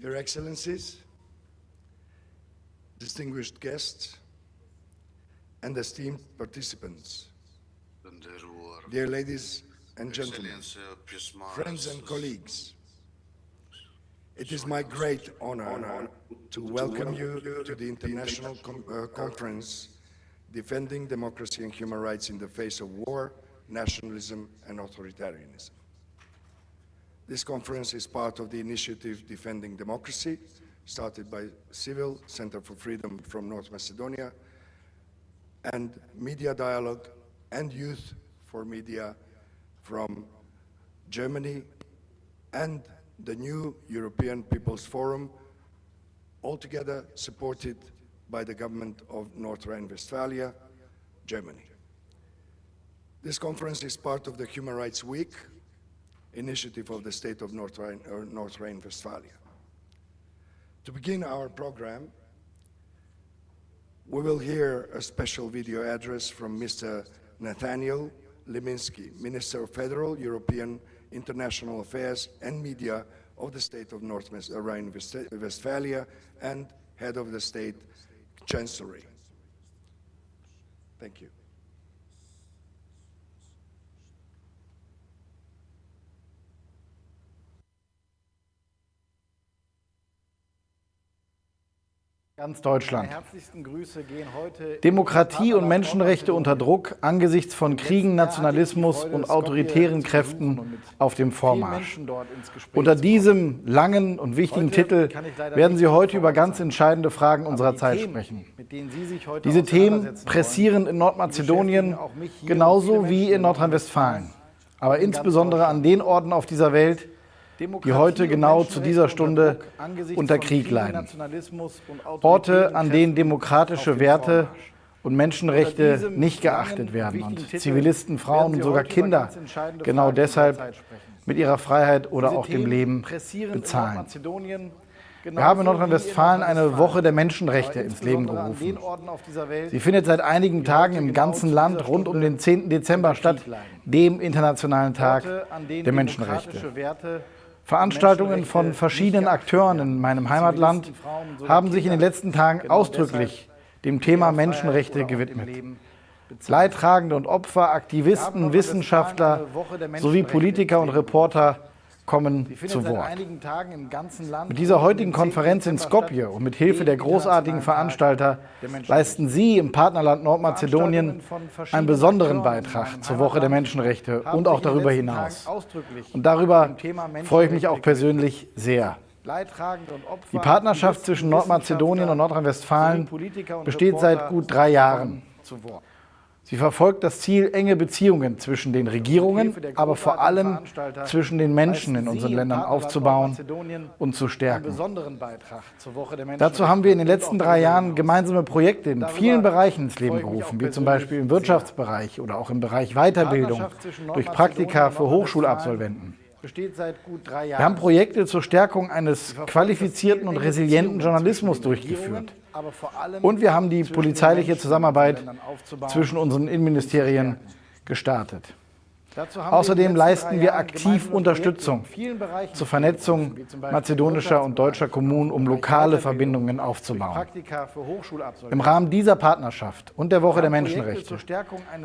Your Excellencies, distinguished guests, and esteemed participants, dear ladies and gentlemen, friends and colleagues, it is my great honor to welcome you to the International Conference Defending Democracy and Human Rights in the Face of War, Nationalism and Authoritarianism. This conference is part of the initiative Defending Democracy, started by Civil Center for Freedom from North Macedonia, and Media Dialogue and Youth for Media from Germany, and the new European People's Forum, altogether supported by the government of North Rhine-Westphalia, Germany. This conference is part of the Human Rights Week initiative of the state of North Rhine-Westphalia. To begin our program, we will hear a special video address from Mr. Nathaniel Leminski, Minister of Federal, European, International Affairs and Media of the state of North Rhine-Westphalia and head of the state Chancellery. Thank you. Ganz Deutschland. Demokratie und Menschenrechte unter Druck angesichts von Kriegen, Nationalismus und autoritären Kräften auf dem Vormarsch. Unter diesem langen und wichtigen Titel werden Sie heute über ganz entscheidende Fragen unserer Zeit sprechen. Diese Themen pressieren in Nordmazedonien genauso wie in Nordrhein-Westfalen, aber insbesondere an den Orten auf dieser Welt, die heute genau zu dieser Stunde unter Krieg leiden. Orte, an denen demokratische Werte und Menschenrechte nicht geachtet werden und Zivilisten, Frauen und sogar Kinder genau deshalb mit ihrer Freiheit oder auch dem Leben bezahlen. Wir haben in Nordrhein-Westfalen eine Woche der Menschenrechte ins Leben gerufen. Sie findet seit einigen Tagen im ganzen Land rund um den 10. Dezember statt, dem Internationalen Tag der Menschenrechte. Veranstaltungen von verschiedenen Akteuren in meinem Heimatland haben sich in den letzten Tagen ausdrücklich dem Thema Menschenrechte gewidmet. Leidtragende und Opfer, Aktivisten, Wissenschaftler sowie Politiker und Reporter kommen zu Wort. Mit dieser heutigen Konferenz in Skopje und mit Hilfe der großartigen Veranstalter leisten Sie im Partnerland Nordmazedonien einen besonderen Beitrag zur Woche der Menschenrechte und auch darüber hinaus. Und darüber freue ich mich auch persönlich sehr. Die Partnerschaft zwischen Nordmazedonien und Nordrhein-Westfalen besteht seit gut 3 Jahren. Sie verfolgt das Ziel, enge Beziehungen zwischen den Regierungen, aber vor allem zwischen den Menschen in unseren Ländern aufzubauen und zu stärken. Dazu haben wir in den letzten 3 Jahren gemeinsame Projekte in vielen Bereichen ins Leben gerufen, wie zum Beispiel im Wirtschaftsbereich oder auch im Bereich Weiterbildung durch Praktika für Hochschulabsolventen. Wir haben Projekte zur Stärkung eines qualifizierten und resilienten Journalismus durchgeführt. Und wir haben die polizeiliche Zusammenarbeit zwischen unseren Innenministerien gestartet. Außerdem leisten wir aktiv Unterstützung zur Vernetzung mazedonischer und deutscher Kommunen, um lokale Verbindungen aufzubauen. Im Rahmen dieser Partnerschaft und der Woche der Menschenrechte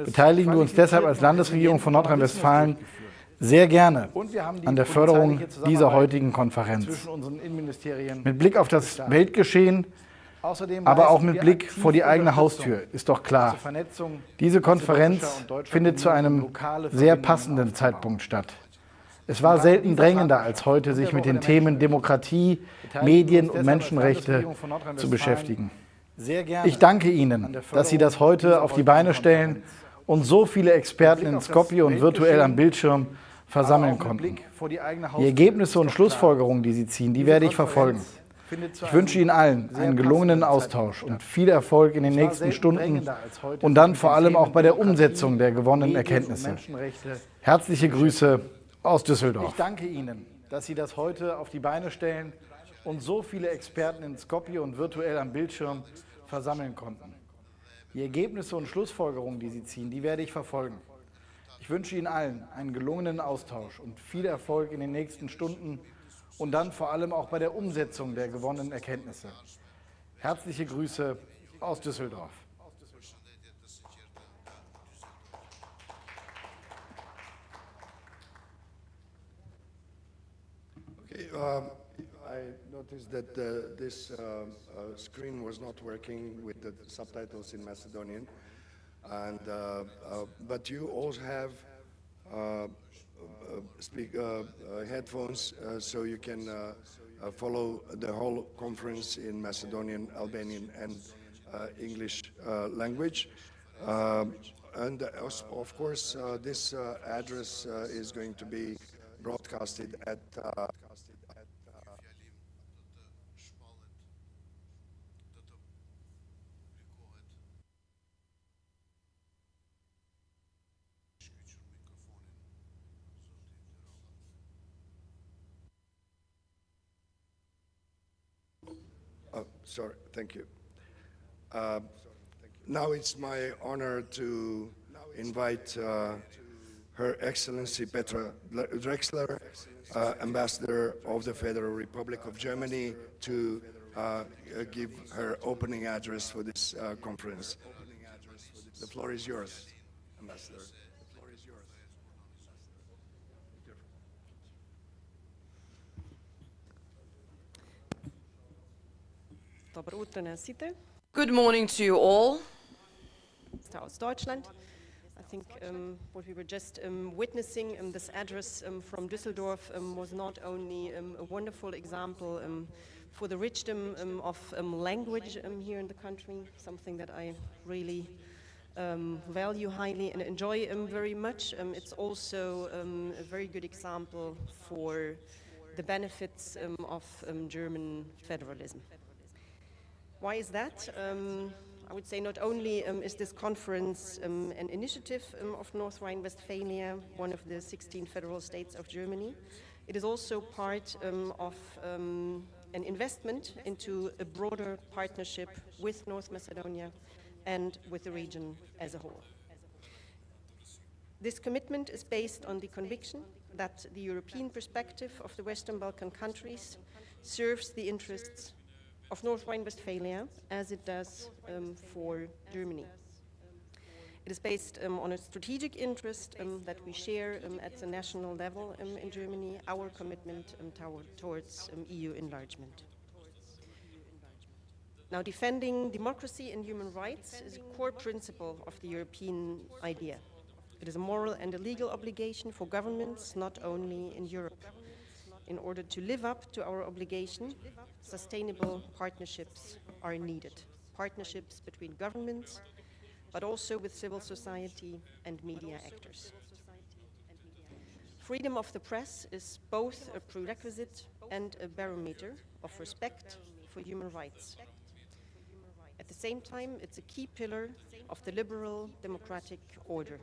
beteiligen wir uns deshalb als Landesregierung von Nordrhein-Westfalen sehr gerne an der Förderung dieser heutigen Konferenz. Mit Blick auf das Weltgeschehen, aber auch mit Blick vor die eigene Haustür ist doch klar, diese Konferenz findet zu einem sehr passenden Zeitpunkt statt. Es war selten drängender als heute, sich mit den Themen Demokratie, Medien und Menschenrechte zu beschäftigen. Ich danke Ihnen, dass Sie das heute auf die Beine stellen und so viele Experten in Skopje und virtuell am Bildschirm versammeln konnten. Die Ergebnisse und Schlussfolgerungen, die Sie ziehen, die werde ich verfolgen. Ich wünsche Ihnen allen einen gelungenen Austausch und viel Erfolg in den nächsten Stunden und dann vor allem auch bei der Umsetzung der gewonnenen Erkenntnisse. Herzliche Grüße aus Düsseldorf. Ich danke Ihnen, dass Sie das heute auf die Beine stellen und so viele Experten in Skopje und virtuell am Bildschirm versammeln konnten. Die Ergebnisse und Schlussfolgerungen, die Sie ziehen, die werde ich verfolgen. Ich wünsche Ihnen allen einen gelungenen Austausch und viel Erfolg in den nächsten Stunden und dann vor allem auch bei der Umsetzung der gewonnenen Erkenntnisse. Herzliche Grüße aus Düsseldorf. Okay, I noticed that this screen was not working with the subtitles in Macedonian, and but you also have headphones, so you can follow the whole conference in Macedonian, Albanian, and English language. And of course, this address is going to be broadcasted at sorry, thank you. Now it's my honor to invite Her Excellency Petra Drexler, Ambassador of the Federal Republic of Germany, to give her opening address for this conference. The floor is yours, Ambassador. The floor is yours. Dobro utro na site. Good morning to you all. Aus Deutschland. I think what we were just witnessing, this address from Düsseldorf was not only a wonderful example for the richdom of language here in the country, something that I really value highly and enjoy very much. It's also a very good example for the benefits of German federalism. Why is that? I would say not only is this conference an initiative of North Rhine-Westphalia, one of the 16 federal states of Germany, it is also part of an investment into a broader partnership with North Macedonia and with the region as a whole. This commitment is based on the conviction that the European perspective of the Western Balkan countries serves the interests of North Rhine-Westphalia as it does for Germany. It is based on a strategic interest that we share at the national level in Germany, our commitment towards EU enlargement. Now, defending democracy and human rights is a core principle of the European idea. It is a moral and a legal obligation for governments, not only in Europe. In order to live up to our obligation, sustainable partnerships are needed. Partnerships between governments, but also with civil society and media actors. Freedom of the press is both a prerequisite and a barometer of respect for human rights. At the same time, it's a key pillar of the liberal democratic order.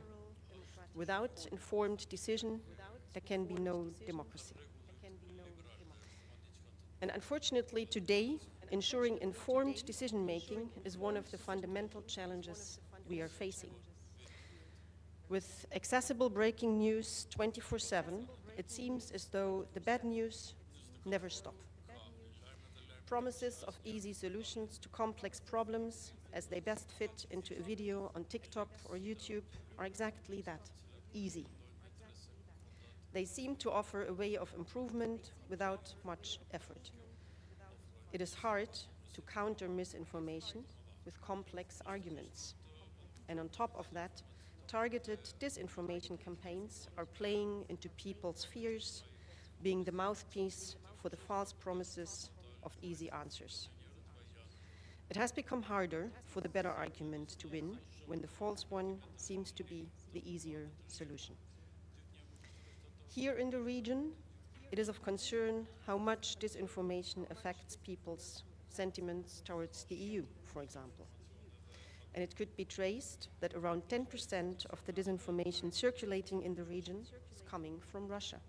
Without informed decision, there can be no democracy. And unfortunately, today, ensuring informed decision-making is one of the fundamental challenges we are facing. With accessible breaking news 24/7, it seems as though the bad news never stop. Promises of easy solutions to complex problems, as they best fit into a video on TikTok or YouTube, are exactly that, easy. They seem to offer a way of improvement without much effort. It is hard to counter misinformation with complex arguments. And on top of that, targeted disinformation campaigns are playing into people's fears, being the mouthpiece for the false promises of easy answers. It has become harder for the better argument to win when the false one seems to be the easier solution. Here in the region, it is of concern how much disinformation affects people's sentiments towards the EU, for example. And it could be traced that around 10% of the disinformation circulating in the region is coming from Russia.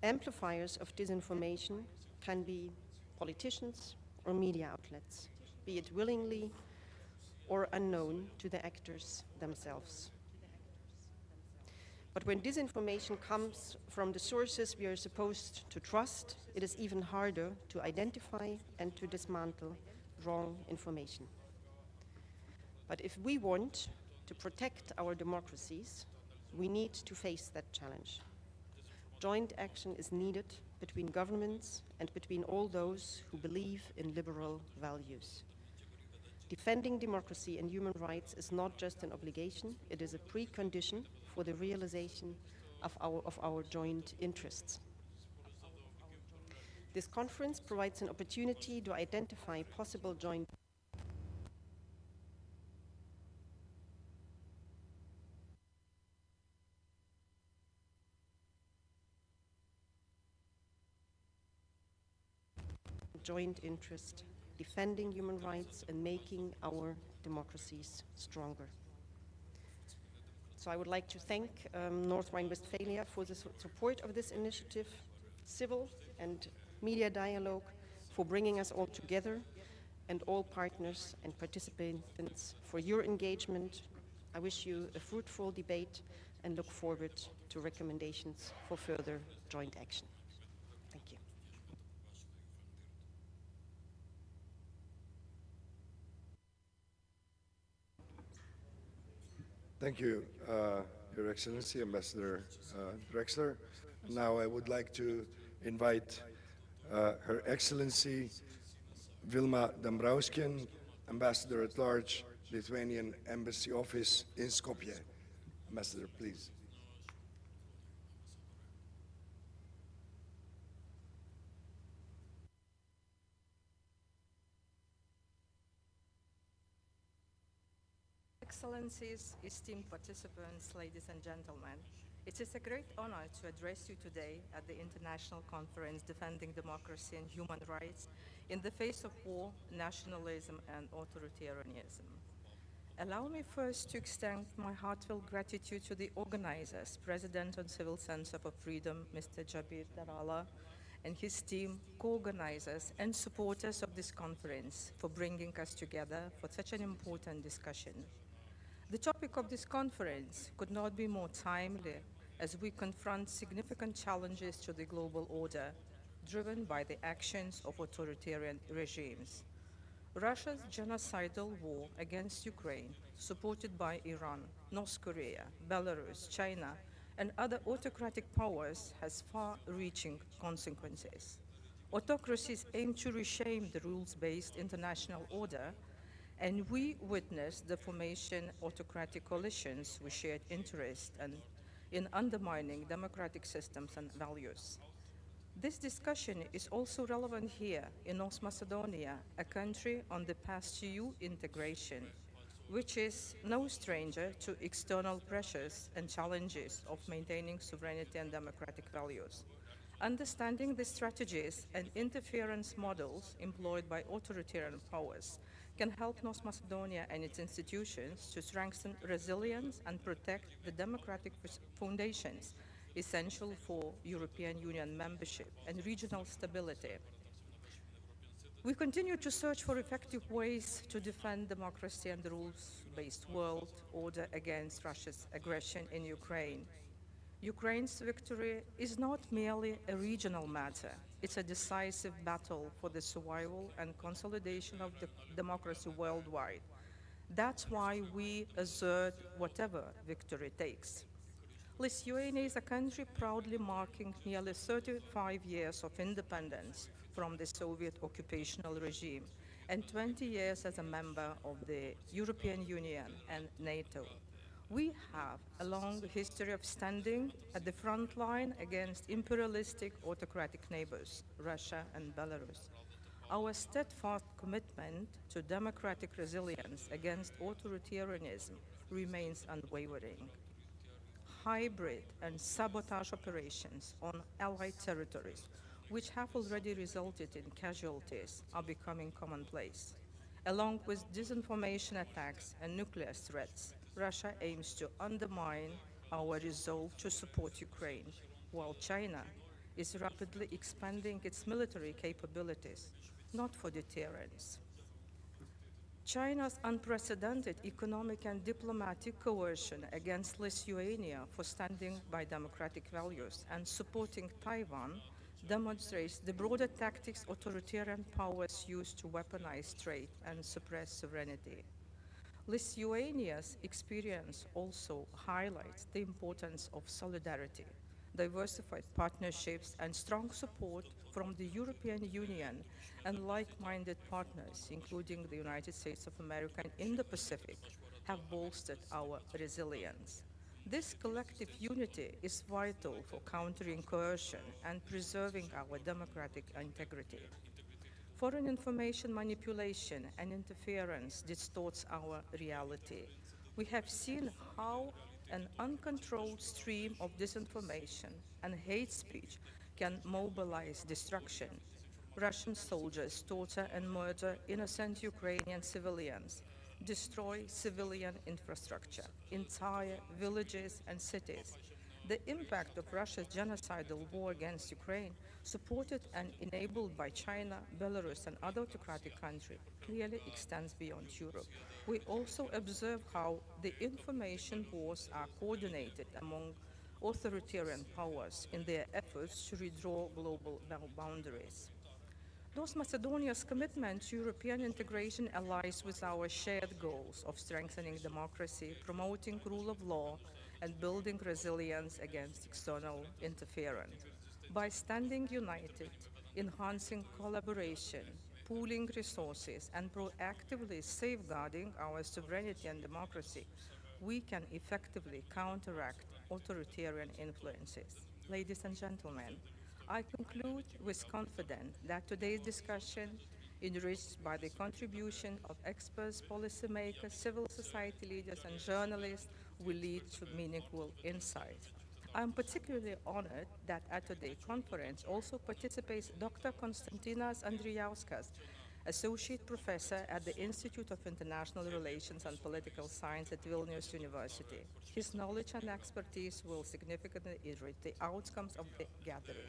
Amplifiers of disinformation can be politicians or media outlets, be it willingly or unknown to the actors themselves. But when disinformation comes from the sources we are supposed to trust, it is even harder to identify and to dismantle wrong information. But if we want to protect our democracies, we need to face that challenge. Joint action is needed between governments and between all those who believe in liberal values. Defending democracy and human rights is not just an obligation, it is a precondition for the realization of our joint interests. This conference provides an opportunity to identify possible joint interest, defending human rights and making our democracies stronger. So I would like to thank North Rhine-Westphalia for the support of this initiative, civil and media dialogue for bringing us all together, and all partners and participants for your engagement. I wish you a fruitful debate and look forward to recommendations for further joint action. Thank you. Thank you, Your Excellency, Ambassador Drexler. Now I would like to invite Her Excellency Vilma Dambrauskian, Ambassador at Large, Lithuanian Embassy Office in Skopje. Ambassador, please. Excellencies, esteemed participants, ladies and gentlemen, it is a great honor to address you today at the International Conference Defending Democracy and Human Rights in the Face of War, Nationalism and Authoritarianism. Allow me first to extend my heartfelt gratitude to the organizers, President on Civil Center for Freedom, Mr. Jabir Darala, and his team, co-organizers and supporters of this conference for bringing us together for such an important discussion. The topic of this conference could not be more timely as we confront significant challenges to the global order, driven by the actions of authoritarian regimes. Russia's genocidal war against Ukraine, supported by Iran, North Korea, Belarus, China, and other autocratic powers, has far-reaching consequences. Autocracies aim to reshape the rules-based international order, and we witness the formation of autocratic coalitions with shared interest and in undermining democratic systems and values. This discussion is also relevant here in North Macedonia, a country on the path to EU integration, which is no stranger to external pressures and challenges of maintaining sovereignty and democratic values. Understanding the strategies and interference models employed by authoritarian powers can help North Macedonia and its institutions to strengthen resilience and protect the democratic foundations essential for European Union membership and regional stability. We continue to search for effective ways to defend democracy and the rules-based world order against Russia's aggression in Ukraine. Ukraine's victory is not merely a regional matter. It's a decisive battle for the survival and consolidation of the democracy worldwide. That's why we assert whatever victory takes. Lithuania is a country proudly marking nearly 35 years of independence from the Soviet occupational regime and 20 years as a member of the European Union and NATO. We have a long history of standing at the front line against imperialistic autocratic neighbors, Russia and Belarus. Our steadfast commitment to democratic resilience against authoritarianism remains unwavering. Hybrid and sabotage operations on allied territories, which have already resulted in casualties, are becoming commonplace. Along with disinformation attacks and nuclear threats, Russia aims to undermine our resolve to support Ukraine, while China is rapidly expanding its military capabilities, not for deterrence. China's unprecedented economic and diplomatic coercion against Lithuania for standing by democratic values and supporting Taiwan demonstrates the broader tactics authoritarian powers use to weaponize trade and suppress sovereignty. Lithuania's experience also highlights the importance of solidarity, diversified partnerships, and strong support from the European Union and like-minded partners, including the United States of America and Indo-Pacific, have bolstered our resilience. This collective unity is vital for countering coercion and preserving our democratic integrity. Foreign information manipulation and interference distorts our reality. We have seen how an uncontrolled stream of disinformation and hate speech can mobilize destruction. Russian soldiers torture and murder innocent Ukrainian civilians, destroy civilian infrastructure, entire villages and cities. The impact of Russia's genocidal war against Ukraine, supported and enabled by China, Belarus, and other autocratic countries, clearly extends beyond Europe. We also observe how the information wars are coordinated among authoritarian powers in their efforts to redraw global boundaries. North Macedonia's commitment to European integration aligns with our shared goals of strengthening democracy, promoting rule of law, and building resilience against external interference. By standing united, enhancing collaboration, pooling resources, and proactively safeguarding our sovereignty and democracy, we can effectively counteract authoritarian influences. Ladies and gentlemen, I conclude with confidence that today's discussion, enriched by the contribution of experts, policymakers, civil society leaders, and journalists, will lead to meaningful insight. I am particularly honored that at today's conference also participates Dr. Konstantinas Andrijauskas, Associate Professor at the Institute of International Relations and Political Science at Vilnius University. His knowledge and expertise will significantly enrich the outcomes of the gathering.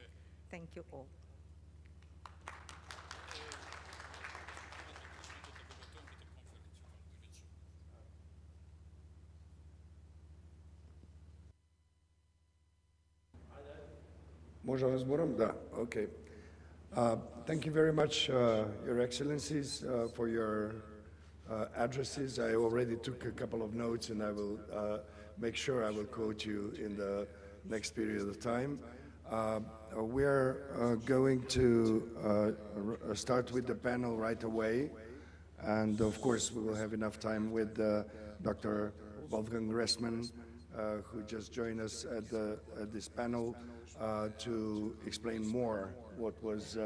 Thank you all. Можно разбором? Да, okay. Thank you very much, Your Excellencies, for your addresses. I already took a couple of notes, and I will make sure I will quote you in the next period of time. We're going to start with the panel right away, and of course we will have enough time with Dr. Wolfgang Gressmann, who just joined us at this panel to explain more what was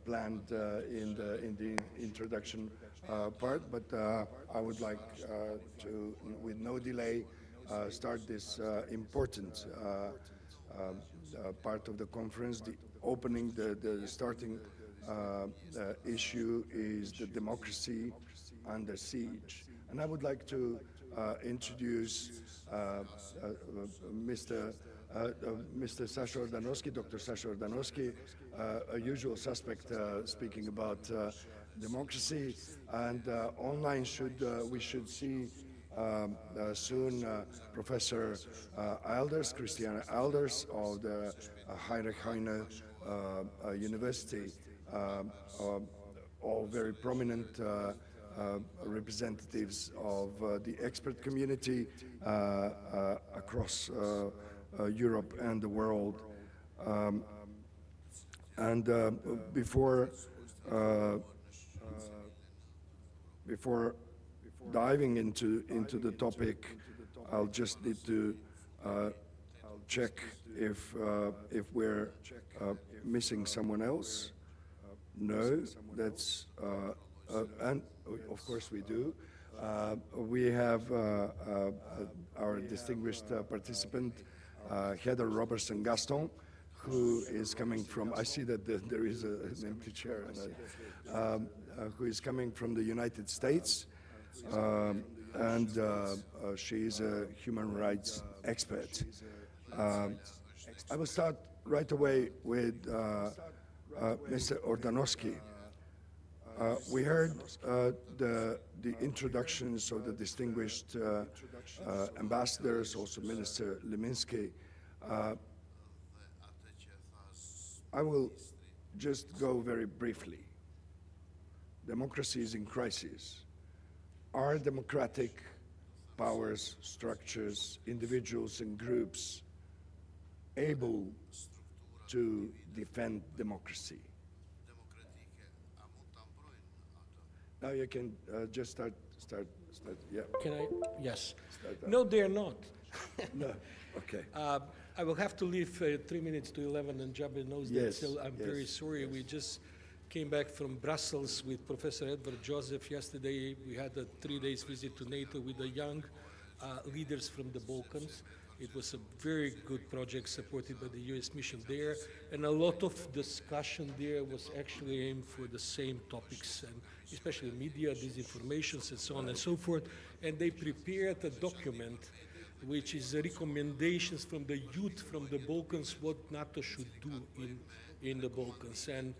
planned in the introduction part, but I would like to, with no delay, start this important part of the conference. The opening, the starting issue is the democracy under siege. And I would like to introduce Mr. Sasha Ordanovsky, Dr. Sasha Ordanovsky, a usual suspect speaking about democracy. And online we should see soon Professor Eilders, Christiane Eilders of the Heinrich Heine University, all very prominent representatives of the expert community across Europe and the world. Before diving into the topic, I'll just need to check if we're missing someone else. No, that's and of course we do. We have our distinguished participant, Heather Robertson Gaston, who is coming from, I see that there is an empty chair, who is coming from the United States, and she is a human rights expert. I will start right away with Mr. Ordanovsky. We heard the introductions of the distinguished ambassadors, also Minister Leminski. I will just go very briefly. Democracy is in crisis. Are democratic powers, structures, individuals and groups able to defend democracy? Now you can just start, yeah. Can I? Yes. No, they're not. No, okay. I will have to leave 3 minutes to 11, and Jabir knows Yes, that, so I'm yes, very sorry. yes. We just came back from Brussels with Professor Edward Joseph yesterday. We had a 3 days visit to NATO with the young leaders from the Balkans. It was a very good project supported by the US mission there, and a lot of discussion there was actually aimed for the same topics, and especially media, disinformations, and so on and so forth. And they prepared a document which is recommendations from the youth from the Balkans, what NATO should do in the Balkans. And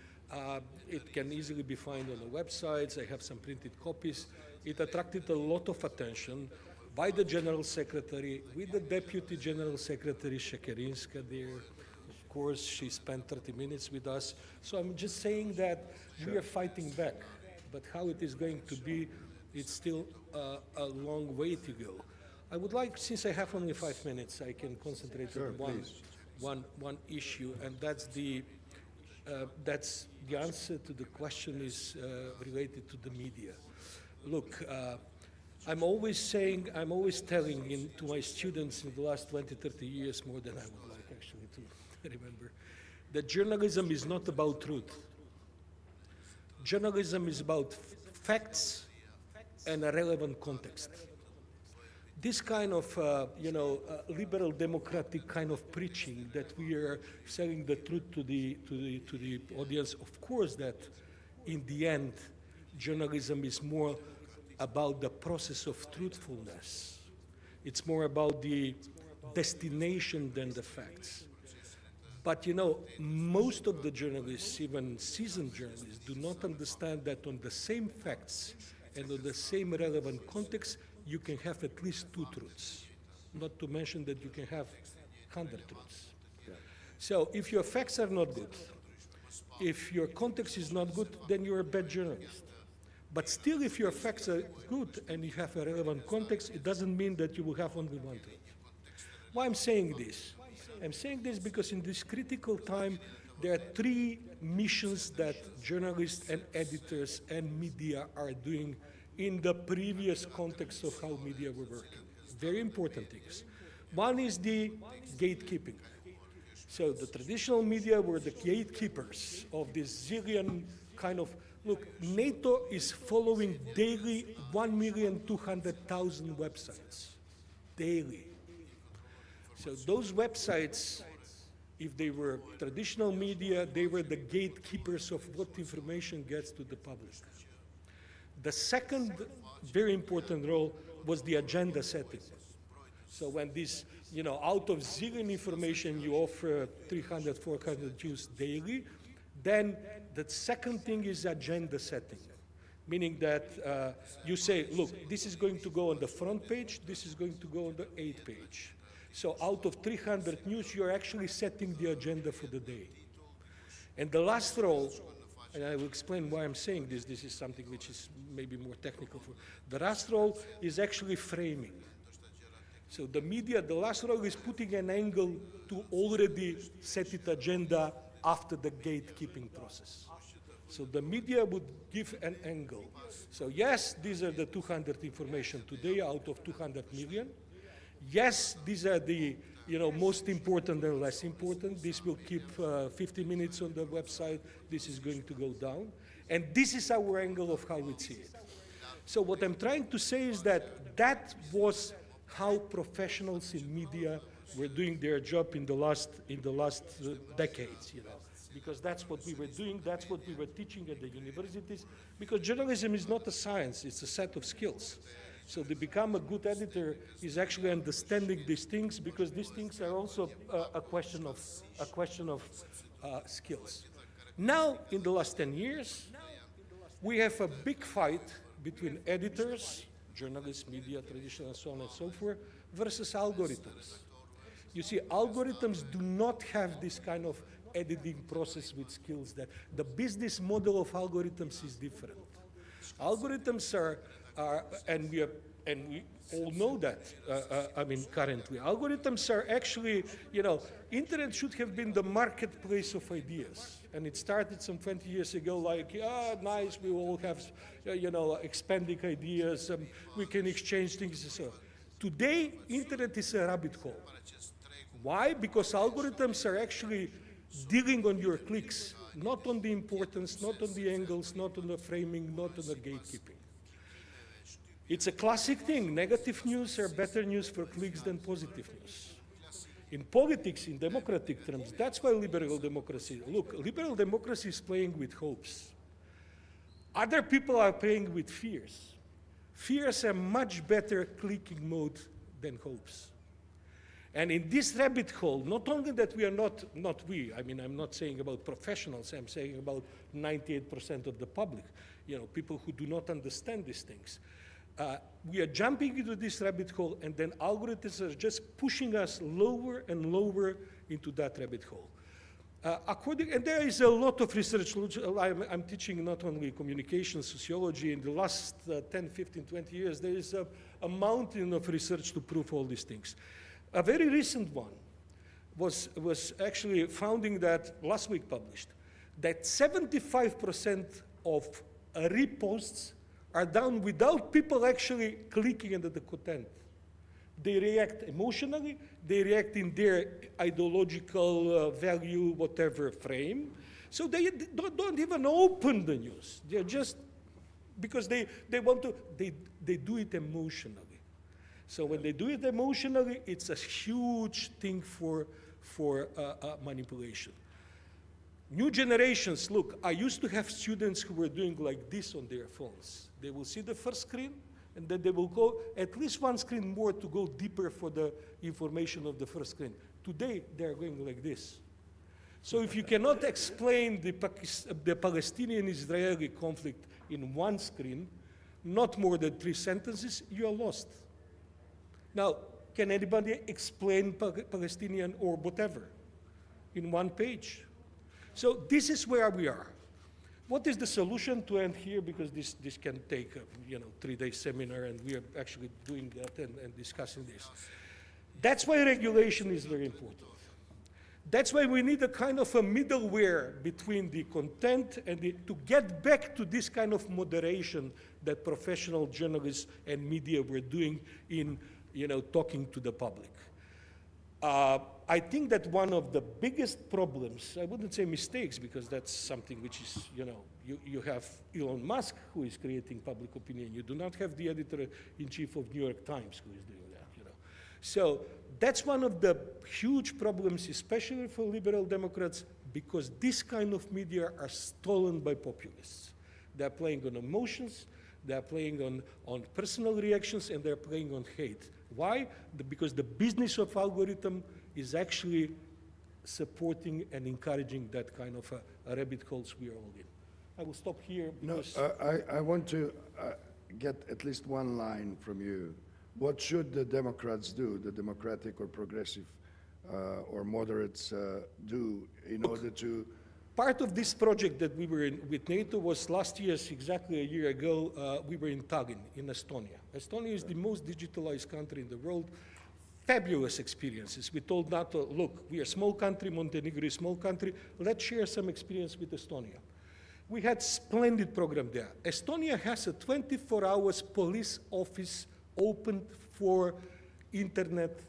it can easily be found on the websites. I have some printed copies. It attracted a lot of attention by the General Secretary, with the Deputy General Secretary Shekerinska there. Of course, she spent 30 minutes with us. So I'm just saying that we are fighting back, but how it is going to be, it's still a long way to go. I would like, since I have only 5 minutes, I can concentrate on one issue, and that's the answer to the question is related to the media. Look, I'm always telling to my students in the last 20, 30 years, more than I would like actually to remember, that journalism is not about truth. Journalism is about facts and a relevant context. This kind of, liberal democratic kind of preaching that we are selling the truth to the audience, of course that in the end, journalism is more about the process of truthfulness. It's more about the destination than the facts. But most of the journalists, even seasoned journalists, do not understand that on the same facts and on the same relevant context, you can have at least 2 truths, not to mention that you can have 100 truths. Yeah. So if your facts are not good, if your context is not good, then you're a bad journalist. But still, if your facts are good and you have a relevant context, it doesn't mean that you will have only 1 truth. Why I'm saying this? I'm saying this because in this critical time, there are 3 missions that journalists and editors and media are doing in the previous context of how media were working. Very important things. One is the gatekeeping. So the traditional media were the gatekeepers of this zillion kind of, look, NATO is following daily 1,200,000 websites, daily. So those websites, if they were traditional media, they were the gatekeepers of what information gets to the public. The second very important role was the agenda setting. So when this, out of zillion information you offer 300, 400 news daily, then the second thing is agenda setting, meaning that you say, look, this is going to go on the front page, this is going to go on the 8th page. So out of 300 news, you're actually setting the agenda for the day. And the last role, and I will explain why I'm saying this, this is something which is maybe more technical. The last role is actually framing. So the media, the last role is putting an angle to already set its agenda after the gatekeeping process. So the media would give an angle. So yes, these are the 200 information today out of 200 million. Yes, these are the most important and less important. This will keep 50 minutes on the website. This is going to go down. And this is our angle of how we see it. So what I'm trying to say is that that was how professionals in media were doing their job in the last decades, because that's what we were doing, that's what we were teaching at the universities, because journalism is not a science, it's a set of skills. So to become a good editor is actually understanding these things, because these things are also a question of skills. Now, in the last 10 years, we have a big fight between editors, journalists, media, traditional, and so on and so forth, versus algorithms. You see, algorithms do not have this kind of editing process with skills. That the business model of algorithms is different. Algorithms are and we all know that, I mean, currently. Algorithms are actually, you know, internet should have been the marketplace of ideas. And it started some 20 years ago like, yeah, nice, we all have, you know, expanding ideas, we can exchange things and so on. Today, internet is a rabbit hole. Why? Because algorithms are actually dealing on your clicks, not on the importance, not on the angles, not on the framing, not on the gatekeeping. It's a classic thing. Negative news are better news for clicks than positive news. In politics, in democratic terms, that's why liberal democracy, look, liberal democracy is playing with hopes. Other people are playing with fears. Fears are much better clicking mode than hopes. And in this rabbit hole, not only that we are not we, I mean, I'm not saying about professionals, I'm saying about 98% of the public, you know, people who do not understand these things. We are jumping into this rabbit hole, and then algorithms are just pushing us lower and lower into that rabbit hole. And there is a lot of research. I'm teaching not only communication sociology. In the last 10, 15, 20 years, there is a mountain of research to prove all these things. A very recent one was actually founding that, last week published, that 75% of reposts are done without people actually clicking into the content. They react emotionally, they react in their ideological value, whatever frame. So they don't even open the news. They're just, because they want to, they do it emotionally. So when they do it emotionally, it's a huge thing for manipulation. New generations, look, I used to have students who were doing like this on their phones. They will see the first screen, and then they will go at least one screen more to go deeper for the information of the first screen. Today, they're going like this. So if you cannot explain the Palestinian-Israeli conflict in one screen, not more than 3 sentences, you are lost. Now, can anybody explain Palestinian or whatever in one page? So this is where we are. What is the solution to end here? Because this can take a 3-day seminar, and we are actually doing that and discussing this. That's why regulation is very important. That's why we need a kind of a middleware between the content and to get back to this kind of moderation that professional journalists and media were doing in talking to the public. I think that one of the biggest problems, I wouldn't say mistakes, because that's something which is, you have Elon Musk who is creating public opinion. You do not have the editor-in-chief of New York Times who is doing that, So that's one of the huge problems, especially for liberal Democrats, because this kind of media are stolen by populists. They're playing on emotions, they're playing on personal reactions, and they're playing on hate. Why? Because the business of algorithm is actually supporting and encouraging that kind of a rabbit holes we are all in. I will stop here. Because I want to get at least one line from you. What should the Democrats do, the democratic or progressive or moderates do in order to... Part of this project that we were in with NATO was last year, exactly a year ago, we were in Tallinn, in Estonia. Estonia is the most digitalized country in the world. Fabulous experiences. We told NATO, look, we are a small country, Montenegro is a small country, let's share some experience with Estonia. We had splendid program there. Estonia has a 24 hours police office open for internet,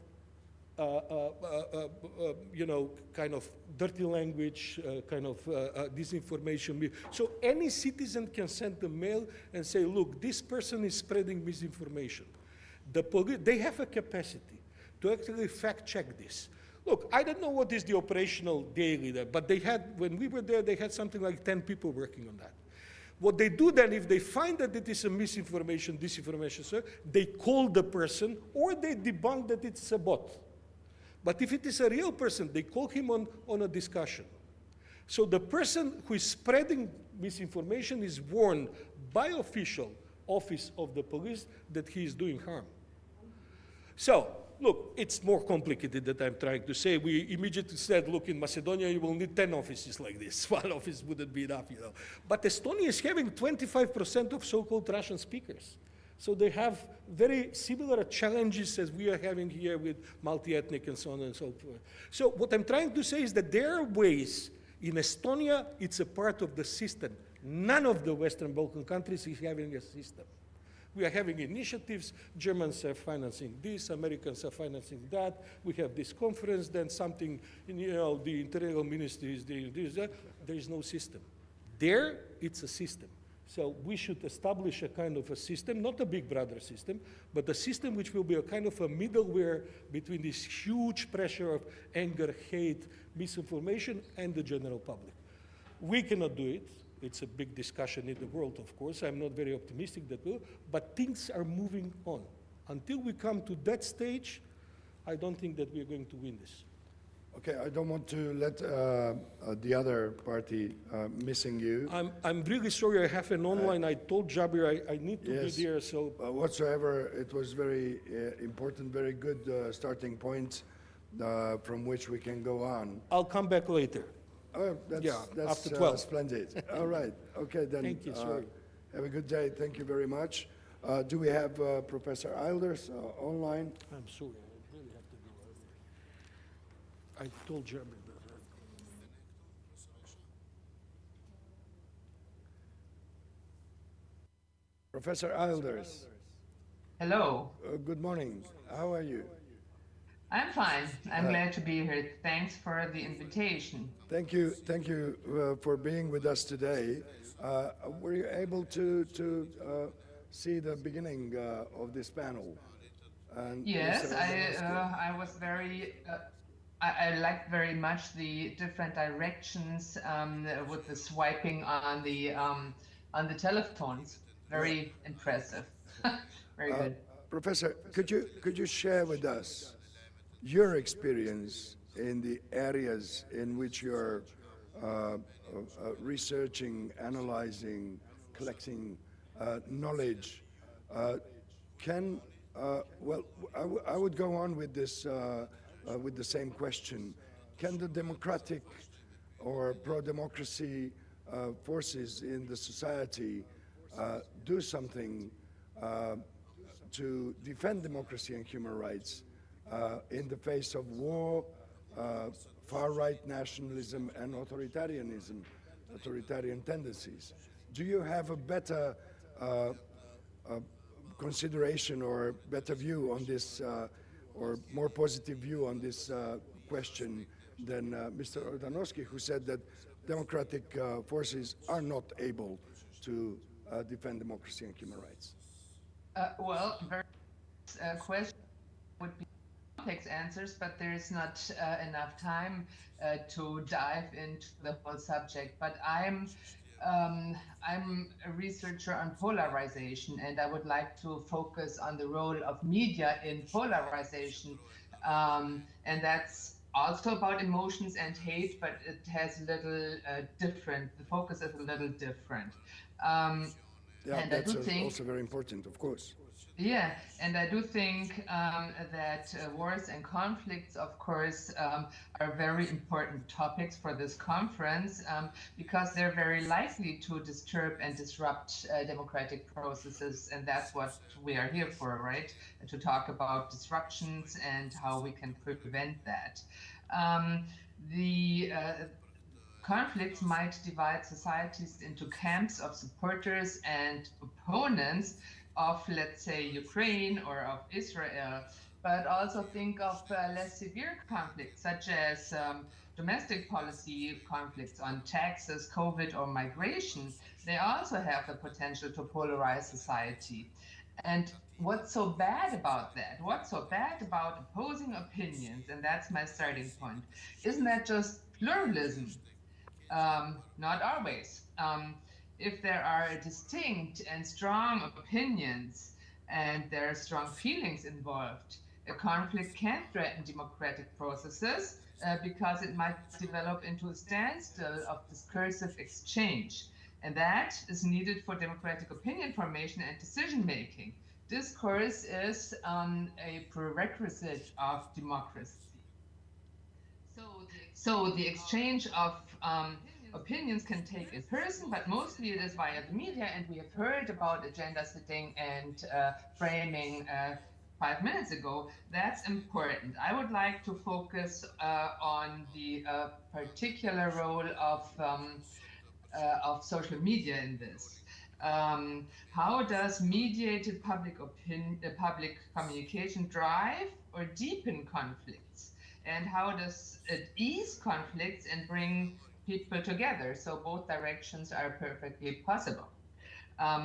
kind of dirty language, disinformation. So any citizen can send a mail and say, look, this person is spreading misinformation. They have a capacity to actually fact check this. Look, I don't know what is the operational daily there, but they had, when we were there, they had something like 10 people working on that. What they do then, if they find that it is a misinformation, disinformation, so they call the person, or they debunk that it's a bot. But if it is a real person, they call him on a discussion. So the person who is spreading misinformation is warned by official office of the police that he is doing harm. So, look, it's more complicated that I'm trying to say. We immediately said, look, in Macedonia, you will need 10 offices like this. One office wouldn't be enough, you know. But Estonia is having 25% of so-called Russian speakers. So they have very similar challenges as we are having here with multi-ethnic and so on and so forth. So what I'm trying to say is that there are ways. In Estonia, it's a part of the system. None of the Western Balkan countries is having a system. We are having initiatives. Germans are financing this, Americans are financing that. We have this conference, then something, you know, the Interior Ministry is doing this, that. There is no system. There, it's a system. So we should establish a kind of a system, not a big brother system, but a system which will be a kind of a middleware between this huge pressure of anger, hate, misinformation, and the general public. We cannot do it. It's a big discussion in the world, of course. I'm not very optimistic that will, but things are moving on. Until we come to that stage, I don't think that we're going to win this. Okay, I don't want to let the other party missing you. I'm really sorry I have an online. I told Jabir I need to Yes, be there, so. Whatsoever, it was very important, very good starting point from which we can go on. I'll come back later. Oh, that's after 12. Splendid. All right. Okay, then. Thank you, sorry. Have a good day. Thank you very much. Do we have Professor Eilders online? I'm sorry, I really have to go early. I told Jabir that. Professor Eilders. Hello. Good morning. How are you? I'm fine. I'm glad to be here. Thanks for the invitation. Thank you for being with us today. Were you able to see the beginning of this panel? And yes, I was very. I liked very much the different directions with the swiping on the telephones. Very impressive. Very good. Professor, could you share with us your experience in the areas in which you're researching, analyzing, collecting knowledge? Well, I would go on with this, with the same question. Can the democratic or pro-democracy forces in the society do something to defend democracy and human rights in the face of war, far-right nationalism, and authoritarianism, authoritarian tendencies? Do you have a better consideration or better view on this, or more positive view on this question than Mr. Ordanowski, who said that democratic forces are not able to defend democracy and human rights? Well, very question would be complex answers, but there is not enough time to dive into the whole subject. But I'm a researcher on polarization, and I would like to focus on the role of media in polarization, and that's also about emotions and hate, but it has a little different. The focus is a little different. Yeah, and that's I do think, also very important, of course. yeah, and I do think that wars and conflicts, of course, are very important topics for this conference because they're very likely to disturb and disrupt democratic processes, and that's what we are here for, right? To talk about disruptions and how we can prevent that. Conflicts might divide societies into camps of supporters and opponents of, let's say, Ukraine or of Israel, but also think of less severe conflicts, such as domestic policy conflicts on taxes, COVID, or migration. They also have the potential to polarize society. And what's so bad about that? What's so bad about opposing opinions? And that's my starting point. Isn't that just pluralism? Not always. If there are distinct and strong opinions and there are strong feelings involved, a conflict can threaten democratic processes because it might develop into a standstill of discursive exchange. And that is needed for democratic opinion formation and decision making. Discourse is a prerequisite of democracy. So the exchange of opinions can take in person, but mostly it is via the media. And we have heard about agenda setting and framing 5 minutes ago. That's important. I would like to focus on the particular role of social media in this. How does mediated public communication drive or deepen conflicts? And how does it ease conflicts and bring people together? So both directions are perfectly possible.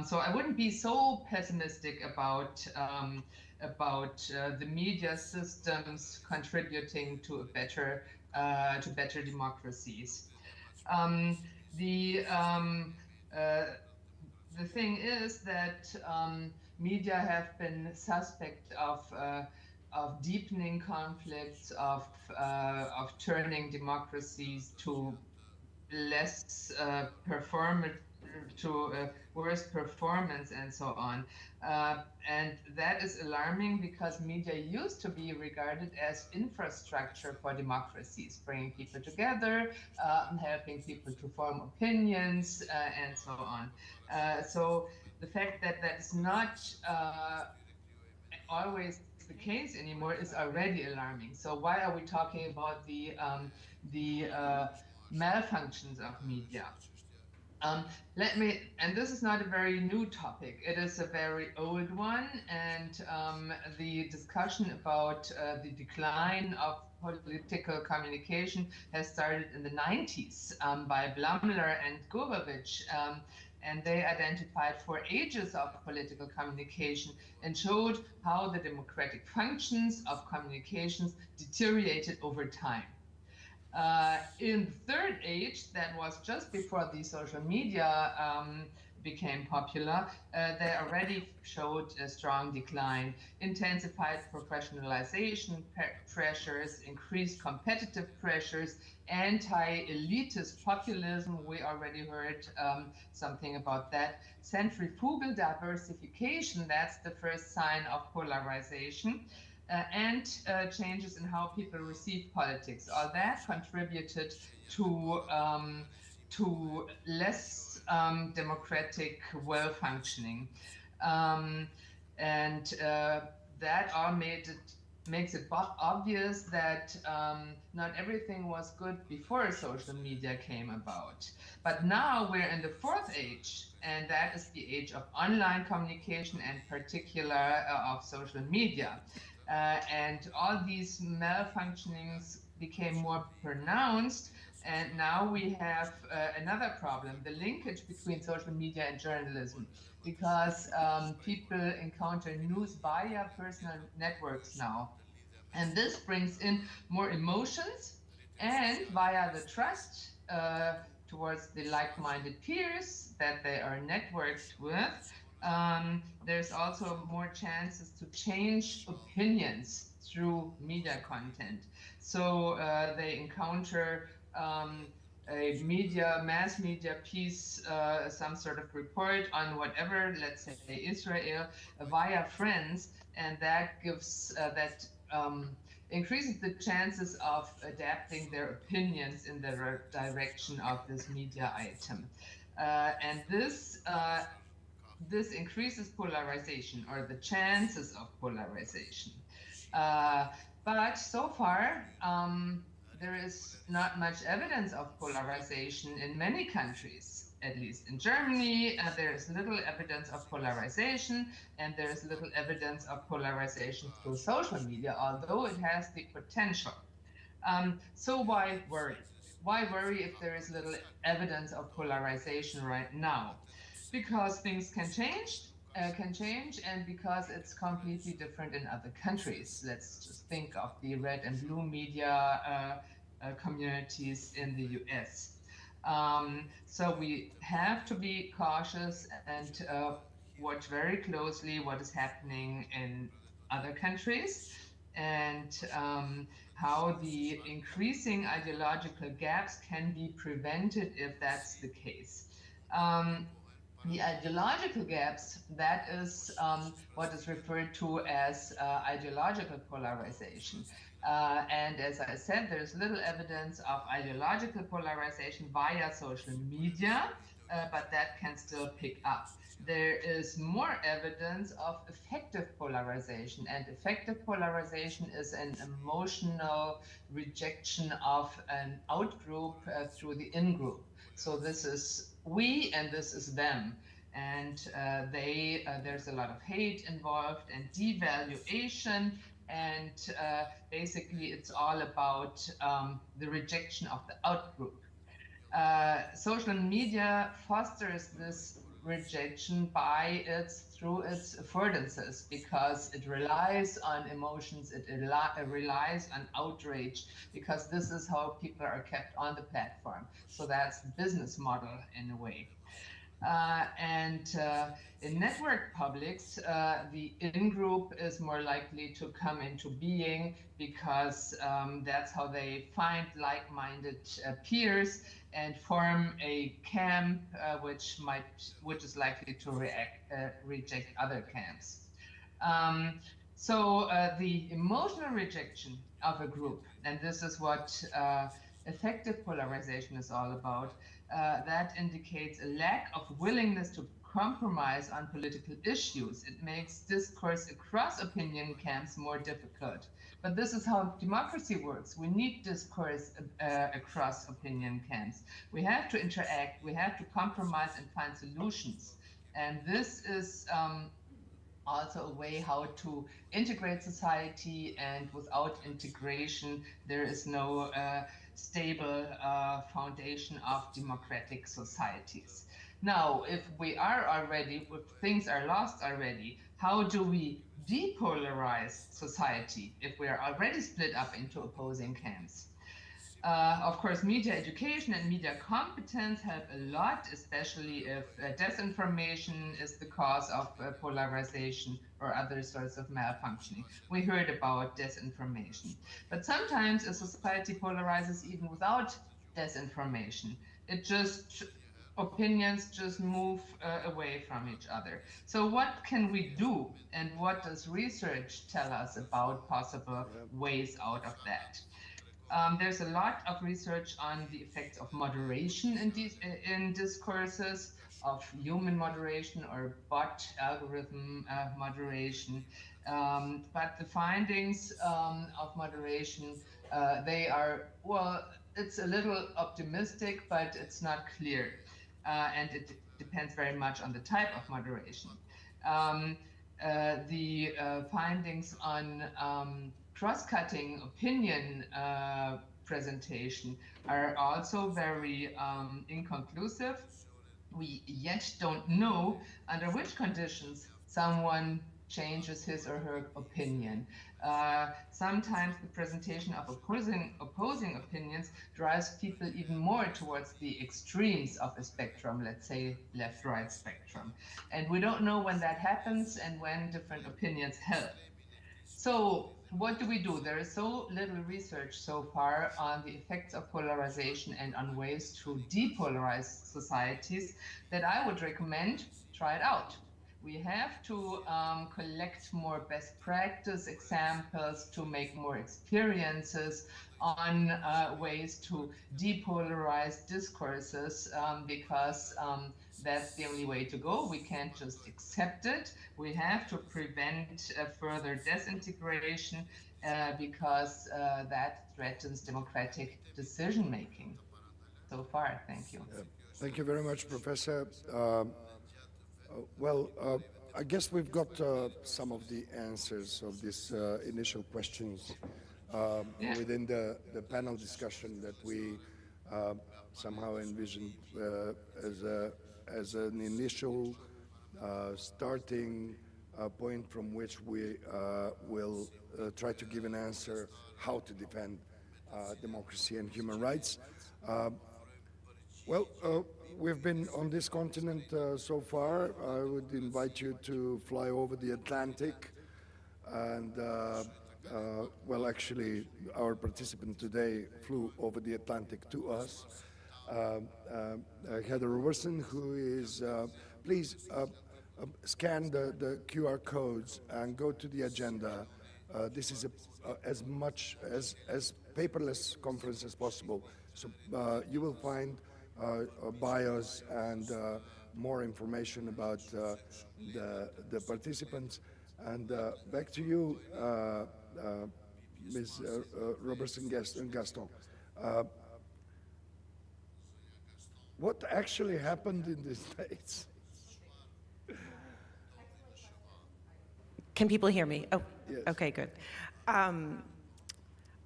So I wouldn't be so pessimistic about the media systems contributing to better democracies. The thing is that media have been suspect of deepening conflicts, of turning democracies to less worse performance and so on. And that is alarming because media used to be regarded as infrastructure for democracies, bringing people together, helping people to form opinions, and so on. So the fact that that's not always the case anymore is already alarming. So why are we talking about the malfunctions of media? And this is not a very new topic. It is a very old one, and the discussion about the decline of political communication has started in the 90s by Blumler and Gurevich, and they identified 4 ages of political communication and showed how the democratic functions of communications deteriorated over time. In the 3rd age, that was just before the social media became popular, they already showed a strong decline. Intensified professionalization pressures, increased competitive pressures, anti-elitist populism, we already heard something about that. Centrifugal diversification, that's the first sign of polarization. And changes in how people receive politics. All that contributed to less democratic well-functioning. And that all makes it obvious that not everything was good before social media came about. But now we're in the 4th age, and that is the age of online communication and particular of social media. And all these malfunctionings became more pronounced. And now we have another problem, the linkage between social media and journalism, because people encounter news via personal networks now. And this brings in more emotions, and via the trust towards the like-minded peers that they are networked with, there's also more chances to change opinions through media content. So they encounter a mass media piece, some sort of report on whatever, let's say Israel, via friends, and that gives increases the chances of adapting their opinions in the direction of this media item. And this increases polarization, or the chances of polarization. But so far, there is not much evidence of polarization in many countries. At least in Germany, there is little evidence of polarization, and there is little evidence of polarization through social media, although it has the potential. So why worry? Why worry if there is little evidence of polarization right now? Because things can change, and because it's completely different in other countries. Let's just think of the red and blue media communities in the US. So we have to be cautious and watch very closely what is happening in other countries. and how the increasing ideological gaps can be prevented if that's the case. The ideological gaps, that is what is referred to as ideological polarization. And as I said, there's little evidence of ideological polarization via social media, but that can still pick up. There is more evidence of effective polarization, and effective polarization is an emotional rejection of an out-group through the in-group. So this is we and this is them. And there's a lot of hate involved and devaluation, and basically it's all about the rejection of the out-group. Social media fosters this rejection through its affordances, because it relies on emotions, it relies on outrage, because this is how people are kept on the platform. So that's the business model in a way. In network publics, the in-group is more likely to come into being, because that's how they find like-minded peers and form a camp which is likely to reject other camps. The emotional rejection of a group, and this is what effective polarization is all about, that indicates a lack of willingness to compromise on political issues. It makes discourse across opinion camps more difficult. But this is how democracy works. We need discourse across opinion camps. We have to interact, we have to compromise and find solutions. And this is also a way how to integrate society, and without integration, there is no stable foundation of democratic societies. Now, if things are lost already, how do we depolarize society if we are already split up into opposing camps? Of course, media education and media competence help a lot, especially if disinformation is the cause of polarization or other sorts of malfunctioning. We heard about disinformation. But sometimes a society polarizes even without disinformation. Opinions just move away from each other. So what can we do, and what does research tell us about possible ways out of that? There's a lot of research on the effects of moderation in discourses, of human moderation or bot algorithm moderation. But the findings of moderation, it's a little optimistic, but it's not clear. And it depends very much on the type of moderation. The findings on cross-cutting opinion presentation are also very inconclusive. We yet don't know under which conditions someone changes his or her opinion. Sometimes the presentation of opposing opinions drives people even more towards the extremes of a spectrum, let's say left-right spectrum. And we don't know when that happens and when different opinions help. So what do? There is so little research so far on the effects of polarization and on ways to depolarize societies that I would recommend try it out. We have to collect more best practice examples, to make more experiences on ways to depolarize discourses, because that's the only way to go. We can't just accept it. We have to prevent further disintegration because that threatens democratic decision-making. So far, thank you. Thank you very much, Professor. I guess we've got some of the answers of these initial questions within the panel discussion that we somehow envisioned as an initial starting point from which we will try to give an answer how to defend democracy and human rights. We've been on this continent so far. I would invite you to fly over the Atlantic and well, actually, our participant today flew over the Atlantic to us. Heather Robertson, who is, please scan the QR codes and go to the agenda. This is as much as paperless conference as possible. So you will find bios and more information about the participants. And back to you, Ms. Robertson Gaston. What actually happened in the States? Can people hear me? Oh, Yes. okay, good.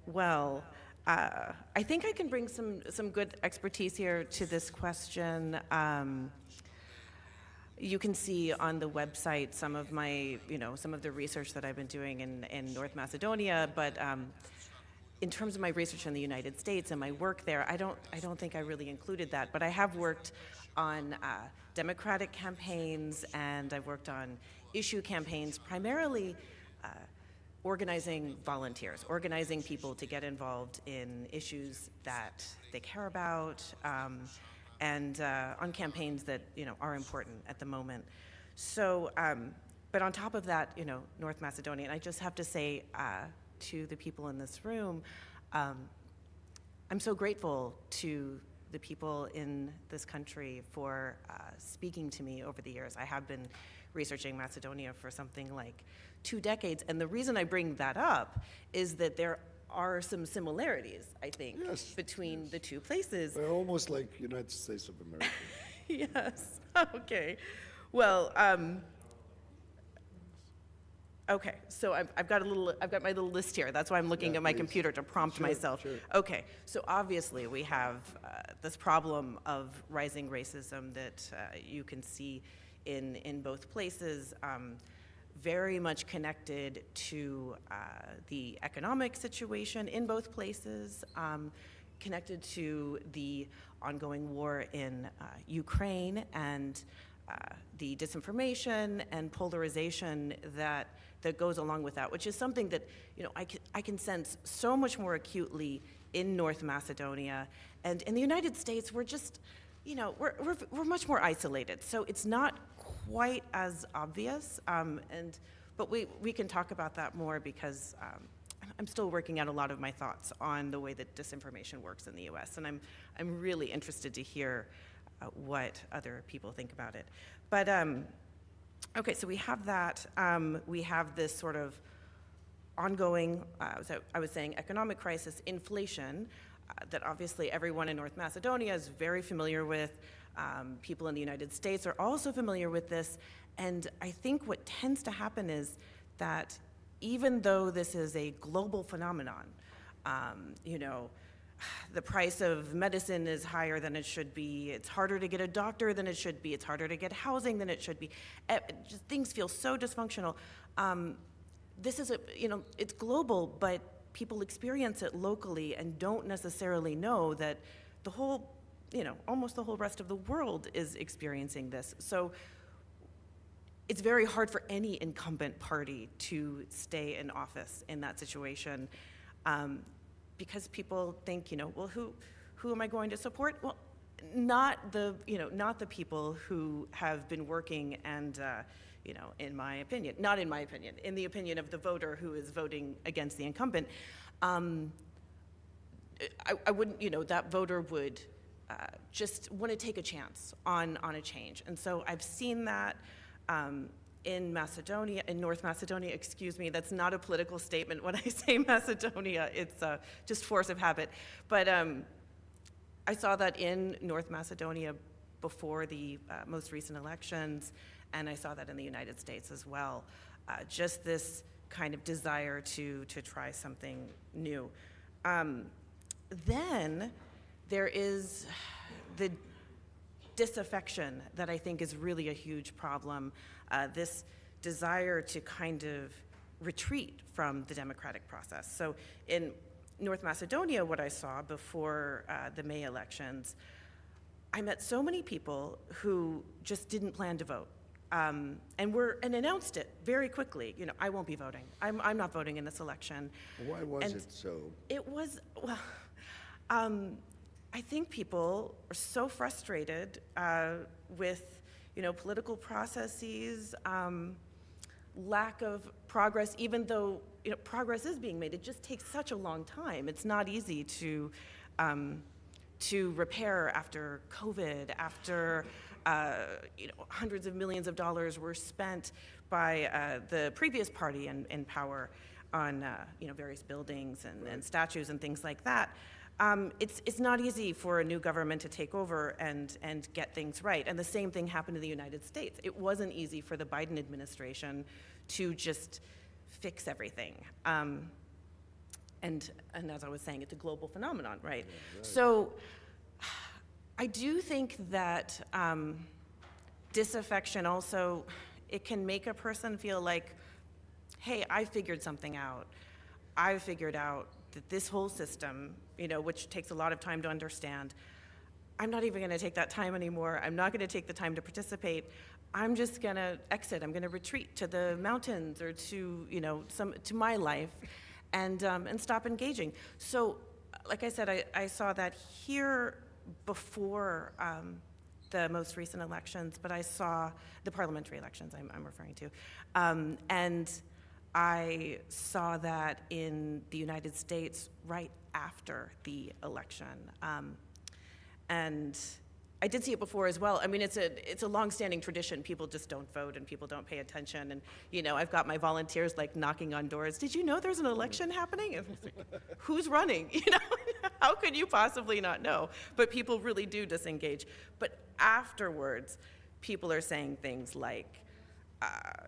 Well, I think I can bring some good expertise here to this question. You can see on the website some of my, some of the research that I've been doing in North Macedonia, but in terms of my research in the United States and my work there, I don't think I really included that, but I have worked on democratic campaigns, and I've worked on issue campaigns, primarily organizing volunteers, organizing people to get involved in issues that they care about, and on campaigns that are important at the moment. So, but on top of that, North Macedonia, and I just have to say to the people in this room, I'm so grateful to the people in this country for speaking to me over the years. I have been researching Macedonia for something like 2 decades, and the reason I bring that up is that there are some similarities, I think, between the two places. They're almost like United States of America. Yes, okay. Well, okay, so I've got my little list here. That's why I'm looking at my computer to prompt myself. Sure. Okay, so obviously we have this problem of rising racism that you can see in both places, very much connected to the economic situation in both places, connected to the ongoing war in Ukraine and the disinformation and polarization that goes along with that, which is something that I can sense so much more acutely in North Macedonia. And in the United States, we're just, we're much more isolated. So it's not quite as obvious, but we can talk about that more because I'm still working out a lot of my thoughts on the way that disinformation works in the US, and I'm really interested to hear what other people think about it. But okay, so we have that. We have this sort of ongoing, so I was saying, economic crisis, inflation, that obviously everyone in North Macedonia is very familiar with. People in the United States are also familiar with this. And I think what tends to happen is that even though this is a global phenomenon, the price of medicine is higher than it should be. It's harder to get a doctor than it should be. It's harder to get housing than it should be. Just things feel so dysfunctional. This is it's global, but people experience it locally and don't necessarily know that the whole, almost the whole rest of the world is experiencing this. So it's very hard for any incumbent party to stay in office in that situation. Because people think, well, who am I going to support? Well, not the people who have been working and, in my opinion, not in my opinion, in the opinion of the voter who is voting against the incumbent, I wouldn't, that voter would just want to take a chance on a change. And so I've seen that in Macedonia, in North Macedonia, excuse me, that's not a political statement when I say Macedonia, it's just force of habit. But I saw that in North Macedonia before the most recent elections, and I saw that in the United States as well. Just this kind of desire to try something new. Then there is the disaffection that I think is really a huge problem, this desire to kind of retreat from the democratic process. So in North Macedonia, what I saw before the May elections, I met so many people who just didn't plan to vote, and announced it very quickly. You know, I won't be voting. I'm not voting in this election. Why was it so? It was, well, I think people are so frustrated with, you know, political processes, lack of progress, even though, you know, progress is being made. It just takes such a long time. It's not easy to repair after COVID, after you know, hundreds of millions of dollars were spent by the previous party in power on you know, various buildings and statues and things like that. It's not easy for a new government to take over and get things right. And the same thing happened in the United States. It wasn't easy for the Biden administration to just fix everything. And as I was saying, it's a global phenomenon, right? Yeah, right. So I do think that disaffection also, it can make a person feel like, hey, I figured something out. I figured out that this whole system, you know, which takes a lot of time to understand, I'm not even gonna take that time anymore. I'm not gonna take the time to participate. I'm just gonna exit. I'm gonna retreat to the mountains or to, you know, to my life and stop engaging. So, like I said, I saw that here before the most recent elections, but I saw the parliamentary elections I'm referring to. And I saw that in the United States right after the election. And I did see it before as well. I mean, it's a long-standing tradition. People just don't vote and people don't pay attention. And, you know, I've got my volunteers like knocking on doors. Did you know there's an election happening? And it's like, who's running? You know, how could you possibly not know? But people really do disengage. But afterwards, people are saying things like,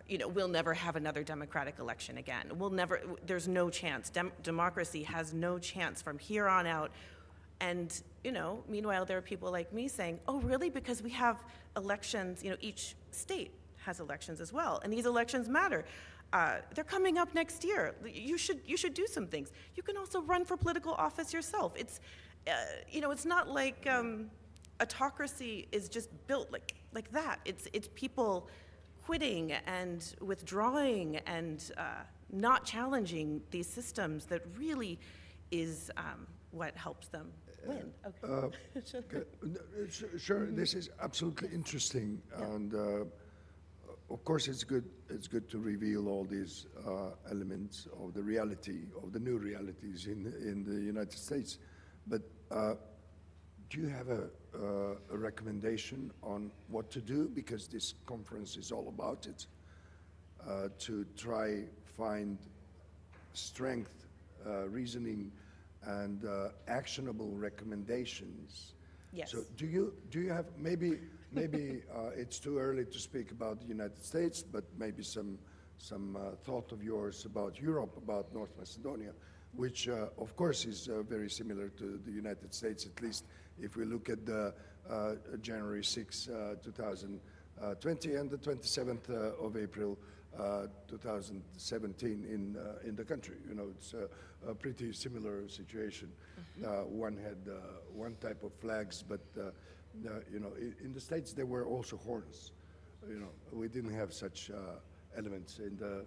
you know, we'll never have another democratic election again. We'll never, there's no chance. Democracy has no chance from here on out. And, you know, meanwhile, there are people like me saying, oh, really? Because we have elections, you know, each state has elections as well. And these elections matter. They're coming up next year. You should do some things. You can also run for political office yourself. It's, you know, it's not like autocracy is just built like that. It's people quitting and withdrawing and not challenging these systems that really is what helps them win. Okay. Sure, this is absolutely interesting, and of course it's good to reveal all these elements of the reality, of the new realities in the United States. But do you have a recommendation on what to do? Because this conference is all about it, to try find strength, reasoning, and actionable recommendations. Yes. So do you have, maybe it's too early to speak about the United States, but maybe some thought of yours about Europe, about North Macedonia, which of course is very similar to the United States, at least if we look at the January 6, 2020 and the 27th of April 2017 in the country. You know, it's a pretty similar situation. Mm-hmm. One had one type of flags, but you know, in the States there were also horns. You know, we didn't have such elements in the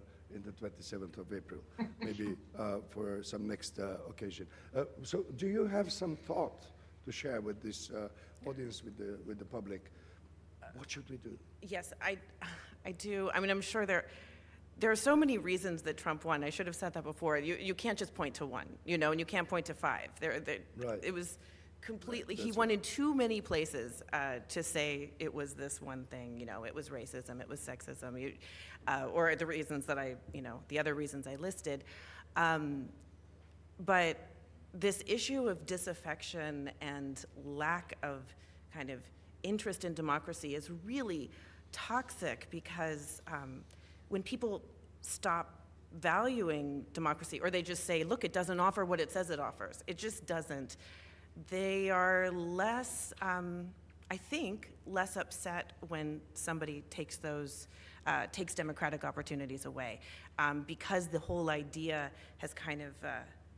27th of April. Maybe for some next occasion. So, do you have some thought to share with this audience, with the public? What should we do? Yes, I do. I mean, I'm sure there are so many reasons that Trump won. I should have said that before. You can't just point to one, you know, and you can't point to five. Right. It was completely, right. He won in too many places to say it was this one thing, you know, it was racism, it was sexism, or the reasons that the other reasons I listed. But this issue of disaffection and lack of kind of interest in democracy is really toxic, because when people stop valuing democracy, or they just say, look, it doesn't offer what it says it offers, it just doesn't, they are less, I think, less upset when somebody takes democratic opportunities away, because the whole idea has kind of,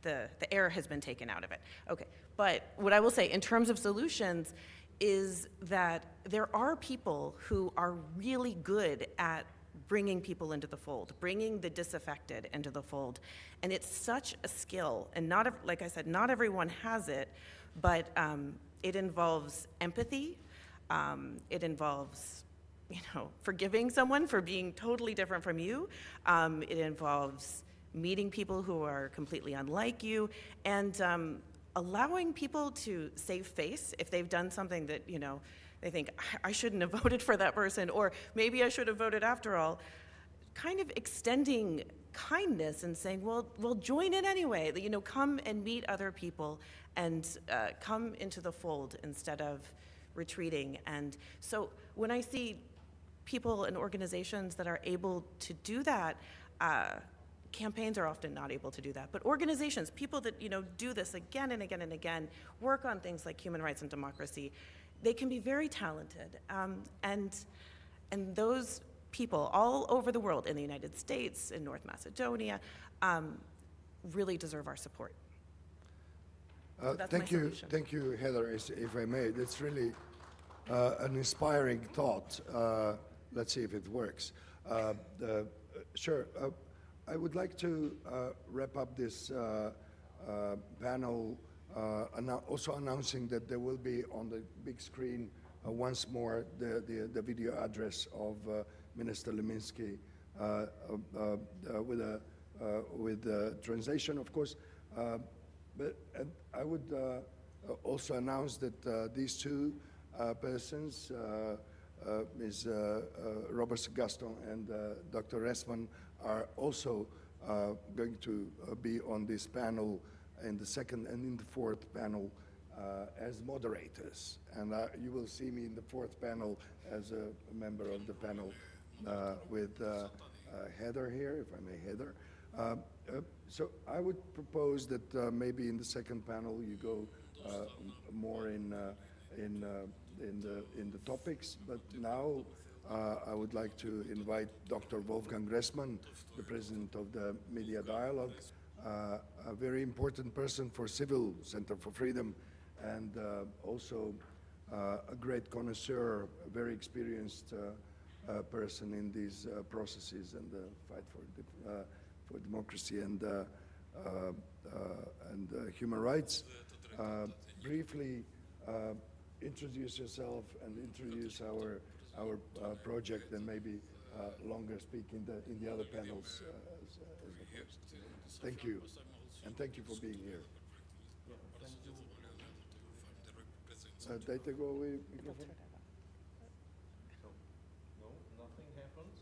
the air has been taken out of it. Okay, but what I will say in terms of solutions is that there are people who are really good at bringing people into the fold, bringing the disaffected into the fold. And it's such a skill, and like I said, not everyone has it, but it involves empathy, it involves, forgiving someone for being totally different from you, it involves meeting people who are completely unlike you, and allowing people to save face if they've done something that, they think, I shouldn't have voted for that person, or maybe I should have voted after all. Kind of extending kindness and saying, well, join in anyway. Come and meet other people and come into the fold instead of retreating. And so when I see people and organizations that are able to do that, campaigns are often not able to do that, but organizations, people that do this again and again and again, work on things like human rights and democracy, they can be very talented, and those people all over the world, in the United States, in North Macedonia, really deserve our support. So that's thank my you, solution. thank you, Heather. If I may, that's really an inspiring thought. Let's see if it works. Sure. I would like to wrap up this panel, also announcing that there will be on the big screen once more the video address of Minister Leminski with translation, of course. But I would also announce that these two persons, Ms. Robert Gaston and Dr. Ressman, are also going to be on this panel in the second and in the fourth panel as moderators. And you will see me in the fourth panel as a member of the panel with Heather here, if I may, Heather. So I would propose that maybe in the second panel you go more in the topics, but now I would like to invite Dr. Wolfgang Ressman, the president of the Media Dialogue, a very important person for Civil Center for Freedom, and also a great connoisseur, a very experienced person in these processes and the fight for democracy and human rights. Briefly introduce yourself and introduce our project, and maybe longer speak in the other panels as the first. Thank you, and thank you for being here. Dajte go away microphone. No, nothing happens.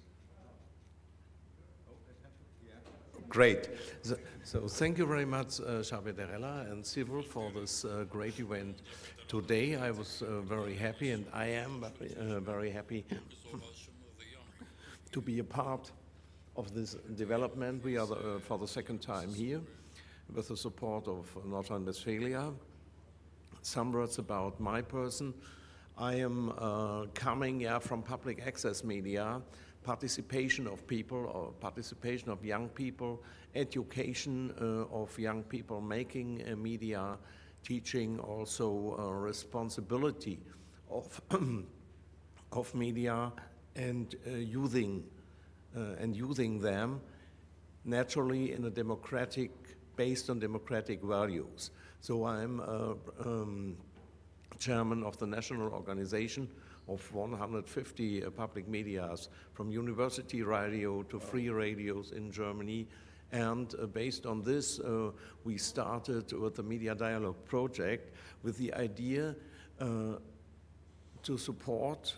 Great. So thank you very much, Xavier and Civil, for this great event today. I was very happy, and I am very happy to be a part of this development. We are for the second time here with the support of North Rhine-Westphalia. Some words about my person. I am coming from public access media, participation of people, or participation of young people, education of young people, making media, teaching, also responsibility of of media, and using them naturally in a democratic, based on democratic values. So I'm chairman of the national organization of 150 public medias, from university radio to free radios in Germany. And based on this, we started with the Media Dialogue project with the idea to support,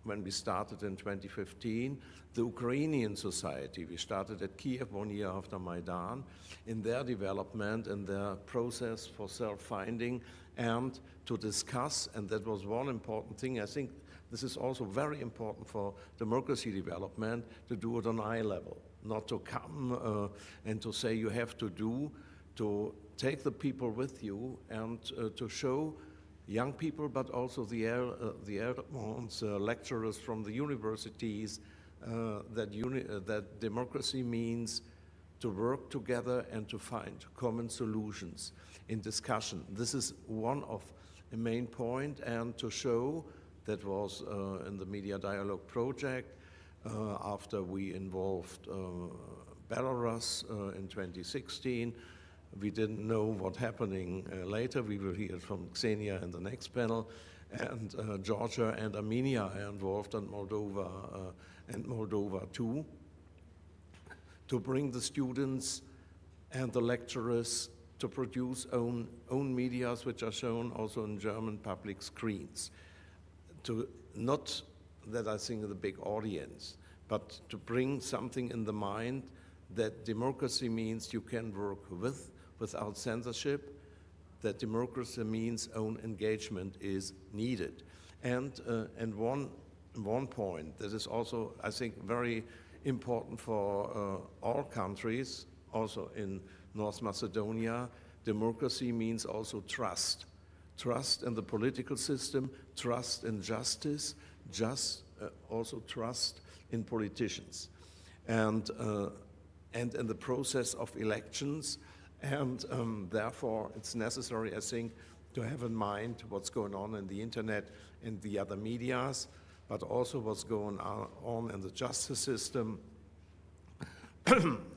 when we started in 2015, the Ukrainian society. We started at Kiev 1 year after Maidan, in their development and their process for self-finding, and to discuss, and that was one important thing. I think this is also very important for democracy development, to do it on eye level, not to come and to say you have to to take the people with you and to show young people, but also the elder ones, lecturers from the universities, that democracy means to work together and to find common solutions in discussion. This is one of a main point, and to show, that was in the Media Dialogue project, after we involved Belarus in 2016. We didn't know what happening later. We will hear from Xenia in the next panel. And Georgia and Armenia are involved, and Moldova too, to bring the students and the lecturers to produce own medias, which are shown also in German public screens. To not that I think the big audience, but to bring something in the mind that democracy means you can work without censorship, that democracy means own engagement is needed. And one point that is also, I think, very important for all countries, also in North Macedonia, democracy means also trust. Trust in the political system, trust in justice, also trust in politicians. And in the process of elections, and therefore it's necessary, I think, to have in mind what's going on in the internet and the other medias, but also what's going on in the justice system,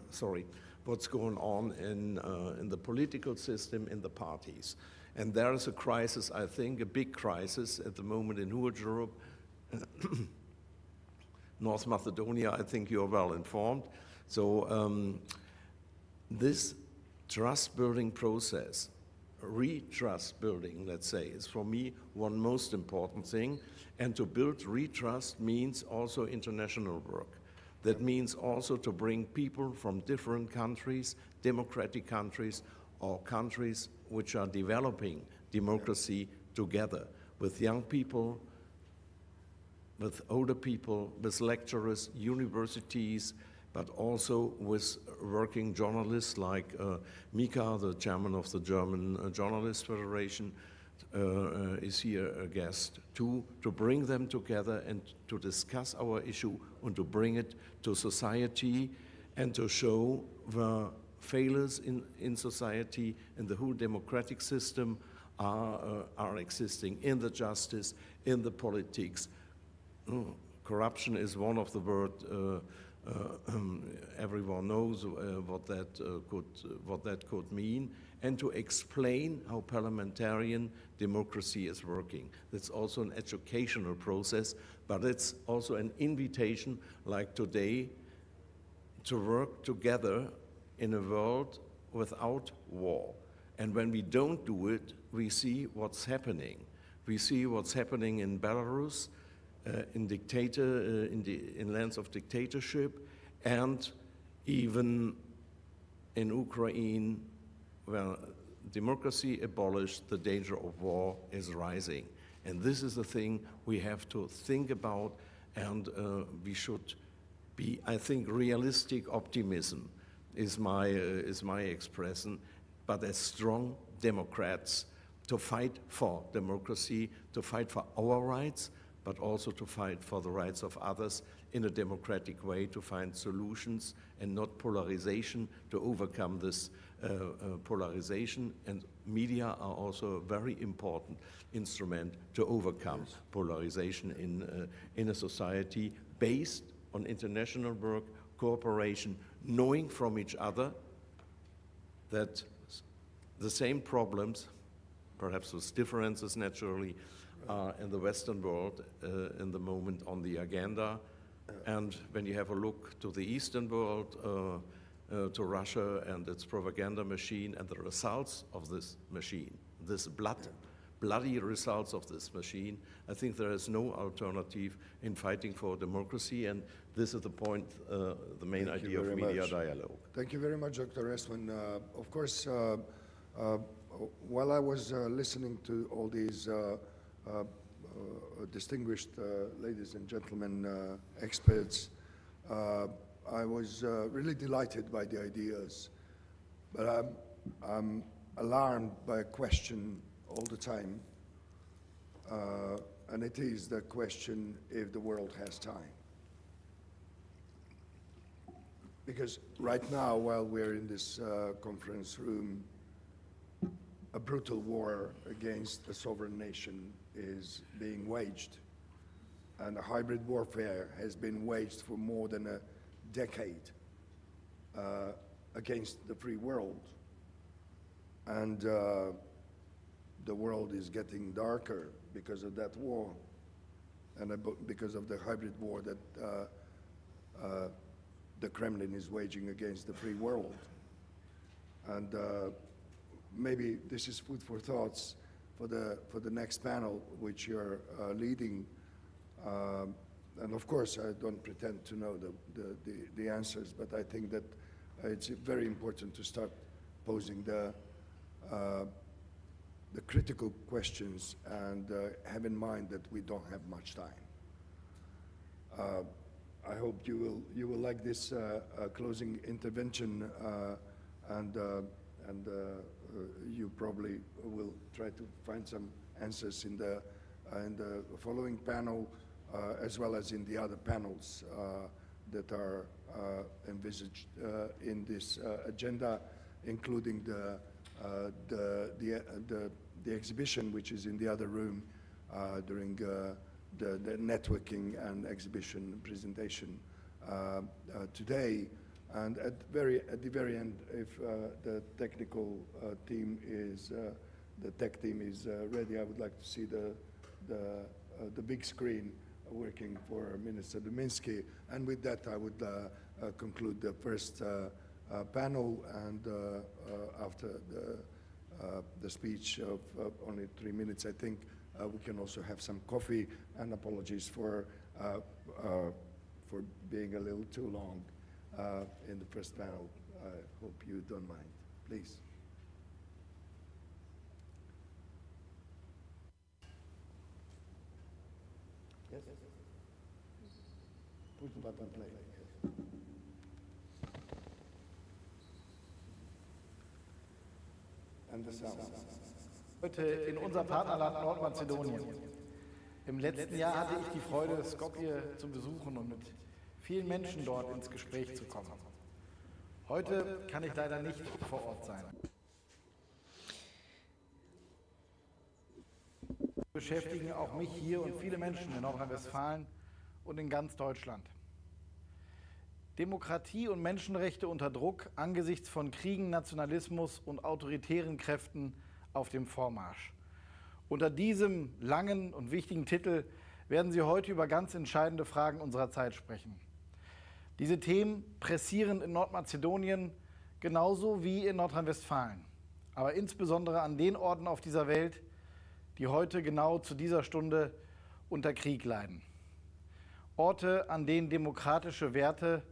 sorry, what's going on in the political system, in the parties. And there is a crisis, I think, a big crisis at the moment in whole Europe. North Macedonia, I think you're well informed. So this trust-building process, re-trust building, let's say, is for me one most important thing. And to build re-trust means also international work. That means also to bring people from different countries, democratic countries, or countries which are developing democracy together with young people, with older people, with lecturers, universities, but also with working journalists like Mika, the chairman of the German Journalist Federation, is here a guest too, to bring them together and to discuss our issue and to bring it to society and to show the failures in society and the whole democratic system are existing in the justice, in the politics. Corruption is one of the words everyone knows what that could mean, and to explain how parliamentarian democracy is working. That's also an educational process, but it's also an invitation, like today, to work together in a world without war. And when we don't do it, we see what's happening. We see what's happening in Belarus, in lands of dictatorship, and even in Ukraine, where democracy abolished, the danger of war is rising. And this is the thing we have to think about, and we should be, I think, realistic optimism is my expression, but as strong Democrats to fight for democracy, to fight for our rights, but also to fight for the rights of others in a democratic way, to find solutions and not polarization, to overcome this polarization. And media are also a very important instrument to overcome polarization in a society based on international work, cooperation, knowing from each other that the same problems, perhaps with differences naturally, in the Western world in the moment on the agenda. And when you have a look to the Eastern world, to Russia and its propaganda machine and the results of this machine, this bloody results of this machine, I think there is no alternative in fighting for democracy, and this is the point, the main idea of media dialogue. Thank you very much, Dr. Estman. Of course, while I was listening to all these distinguished ladies and gentlemen, experts, I was really delighted by the ideas, but I'm alarmed by a question all the time, and it is the question if the world has time. Because right now, while we're in this conference room, a brutal war against a sovereign nation is being waged, and a hybrid warfare has been waged for more than a decade against the free world. And the world is getting darker because of that war, and because of the hybrid war that the Kremlin is waging against the free world. And maybe this is food for thoughts for the next panel, which you're leading. And of course, I don't pretend to know the answers, but I think that it's very important to start posing the critical questions and have in mind that we don't have much time. I hope you will like this closing intervention, and you probably will try to find some answers in the following panel, as well as in the other panels that are envisaged in this agenda, including the exhibition, which is in the other room during the networking and exhibition presentation today. And at the very end, if the technical team is the tech team is ready, I would like to see the big screen working for Minister Dumiński. And with that, I would conclude the first panel, and after the speech of only 3 minutes, I think we can also have some coffee, and apologies for being a little too long in the first panel. I hope you don't mind. Please. Yes? Push the button, play. Yes. And the sound. Heute in unserem Partnerland Nordmazedonien. Im letzten Jahr hatte ich die Freude, Skopje zu besuchen und mit vielen Menschen dort ins Gespräch zu kommen. Heute kann ich leider nicht vor Ort sein. Beschäftigen auch mich hier und viele Menschen in Nordrhein-Westfalen und in ganz Deutschland. Demokratie und Menschenrechte unter Druck angesichts von Kriegen, Nationalismus und autoritären Kräften auf dem Vormarsch. Unter diesem langen und wichtigen Titel werden Sie heute über ganz entscheidende Fragen unserer Zeit sprechen. Diese Themen pressieren in Nordmazedonien genauso wie in Nordrhein-Westfalen, aber insbesondere an den Orten auf dieser Welt, die heute genau zu dieser Stunde unter Krieg leiden. Orte, an denen demokratische Werte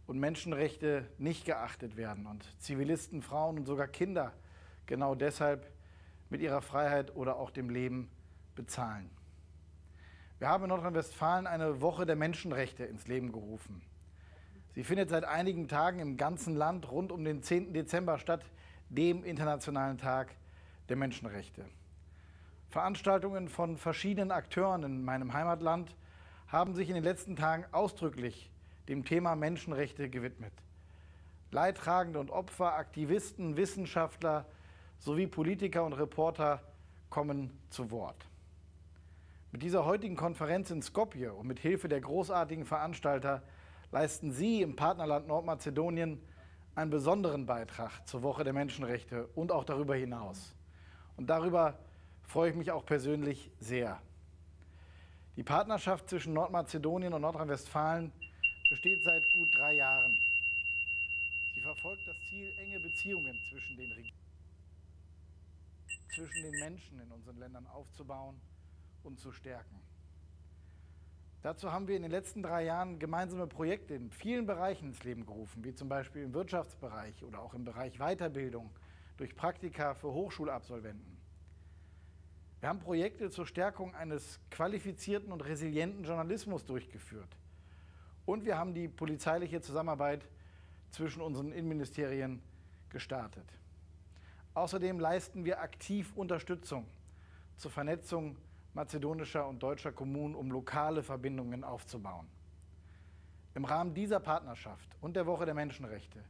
und Menschenrechte nicht geachtet werden und Zivilisten, Frauen und sogar Kinder genau deshalb mit ihrer Freiheit oder auch dem Leben bezahlen. Wir haben in Nordrhein-Westfalen eine Woche der Menschenrechte ins Leben gerufen. Sie findet seit einigen Tagen im ganzen Land rund um den 10. Dezember statt, dem Internationalen Tag der Menschenrechte. Veranstaltungen von verschiedenen Akteuren in meinem Heimatland haben sich in den letzten Tagen ausdrücklich dem Thema Menschenrechte gewidmet. Leidtragende und Opfer, Aktivisten, Wissenschaftler sowie Politiker und Reporter kommen zu Wort. Mit dieser heutigen Konferenz in Skopje und mit Hilfe der großartigen Veranstalter leisten Sie im Partnerland Nordmazedonien einen besonderen Beitrag zur Woche der Menschenrechte und auch darüber hinaus. Und darüber freue ich mich auch persönlich sehr. Die Partnerschaft zwischen Nordmazedonien und Nordrhein-Westfalen besteht seit gut 3 Jahren. Sie verfolgt das Ziel, enge Beziehungen zwischen den Menschen in unseren Ländern aufzubauen und zu stärken. Dazu haben wir in den letzten 3 Jahren gemeinsame Projekte in vielen Bereichen ins Leben gerufen, wie zum Beispiel im Wirtschaftsbereich oder auch im Bereich Weiterbildung durch Praktika für Hochschulabsolventen. Wir haben Projekte zur Stärkung eines qualifizierten und resilienten Journalismus durchgeführt. Und wir haben die polizeiliche Zusammenarbeit zwischen unseren Innenministerien gestartet. Außerdem leisten wir aktiv Unterstützung zur Vernetzung mazedonischer und deutscher Kommunen, um lokale Verbindungen aufzubauen. Im Rahmen dieser Partnerschaft und der Woche der Menschenrechte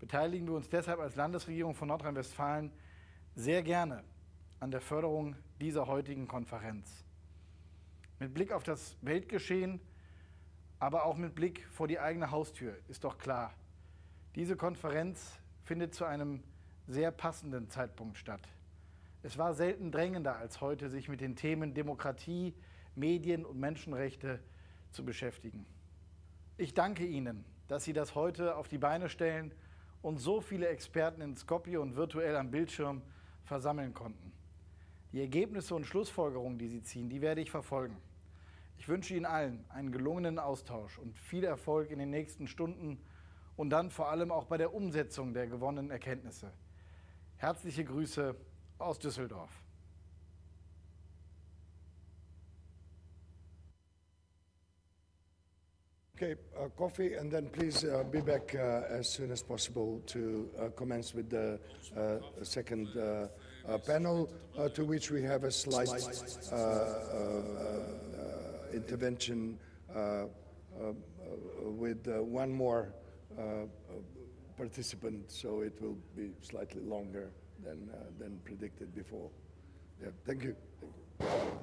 beteiligen wir uns deshalb als Landesregierung von Nordrhein-Westfalen sehr gerne an der Förderung dieser heutigen Konferenz. Mit Blick auf das Weltgeschehen, aber auch mit Blick vor die eigene Haustür ist doch klar, diese Konferenz findet zu einem sehr passenden Zeitpunkt statt. Es war selten drängender als heute, sich mit den Themen Demokratie, Medien und Menschenrechte zu beschäftigen. Ich danke Ihnen, dass Sie das heute auf die Beine stellen und so viele Experten in Skopje und virtuell am Bildschirm versammeln konnten. Die Ergebnisse und Schlussfolgerungen, die Sie ziehen, die werde ich verfolgen. Ich wünsche Ihnen allen einen gelungenen Austausch und viel Erfolg in den nächsten Stunden und dann vor allem auch bei der Umsetzung der gewonnenen Erkenntnisse. Herzliche Grüße aus Düsseldorf. Okay, coffee, and then please be back as soon as possible to commence with the second panel, to which we have a slight intervention with one more participant, so it will be slightly longer than predicted before. Yeah, thank you. Thank you.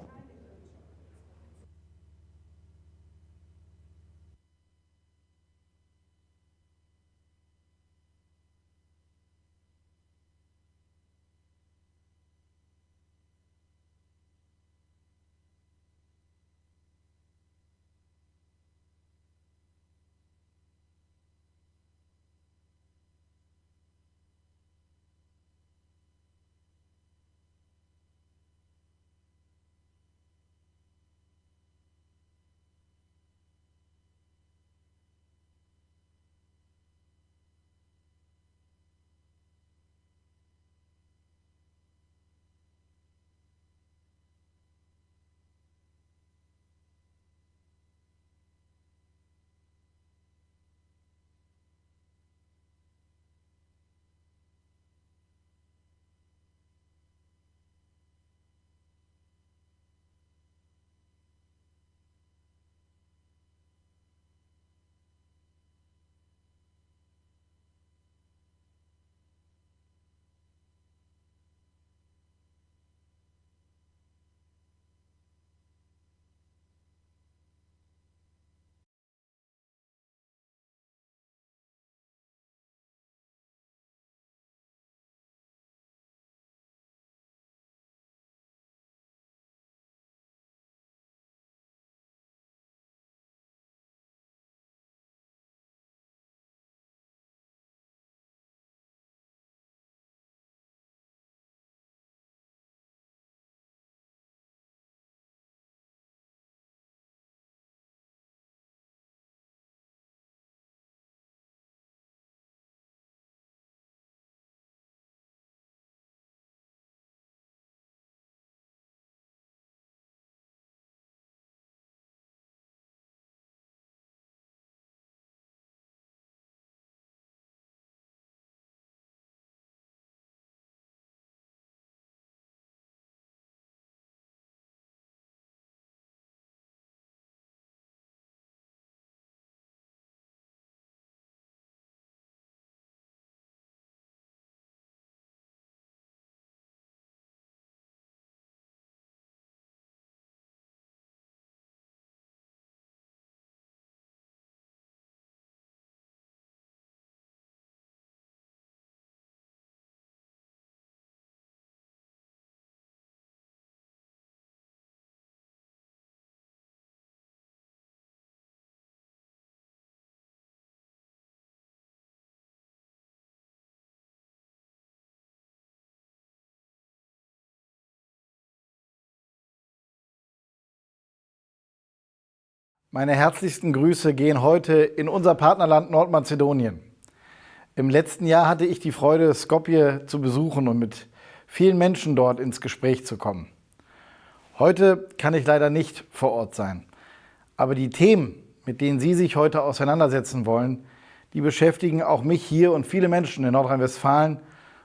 Meine herzlichsten Grüße gehen heute in unser Partnerland Nordmazedonien. Im letzten Jahr hatte ich die Freude, Skopje zu besuchen und mit vielen Menschen dort ins Gespräch zu kommen. Heute kann ich leider nicht vor Ort sein. Aber die Themen, mit denen Sie sich heute auseinandersetzen wollen, die beschäftigen auch mich hier und viele Menschen in Nordrhein-Westfalen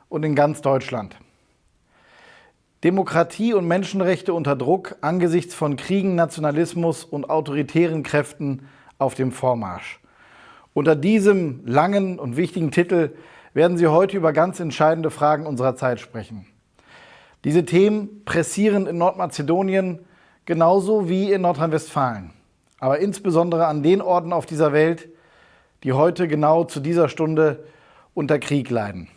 und in ganz Deutschland. Demokratie und Menschenrechte unter Druck angesichts von Kriegen, Nationalismus und autoritären Kräften auf dem Vormarsch. Unter diesem langen und wichtigen Titel werden Sie heute über ganz entscheidende Fragen unserer Zeit sprechen. Diese Themen pressieren in Nordmazedonien genauso wie in Nordrhein-Westfalen, aber insbesondere an den Orten auf dieser Welt, die heute genau zu dieser Stunde unter Krieg leiden.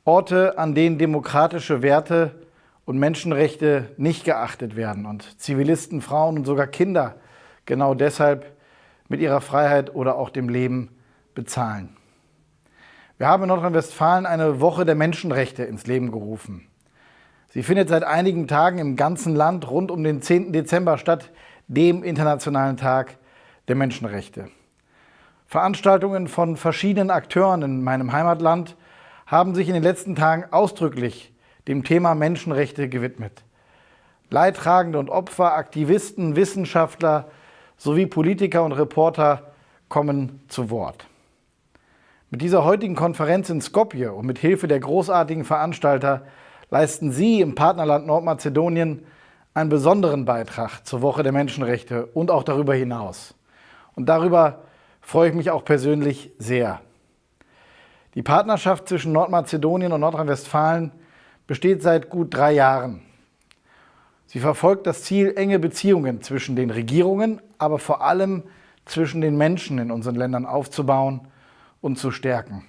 Orte, an denen demokratische Werte und Menschenrechte nicht geachtet werden und Zivilisten, Frauen und sogar Kinder genau deshalb mit ihrer Freiheit oder auch dem Leben bezahlen. Wir haben in Nordrhein-Westfalen eine Woche der Menschenrechte ins Leben gerufen. Sie findet seit einigen Tagen im ganzen Land rund um den 10. Dezember statt, dem Internationalen Tag der Menschenrechte. Veranstaltungen von verschiedenen Akteuren in meinem Heimatland haben sich in den letzten Tagen ausdrücklich dem Thema Menschenrechte gewidmet. Leidtragende und Opfer, Aktivisten, Wissenschaftler sowie Politiker und Reporter kommen zu Wort. Mit dieser heutigen Konferenz in Skopje und mit Hilfe der großartigen Veranstalter leisten Sie im Partnerland Nordmazedonien einen besonderen Beitrag zur Woche der Menschenrechte und auch darüber hinaus. Und darüber freue ich mich auch persönlich sehr. Die Partnerschaft zwischen Nordmazedonien und Nordrhein-Westfalen besteht seit gut 3 Jahren. Sie verfolgt das Ziel, enge Beziehungen zwischen den Regierungen, aber vor allem zwischen den Menschen in unseren Ländern aufzubauen und zu stärken.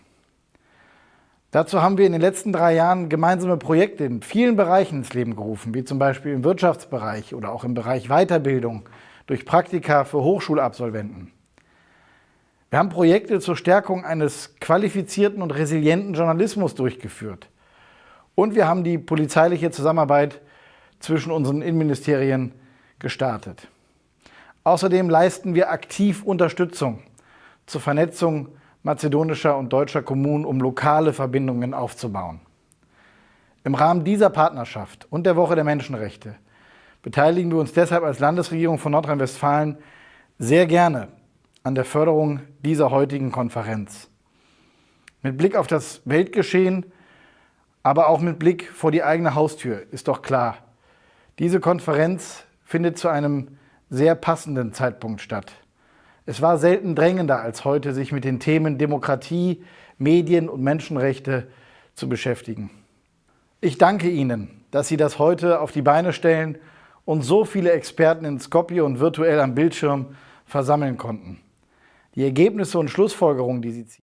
Dazu haben wir in den letzten 3 Jahren gemeinsame Projekte in vielen Bereichen ins Leben gerufen, wie zum Beispiel im Wirtschaftsbereich oder auch im Bereich Weiterbildung durch Praktika für Hochschulabsolventen. Wir haben Projekte zur Stärkung eines qualifizierten und resilienten Journalismus durchgeführt. Und wir haben die polizeiliche Zusammenarbeit zwischen unseren Innenministerien gestartet. Außerdem leisten wir aktiv Unterstützung zur Vernetzung mazedonischer und deutscher Kommunen, um lokale Verbindungen aufzubauen. Im Rahmen dieser Partnerschaft und der Woche der Menschenrechte beteiligen wir uns deshalb als Landesregierung von Nordrhein-Westfalen sehr gerne an der Förderung dieser heutigen Konferenz. Mit Blick auf das Weltgeschehen, aber auch mit Blick vor die eigene Haustür ist doch klar, diese Konferenz findet zu einem sehr passenden Zeitpunkt statt. Es war selten drängender als heute, sich mit den Themen Demokratie, Medien und Menschenrechte zu beschäftigen. Ich danke Ihnen, dass Sie das heute auf die Beine stellen und so viele Experten in Skopje und virtuell am Bildschirm versammeln konnten. Die Ergebnisse und Schlussfolgerungen, die Sie ziehen,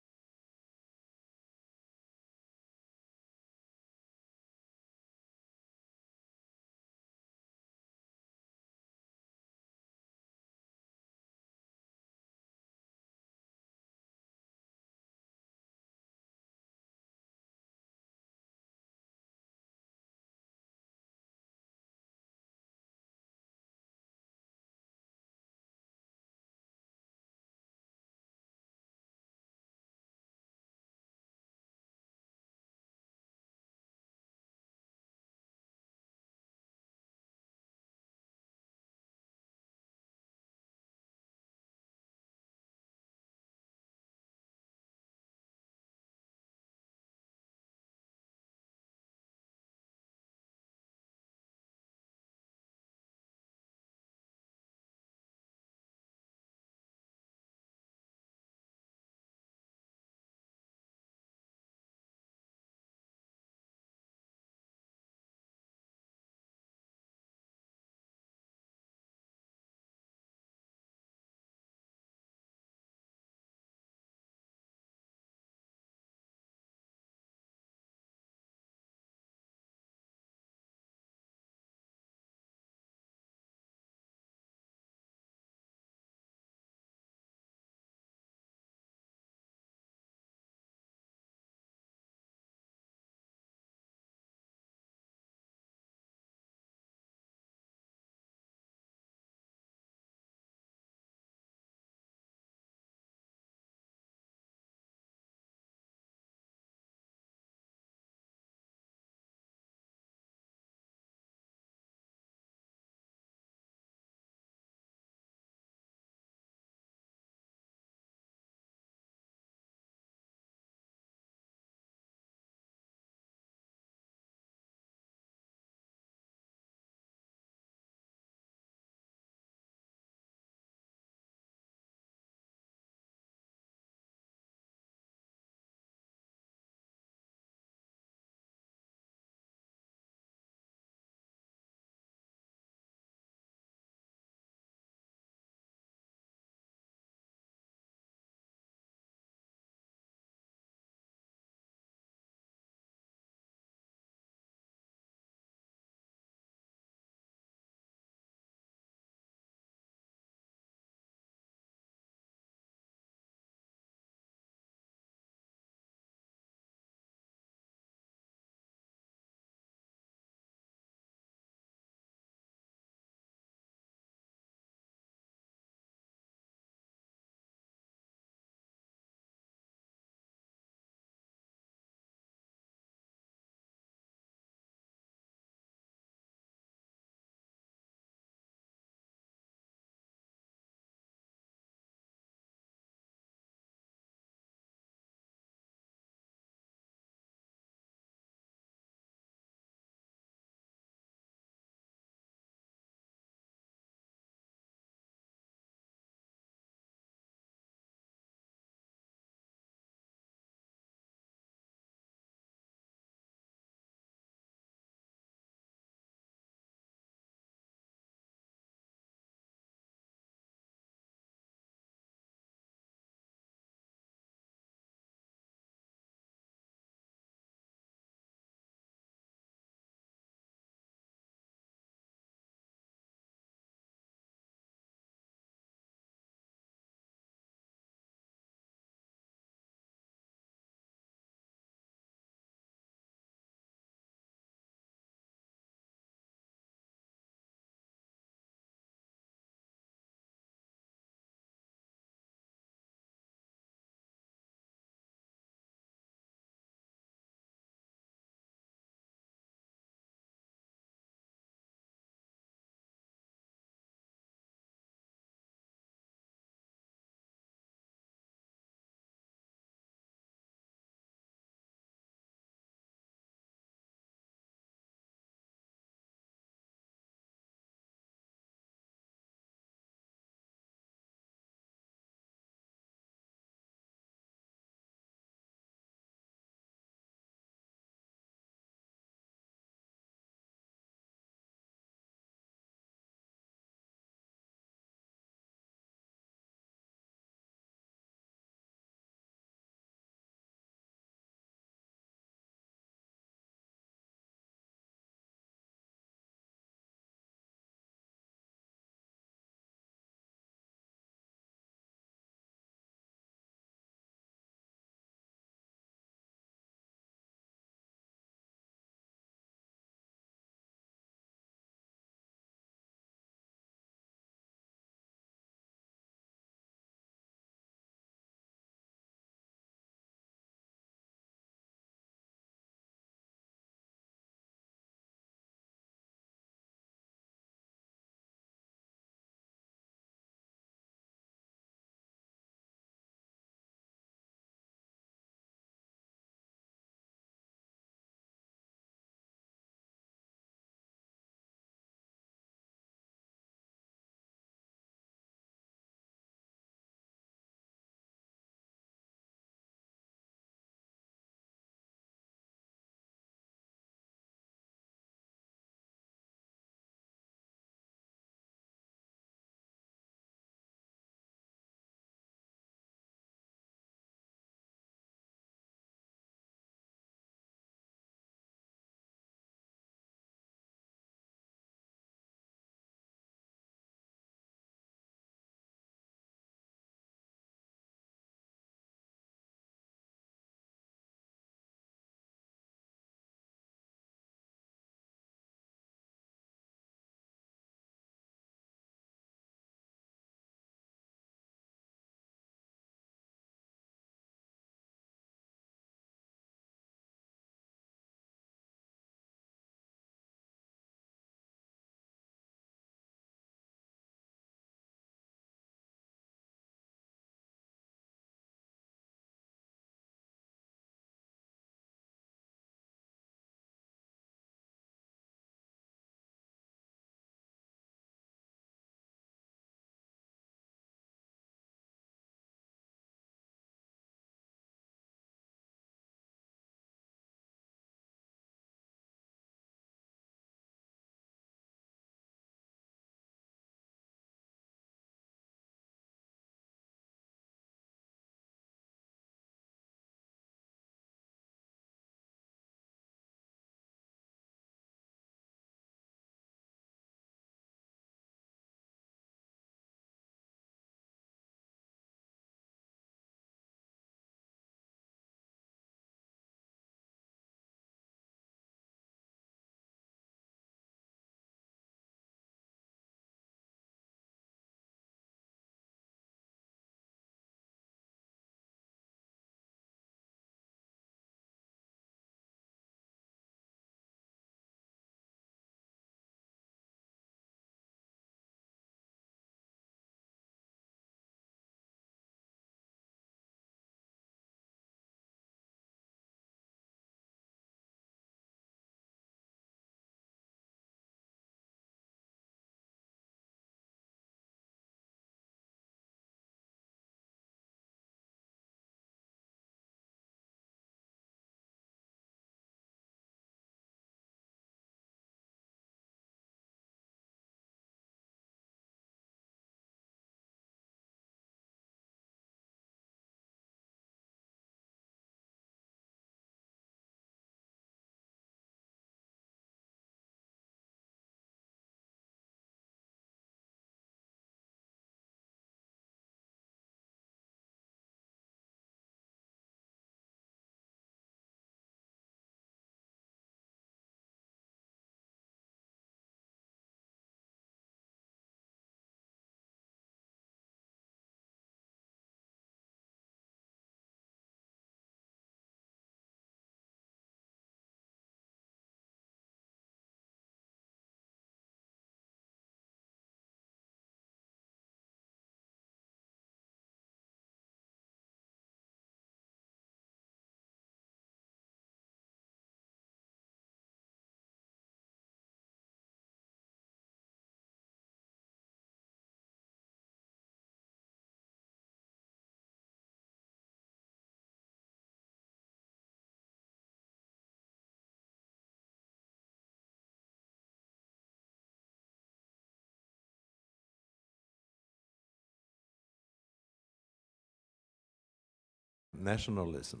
nationalism.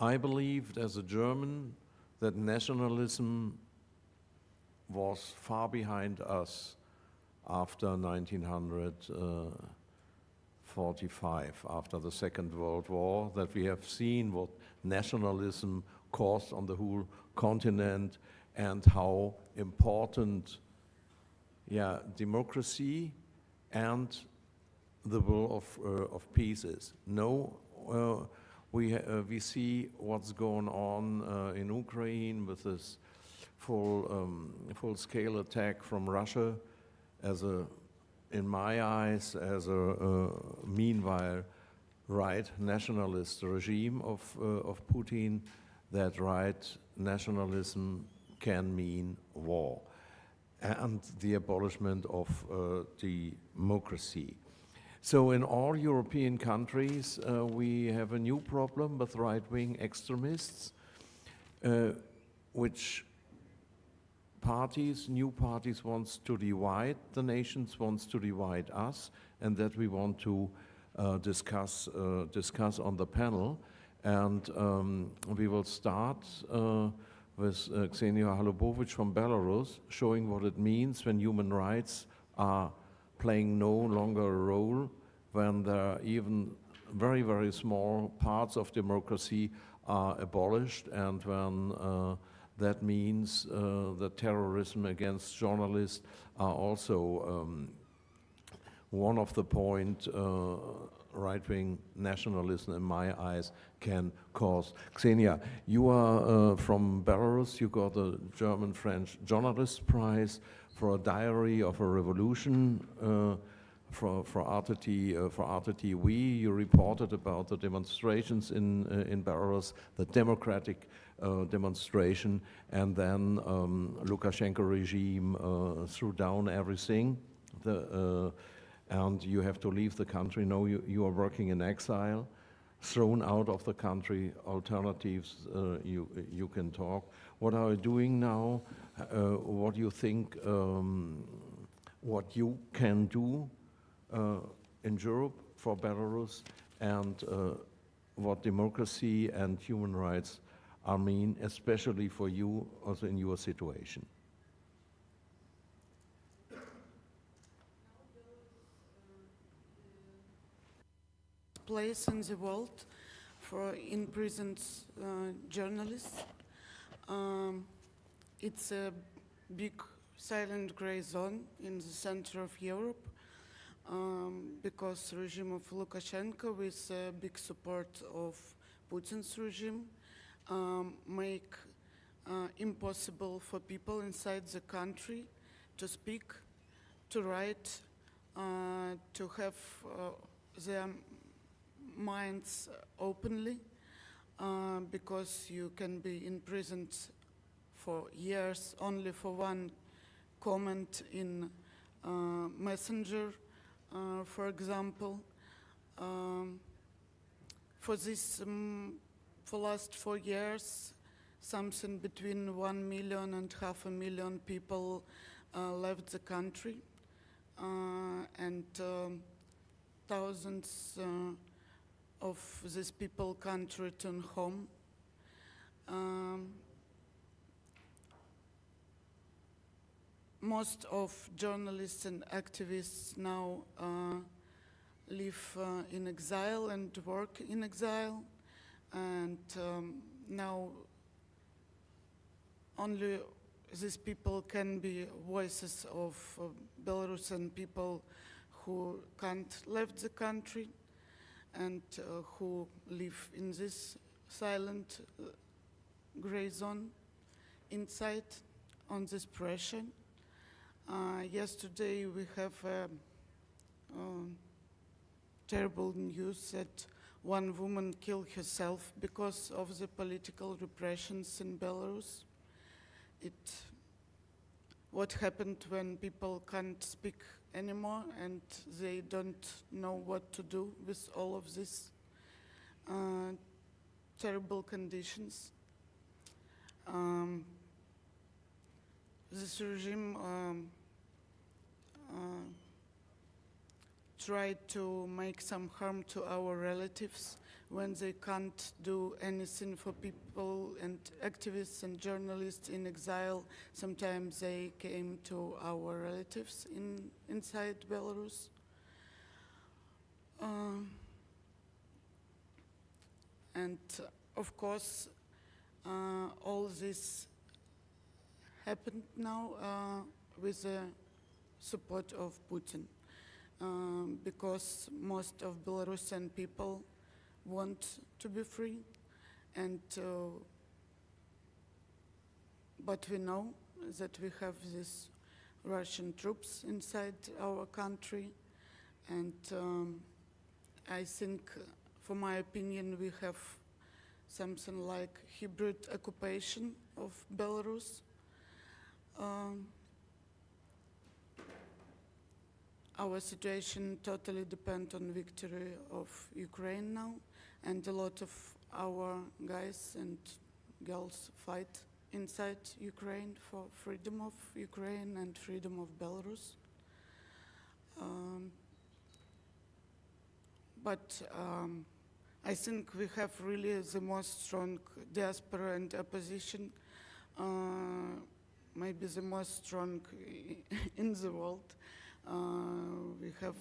I believed as a German that nationalism was far behind us after 1945, after the Second World War, that we have seen what nationalism caused on the whole continent and how important democracy and the will of peace is. No, we see what's going on in Ukraine with this full-scale attack from Russia as a, in my eyes, as a meanwhile right nationalist regime of Putin. That right nationalism can mean war and the abolishment of democracy. So in all European countries, we have a new problem with right-wing extremists, which new parties wants to divide the nations, wants to divide us, and that we want to discuss on the panel. And we will start with Ksenia Holubovic from Belarus, showing what it means when human rights are playing no longer a role, when there are even very, very small parts of democracy are abolished, and when that means that terrorism against journalists are also one of the point right-wing nationalism, in my eyes, can cause. Ksenia, you are from Belarus. You got the German-French Journalist Prize for a Diary of a Revolution for Arte TV. You reported about the demonstrations in Belarus, the democratic demonstration, and then Lukashenko regime threw down everything. And you have to leave the country. No, you are working in exile, thrown out of the country. Alternatives, you can talk. What are you doing now? What do you think, what you can do in Europe for Belarus, and what democracy and human rights mean, especially for you, also in your situation? Place in the world for imprisoned journalists. It's a big silent gray zone in the center of Europe because the regime of Lukashenko, with big support of Putin's regime, make impossible for people inside the country to speak, to write, to have their minds openly, because you can be imprisoned for years only for one comment in Messenger, for example. For this, for last 4 years, something between 1 million and 500,000 people left the country, and thousands of these people can't return home. Most of journalists and activists now live in exile and work in exile, and now only these people can be voices of Belarusian people who can't leave the country and who live in this silent gray zone inside on this pressure. Yesterday we have terrible news that one woman killed herself because of the political repressions in Belarus. What happened when people can't speak anymore and they don't know what to do with all of these terrible conditions. This regime try to make some harm to our relatives when they can't do anything for people and activists and journalists in exile. Sometimes they came to our relatives inside Belarus. And of course, all this happened now with the support of Putin, because most of Belarusian people want to be free, and but we know that we have these Russian troops inside our country, and I think, for my opinion, we have something like hybrid occupation of Belarus. Our situation totally depends on victory of Ukraine now, and a lot of our guys and girls fight inside Ukraine for freedom of Ukraine and freedom of Belarus. But I think we have really the most strong diaspora and opposition, maybe the most strong in the world. We have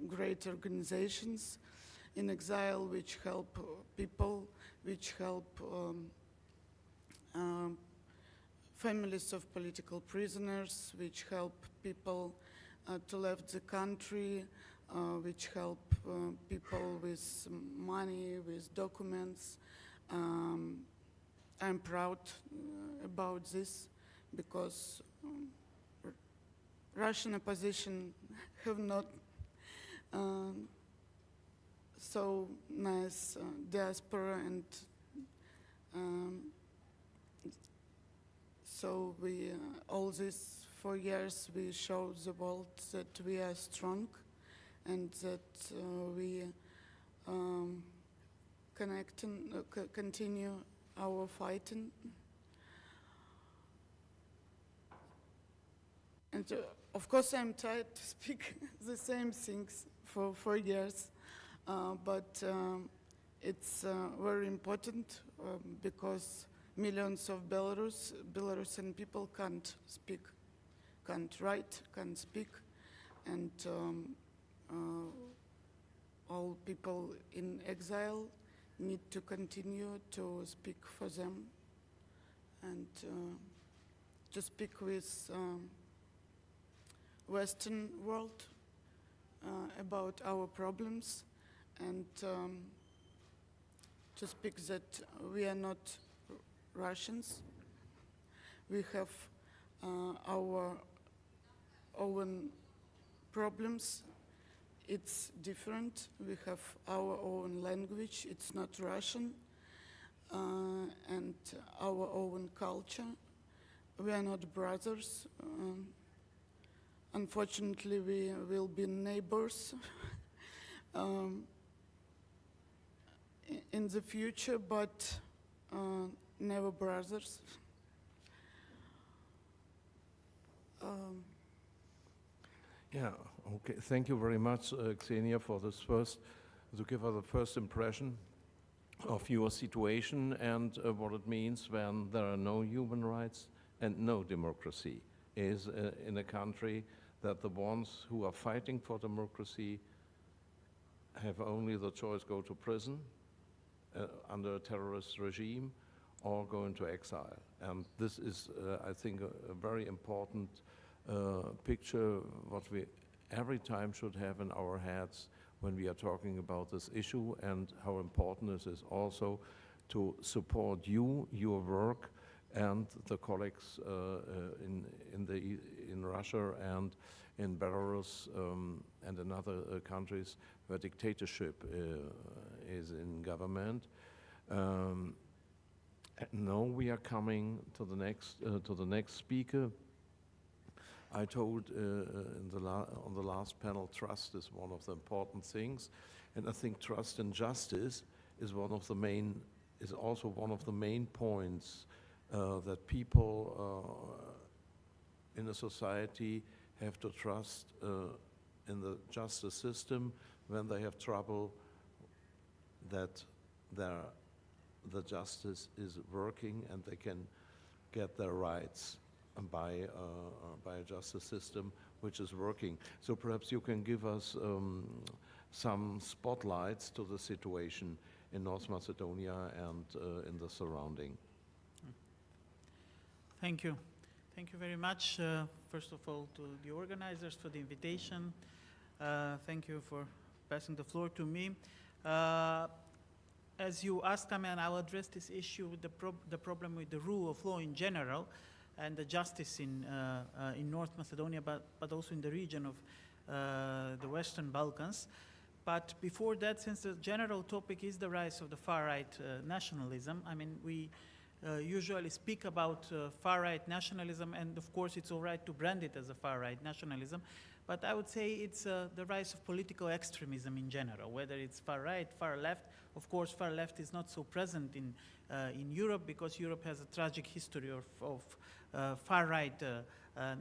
great organizations in exile which help people, which help families of political prisoners, which help people to leave the country, which help people with money, with documents. I'm proud about this because Russian opposition have not so nice diaspora, and so we all these 4 years we show the world that we are strong and that we continue our fighting. And of course, I'm tired to speak the same things for 4 years, but it's very important because millions of Belarusian people can't speak, can't write, can't speak, and all people in exile need to continue to speak for them and to speak with Western world about our problems, and to speak that we are not Russians. We have our own problems. It's different. We have our own language. It's not Russian. And our own culture. We are not brothers. Unfortunately, we will be neighbors in the future, but never brothers. Yeah, okay. Thank you very much, Ksenia, for this to give us a first impression of your situation and what it means when there are no human rights and no democracy is in a country that the ones who are fighting for democracy have only the choice go to prison under a terrorist regime or go into exile. And this is, I think, a very important picture what we every time should have in our heads when we are talking about this issue, and how important it is also to support you, your work, and the colleagues in Russia and in Belarus and in other countries where dictatorship is in government. Now we are coming to the next speaker. I told on the last panel, trust is one of the important things, and I think trust and justice is also one of the main points that people in a society have to trust in the justice system when they have trouble that the justice is working and they can get their rights by a justice system which is working. So perhaps you can give us some spotlights to the situation in North Macedonia and in the surrounding. Thank you. Thank you very much, first of all, to the organizers for the invitation. Thank you for passing the floor to me. As you asked, I mean, I'll address this issue with the problem with the rule of law in general and the justice in North Macedonia, but also in the region of the Western Balkans. But before that, since the general topic is the rise of the far-right nationalism, I mean, we usually speak about far-right nationalism, and of course it's all right to brand it as a far-right nationalism, but I would say it's the rise of political extremism in general, whether it's far-right, far-left. Of course, far-left is not so present in Europe because Europe has a tragic history of far-right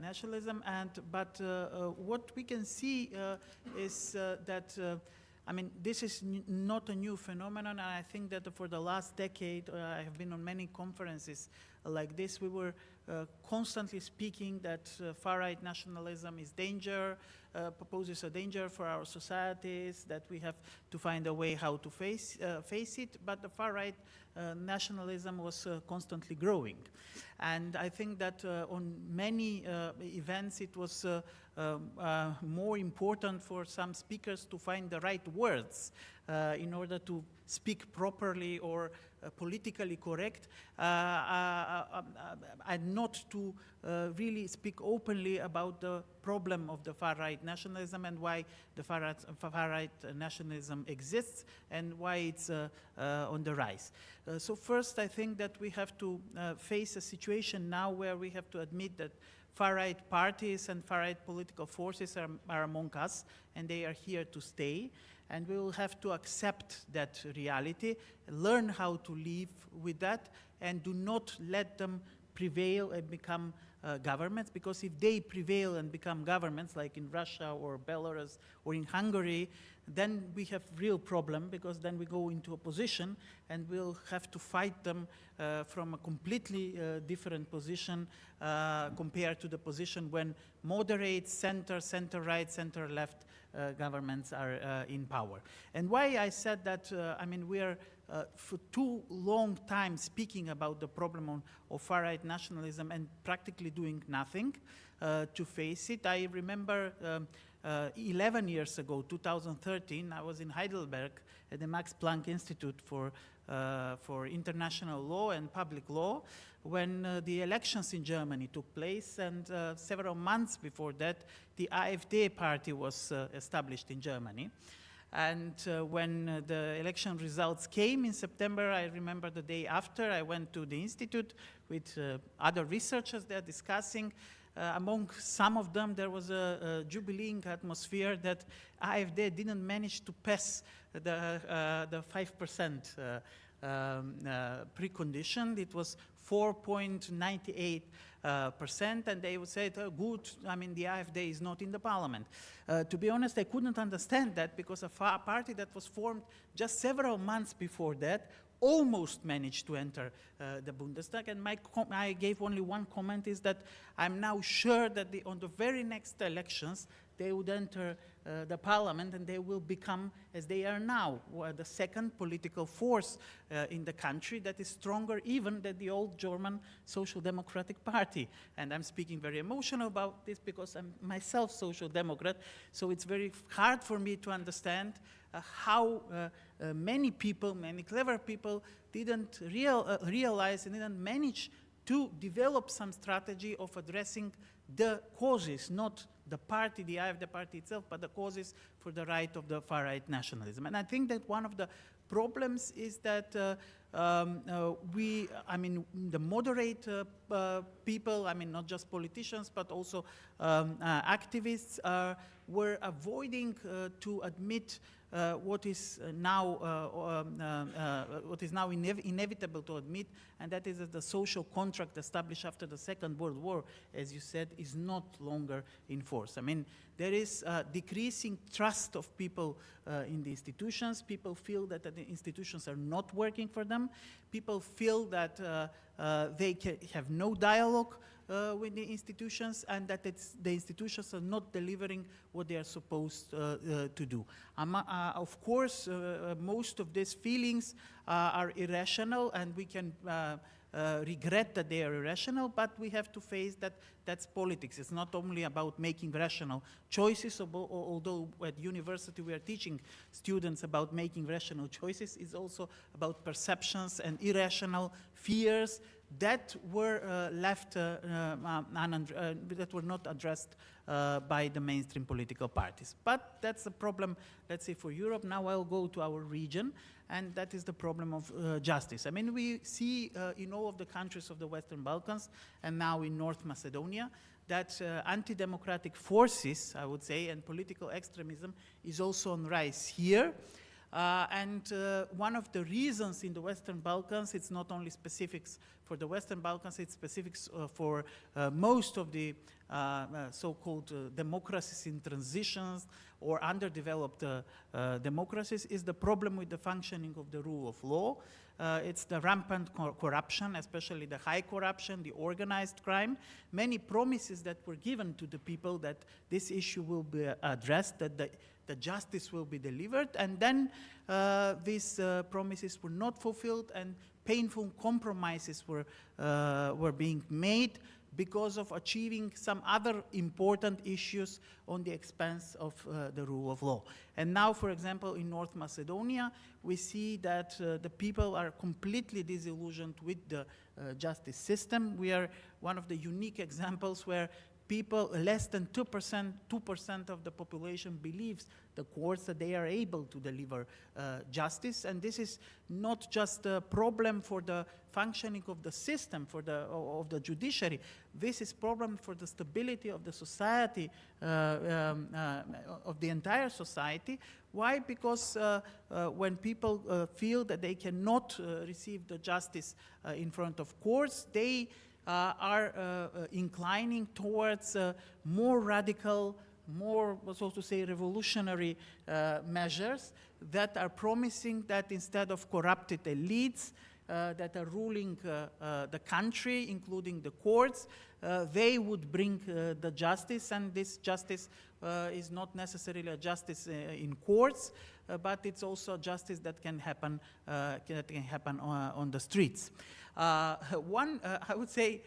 nationalism, but what we can see is that I mean, this is not a new phenomenon, and I think that for the last decade, I have been on many conferences like this. We were constantly speaking that far-right nationalism is proposes a danger for our societies, that we have to find a way how to face it, but the far-right nationalism was constantly growing. And I think that on many events it was more important for some speakers to find the right words in order to speak properly or politically correct, and not to really speak openly about the problem of the far-right nationalism and why the far-right nationalism exists and why it's on the rise. So first, I think that we have to face a situation now where we have to admit that far-right parties and far-right political forces are among us, and they are here to stay. And we will have to accept that reality, learn how to live with that, and do not let them prevail and become governments, because if they prevail and become governments, like in Russia or Belarus or in Hungary, then we have real problem, because then we go into opposition and we'll have to fight them from a completely different position compared to the position when moderate, center-right, center-left governments are in power. And why I said that, I mean, we are for too long time speaking about the problem of far-right nationalism and practically doing nothing to face it. I remember 11 years ago, 2013, I was in Heidelberg at the Max Planck Institute for International Law and Public Law when the elections in Germany took place, and several months before that, the AfD party was established in Germany. And when the election results came in September, I remember the day after, I went to the institute with other researchers there discussing. Among some of them, there was a jubileeing atmosphere that AfD didn't manage to pass the 5% precondition. It was 4.98%, and they would say, oh, good, I mean, the AfD is not in the parliament. To be honest, I couldn't understand that, because a party that was formed just several months before that almost managed to enter the Bundestag, and I gave only one comment, is that I'm now sure that on the very next elections they would enter the parliament, and they will become, as they are now, the second political force in the country that is stronger even than the old German Social Democratic Party. And I'm speaking very emotional about this because I'm myself Social Democrat, so it's very hard for me to understand how many people, many clever people, didn't realize and didn't manage to develop some strategy of addressing the causes, not the party, the AfD party itself, but the causes for the right of the far-right nationalism. And I think that one of the problems is that I mean, the moderate people, I mean, not just politicians, but also activists were avoiding to admit what is now inevitable to admit, and that is that the social contract established after the Second World War, as you said, is not longer in force. I mean, there is decreasing trust of people in the institutions. People feel that the institutions are not working for them. People feel that they have no dialogue with the institutions, and that the institutions are not delivering what they are supposed to do. Of course, most of these feelings are irrational, and we can regret that they are irrational, but we have to face that that's politics. It's not only about making rational choices, although at university we are teaching students about making rational choices. It's also about perceptions and irrational fears that were left, that were not addressed by the mainstream political parties. But that's a problem, let's say, for Europe. Now I'll go to our region, and that is the problem of justice. I mean, we see in all of the countries of the Western Balkans, and now in North Macedonia, that anti-democratic forces, I would say, and political extremism is also on rise here. And one of the reasons in the Western Balkans, it's not only specifics for the Western Balkans, it's specifics for most of the so-called democracies in transitions or underdeveloped democracies, is the problem with the functioning of the rule of law. It's the rampant corruption, especially the high corruption, the organized crime. Many promises that were given to the people that this issue will be addressed, that the justice will be delivered, and then these promises were not fulfilled, and painful compromises were being made because of achieving some other important issues on the expense of the rule of law. And now, for example, in North Macedonia, we see that the people are completely disillusioned with the justice system. We are one of the unique examples where people, less than 2% of the population believes the courts that they are able to deliver justice. And this is not just a problem for the functioning of the system, of the judiciary. This is a problem for the stability of the society, of the entire society. Why? Because when people feel that they cannot receive the justice in front of courts, they are inclining towards more radical, more, so to say, revolutionary measures that are promising that instead of corrupted elites that are ruling the country, including the courts, they would bring the justice, and this justice is not necessarily a justice in courts, but it's also justice that can happen on the streets. One, I would say,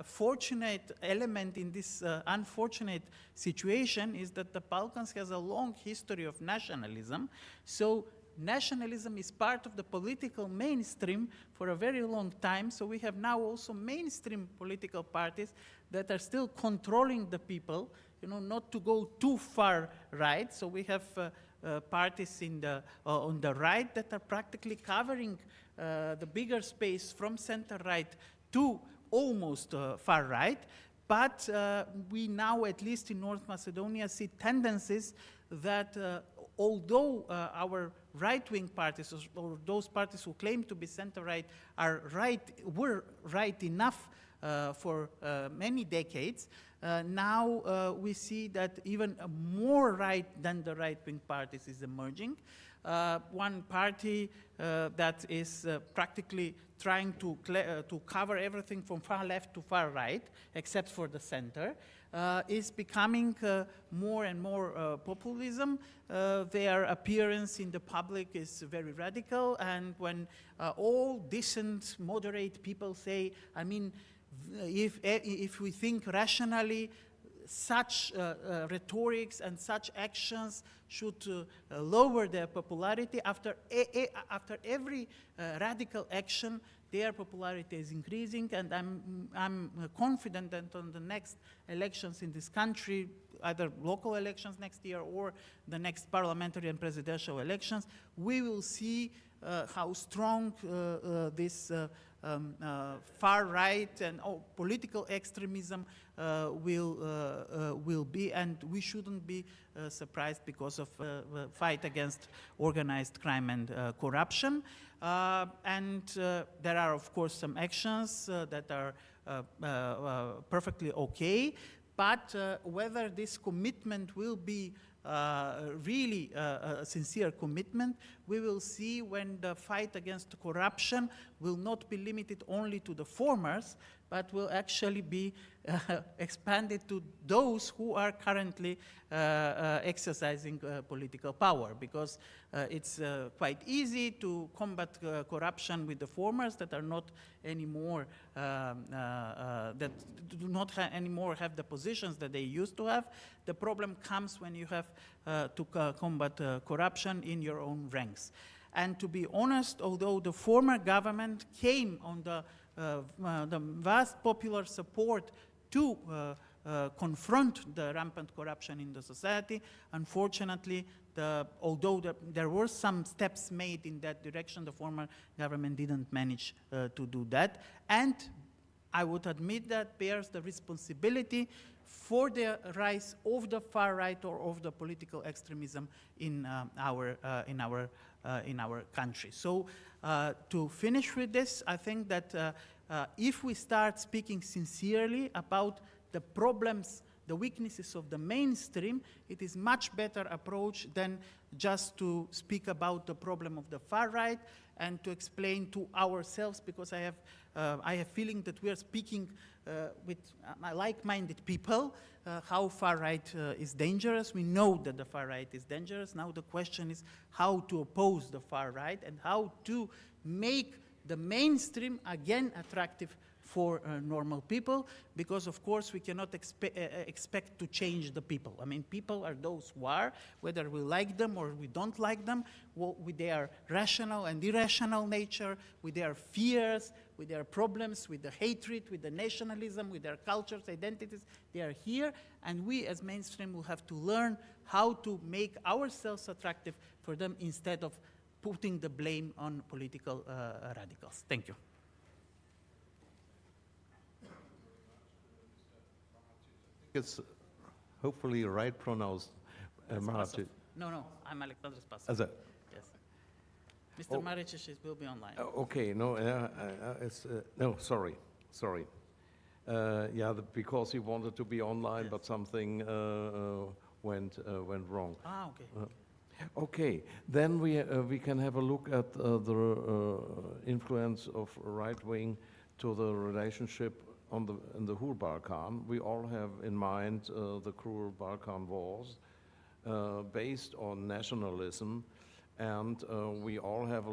fortunate element in this unfortunate situation is that the Balkans has a long history of nationalism. So nationalism is part of the political mainstream for a very long time. So we have now also mainstream political parties that are still controlling the people, you know, not to go too far right. So we have parties on the right that are practically covering the bigger space from center right to almost far right. But we now, at least in North Macedonia, see tendencies that although our right-wing parties, or those parties who claim to be center-right, were right enough for many decades, now we see that even more right than the right-wing parties is emerging. One party that is practically trying to cover everything from far left to far right, except for the center, is becoming more and more populism. Their appearance in the public is very radical, and when all decent, moderate people say, I mean, if we think rationally, such rhetorics and such actions should lower their popularity. After every radical action, their popularity is increasing, and I'm confident that on the next elections in this country, either local elections next year or the next parliamentary and presidential elections, we will see how strong this far right and political extremism will be, and we shouldn't be surprised because of fight against organized crime and corruption. And there are, of course, some actions that are perfectly okay, but whether this commitment will be really a sincere commitment, we will see when the fight against corruption will not be limited only to the formers, but will actually be expanded to those who are currently exercising political power, because it's quite easy to combat corruption with the formers that are not anymore that do not anymore have the positions that they used to have. The problem comes when you have to combat corruption in your own ranks. And to be honest, although the former government came on the vast popular support to confront the rampant corruption in the society, unfortunately, although there were some steps made in that direction, the former government didn't manage to do that. And I would admit that bears the responsibility for the rise of the far right or of the political extremism in our country. So to finish with this, I think that if we start speaking sincerely about the problems, the weaknesses of the mainstream, it is much better approach than just to speak about the problem of the far right and to explain to ourselves, because I have feeling that we are speaking with like-minded people, how far right is dangerous. We know that the far right is dangerous. Now the question is how to oppose the far right and how to make the mainstream again attractive for normal people, because of course we cannot expect to change the people. I mean, people are those who are, whether we like them or we don't like them, with their rational and irrational nature, with their fears, with their problems, with the hatred, with the nationalism, with their cultures, identities. They are here, and we as mainstream will have to learn how to make ourselves attractive for them instead of putting the blame on political radicals. Thank you. It's hopefully right pronounced. Maric. No, I'm Alexander Spasov. Yes. Mr. Maric will be online. Okay, no, no, sorry. Yeah, because he wanted to be online, yes. But something went wrong. Ah, okay. Okay, then we can have a look at the influence of right wing to the relationship in the whole Balkan. We all have in mind the cruel Balkan wars based on nationalism, and we all have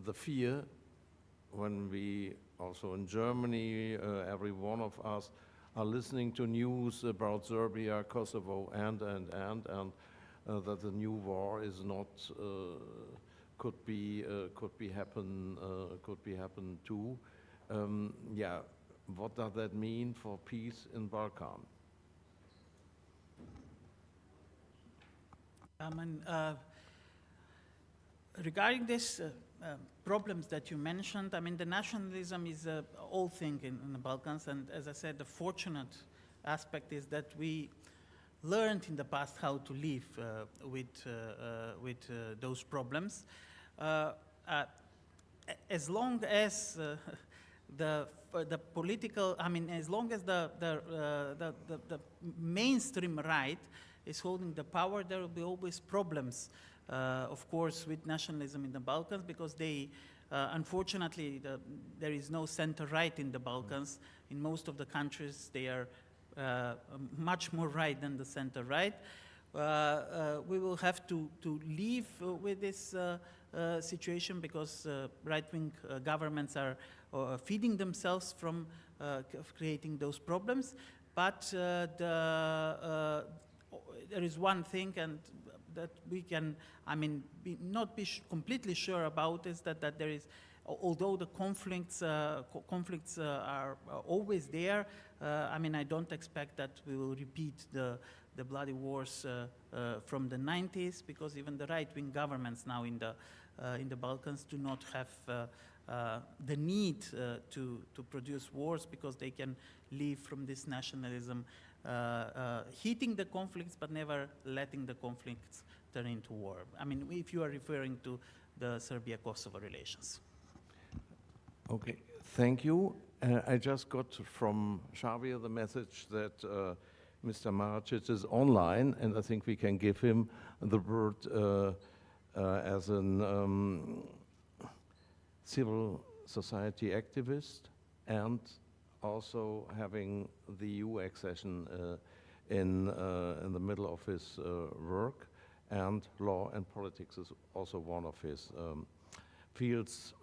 the fear when we also in Germany, every one of us are listening to news about Serbia, Kosovo, and that the new war is not could be happen too. Yeah. What does that mean for peace in Balkan? Regarding these problems that you mentioned, I mean, the nationalism is an old thing in the Balkans, and as I said, the fortunate aspect is that we learned in the past how to live with those problems. As long as the political, I mean, as long as the mainstream right is holding the power, there will be always problems, of course, with nationalism in the Balkans, because they, unfortunately, there is no center-right in the Balkans. In most of the countries, they are much more right than the center-right. We will have to live with this situation, because right-wing governments are feeding themselves from creating those problems. But there is one thing, and that we can, I mean, not be completely sure about, is that there is, although the conflicts are always there, I mean, I don't expect that we will repeat the bloody wars from the 90s, because even the right-wing governments now in the Balkans do not have the need to produce wars, because they can live from this nationalism, heating the conflicts but never letting the conflicts turn into war. I mean, if you are referring to the Serbia-Kosovo relations. Okay, thank you. I just got from Xavier the message that Mr. Maracic is online, and I think we can give him the word as an civil society activist, and also having the EU accession in the middle of his work, and law and politics is also one of his fields.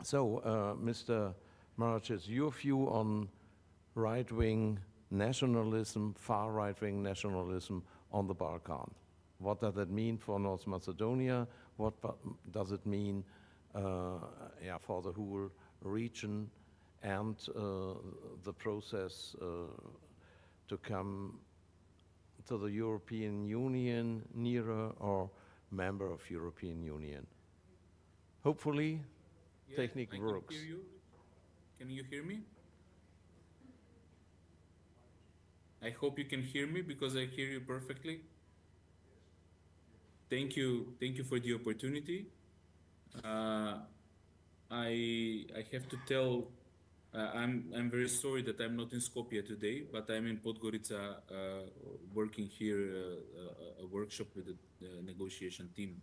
So, Mr. Maracic, your view on right-wing nationalism, far right-wing nationalism on the Balkan. What does that mean for North Macedonia? What does it mean for the whole region, and the process to come to the European Union, nearer, or member of European Union? Hopefully, technique works. Can hear you. Can you hear me? I hope you can hear me, because I hear you perfectly. Thank you for the opportunity. I have to tell, I'm very sorry that I'm not in Skopje today, but I'm in Podgorica, working here a workshop with the negotiation team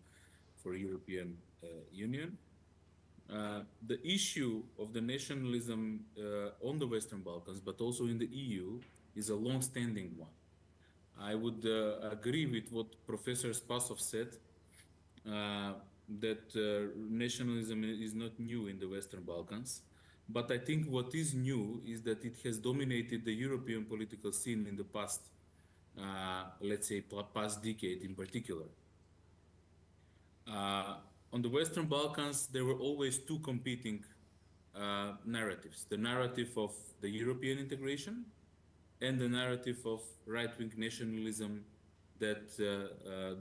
for European Union. The issue of the nationalism on the Western Balkans, but also in the EU, is a long-standing one. I would agree with what Professor Spasov said, that nationalism is not new in the Western Balkans. But I think what is new is that it has dominated the European political scene in the past, let's say, past decade in particular. On the Western Balkans, there were always two competing narratives: the narrative of the European integration and the narrative of right-wing nationalism that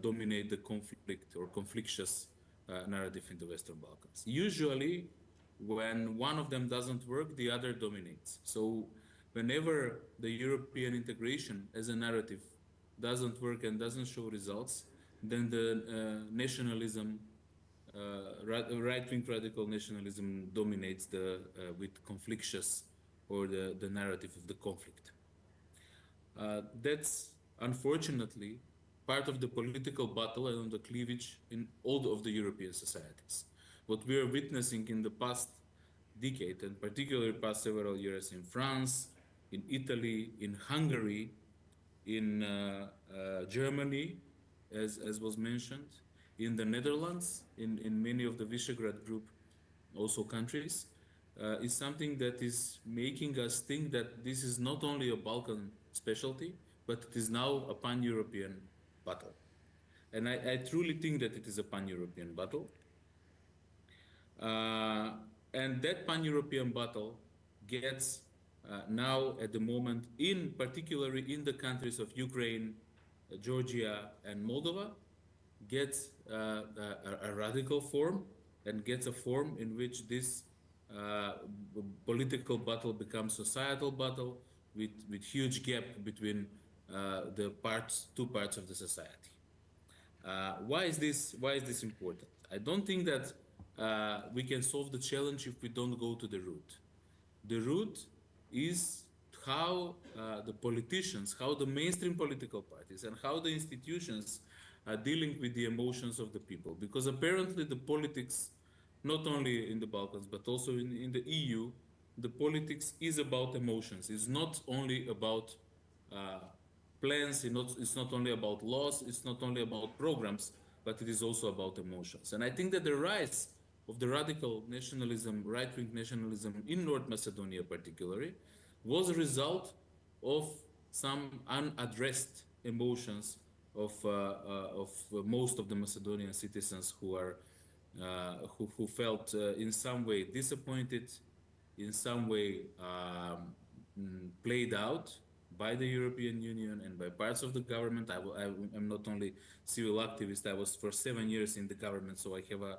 dominate the conflict or conflictious narrative in the Western Balkans. Usually, when one of them doesn't work, the other dominates. So whenever the European integration as a narrative doesn't work and doesn't show results, then the nationalism, right-wing radical nationalism dominates with conflictious, or the narrative of the conflict. That's unfortunately part of the political battle and the cleavage in all of the European societies. What we are witnessing in the past decade, and particularly past several years in France, in Italy, in Hungary, in Germany, as was mentioned, in the Netherlands, in many of the Visegrad Group also countries, is something that is making us think that this is not only a Balkan specialty, but it is now a pan-European battle. And I truly think that it is a pan-European battle. And that pan-European battle gets now at the moment, particularly in the countries of Ukraine, Georgia, and Moldova, gets a radical form, and gets a form in which this political battle becomes societal battle with huge gap between the two parts of the society. Why is this important? I don't think that we can solve the challenge if we don't go to the root. The root is how the politicians, how the mainstream political parties, and how the institutions are dealing with the emotions of the people. Because apparently the politics, not only in the Balkans, but also in the EU, the politics is about emotions. It's not only about plans, it's not only about laws, it's not only about programs, but it is also about emotions. And I think that the rise of the radical nationalism, right-wing nationalism in North Macedonia particularly, was a result of some unaddressed emotions of most of the Macedonian citizens who felt in some way disappointed, in some way played out by the European Union and by parts of the government. I'm not only civil activist, I was for 7 years in the government, so I have a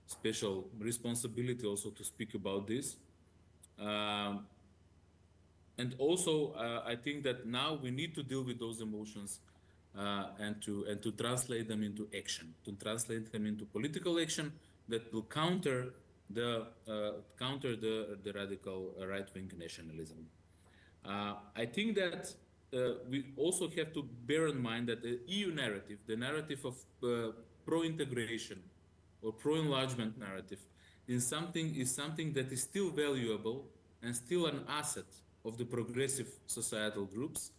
special responsibility also to speak about this. And also, I think that now we need to deal with those emotions and to translate them into action, to translate them into political action that will counter the radical right-wing nationalism. I think that we also have to bear in mind that the EU narrative, the narrative of pro-integration or pro-enlargement narrative, is something that is still valuable and still an asset of the progressive societal groups,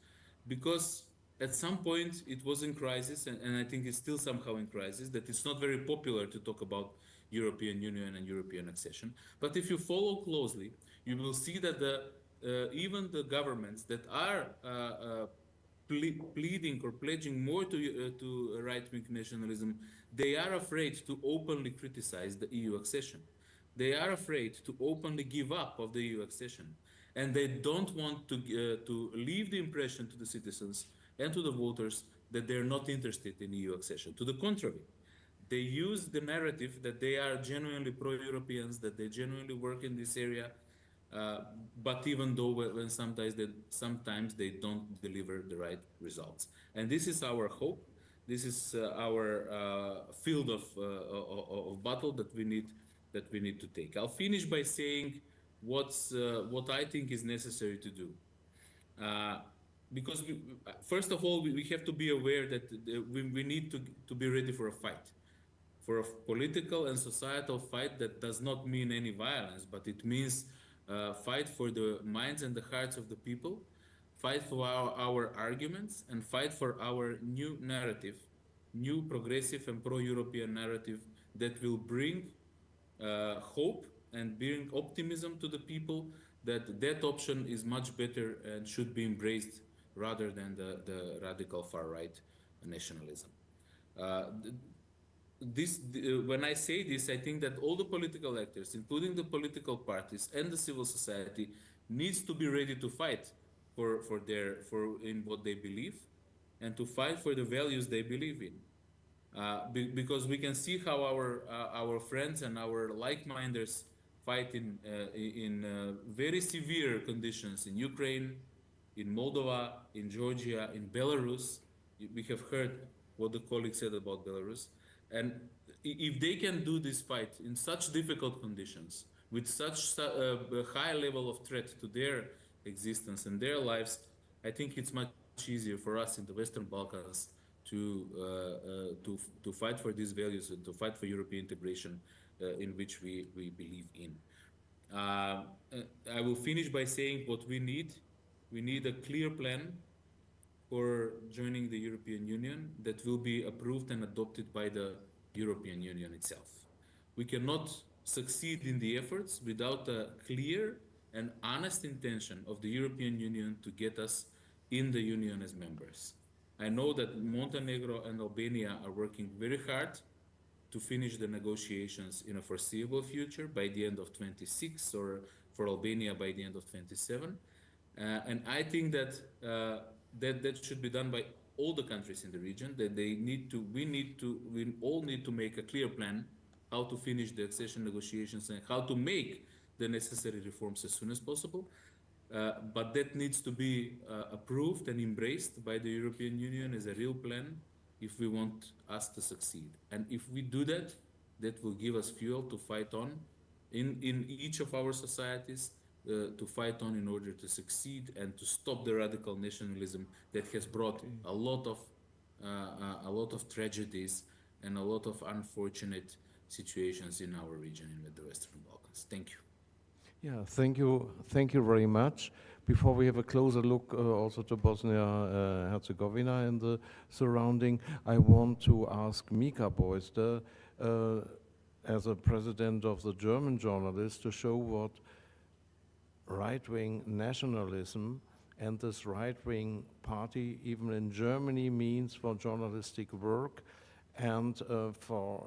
because at some point it was in crisis, and I think it's still somehow in crisis, that it's not very popular to talk about European Union and European accession. But if you follow closely, you will see that even the governments that are pleading or pledging more to right-wing nationalism, they are afraid to openly criticize the EU accession. They are afraid to openly give up of the EU accession. And they don't want to leave the impression to the citizens and to the voters that they're not interested in EU accession. To the contrary, they use the narrative that they are genuinely pro-Europeans, that they genuinely work in this area, but even though when sometimes they don't deliver the right results. And this is our hope. This is our field of battle that we need to take. I'll finish by saying what I think is necessary to do. Because first of all, we have to be aware that we need to be ready for a fight. For a political and societal fight that does not mean any violence, but it means fight for the minds and the hearts of the people, fight for our arguments, and fight for our new narrative, new progressive and pro-European narrative that will bring hope and bring optimism to the people, that option is much better and should be embraced rather than the radical far-right nationalism. When I say this, I think that all the political actors, including the political parties and the civil society, needs to be ready to fight in what they believe, and to fight for the values they believe in. Because we can see how our friends and our like-minders fight in very severe conditions in Ukraine, in Moldova, in Georgia, in Belarus. We have heard what the colleague said about Belarus. And if they can do this fight in such difficult conditions, with such a high level of threat to their existence and their lives, I think it's much easier for us in the Western Balkans to fight for these values and to fight for European integration in which we believe in. I will finish by saying what we need. We need a clear plan for joining the European Union that will be approved and adopted by the European Union itself. We cannot succeed in the efforts without a clear and honest intention of the European Union to get us in the Union as members. I know that Montenegro and Albania are working very hard to finish the negotiations in a foreseeable future by the end of 26, or for Albania by the end of 27. And I think that that should be done by all the countries in the region, that we all need to make a clear plan how to finish the accession negotiations and how to make the necessary reforms as soon as possible. But that needs to be approved and embraced by the European Union as a real plan if we want us to succeed. And if we do that, that will give us fuel to fight on in each of our societies, to fight on in order to succeed and to stop the radical nationalism that has brought a lot of tragedies and a lot of unfortunate situations in our region in the Western Balkans. Thank you. Yeah, thank you very much. Before we have a closer look also to Bosnia-Herzegovina and the surrounding, I want to ask Mika Beuster, as a president of the German journalists, to show what right-wing nationalism and this right-wing party, even in Germany, means for journalistic work and for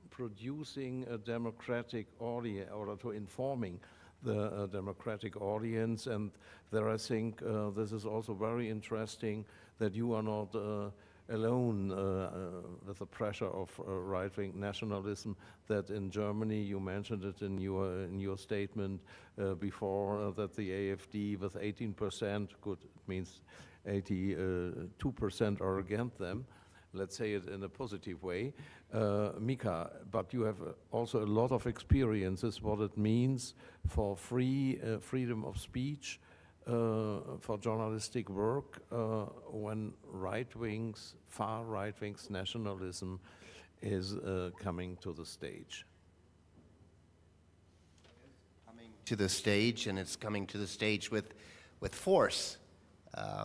producing a democratic audience, or to informing the democratic audience. And there I think this is also very interesting that you are not alone with the pressure of right-wing nationalism, that in Germany, you mentioned it in your statement before, that the AfD with 18%, means 82% are against them. Let's say it in a positive way. Mika, but you have also a lot of experiences what it means for freedom of speech for journalistic work when right-wings, far right-wings nationalism is coming to the stage? To the stage, and it's coming to the stage with force.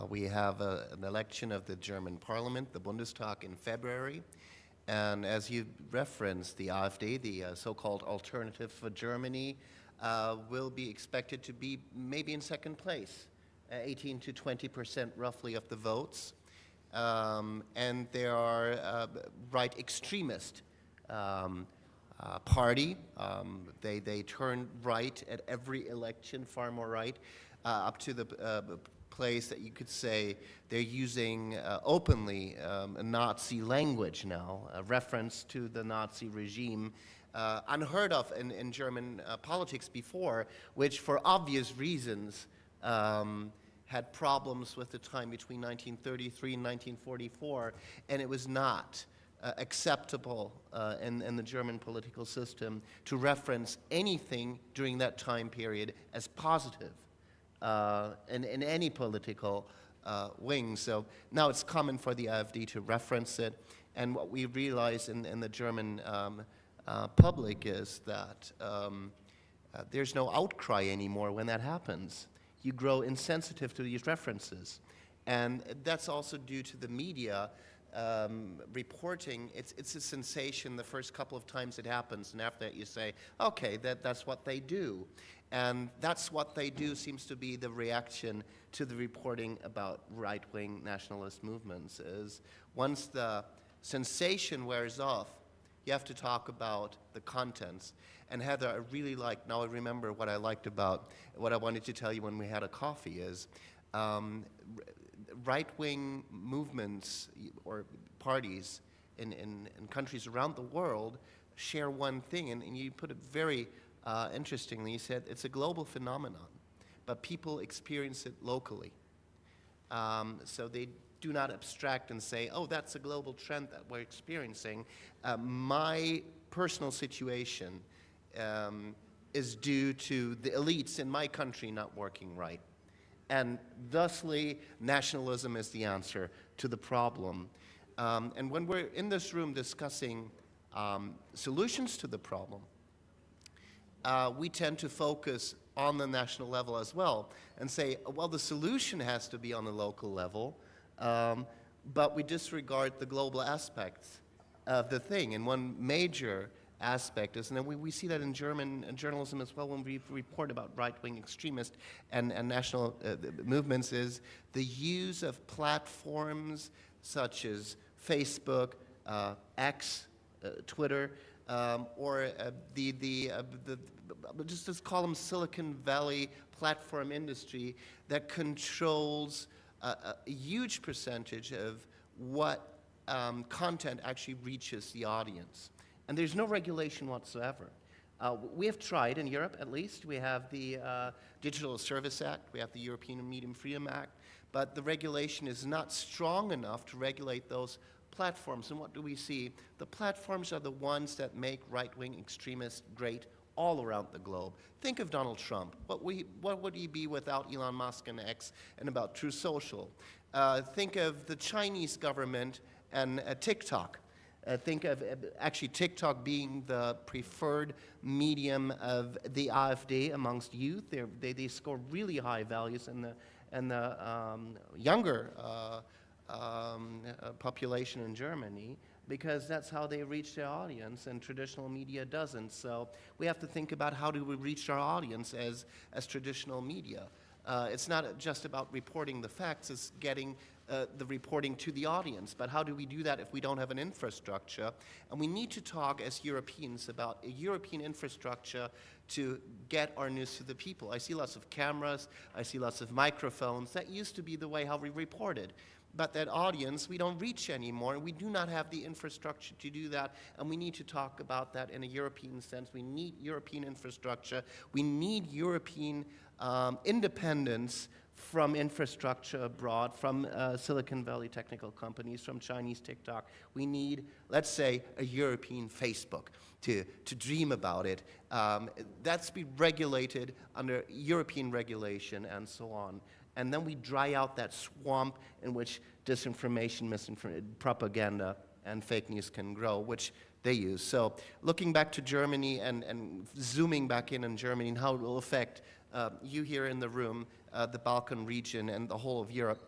We have an election of the German parliament, the Bundestag, in February. And as you referenced, the AfD, the so-called Alternative for Germany, will be expected to be maybe in second place, 18 to 20% roughly of the votes. And they are right extremist party. They turn right at every election, far more right, up to the place that you could say they're using openly a Nazi language now, a reference to the Nazi regime, unheard of in German politics before, which for obvious reasons had problems with the time between 1933 and 1944, and it was not acceptable in the German political system to reference anything during that time period as positive in any political wing. So now it's common for the AfD to reference it, and what we realize in the German public is that there's no outcry anymore when that happens. You grow insensitive to these references, and that's also due to the media reporting. It's a sensation the first couple of times it happens, and after that you say, okay, that's what they do. And that's what they do seems to be the reaction to the reporting about right-wing nationalist movements, is once the sensation wears off, you have to talk about the contents. And Heather, I really like, now I remember what I liked about, what I wanted to tell you when we had a coffee is, right-wing movements or parties in countries around the world share one thing, and you put it very interestingly. You said it's a global phenomenon, but people experience it locally. So they do not abstract and say, oh, that's a global trend that we're experiencing. My personal situation is due to the elites in my country not working right. And thusly, nationalism is the answer to the problem. And when we're in this room discussing solutions to the problem, we tend to focus on the national level as well and say, well, the solution has to be on the local level, but we disregard the global aspects of the thing. And one major aspect is, and then we see that in German journalism as well when we report about right-wing extremist and national movements, is the use of platforms such as Facebook, X, Twitter, or just call them Silicon Valley platform industry that controls a huge percentage of what content actually reaches the audience. And there's no regulation whatsoever. We have tried in Europe, at least. We have the Digital Service Act, we have the European Media Freedom Act, but the regulation is not strong enough to regulate those platforms. And what do we see? The platforms are the ones that make right-wing extremists great all around the globe. Think of Donald Trump. What would he be without Elon Musk and X and about True Social? Think of the Chinese government and TikTok. Think of actually TikTok being the preferred medium of the AfD amongst youth. They score really high values in the younger population in Germany, because that's how they reach their audience, and traditional media doesn't. So we have to think about how do we reach our audience as traditional media. It's not just about reporting the facts, it's getting the reporting to the audience. But how do we do that if we don't have an infrastructure? And we need to talk as Europeans about a European infrastructure to get our news to the people. I see lots of cameras, I see lots of microphones. That used to be the way how we reported. But that audience, we don't reach anymore. We do not have the infrastructure to do that, and we need to talk about that in a European sense. We need European infrastructure. We need European independence from infrastructure abroad, from Silicon Valley technical companies, from Chinese TikTok. We need, let's say, a European Facebook to dream about it. That's be regulated under European regulation and so on. And then we dry out that swamp in which disinformation, misinformation, propaganda, and fake news can grow, which they use. So looking back to Germany and zooming back in on Germany and how it will affect you here in the room, the Balkan region, and the whole of Europe,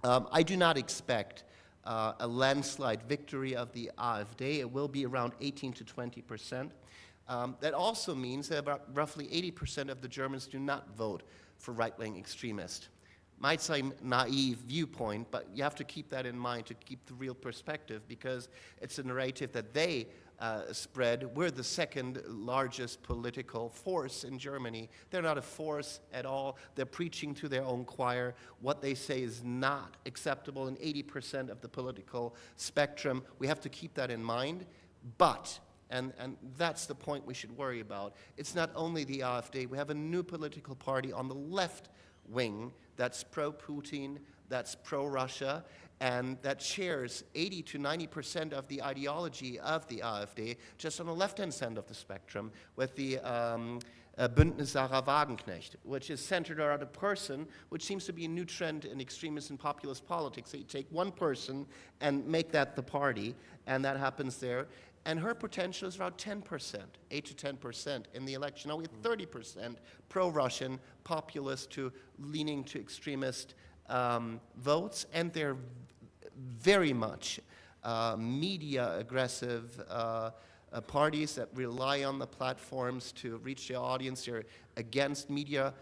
I do not expect a landslide victory of the AfD. It will be around 18 to 20%. That also means that about roughly 80% of the Germans do not vote for right-wing extremists. Might seem naive viewpoint, but you have to keep that in mind to keep the real perspective, because it's a narrative that they spread. We're the second largest political force in Germany. They're not a force at all. They're preaching to their own choir. What they say is not acceptable in 80% of the political spectrum. We have to keep that in mind, but and that's the point we should worry about. It's not only the AfD. We have a new political party on the left wing that's pro-Putin, that's pro-Russia, and that shares 80 to 90% of the ideology of the AfD, just on the left-hand side of the spectrum, with the Bündnis Sarah Wagenknecht, which is centered around a person, which seems to be a new trend in extremist and populist politics. So you take one person and make that the party, and that happens there. And her potential is around 10%, 8 to 10% in the election. Now we have 30% pro-Russian, populist to leaning to extremist votes, and they're very much media aggressive parties that rely on the platforms to reach their audience. They're against media,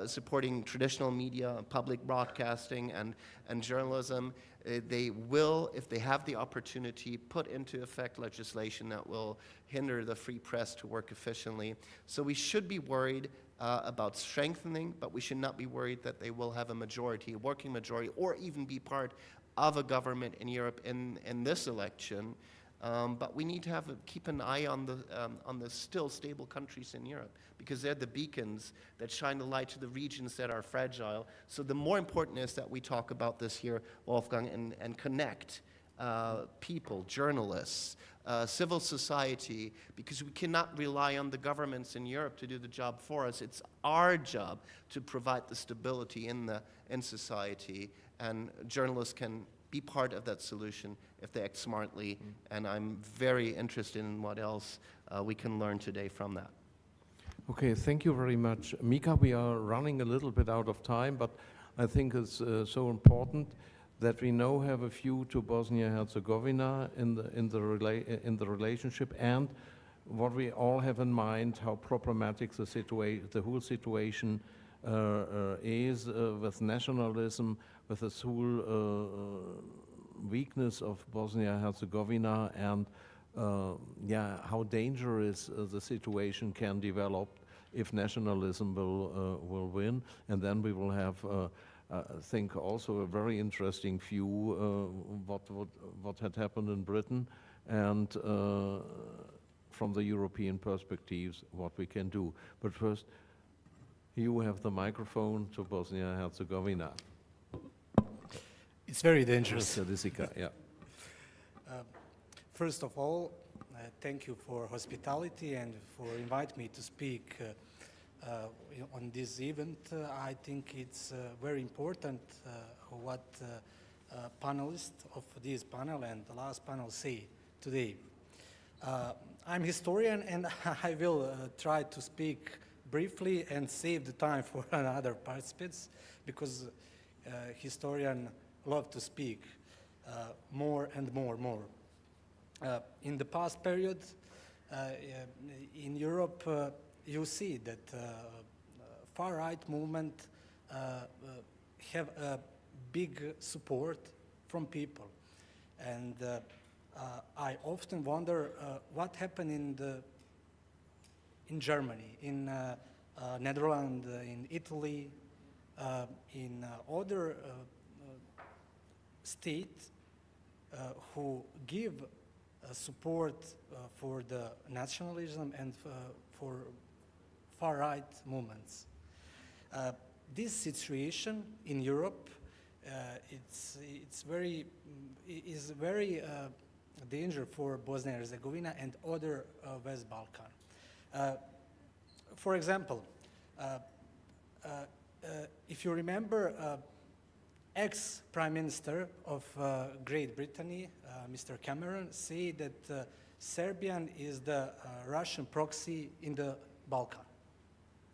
supporting traditional media, public broadcasting, and journalism. They will, if they have the opportunity, put into effect legislation that will hinder the free press to work efficiently. So we should be worried about strengthening, but we should not be worried that they will have a majority, a working majority, or even be part of a government in Europe in this election. But we need to keep an eye on the still stable countries in Europe, because they're the beacons that shine the light to the regions that are fragile. So the more important is that we talk about this here, Wolfgang, and connect people, journalists, civil society, because we cannot rely on the governments in Europe to do the job for us. It's our job to provide the stability in society, and journalists can be part of that solution if they act smartly, and I'm very interested in what else we can learn today from that. Okay, thank you very much. Mika, we are running a little bit out of time, but I think it's so important that we now have a view to Bosnia-Herzegovina in the relationship, and what we all have in mind, how problematic the whole situation is with nationalism, with this whole weakness of Bosnia-Herzegovina, and how dangerous the situation can develop if nationalism will win. And then we will have, I think, also a very interesting view what had happened in Britain, and from the European perspectives, what we can do. But first, you have the microphone to Bosnia-Herzegovina. It's very dangerous. Yeah. First of all, thank you for hospitality and for inviting me to speak on this event. I think it's very important what panelists of this panel and the last panel say today. I'm a historian, and I will try to speak briefly and save the time for other participants, because historians love to speak more and more. In the past period, in Europe, you see that far-right movement have a big support from people. And I often wonder what happened in Germany, in Netherlands, in Italy, in other states who give support for the nationalism and for far-right movements. this situation in Europe is very danger for Bosnia and Herzegovina and other West Balkan. For example, if you remember, ex-Prime Minister of Great Britain, Mr. Cameron, said that Serbian is the Russian proxy in the Balkan,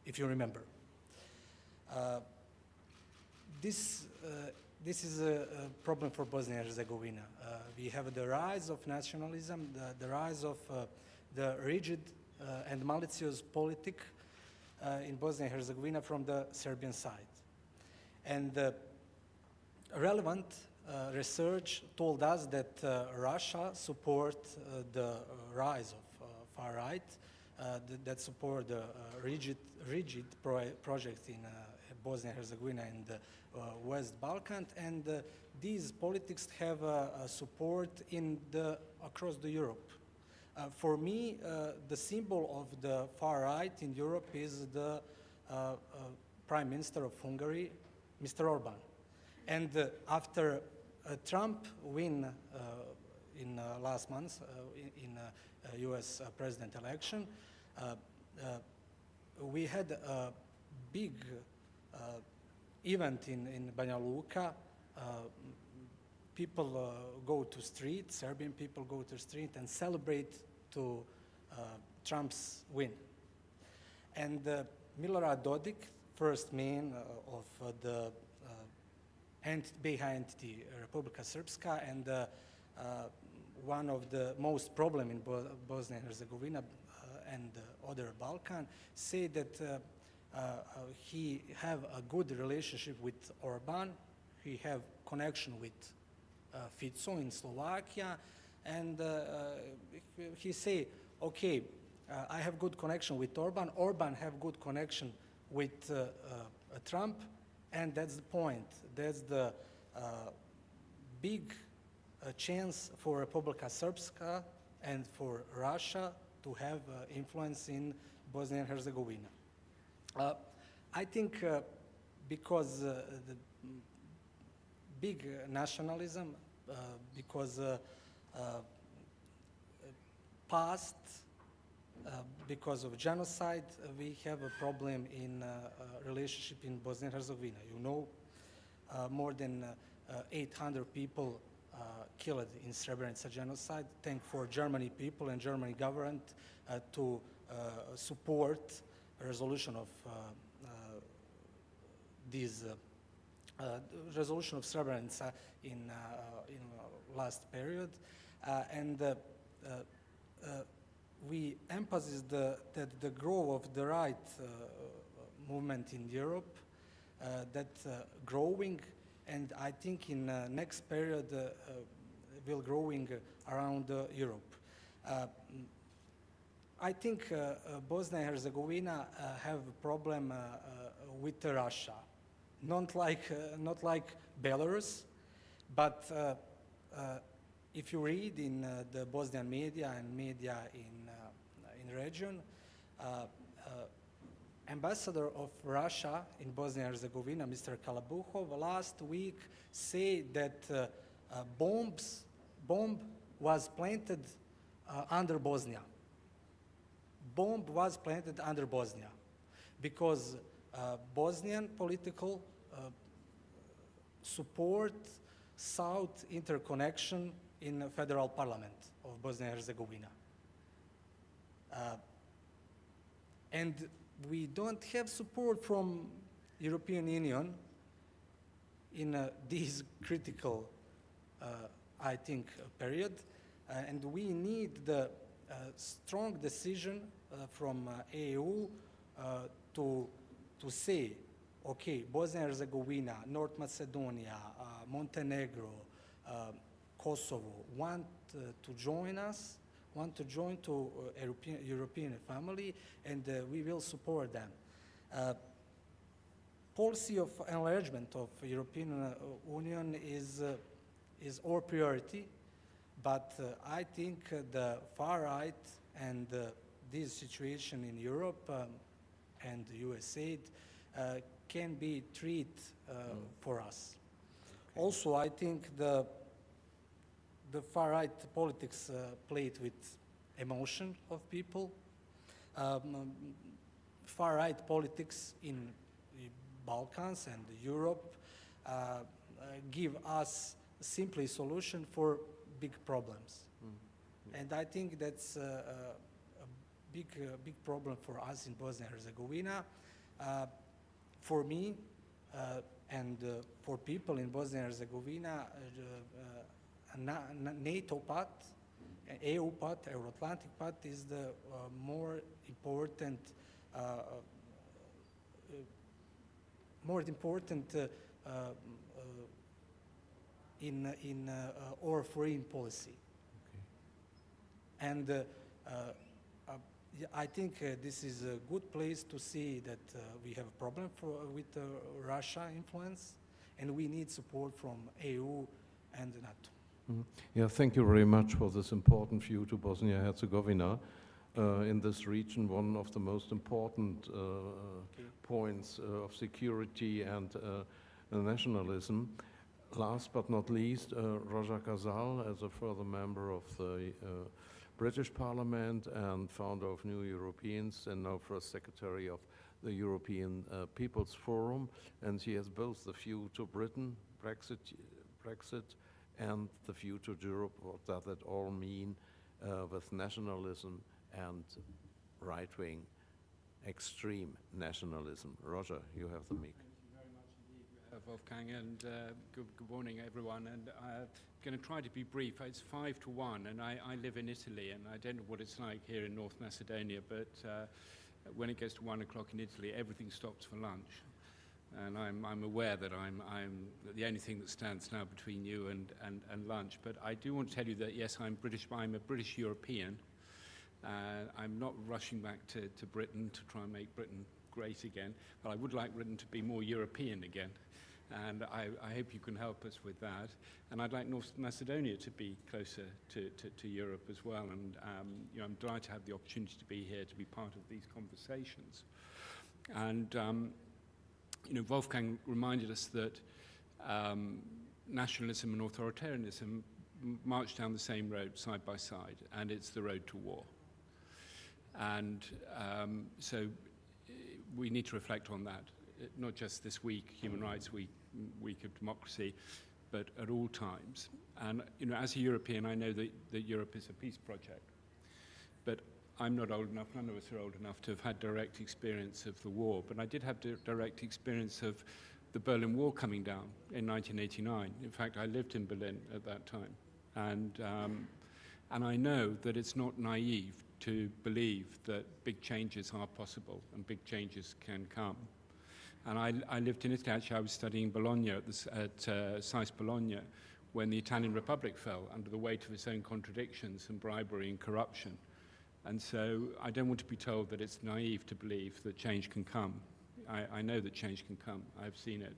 if you remember. This is a problem for Bosnia and Herzegovina. We have the rise of nationalism, the rise of the rigid and malicious politic in Bosnia and Herzegovina from the Serbian side. And relevant research told us that Russia supports the rise of far right, that support the rigid project in Bosnia and Herzegovina and West Balkan, and these politics have support across the Europe. For me, the symbol of the far right in Europe is the Prime Minister of Hungary, Mr. Orban. And after Trump win in last month in US president election, we had a big event in Banja Luka. People go to street, Serbian people go to street and celebrate to Trump's win. And Milorad Dodik, first man of the behind the Republika Srpska and one of the most problem in Bosnia and Herzegovina and other Balkan, say that he have a good relationship with Orban, he have connection with Fico in Slovakia, and he say, okay, I have good connection with Orban, Orban have good connection with Trump, and that's the point. That's the big chance for Republika Srpska and for Russia to have influence in Bosnia and Herzegovina. I think because the big nationalism, because past, because of genocide, we have a problem in relationship in Bosnia and Herzegovina. You know, more than 800 people killed in Srebrenica genocide. Thank for Germany people and Germany government to support a resolution of resolution of Srebrenica in last period, and we emphasize that the growth of the right movement in Europe, that growing, and I think in next period will growing around Europe. I think Bosnia and Herzegovina have a problem with Russia, not like Belarus, but if you read in the Bosnian media and media in region, ambassador of Russia in Bosnia and Herzegovina, Mr. Kalabuhov, last week said that bomb was planted under Bosnia. Bomb was planted under Bosnia because Bosnian political support South interconnection in the federal parliament of Bosnia and Herzegovina. And we don't have support from European Union in this critical, I think, period. And we need the strong decision from EU to say, okay, Bosnia and Herzegovina, North Macedonia, Montenegro, Kosovo want to join us, want to join to European family, and we will support them. Policy of enlargement of European Union is our priority, but I think the far right and this situation in Europe and USA can be treated for us. Also, I think the far-right politics played with emotion of people. Far-right politics in the Balkans and Europe give us simply solution for big problems. And I think that's a big problem for us in Bosnia and Herzegovina. For me and for people in Bosnia and Herzegovina, NATO pact, EU pact, Euro-Atlantic pact is the more important in our foreign policy. Okay. And I think this is a good place to see that we have a problem with Russia influence, and we need support from EU and NATO. Mm-hmm. Yeah, thank you very much for this important view to Bosnia-Herzegovina. In this region, one of the most important points of security and nationalism. Last but not least, Raja Kazal, as a further member of the British Parliament and founder of New Europeans, and now first secretary of the European People's Forum, and he has both the view to Britain, Brexit, and the view to Europe. What does that all mean with nationalism and right-wing extreme nationalism? Roger, you have the mic. Wolfgang, and good morning, everyone. And I'm going to try to be brief. It's 5 to 1, and I live in Italy, and I don't know what it's like here in North Macedonia, but when it gets to 1 o'clock in Italy, everything stops for lunch. And I'm aware that I'm the only thing that stands now between you and lunch. But I do want to tell you that, yes, I'm British, but I'm a British European. I'm not rushing back to Britain to try and make Britain great again, but I would like Britain to be more European again. And I hope you can help us with that. And I'd like North Macedonia to be closer to Europe as well. And you know, I'm delighted to have the opportunity to be here, to be part of these conversations. And you know, Wolfgang reminded us that nationalism and authoritarianism march down the same road side by side, and it's the road to war. And so we need to reflect on that, not just this week, Human Rights Week, Week of Democracy, but at all times. And you know, as a European, I know that Europe is a peace project, but I'm not old enough, none of us are old enough to have had direct experience of the war, but I did have direct experience of the Berlin Wall coming down in 1989. In fact, I lived in Berlin at that time. And I know that it's not naive to believe that big changes are possible and big changes can come. And I lived in Italy. Actually, I was studying Bologna at SAIS Bologna when the Italian Republic fell under the weight of its own contradictions and bribery and corruption. And so I don't want to be told that it's naive to believe that change can come. I know that change can come. I've seen it.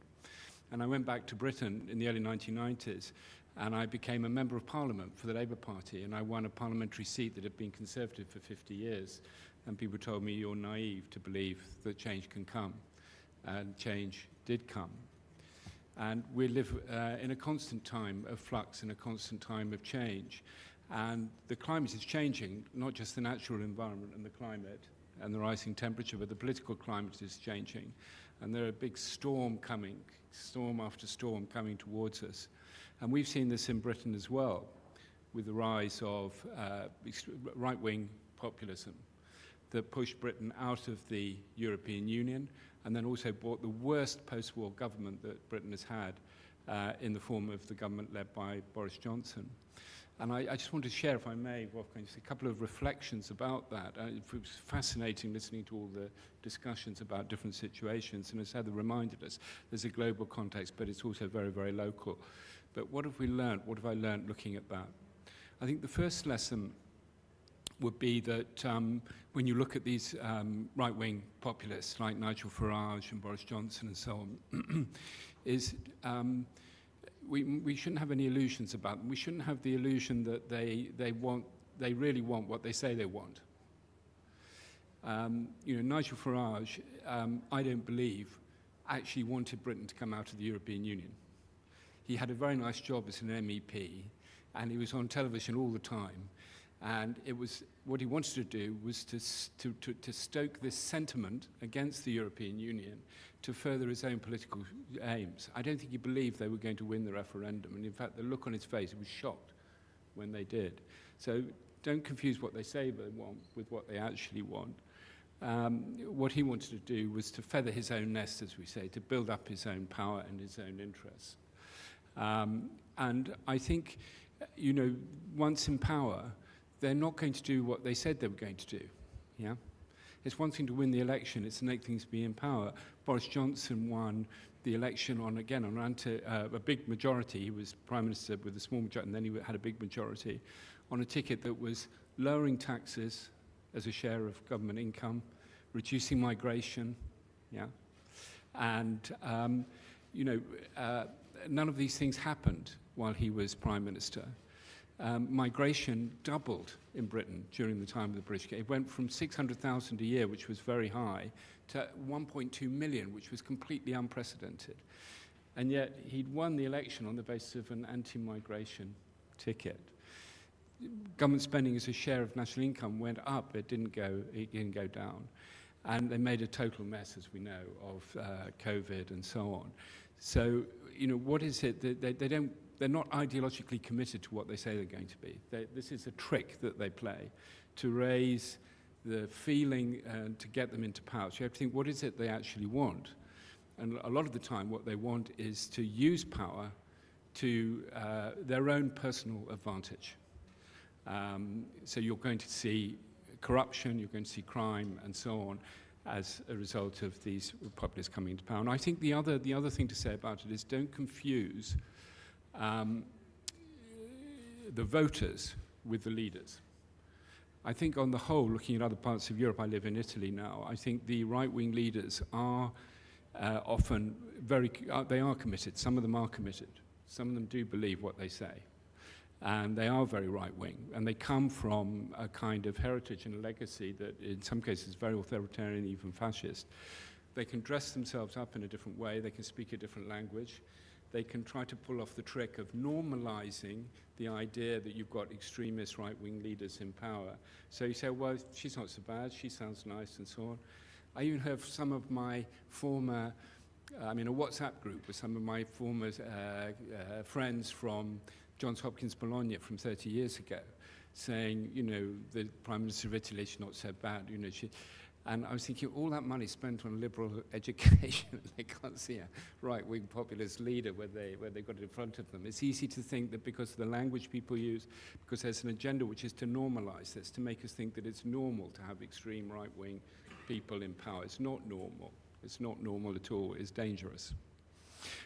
And I went back to Britain in the early 1990s, and I became a member of Parliament for the Labour Party, and I won a parliamentary seat that had been Conservative for 50 years. And people told me, you're naive to believe that change can come. And change did come. And we live in a constant time of flux, in a constant time of change. And the climate is changing, not just the natural environment and the climate and the rising temperature, but the political climate is changing. And there are a big storm coming, storm after storm coming towards us. And we've seen this in Britain as well, with the rise of right-wing populism that pushed Britain out of the European Union, and then also brought the worst post-war government that Britain has had in the form of the government led by Boris Johnson. And I just want to share, if I may, Wolfgang, just a couple of reflections about that. It was fascinating listening to all the discussions about different situations, and as Heather reminded us, there's a global context, but it's also very, very local. But what have we learned? What have I learned looking at that? I think the first lesson would be that when you look at these right-wing populists like Nigel Farage and Boris Johnson and so on, is we shouldn't have any illusions about them. We shouldn't have the illusion that they really want what they say they want. You know, Nigel Farage, I don't believe, actually wanted Britain to come out of the European Union. He had a very nice job as an MEP, and he was on television all the time. And it was what he wanted to do was to stoke this sentiment against the European Union to further his own political aims. I don't think he believed they were going to win the referendum. And in fact, the look on his face, he was shocked when they did. So don't confuse what they say they want with what they actually want. What he wanted to do was to feather his own nest, as we say, to build up his own power and his own interests. And I think, you know, once in power, they're not going to do what they said they were going to do. Yeah? It's one thing to win the election, it's the next thing to be in power. Boris Johnson won the election on a big majority. He was Prime Minister with a small majority, and then he had a big majority on a ticket that was lowering taxes as a share of government income, reducing migration, yeah? And, you know, none of these things happened while he was Prime Minister. Migration doubled in Britain during the time of the British. It went from 600,000 a year, which was very high, to 1.2 million, which was completely unprecedented. And yet he'd won the election on the basis of an anti-migration ticket. Government spending as a share of national income went up, it didn't go down. And they made a total mess, as we know, of COVID and so on. So, you know, what is it that they're not ideologically committed to what they say they're going to be. This is a trick that they play to raise the feeling and to get them into power. So you have to think, what is it they actually want? And a lot of the time what they want is to use power to their own personal advantage. So you're going to see corruption, you're going to see crime and so on as a result of these populists coming into power. And I think the other thing to say about it is don't confuse the voters with the leaders. I think on the whole, looking at other parts of Europe, I live in Italy now, I think the right-wing leaders are often they are committed. Some of them are committed. Some of them do believe what they say. And they are very right-wing. And they come from a kind of heritage and a legacy that in some cases is very authoritarian, even fascist. They can dress themselves up in a different way. They can speak a different language. They can try to pull off the trick of normalizing the idea that you've got extremist right-wing leaders in power. So you say, well, she's not so bad, she sounds nice, and so on. I even have some of my former, I'm in a WhatsApp group with some of my former friends from Johns Hopkins Bologna from 30 years ago, saying, you know, the Prime Minister of Italy, she's not so bad, you know, and I was thinking, all that money spent on liberal education, they can't see a right-wing populist leader where they've got it in front of them. It's easy to think that because of the language people use, because there's an agenda which is to normalize this, to make us think that it's normal to have extreme right-wing people in power. It's not normal. It's not normal at all. It's dangerous.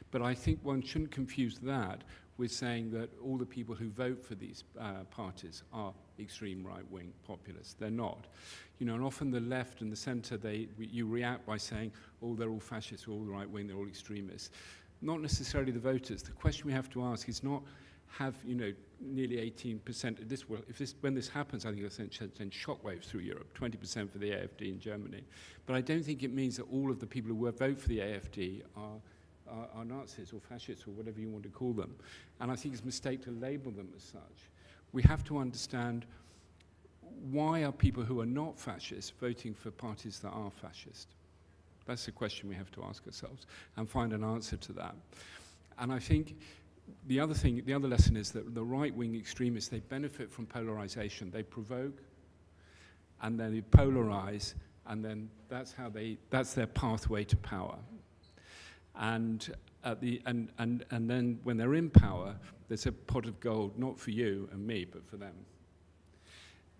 But I think one shouldn't confuse that with saying that all the people who vote for these parties are extreme right-wing populists. They're not. You know, and often the left and the centre, you react by saying, oh, they're all fascists, they're all right-wing, they're all extremists. Not necessarily the voters. The question we have to ask is not have, you know, nearly 18% of this world. When this happens, I think it'll send shockwaves through Europe, 20% for the AfD in Germany. But I don't think it means that all of the people who vote for the AfD are Nazis or fascists or whatever you want to call them. And I think it's a mistake to label them as such. We have to understand why are people who are not fascist voting for parties that are fascist? That's the question we have to ask ourselves and find an answer to that. And I think the other lesson is that the right-wing extremists, they benefit from polarization. They provoke and then they polarize, and then that's their pathway to power. And then when they're in power, there's a pot of gold, not for you and me, but for them.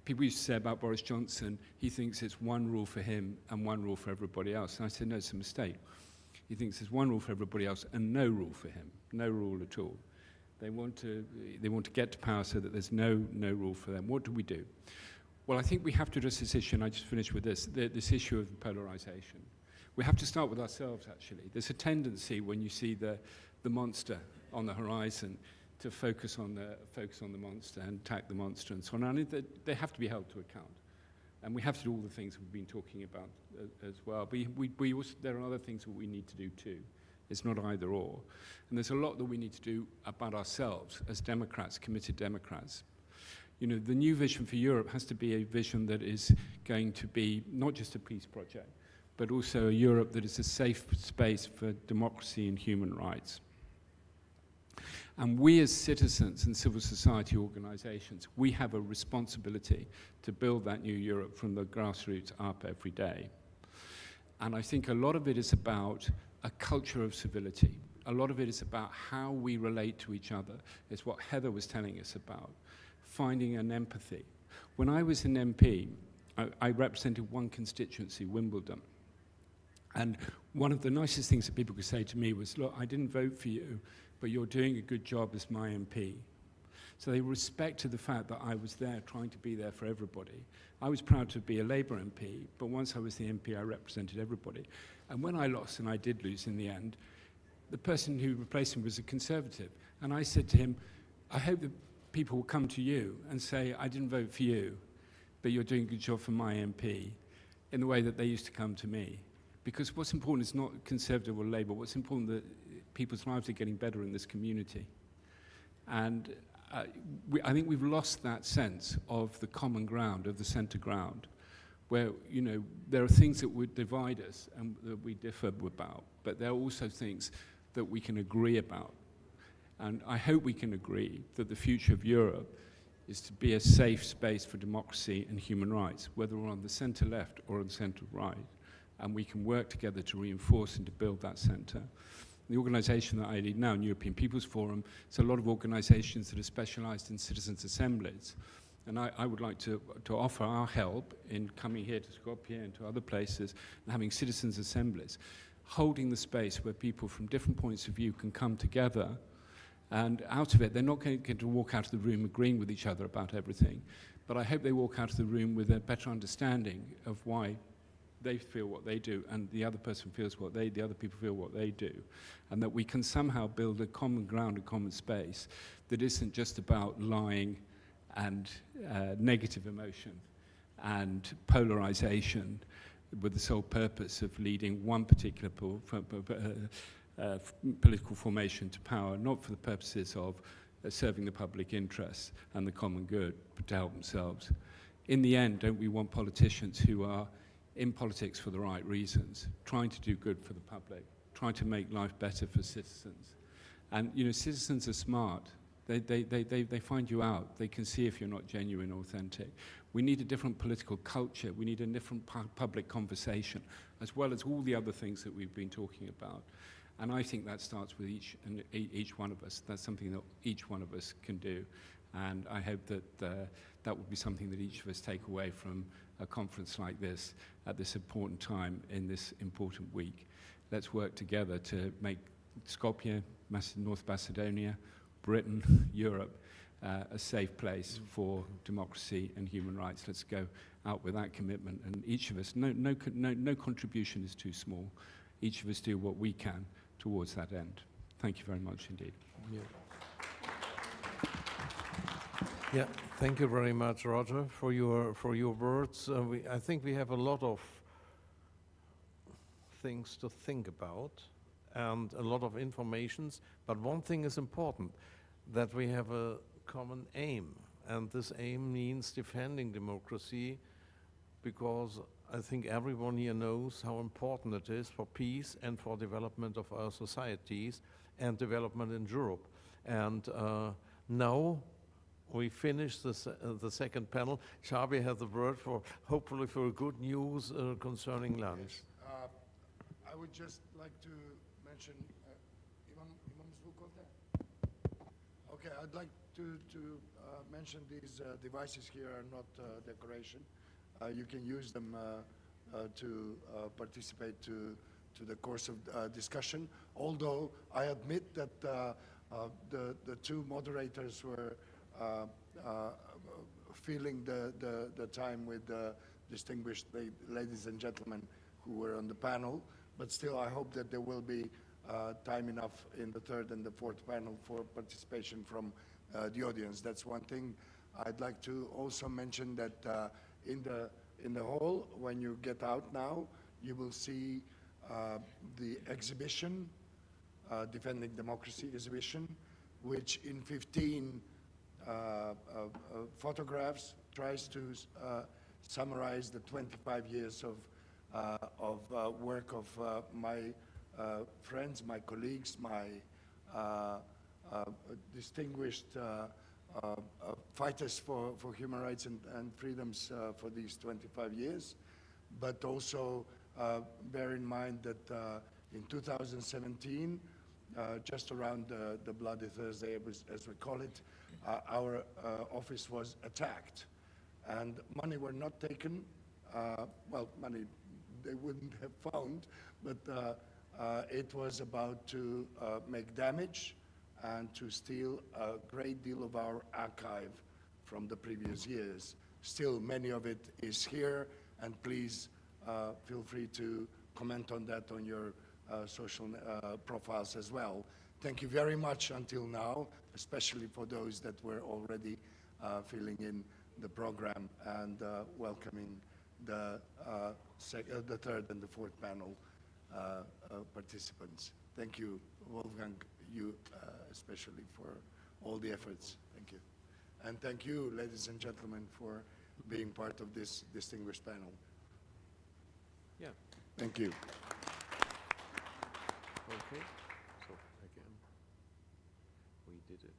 People used to say about Boris Johnson, he thinks it's one rule for him and one rule for everybody else. And I said, no, it's a mistake. He thinks there's one rule for everybody else and no rule for him, no rule at all. They want to get to power so that there's no rule for them. What do we do? Well, I think we have to address this issue, and I just finished with this issue of polarization. We have to start with ourselves, actually. There's a tendency when you see the monster on the horizon to focus on the monster and attack the monster and so on. And they have to be held to account. And we have to do all the things we've been talking about as well. But we also, there are other things that we need to do too. It's not either or. And there's a lot that we need to do about ourselves as Democrats, committed Democrats. You know, the new vision for Europe has to be a vision that is going to be not just a peace project, but also a Europe that is a safe space for democracy and human rights. And we as citizens and civil society organizations, we have a responsibility to build that new Europe from the grassroots up every day. And I think a lot of it is about a culture of civility. A lot of it is about how we relate to each other. It's what Heather was telling us about, finding an empathy. When I was an MP, I represented one constituency, Wimbledon. And one of the nicest things that people could say to me was, look, I didn't vote for you, but you're doing a good job as my MP. So they respected the fact that I was there trying to be there for everybody. I was proud to be a Labour MP, but once I was the MP, I represented everybody. And when I lost, and I did lose in the end, the person who replaced him was a Conservative. And I said to him, I hope that people will come to you and say, I didn't vote for you, but you're doing a good job for my MP, in the way that they used to come to me. Because what's important is not Conservative or Labour. What's important is that people's lives are getting better in this community. And I think we've lost that sense of the common ground, of the centre ground, where, you know, there are things that would divide us and that we differ about, but there are also things that we can agree about. And I hope we can agree that the future of Europe is to be a safe space for democracy and human rights, whether we're on the centre left or on the centre right. And we can work together to reinforce and to build that centre. The organisation that I lead now, European People's Forum, it's a lot of organisations that are specialised in citizens' assemblies. And I would like to offer our help in coming here to Skopje and to other places and having citizens' assemblies, holding the space where people from different points of view can come together. And out of it, they're not going to walk out of the room agreeing with each other about everything. But I hope they walk out of the room with a better understanding of why they feel what they do, and the other person feels what the other people feel what they do. And that we can somehow build a common ground, a common space that isn't just about lying and negative emotion and polarization with the sole purpose of leading one particular political formation to power, not for the purposes of serving the public interest and the common good, but to help themselves. In the end, don't we want politicians who are in politics for the right reasons, trying to do good for the public, trying to make life better for citizens? And, you know, citizens are smart. They find you out. They can see if you're not genuine or authentic. We need a different political culture. We need a different public conversation, as well as all the other things that we've been talking about. And I think that starts with each one of us. That's something that each one of us can do. And I hope that that will be something that each of us take away from a conference like this at this important time in this important week. Let's work together to make Skopje, North Macedonia, Britain, Europe, a safe place for democracy and human rights. Let's go out with that commitment. And each of us, no contribution is too small. Each of us do what we can towards that end. Thank you very much indeed. Yeah, thank you very much, Roger, for your words. I think we have a lot of things to think about and a lot of informations, but one thing is important, that we have a common aim, and this aim means defending democracy, because I think everyone here knows how important it is for peace and for development of our societies and development in Europe. And now we finish the second panel. Xabi has the word for, hopefully, for good news concerning lunch. Yes. I would just like to mention, okay, I'd like to mention these devices here are not decoration. You can use them to participate to the course of discussion, although I admit that the two moderators were filling the time with distinguished ladies and gentlemen who were on the panel, but still I hope that there will be time enough in the third and the fourth panel for participation from the audience. That's one thing. I'd like to also mention that in in the hall, when you get out now, you will see the exhibition, Defending Democracy exhibition, which in 15 photographs tries to summarize the 25 years of work of my friends, my colleagues, my distinguished fighters for human rights and freedoms for these 25 years. But also bear in mind that in 2017, just around the Bloody Thursday, as we call it, our office was attacked. And money were not taken. Well, money they wouldn't have found, but it was about to make damage and to steal a great deal of our archive from the previous years. Still, many of it is here, and please feel free to comment on that on your social profiles as well. Thank you very much until now, especially for those that were already filling in the program and welcoming the third and the fourth panel participants. Thank you, Wolfgang, you especially for all the efforts. Thank you. And thank you, ladies and gentlemen, for being part of this distinguished panel. Yeah. Thank you. Okay. So again, we did it.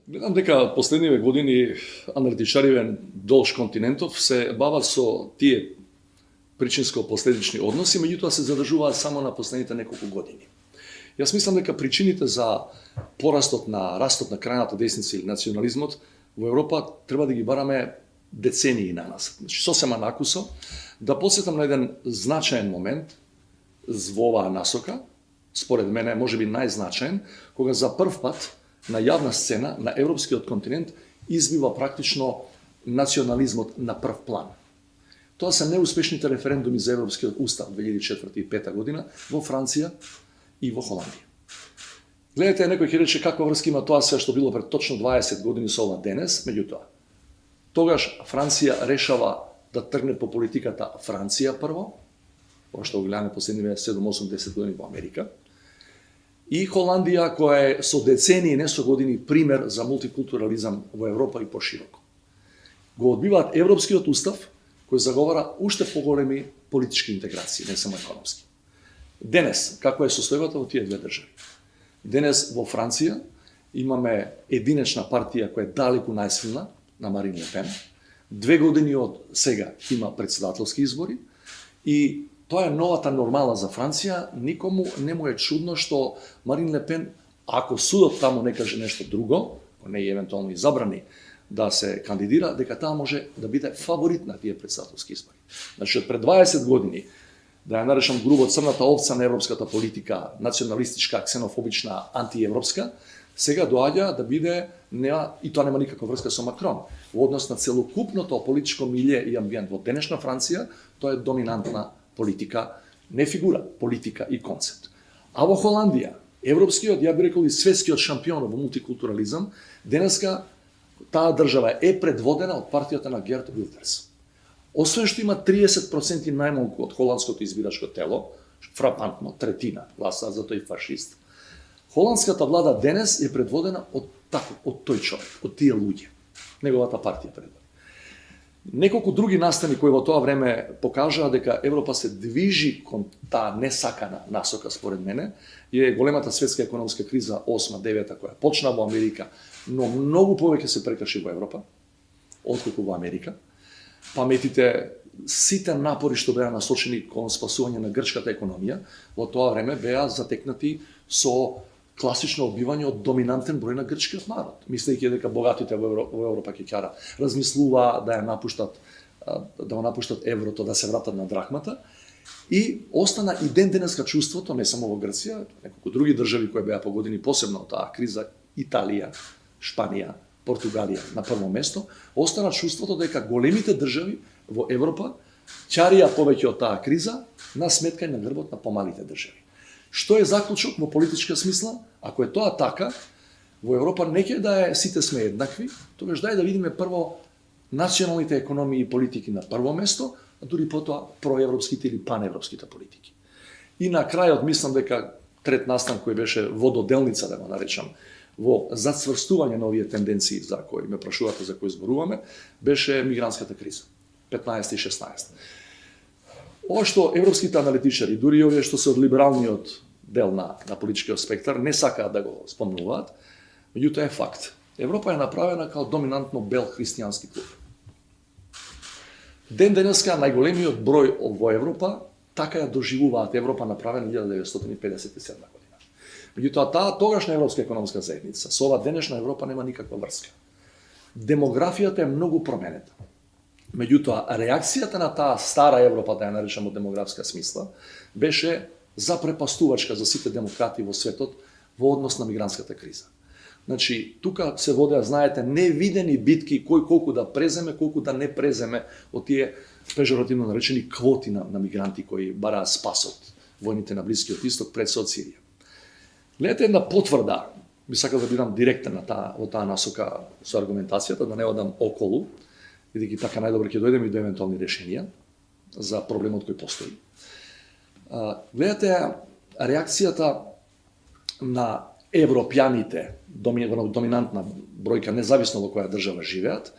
Гледам дека последниве години аналитичариве долж континентов се бават со тие причинско-последични односи, меѓутоа се задржуваат само на последните неколку години. Јас мислам дека причините за растот на крајната десница или национализмот во Европа треба да ги бараме децении на нас. Значи, сосема накусо, да подсетам на еден значаен момент во оваа насока, според мене можеби најзначаен, кога за прв пат на јавна сцена на европскиот континент избива практично национализмот на прв план. Тоа се неуспешните референдуми за Европскиот устав 2004 и 2005 година во Франција и во Холандија. Гледате, некој ќе рече каква врска има тоа се што било пред точно 20 години со ова денес, меѓутоа, тогаш Франција решава да тргне по политиката Франција прво, ова што го гледаме последниве 7-8-10 години во Америка, и Холандија, која е со децении, не со години, пример за мултикултурализам во Европа и пошироко. Го одбиваат Европскиот устав, кој заговара уште поголеми политички интеграции, не само економски. Денес, како е состојбата во тие две држави? Денес во Франција имаме единечна партија која е далеку најсилна, на Марин Ле Пен. 2 години од сега има председателски избори и тоа е новата нормала за Франција. Никому не му е чудно што Марин Ле Пен, ако судот таму не каже нешто друго, не и евентуално и забрани да се кандидира, дека таа може да биде фаворит на тие председателски избори. Значи, од пред 20 години, да ја наречам грубо црната овца на европската политика, националистичка, ксенофобична, антиевропска, сега доаѓа да биде, и тоа нема никаква врска со Макрон, во однос на целокупното политичко милје и амбиент. Во денешна Франција, тоа е доминантна политика, не фигура, политика и концепт. А во Холандија, европскиот, ја би рекол и светскиот шампион во мултикултурализам, денеска таа држава е предводена од партијата на Герт Вилдерс. Освен што има 30% најмалку од холандското избирачко тело, фрапантно, третина гласаат за тој фашист, холандската влада денес е предводена од тој човек, од тие луѓе. Неговата партија предводи. Неколку други настани кои во тоа време покажаа дека Европа се движи кон таа несакана насока, според мене, е големата светска економска криза 8-9 која почна во Америка, но многу повеќе се прекрши во Европа, отколку во Америка. Паметите, сите напори што беа насочени кон спасување на грчката економија, во тоа време беа затекнати со класично одбивање од доминантен број на грчкиот народ, мислејќи дека богатите во Европа ќе ќе размислува да го напуштат еврото, да се вратат на драхмата, и остана и ден денеска чувството, не само во Грција, неколку други држави кои беа погодени посебно од таа криза, Италија, Шпанија, Португалија на прво место, остана чувството дека големите држави во Европа ќарија повеќе од таа криза на сметка и на грбот на помалите држави. Што е заклучок во политичка смисла? Ако е тоа така, во Европа не ќе да е сите сме еднакви, тогаш дај да видиме прво националните економии и политики на прво место, а дури потоа проевропските или паневропските политики. И на крајот мислам дека трет настан кој беше вододелница, да го наречам, во зацврстување на овие тенденции за кои ме прашувате, за кои зборуваме, беше мигрантската криза, 15 и 16. Ова што европските аналитичари, дури овие што се од либералниот дел на политичкиот спектар, не сакаат да го спомнуваат, меѓутоа е факт. Европа е направена као доминантно бел христијански клуб. Ден денеска најголемиот број во Европа така ја доживуваат Европа направена 1957 година. Меѓутоа таа тогашна европска економска заедница со ова денешна Европа нема никаква врска. Демографијата е многу променета. Меѓутоа, реакцијата на таа стара Европа, да ја наречам од демографска смисла, беше запрепастувачка за сите демократи во светот во однос на мигрантската криза. Значи, тука се водеа, знаете, невидени битки кој колку да преземе, колку да не преземе од тие пежоративно наречени квоти на мигранти кои бараа спас од војните на Блискиот Исток пред се од Сирија. Гледате една потврда, би сакал да бидам директен во таа насока со аргументацијата, да не одам околу, бидејќи така најдобро ќе дојдеме и до евентуални решенија за проблемот кој постои. Гледате реакцијата на европјаните, доминантна бројка, независно во која држава живеат,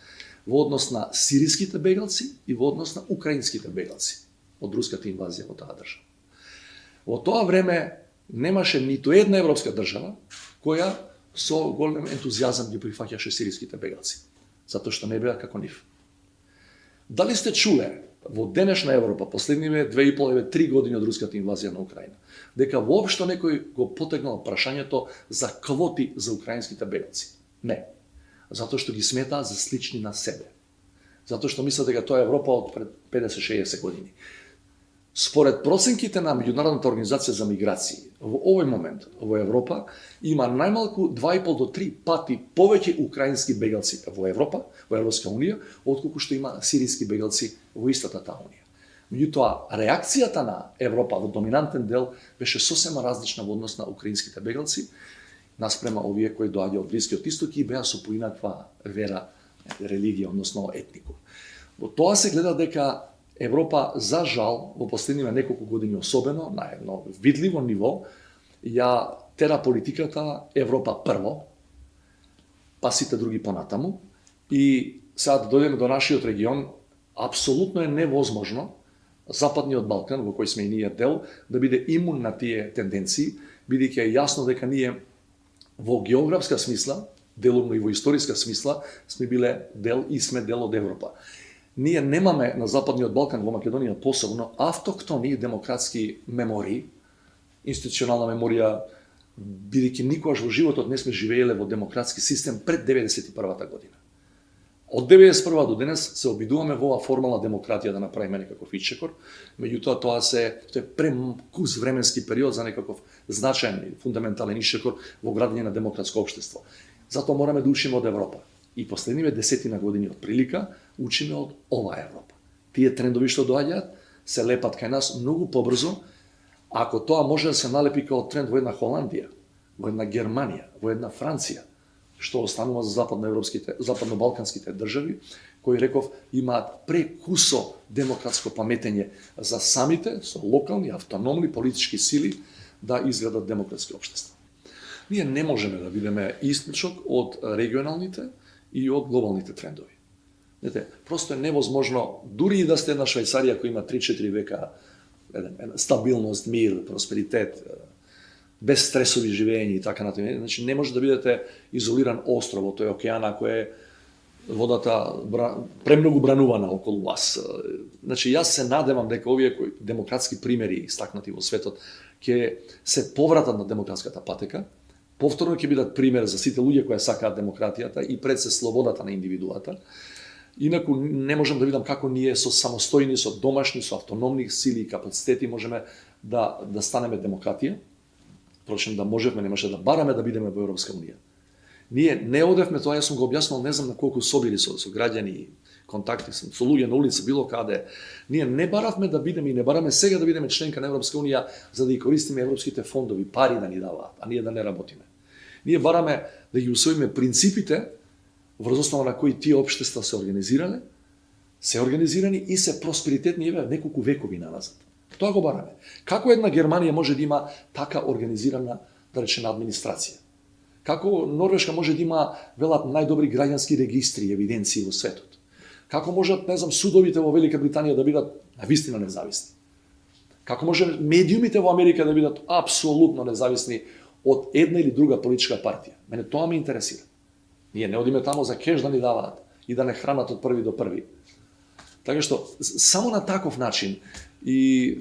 во однос на сириските бегалци и во однос на украинските бегалци од руската инвазија во таа држава. Во тоа време немаше ниту една европска држава која со голем ентузијазам ги прифаќаше сиријските бегалци, затоа што не беа како нив. Дали сте чуле во денешна Европа, последниве 2,5-3 години од руската инвазија на Украина, дека воопшто некој го потегнал прашањето за квоти за украинските бегалци? Не. Затоа што ги сметаа за слични на себе. Затоа што мислат дека тоа е Европа од пред 50-60 години. Според проценките на Меѓународната организација за миграции, во овој момент во Европа има најмалку 2,5 до 3 пати повеќе украински бегалци во Европа, во Европска унија, отколку што има сиријски бегалци во истата таа унија. Меѓутоа, реакцијата на Европа во доминантен дел беше сосема различна во однос на украинските бегалци, наспрема овие кои доаѓа од Блискиот Исток и беа со поинаква вера, религија, односно етникум. Во тоа се гледа дека Европа, за жал, во последниве неколку години особено, на едно видливо ниво, ја тера политиката Европа прво, па сите други понатаму. И сега да дојдеме до нашиот регион, апсолутно е невозможно Западниот Балкан, во кој сме и ние дел, да биде имун на тие тенденции, бидејќи е јасно дека ние во географска смисла, делумно и во историска смисла, сме биле дел и сме дел од Европа. Ние немаме на Западниот Балкан, во Македонија посебно, автоктони демократски мемории, институционална меморија, бидејќи никогаш во животот не сме живееле во демократски систем пред 91-та година. Од 91 до денес се обидуваме во оваа формална демократија да направиме некаков ичекор, меѓутоа тоа е прекус временски период за некаков значаен и фундаментален ичекор во градење на демократско општество. Затоа мораме да учиме од Европа. И последниве десетина години од прилика учиме од оваа Европа. Тие трендови што доаѓаат се лепат кај нас многу побрзо, ако тоа може да се налепи како тренд во една Холандија, во една Германија, во една Франција, што останува за западно-балканските држави, кои реков имаат прекусо демократско паметење за самите со локални, автономни политички сили да изградат демократски општества. Ние не можеме да бидеме источок од регионалните и од глобалните трендови. Просто е невозможно, дури и да сте една Швајцарија која има 3-4 века стабилност, мир, просперитет, без стресови живење и така натаму. Значи не може да бидете изолиран остров од тој океан ако е водата премногу бранувана околу вас. Значи јас се надевам дека овие демократски примери истакнати во светот ќе се повратат на демократската патека, повторно ќе бидат пример за сите луѓе кои сакаат демократијата и пред се слободата на индивидуата. Инаку не можам да видам како ние со самостојни, со домашни, со автономни сили и капацитети можеме да станеме демократија. Впрочем, да можевме, немаше да бараме да бидеме во Европска унија. Ние не одевме, тоа јас сум го објаснал, не знам на колку собири со граѓани, контакти со луѓе на улица, било каде. Ние не баравме да бидеме и не бараме сега да бидеме членка на Европска унија за да ги користиме европските фондови, пари да ни даваат, а ние да не работиме. Ние бараме да ги усвоиме принципите врз основа на кои тие општества се организирани и се просперитетни еве неколку векови назад. Тоа го бараме. Како една Германија може да има така организирана, да речеме, администрација? Како Норвешка може да има, велат, најдобри граѓански регистри и евиденции во светот? Како можат, не знам, судовите во Велика Британија да бидат навистина независни? Како може медиумите во Америка да бидат апсолутно независни од една или друга политичка партија? Мене тоа ме интересира. Ние не одиме тамо за кеш да ни даваат и да не хранат од први до први. Така што, само на таков начин и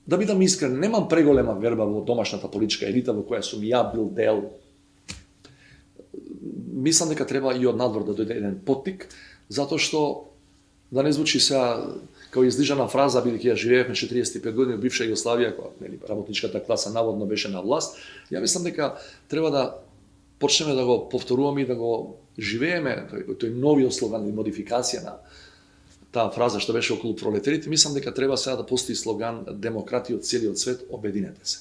да бидам искрен, немам преголема верба во домашната политичка елита во која сум ја бил дел. Мислам дека треба и од надвор да дојде еден поттик, затоа што, да не звучи сега како излижана фраза, бидејќи ја живеевме 45 години во бивша Југославија, кога работничката класа наводно беше на власт, ја мислам дека треба да почнеме да го повторуваме и да го живееме, тој новиот слоган и модификација на таа фраза што беше околу пролетарите. Мислам дека треба сега да постои слоган демократија од целиот свет, обединете се.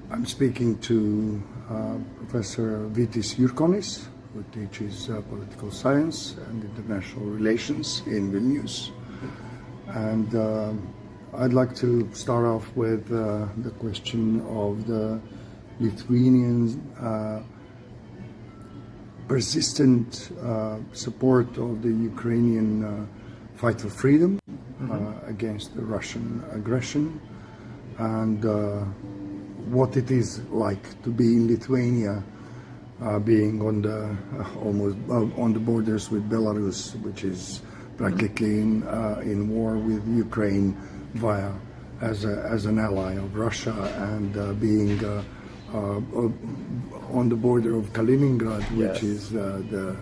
I'm speaking to Professor Vitis Jurkonis, who teaches political science and international relations in Vilnius. And I'd like to start off with the question of the Lithuanian persistent support of the Ukrainian fight for freedom against the Russian aggression, and what it is like to be in Lithuania, being on the almost on the borders with Belarus, which is practically in war with Ukraine via as an ally of Russia, and being on the border of Kaliningrad, which is the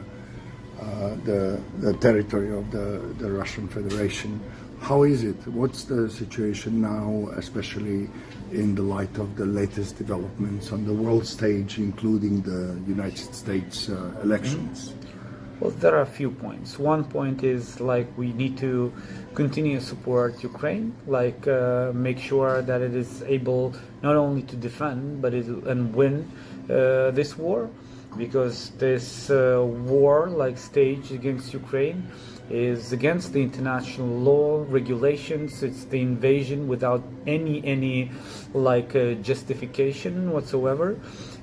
territory of the Russian Federation. How is it? What's the situation now, especially in the light of the latest developments on the world stage, including the United States elections? Well, there are a few points. One point is like we need to continue to support Ukraine, like make sure that it is able not only to defend but and win this war, because this war, like stage against Ukraine, is against the international law, regulations. It's the invasion without any like justification whatsoever.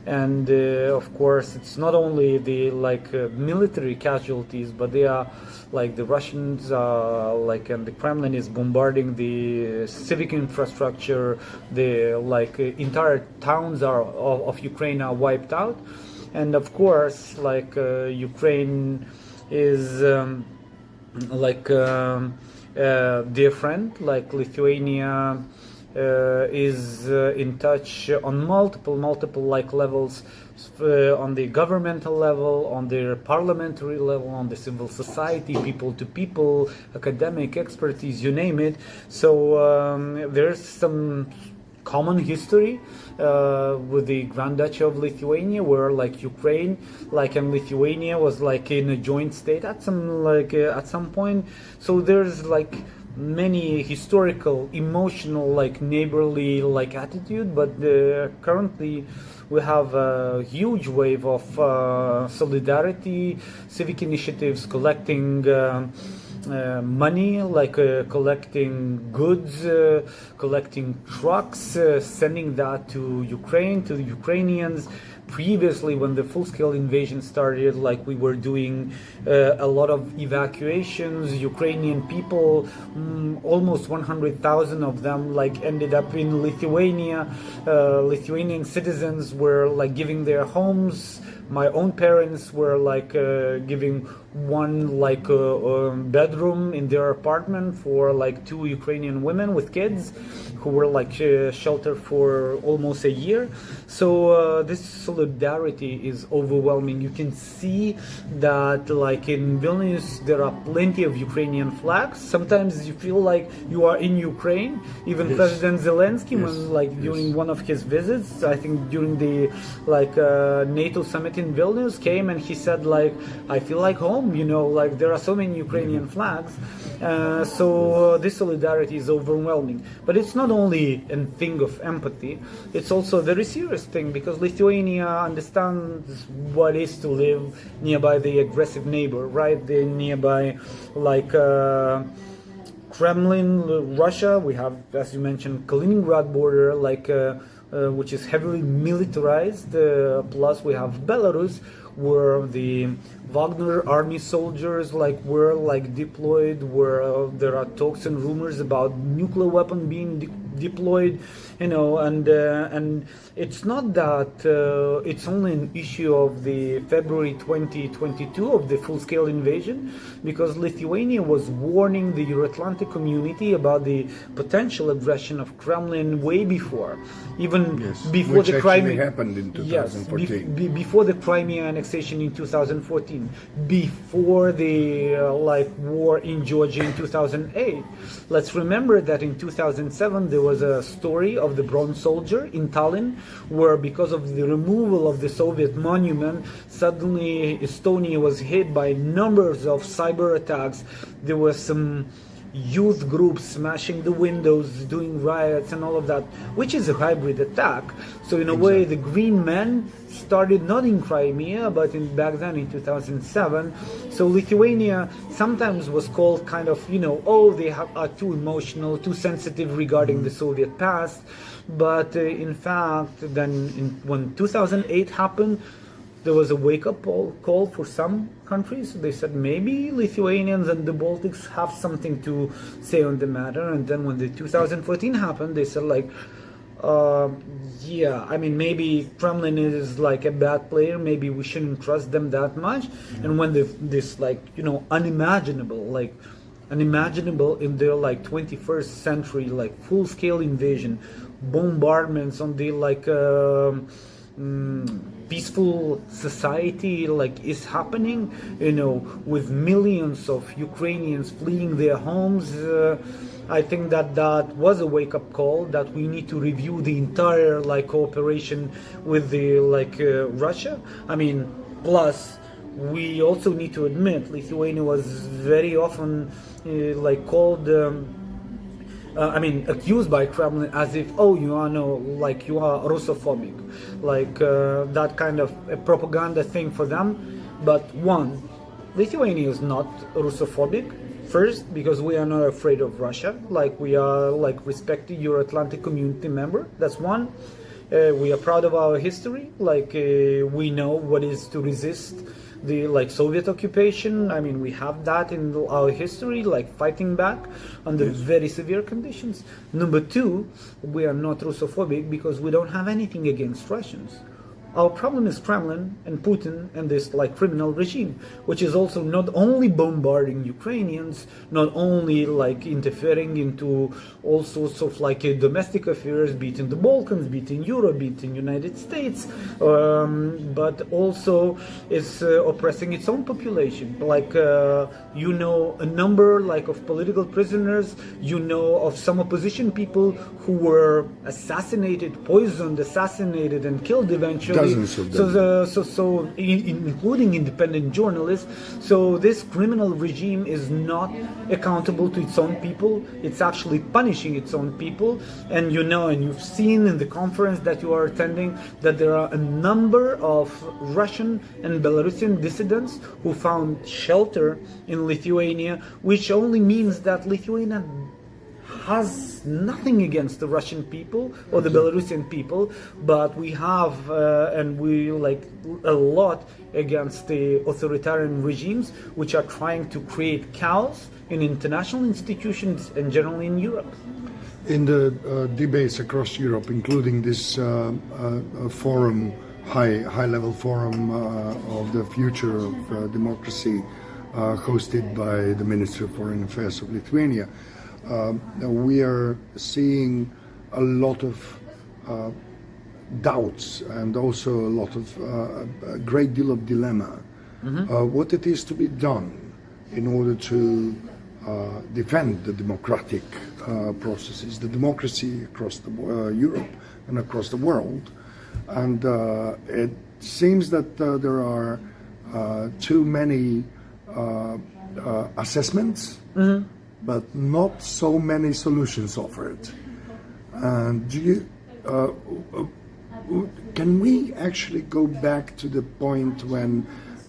And of course, it's not only the like military casualties, but they are like the Russians, like, and the Kremlin is bombarding the civic infrastructure. The like entire towns of Ukraine are wiped out, and of course, like Ukraine is like dear friend, like Lithuania. Is in touch on multiple like levels, on the governmental level, on the parliamentary level, on the civil society, people to people, academic expertise, you name it. So there's some common history with the Grand Duchy of Lithuania, where like Ukraine, like, and Lithuania was like in a joint state at some point. So there's like many historical, emotional, like neighborly like attitude, but currently we have a huge wave of solidarity, civic initiatives, collecting money, like collecting goods, collecting trucks, sending that to Ukraine, to the Ukrainians. Previously, when the full-scale invasion started, like we were doing a lot of evacuations. Ukrainian people, almost 100,000 of them, like ended up in Lithuania. Lithuanian citizens were like giving their homes. My own parents were like giving one like bedroom in their apartment for like 2 Ukrainian women with kids who were like sheltered for almost a year. So this solidarity is overwhelming. You can see that like in Vilnius there are plenty of Ukrainian flags. Sometimes you feel like you are in Ukraine. Even President Zelensky, when like during one of his visits, I think during the like NATO summit in Vilnius, came and he said like, I feel like home, you know, like there are so many Ukrainian flags. So this solidarity is overwhelming. But it's not only a thing of empathy, it's also a very serious thing, because Lithuania understands what it is to live nearby the aggressive neighbor, right? The nearby like Kremlin, Russia. We have, as you mentioned, Kaliningrad border, like which is heavily militarized. Plus we have Belarus, where the Wagner army soldiers like were like deployed, where there are talks and rumors about nuclear weapon being deployed, you know, and it's not that it's only an issue of the February 2022 of the full-scale invasion, because Lithuania was warning the Euro-Atlantic community about the potential aggression of Kremlin way before, even before which the Crimea happened in 2014. before the Crimea annexation in 2014, before the like war in Georgia in 2008. Let's remember that in 2007 there was a story of the bronze soldier in Tallinn, where because of the removal of the Soviet monument, suddenly Estonia was hit by numbers of cyber attacks. There was some youth groups smashing the windows, doing riots and all of that, which is a hybrid attack. So in a way, the Green Men started not in Crimea, but back then in 2007. So Lithuania sometimes was called kind of, oh, they are too emotional, too sensitive regarding the Soviet past. But in fact, then when 2008 happened, there was a wake-up call for some countries. They said maybe Lithuanians and the Baltics have something to say on the matter. And then when the 2014 happened, they said like, yeah, I mean, maybe Kremlin is like a bad player. Maybe we shouldn't trust them that much. And when this like, unimaginable in their like 21st century, like full-scale invasion, bombardments on the like peaceful society like is happening, with millions of Ukrainians fleeing their homes. I think that was a wake-up call that we need to review the entire like cooperation with the Russia. I mean, plus we also need to admit Lithuania was very often called accused by Kremlin as if, oh, you are Russophobic, that kind of a propaganda thing for them. But one, Lithuania is not Russophobic. First, because we are not afraid of Russia, we are respected Euro-Atlantic community member. That's one. We are proud of our history. We know what is to resist the Soviet occupation. I mean, we have that in our history, fighting back under very severe conditions. Number two, we are not Russophobic because we don't have anything against Russians. Our problem is Kremlin and Putin and this criminal regime, which is also not only bombarding Ukrainians, not only interfering into all sorts of domestic affairs, be it in the Balkans, be it in Europe, be it in United States, but also is oppressing its own population. A number of political prisoners, of some opposition people who were assassinated, poisoned, assassinated, and killed eventually. Dozens of them. Including independent journalists. So this criminal regime is not accountable to its own people. It's actually punishing its own people. And and you've seen in the conference that you are attending that there are a number of Russian and Belarusian dissidents who found shelter in Lithuania, which only means that Lithuania has nothing against the Russian people or the Belarusian people, but we have and we a lot against the authoritarian regimes which are trying to create chaos in international institutions and generally in Europe. In the debates across Europe, including this forum, high-level forum of the future of democracy, hosted by the Ministry of Foreign Affairs of Lithuania, we are seeing a lot of doubts and also a great deal of dilemma. What it is to be done in order to defend the democratic processes, the democracy across Europe and across the world. And it seems that there are too many assessments, but not so many solutions offered. And can we actually go back to the point when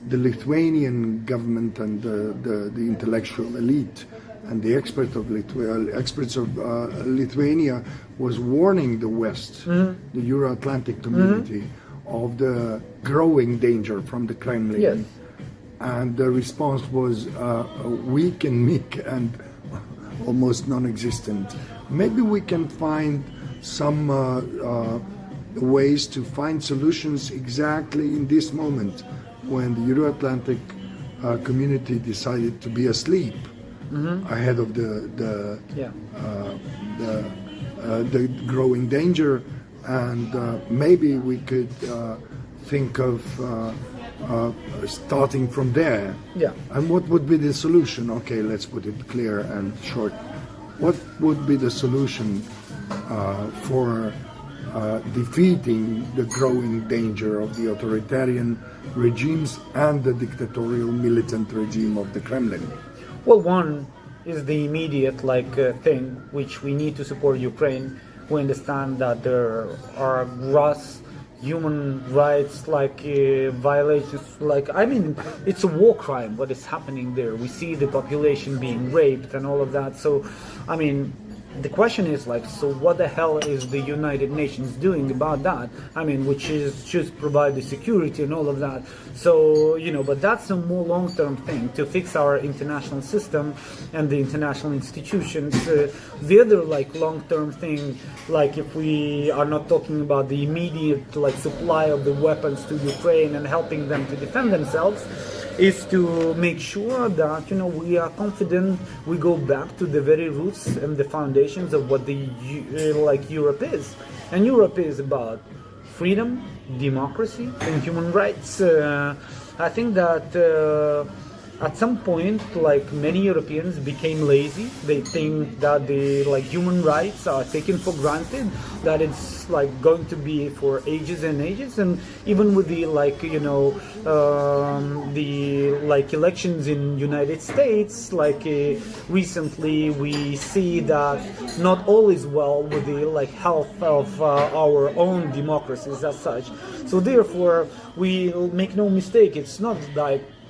the Lithuanian government and the intellectual elite and the experts of Lithuania was warning the West, the Euro-Atlantic community, of the growing danger from the Kremlin? Yes. And the response was weak and meek and almost non-existent. Maybe we can find some ways to find solutions exactly in this moment when the Euro-Atlantic community decided to be asleep ahead of the growing danger, and maybe we could think of starting from there. Yeah. And what would be the solution? Okay, let's put it clear and short. What would be the solution for defeating the growing danger of the authoritarian regimes and the dictatorial militant regime of the Kremlin? Well, one, is the immediate thing which we need to support Ukraine. We understand that there are gross human rights violations. It's a war crime what is happening there. We see the population being raped and all of that. So, the question is so what the hell is the United Nations doing about that? Which is just provide the security and all of that. So, but that's a more long-term thing to fix our international system and the international institutions. The other long-term thing, if we are not talking about the immediate supply of the weapons to Ukraine and helping them to defend themselves, is to make sure that we are confident we go back to the very roots and the foundations of what the Europe is, and Europe is about freedom, democracy, and human rights. I think that at some point, many Europeans became lazy. They think that the human rights are taken for granted, that it's going to be for ages and ages. And even with the elections in United States, recently we see that not all is well with the health of our own democracies as such. So therefore, we make no mistake. It's not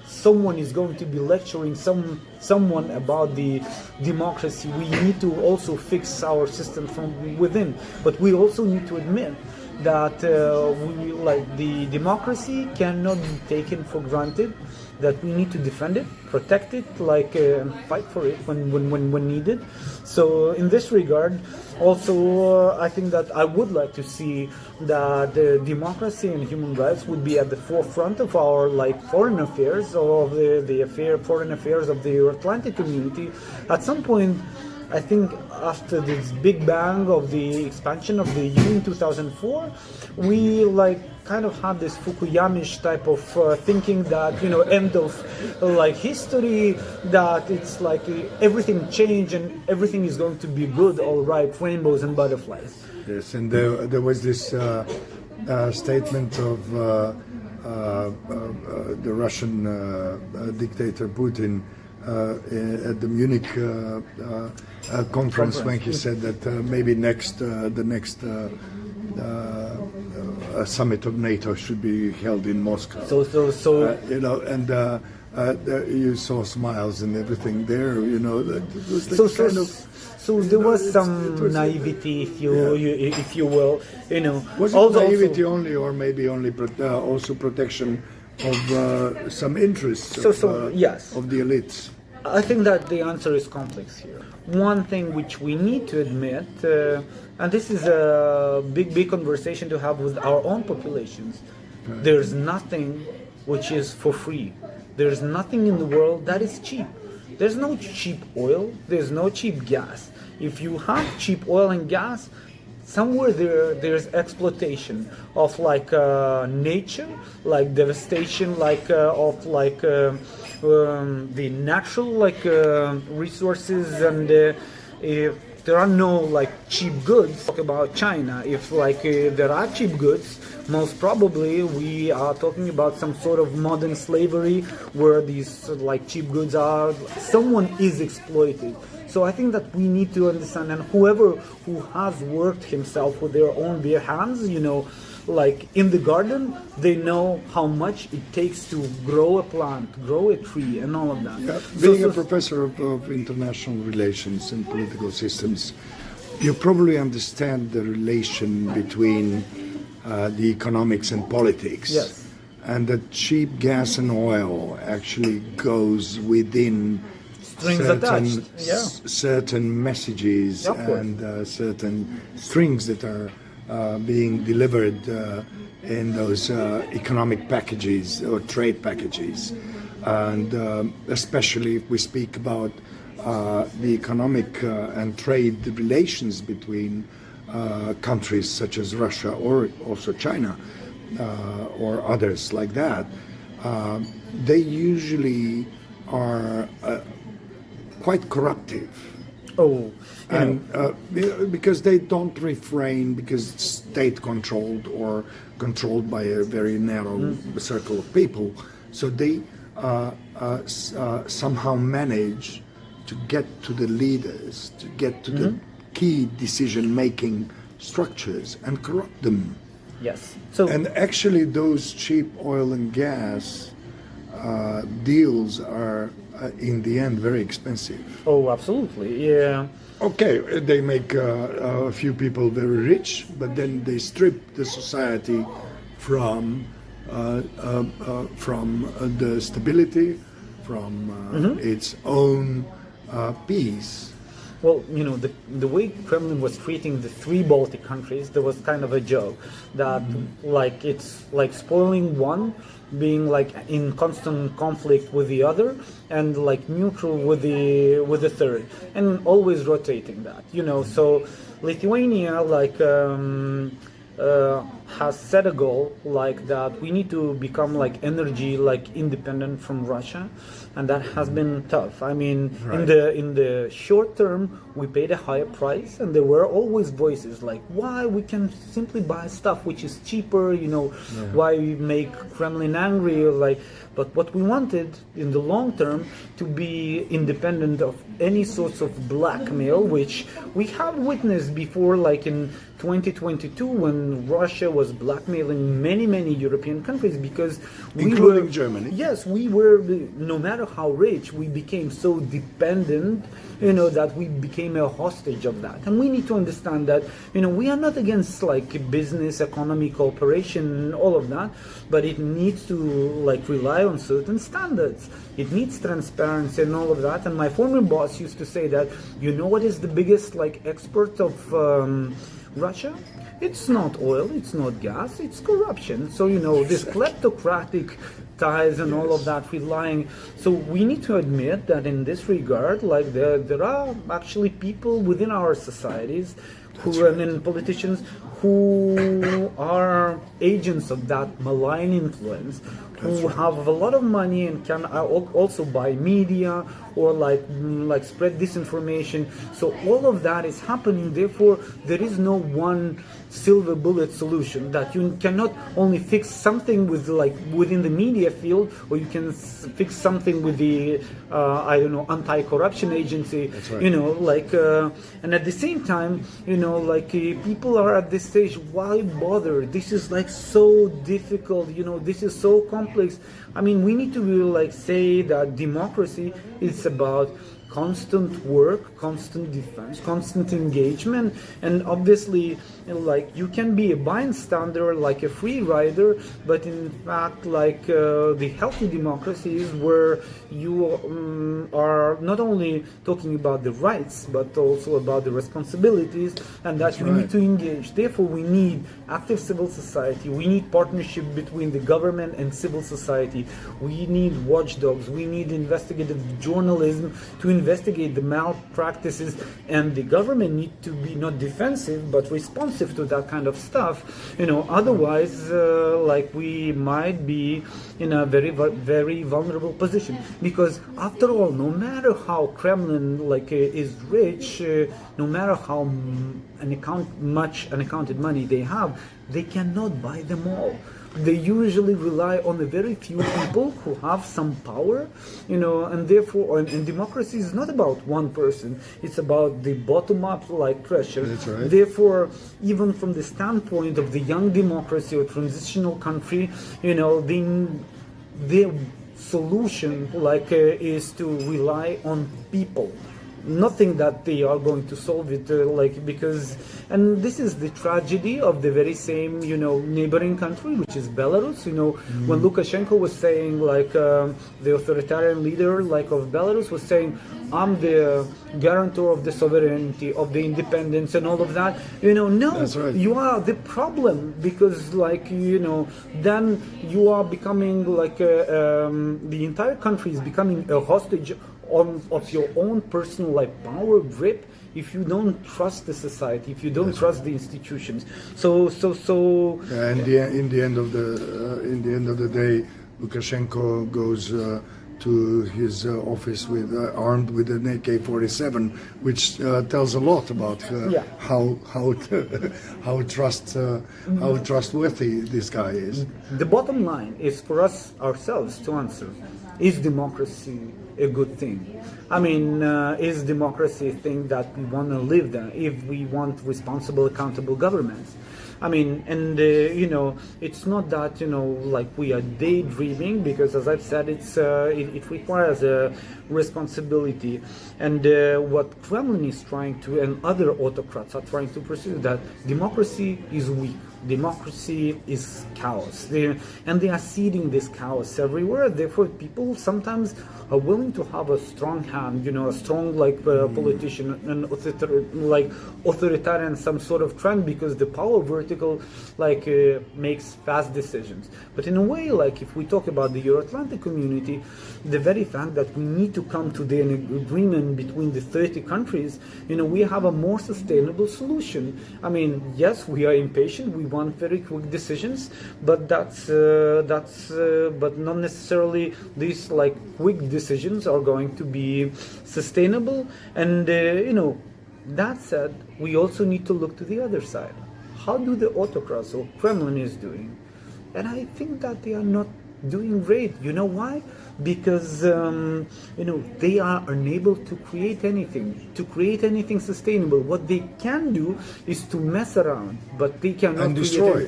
someone is going to be lecturing someone about the democracy. We need to also fix our system from within, but we also need to admit that the democracy cannot be taken for granted, that we need to defend it, protect it, and fight for it when needed. So in this regard, also I think that I would like to see that democracy and human rights would be at the forefront of our foreign affairs, of the foreign affairs of the Euro-Atlantic community. At some point, I think after this big bang of the expansion of the EU in 2004, we kind of had this Fukuyamish type of thinking that end of history, that it's everything changed and everything is going to be good, all right, rainbows and butterflies. Yes, and there was this statement of the Russian dictator Putin at the Munich conference when he said that maybe the next summit of NATO should be held in Moscow. You saw smiles and everything there. So there was some naivety, if you will. Was it naivety only, or maybe only also protection of some interests yes, of the elites? I think that the answer is complex here. One thing which we need to admit, and this is a big conversation to have with our own populations, there's nothing which is for free. There's nothing in the world that is cheap. There's no cheap oil, there's no cheap gas. If you have cheap oil and gas, somewhere there's exploitation of nature, devastation of the natural resources, and if there are no cheap goods. Talk about China. If there are cheap goods, most probably we are talking about some sort of modern slavery where these cheap goods are. Someone is exploited. So I think that we need to understand, and whoever who has worked himself with their own bare hands, in the garden, they know how much it takes to grow a plant, grow a tree, and all of that. Yeah, being a professor of international relations and political systems, you probably understand the relation between the economics and politics. Yes. And that cheap gas and oil actually goes within certain messages and certain strings that are being delivered in those economic packages or trade packages. And especially if we speak about the economic and trade relations between countries such as Russia or also China or others like that, they usually are quite corruptive. And because they don't refrain, because it's state-controlled or controlled by a very narrow circle of people, so they somehow manage to get to the leaders, to get to the key decision-making structures and corrupt them. Yes. And actually those cheap oil and gas deals are, in the end, very expensive. Oh, absolutely, yeah. Okay, they make a few people very rich, but then they strip the society from the stability, from its own peace. Well, you know, the way Kremlin was treating the 3 Baltic countries, there was kind of a joke that like it's like spoiling one, being like in constant conflict with the other, and like neutral with the third, and always rotating that, you know. So Lithuania like has set a goal like that we need to become like energy like independent from Russia, and that has been tough. I mean, in the short term we paid a higher price, and there were always voices like why we can simply buy stuff which is cheaper, you know, why we make Kremlin angry, or like. But what we wanted in the long term to be independent of any sorts of blackmail, which we have witnessed before, like in 2022 when Russia was blackmailing many European countries, because including Germany. Yes, we were, no matter how rich, we became so dependent, you know, that we became a hostage of that. And we need to understand that, you know, we are not against like business, economy, cooperation, all of that, but it needs to like rely on certain standards. It needs transparency and all of that. And my former boss used to say that, you know what is the biggest like export of Russia? It's not oil, it's not gas, it's corruption. So, you know, this kleptocratic ties and all of that relying. So we need to admit that in this regard, like there are actually people within our societies who and politicians who are agents of that malign influence, who have a lot of money and can also buy media or like spread disinformation. So all of that is happening. Therefore, there is no one silver bullet solution, that you cannot only fix something with like within the media field, or you can fix something with the I don't know, anti-corruption agency. That's right. You know, like and at the same time, you know, like people are at this stage, why bother? This is like so difficult, you know, this is so complex. I mean, we need to really like say that democracy is about constant work, constant defense, constant engagement, and obviously, like, you can be a bystander, like a free rider, but in fact, like the healthy democracy is where you are not only talking about the rights, but also about the responsibilities, and that you need to engage. Therefore, we need active civil society, we need partnership between the government and civil society, we need watchdogs, we need investigative journalism to investigate the malpractices, and the government need to be not defensive but responsive to that kind of stuff, you know. Otherwise, like, we might be in a very vulnerable position, because after all, no matter how Kremlin like is rich, no matter how much unaccounted money they have, they cannot buy them all. They usually rely on a very few people who have some power, you know, and therefore, and democracy is not about one person, it's about the bottom-up like pressure. That's right. Therefore, even from the standpoint of the young democracy or transitional country, you know, the solution like is to rely on people. Nothing that they are going to solve it, like, because, and this is the tragedy of the very same, you know, neighboring country, which is Belarus. You know, when Lukashenko was saying, like, the authoritarian leader, like, of Belarus was saying, I'm the guarantor of the sovereignty, of the independence and all of that. You know, no, right. You are the problem, because, like, you know, then you are becoming like the entire country is becoming a hostage of your own personal like power grip, if you don't trust the society, if you don't trust the institutions. So and in the end of the day, Lukashenko goes to his office with armed with an AK-47, which tells a lot about how trustworthy this guy is. The bottom line is for us ourselves to answer: is democracy a good thing. I mean, is democracy a thing that we want to live there if we want responsible, accountable governments? I mean, and you know, it's not that, you know, like we are daydreaming, because as I've said, it requires a responsibility. And what Kremlin is trying to, and other autocrats are trying to pursue, that democracy is weak. Democracy is chaos, and they are seeding this chaos everywhere. Therefore, people sometimes are willing to have a strong hand, you know, a strong politician, an authoritarian some sort of trend, because the power vertical makes fast decisions. But in a way, like if we talk about the Euro-Atlantic community, the very fact that we need to come to an agreement between the 30 countries, you know, we have a more sustainable solution. I mean, yes, we are impatient. We want very quick decisions, but but not necessarily these like quick decisions are going to be sustainable. And you know, that said, we also need to look to the other side. How do the autocrats or Kremlin is doing? And I think that they are not doing great. You know why? Because you know, they are unable to create anything sustainable. What they can do is to mess around, but they cannot and destroy.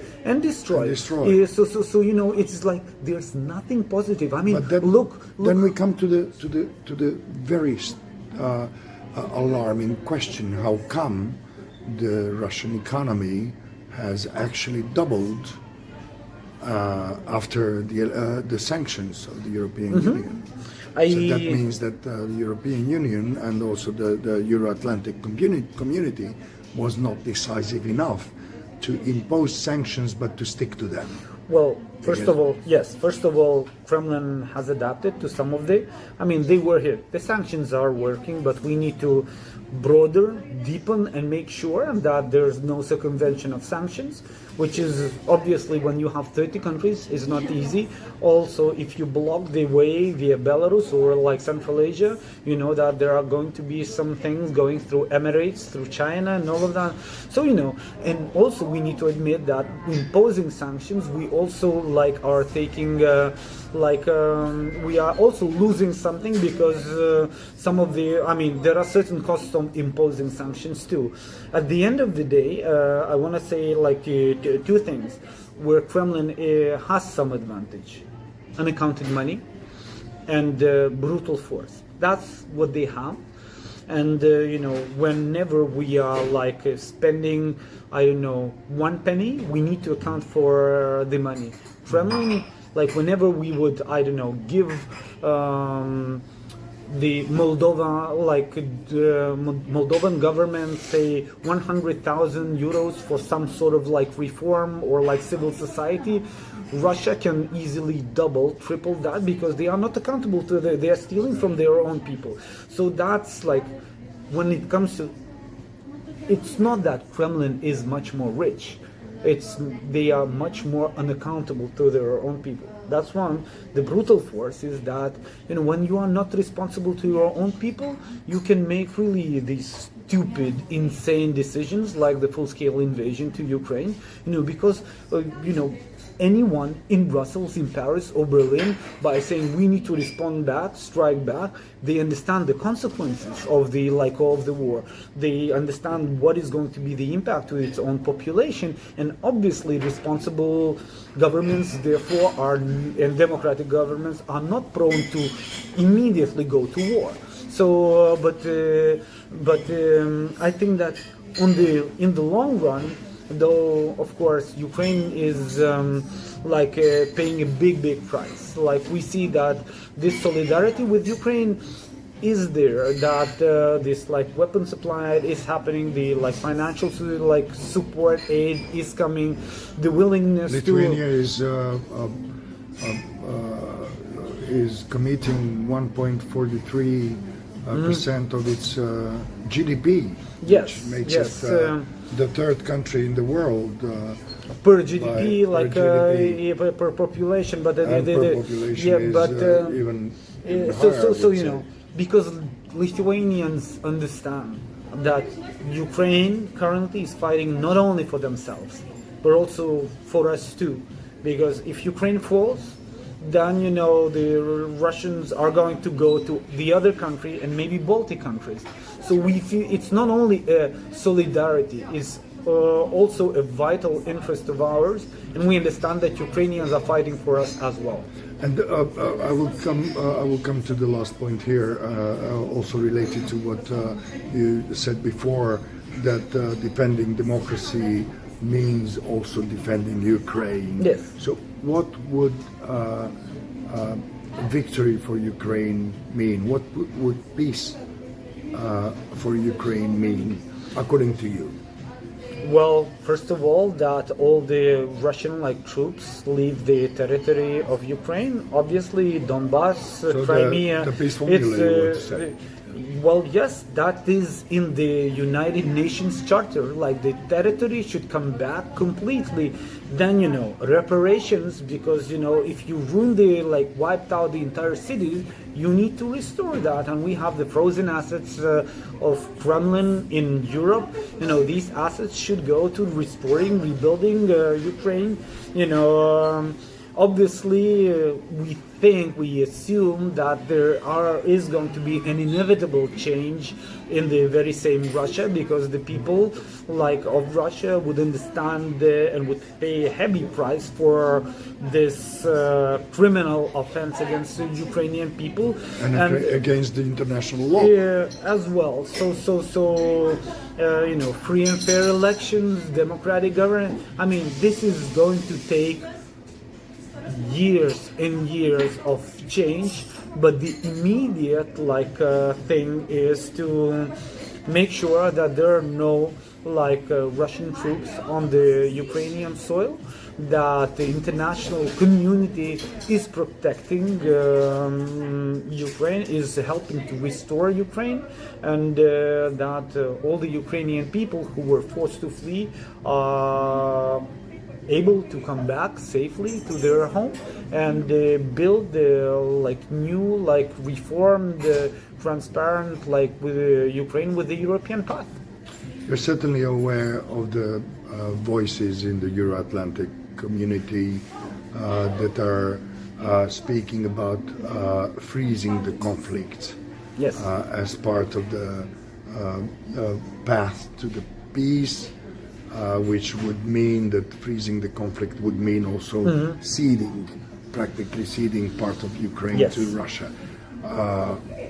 So you know, it's like there's nothing positive. I mean, but then, look. Then we come to the very alarming question: how come the Russian economy has actually doubled after the sanctions of the European Union? So that means that the European Union and also the Euro-Atlantic community was not decisive enough to impose sanctions, but to stick to them. Well, first of all, Kremlin has adapted to some of the, I mean, they were here. The sanctions are working, but we need to broaden, deepen, and make sure that there's no circumvention of sanctions, which is obviously, when you have 30 countries, is not easy. Also, if you block the way via Belarus or like Central Asia, you know that there are going to be some things going through Emirates, through China, and all of that. So, you know, and also we need to admit that imposing sanctions, we also are taking we are also losing something, because some of the, I mean, there are certain costs of imposing sanctions too. At the end of the day, I want to say two things where Kremlin has some advantage: unaccounted money and brutal force. That's what they have. And you know, whenever we are spending, I don't know, 1 penny, we need to account for the money. Kremlin, whenever we would, I don't know, give the Moldovan government, say, 100,000 euros for some sort of reform or civil society, Russia can easily double, triple that, because they are not accountable to they are stealing from their own people. So that's when it comes to, it's not that Kremlin is much more rich. They are much more unaccountable to their own people. That's one. The brutal force is that, you know, when you are not responsible to your own people, you can make really these stupid, insane decisions like the full-scale invasion to Ukraine. You know, because you know, anyone in Brussels, in Paris or Berlin, by saying we need to respond back, strike back, they understand the consequences of the of the war. They understand what is going to be the impact to its own population, and obviously responsible governments, therefore, and democratic governments are not prone to immediately go to war. So, but I think that in the long run, though, of course, Ukraine is paying a big price. We see that this solidarity with Ukraine is there, that this weapon supply is happening, the financial support aid is coming, the willingness Lithuania is committing 1.43% of its GDP, yes, which makes yes, it the third country in the world per GDP, per population, but per population even higher, so you know, because Lithuanians understand that Ukraine currently is fighting not only for themselves, but also for us too. Because if Ukraine falls, then you know the Russians are going to go to the other country and maybe Baltic countries. So we feel it's not only a solidarity, it's also a vital interest of ours, and we understand that Ukrainians are fighting for us as well. And I will come to the last point here, also related to what you said before, that defending democracy means also defending Ukraine. Yes. So what would victory for Ukraine mean? What would peace for Ukraine mean, according to you? Well, first of all, that all the Russian troops leave the territory of Ukraine. Obviously, Donbass, Crimea. The peace formula, you would say. Well, yes, that is in the United Nations Charter. Like, the territory should come back completely. Then, you know, reparations, because, you know, if you ruin the, wiped out the entire city, you need to restore that. And we have the frozen assets of Kremlin in Europe. You know, these assets should go to restoring, rebuilding Ukraine. You know, obviously, we assume that there is going to be an inevitable change in the very same Russia, because the people of Russia would understand and would pay a heavy price for this criminal offense against the Ukrainian people and against the international law as well. So you know, free and fair elections, democratic governance. I mean, this is going to take years and years of change, but the immediate thing is to make sure that there are no Russian troops on the Ukrainian soil, that the international community is protecting Ukraine, is helping to restore Ukraine, and that all the Ukrainian people who were forced to flee are able to come back safely to their home and build new, reformed, transparent, with Ukraine with the European path. You're certainly aware of the voices in the Euro-Atlantic community that are speaking about freezing the conflict. Yes. As part of the path to the peace, which would mean that freezing the conflict would mean also practically ceding part of Ukraine to Russia.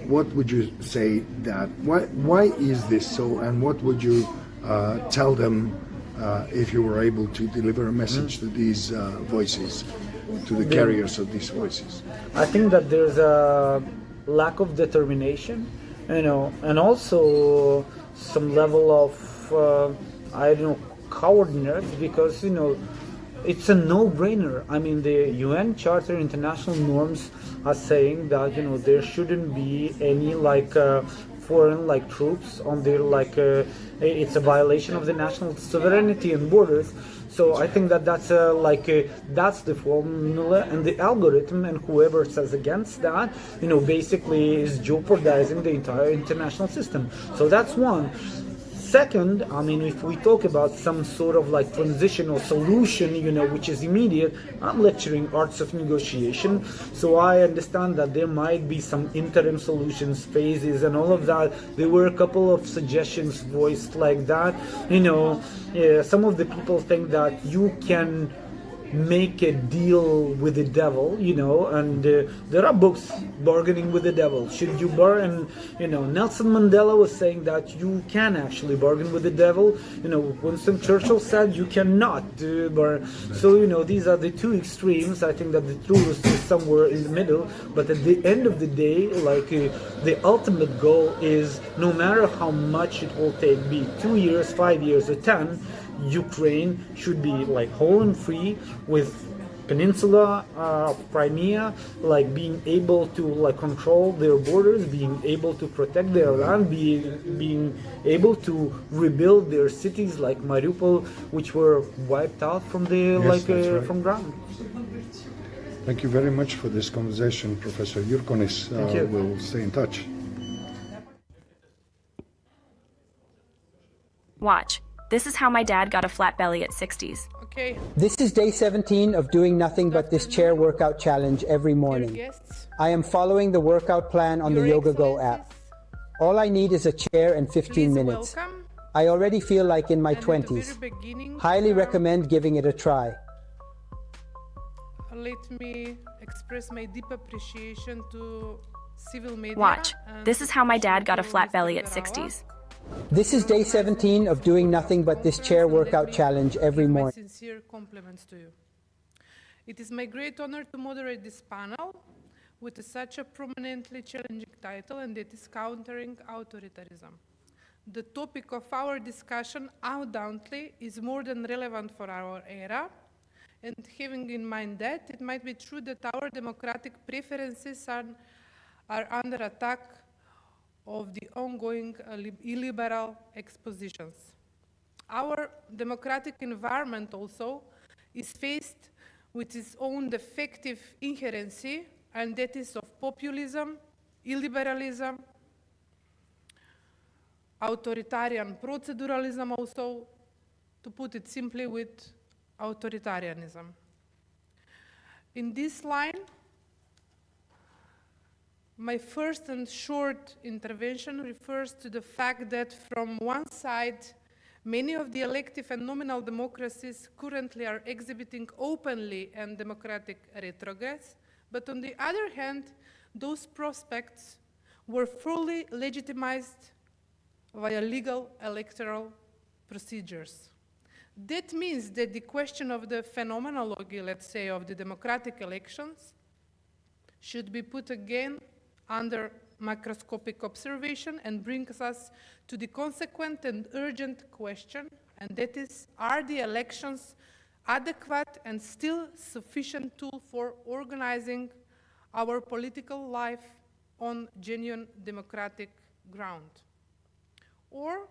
What would you say that? Why is this so? And what would you tell them if you were able to deliver a message to these voices, to the carriers of these voices? I think that there's a lack of determination, you know, and also some level of cowardness, because, you know, it's a no-brainer. I mean, the UN Charter, international norms are saying that, you know, there shouldn't be any foreign troops on their it's a violation of the national sovereignty and borders. So I think that that's that's the formula and the algorithm, and whoever says against that, you know, basically is jeopardizing the entire international system. So that's one. Second, I mean, if we talk about some sort of transitional solution, you know, which is immediate, I'm lecturing arts of negotiation, so I understand that there might be some interim solutions, phases, and all of that. There were a couple of suggestions voiced like that. You know, some of the people think that you can make a deal with the devil, you know, and there are books, Bargaining with the Devil. Should you bargain? You know, Nelson Mandela was saying that you can actually bargain with the devil. You know, Winston Churchill said you cannot bargain. So, you know, these are the two extremes. I think that the truth is somewhere in the middle, but at the end of the day, the ultimate goal is, no matter how much it will take, be it 2 years, 5 years, or 10, Ukraine should be whole and free, with peninsula of Crimea being able to control their borders, being able to protect their land, being able to rebuild their cities like Mariupol, which were wiped out from the from ground. Thank you very much for this conversation, Professor Jurkonis. We'll stay in touch. Watch. This is how my dad got a flat belly at 60s. Okay. This is day 17 of doing nothing but this chair workout challenge every morning. I am following the workout plan on the YogaGo app. All I need is a chair and 15 minutes. I already feel like in my 20s. Highly recommend giving it a try. Let me express my deep appreciation to civil media. Watch. This is how my dad got a flat belly at 60s. This is day 17 of doing nothing but this chair workout challenge every morning. My sincere compliments to you. It is my great honor to moderate this panel with such a prominently challenging title, and it is countering authoritarianism. The topic of our discussion undoubtedly is more than relevant for our era, and having in mind that, it might be true that our democratic preferences are under attack of the ongoing illiberal expositions. Our democratic environment also is faced with its own defective inherency, and that is of populism, illiberalism, authoritarian proceduralism also, to put it simply, with authoritarianism. In this line, my first and short intervention refers to the fact that from one side, many of the elective and nominal democracies currently are exhibiting openly and democratic retrogress, but on the other hand, those prospects were fully legitimized via legal electoral procedures. That means that the question of the phenomenology, let's say, of the democratic elections should be put again under microscopic observation and brings us to the consequent and urgent question, and that is, are the elections adequate and still sufficient tool for organizing our political life on genuine democratic ground? Or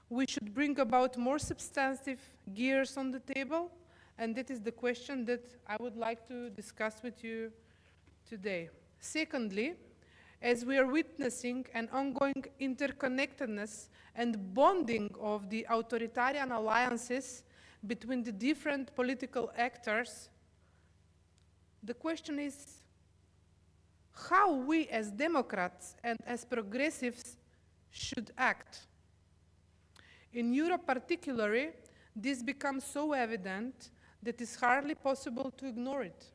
we should bring about more substantive gears on the table, and that is the question that I would like to discuss with you today. Secondly, as we are witnessing an ongoing interconnectedness and bonding of the authoritarian alliances between the different political actors, the question is how we as Democrats and as progressives should act. In Europe particularly, this becomes so evident that it's hardly possible to ignore it.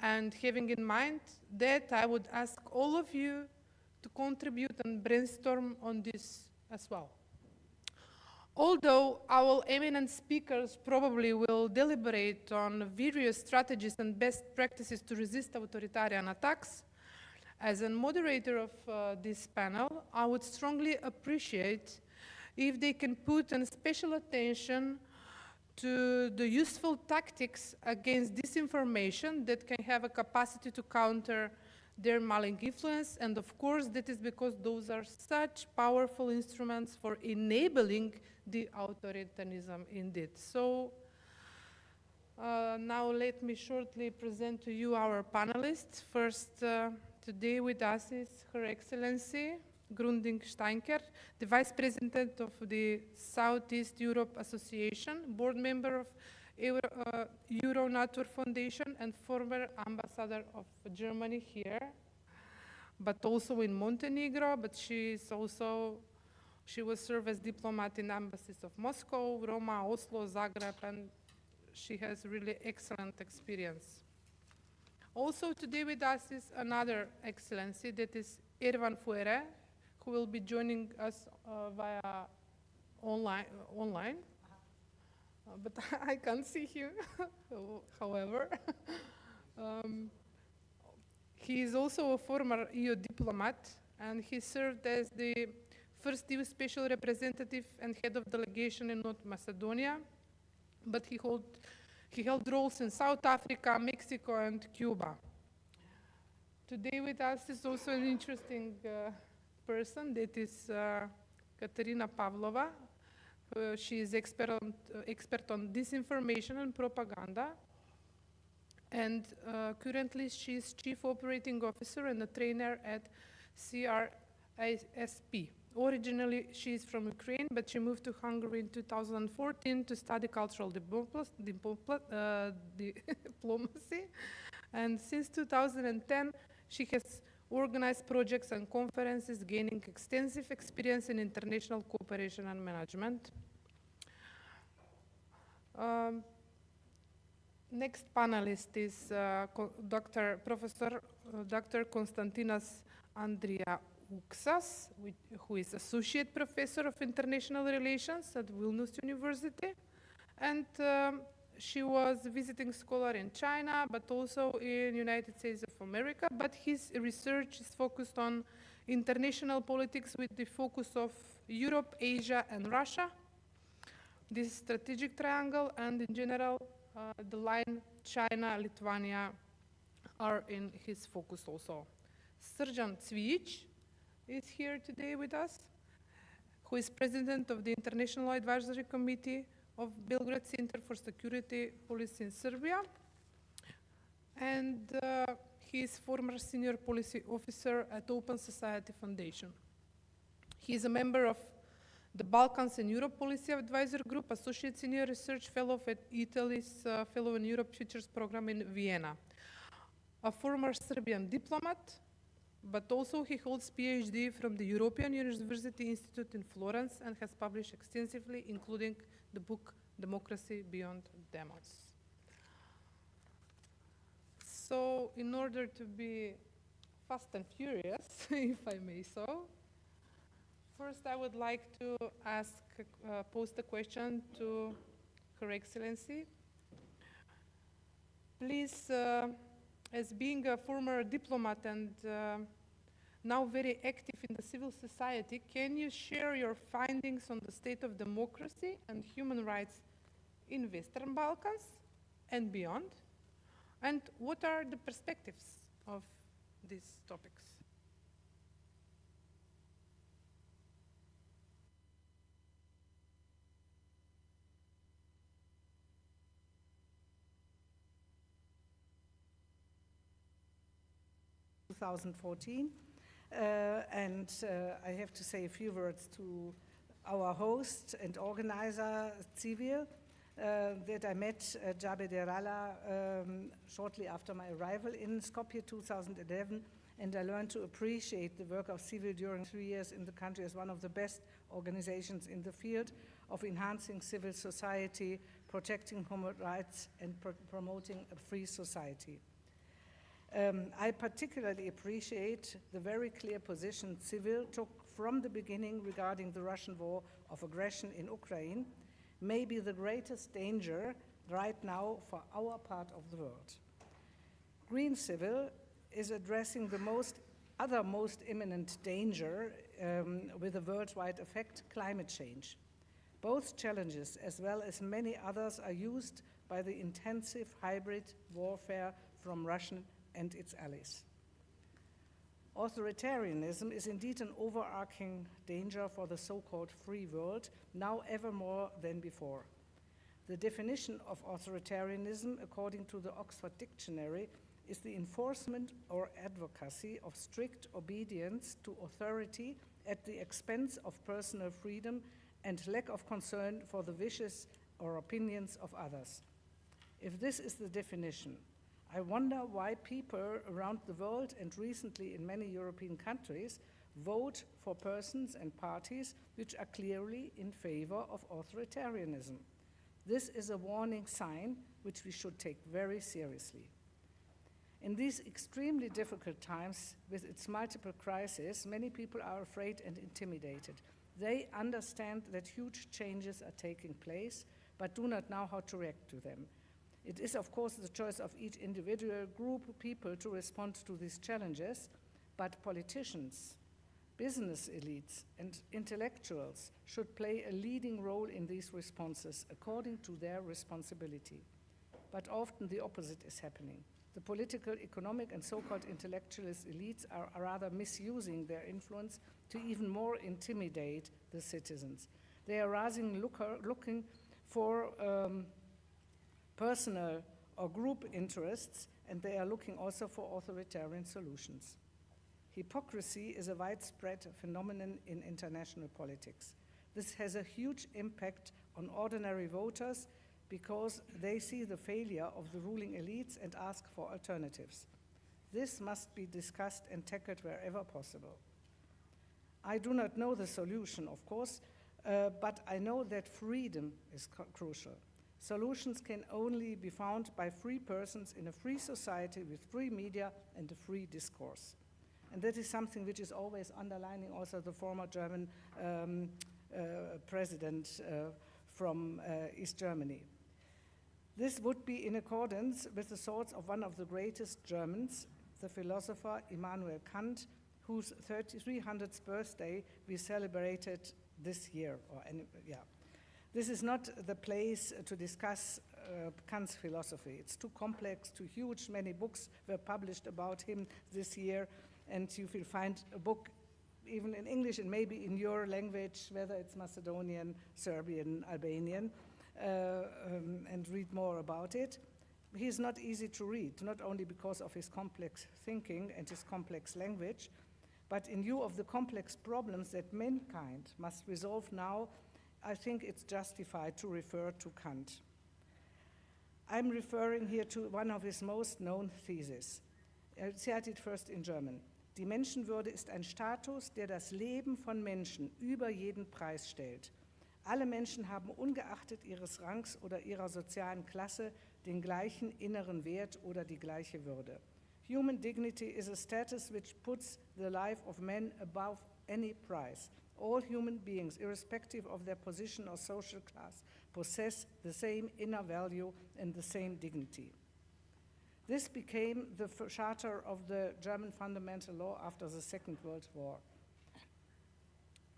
And having in mind that, I would ask all of you to contribute and brainstorm on this as well. Although our eminent speakers probably will deliberate on various strategies and best practices to resist authoritarian attacks, as a moderator of this panel, I would strongly appreciate if they can put in special attention to the useful tactics against disinformation that can have a capacity to counter their malign influence, and of course that is because those are such powerful instruments for enabling the authoritarianism indeed. So now let me shortly present to you our panelists. First, today with us is Her Excellency Grunding Steinker, the Vice President of the Southeast Europe Association, board member of Euronatur Foundation, and former ambassador of Germany here, but also in Montenegro, but she will serve as diplomat in embassies of Moscow, Roma, Oslo, Zagreb, and she has really excellent experience. Also today with us is another excellency, that is Ervan Fuere, who will be joining us via online. But I can't see him, however. He is also a former EU diplomat, and he served as the first EU special representative and head of delegation in North Macedonia, but he held roles in South Africa, Mexico, and Cuba. Today with us is also an interesting person, that is Katerina Pavlova. She is expert on disinformation and propaganda, and currently she is Chief Operating Officer and a trainer at CRASP, Originally, she is from Ukraine, but she moved to Hungary in 2014 to study cultural diplomacy. And since 2010, she has organized projects and conferences, gaining extensive experience in international cooperation and management. Next panelist is Professor Dr. Konstantinas Andriauksas, who is Associate Professor of International Relations at Vilnius University. And she was visiting scholar in China, but also in United States of America. But his research is focused on international politics with the focus of Europe, Asia, and Russia. This strategic triangle, and in general, the line China, Lithuania are in his focus also. Srdjan Cvijic is here today with us, who is president of the International Advisory Committee of Belgrade Center for Security Policy in Serbia. And he is former senior policy officer at Open Society Foundation. He is a member of the Balkans and Europe Policy Advisor Group, Associate Senior Research Fellow at Italy's Fellow in Europe Futures Program in Vienna. A former Serbian diplomat, but also he holds PhD from the European University Institute in Florence and has published extensively, including the book Democracy Beyond Demos. So in order to be fast and furious, if I may so, first, I would like to pose the question to Her Excellency. Please, as being a former diplomat and now very active in the civil society, can you share your findings on the state of democracy and human rights in Western Balkans and beyond? And what are the perspectives of these topics? I have to say a few words to our host and organizer, Civil, that I met Jabe Derala shortly after my arrival in Skopje 2011, and I learned to appreciate the work of Civil during 3 years in the country as one of the best organizations in the field of enhancing civil society, protecting human rights, and promoting a free society. I particularly appreciate the very clear position Civil took from the beginning regarding the Russian war of aggression in Ukraine, maybe the greatest danger right now for our part of the world. Green Civil is addressing the most imminent danger with a worldwide effect, climate change. Both challenges, as well as many others, are used by the intensive hybrid warfare from Russian and its allies. Authoritarianism is indeed an overarching danger for the so-called free world, now ever more than before. The definition of authoritarianism, according to the Oxford Dictionary, is the enforcement or advocacy of strict obedience to authority at the expense of personal freedom and lack of concern for the wishes or opinions of others. If this is the definition, I wonder why people around the world and recently in many European countries vote for persons and parties which are clearly in favor of authoritarianism. This is a warning sign which we should take very seriously. In these extremely difficult times with its multiple crises, many people are afraid and intimidated. They understand that huge changes are taking place, but do not know how to react to them. It is, of course, the choice of each individual group of people to respond to these challenges, but politicians, business elites, and intellectuals should play a leading role in these responses according to their responsibility. But often the opposite is happening. The political, economic, and so-called intellectualist elites are rather misusing their influence to even more intimidate the citizens. They are looking for personal or group interests, and they are looking also for authoritarian solutions. Hypocrisy is a widespread phenomenon in international politics. This has a huge impact on ordinary voters because they see the failure of the ruling elites and ask for alternatives. This must be discussed and tackled wherever possible. I do not know the solution, of course, but I know that freedom is crucial. Solutions can only be found by free persons in a free society with free media and a free discourse. And that is something which is always underlining also the former German president from East Germany. This would be in accordance with the thoughts of one of the greatest Germans, the philosopher Immanuel Kant, whose 300th birthday we celebrated this year. This is not the place to discuss Kant's philosophy. It's too complex, too huge. Many books were published about him this year, and you will find a book even in English and maybe in your language, whether it's Macedonian, Serbian, Albanian, and read more about it. He's not easy to read, not only because of his complex thinking and his complex language, but in view of the complex problems that mankind must resolve now, I think it's justified to refer to Kant. I'm referring here to one of his most known theses. Cite it first in German. Die Menschenwürde ist ein Status, der das Leben von Menschen über jeden Preis stellt. Alle Menschen haben ungeachtet ihres Rangs oder ihrer sozialen Klasse den gleichen inneren Wert oder die gleiche Würde. Human dignity is a status which puts the life of men above any price. All human beings, irrespective of their position or social class, possess the same inner value and the same dignity. This became the charter of the German fundamental law after the Second World War,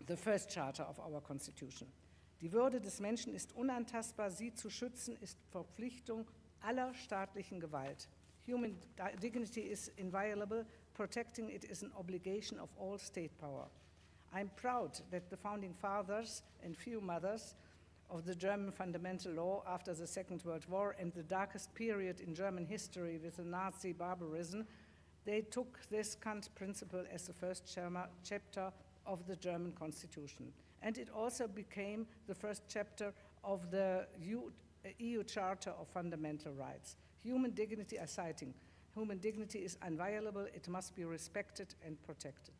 the first charter of our constitution. Die Würde des Menschen ist unantastbar, sie zu schützen ist Verpflichtung aller staatlichen Gewalt. Human dignity is inviolable, protecting it is an obligation of all state power. I'm proud that the founding fathers and few mothers of the German fundamental law after the Second World War and the darkest period in German history with the Nazi barbarism, they took this Kant principle as the first chapter of the German constitution. And it also became the first chapter of the EU Charter of Fundamental Rights. Human dignity, human dignity is inviolable, it must be respected and protected.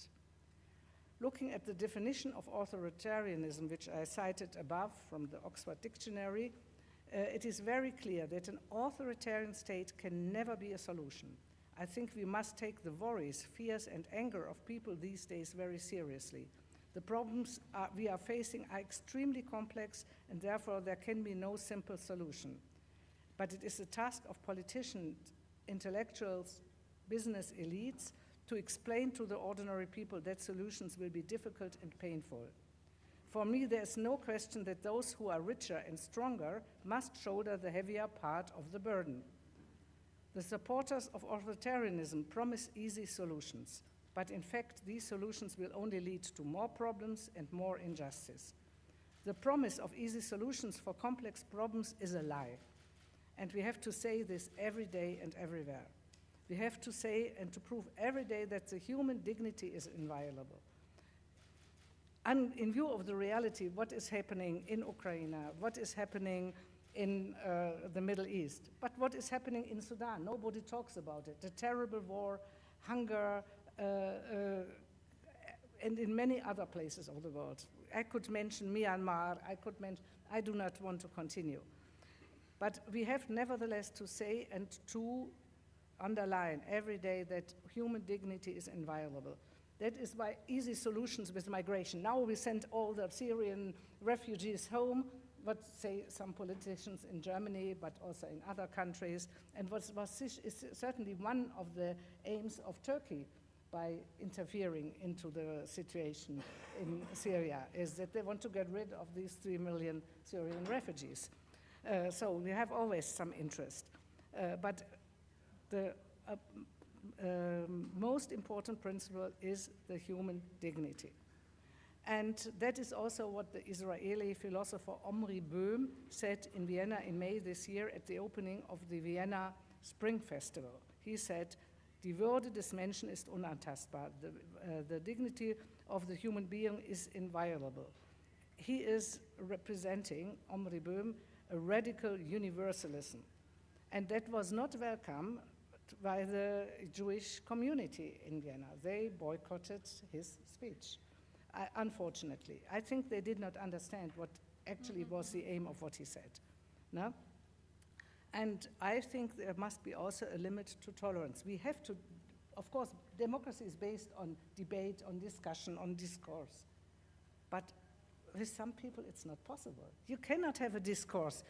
Looking at the definition of authoritarianism, which I cited above from the Oxford Dictionary, it is very clear that an authoritarian state can never be a solution. I think we must take the worries, fears, and anger of people these days very seriously. The problems we are facing are extremely complex, and therefore there can be no simple solution. But it is the task of politicians, intellectuals, business elites, to explain to the ordinary people that solutions will be difficult and painful. For me, there is no question that those who are richer and stronger must shoulder the heavier part of the burden. The supporters of authoritarianism promise easy solutions, but in fact, these solutions will only lead to more problems and more injustice. The promise of easy solutions for complex problems is a lie, and we have to say this every day and everywhere. We have to say and to prove every day that the human dignity is inviolable. And in view of the reality, what is happening in Ukraine, what is happening in the Middle East, but what is happening in Sudan? Nobody talks about it. The terrible war, hunger, and in many other places of the world. I could mention Myanmar, I do not want to continue. But we have nevertheless to say and to underline every day that human dignity is inviolable. That is why easy solutions with migration. Now we send all the Syrian refugees home, what say some politicians in Germany, but also in other countries, and what is certainly one of the aims of Turkey by interfering into the situation in Syria, is that they want to get rid of these 3 million Syrian refugees. So we have always some interest. But the most important principle is the human dignity. And that is also what the Israeli philosopher Omri Böhm said in Vienna in May this year at the opening of the Vienna Spring Festival. He said, Die Würde des Menschen ist unantastbar. The dignity of the human being is inviolable. He is representing, Omri Böhm, a radical universalism. And that was not welcome by the Jewish community in Vienna. They boycotted his speech, unfortunately. I think they did not understand what actually was the aim of what he said. No? And I think there must be also a limit to tolerance. We have to, of course, democracy is based on debate, on discussion, on discourse. But with some people, it's not possible. You cannot have a discourse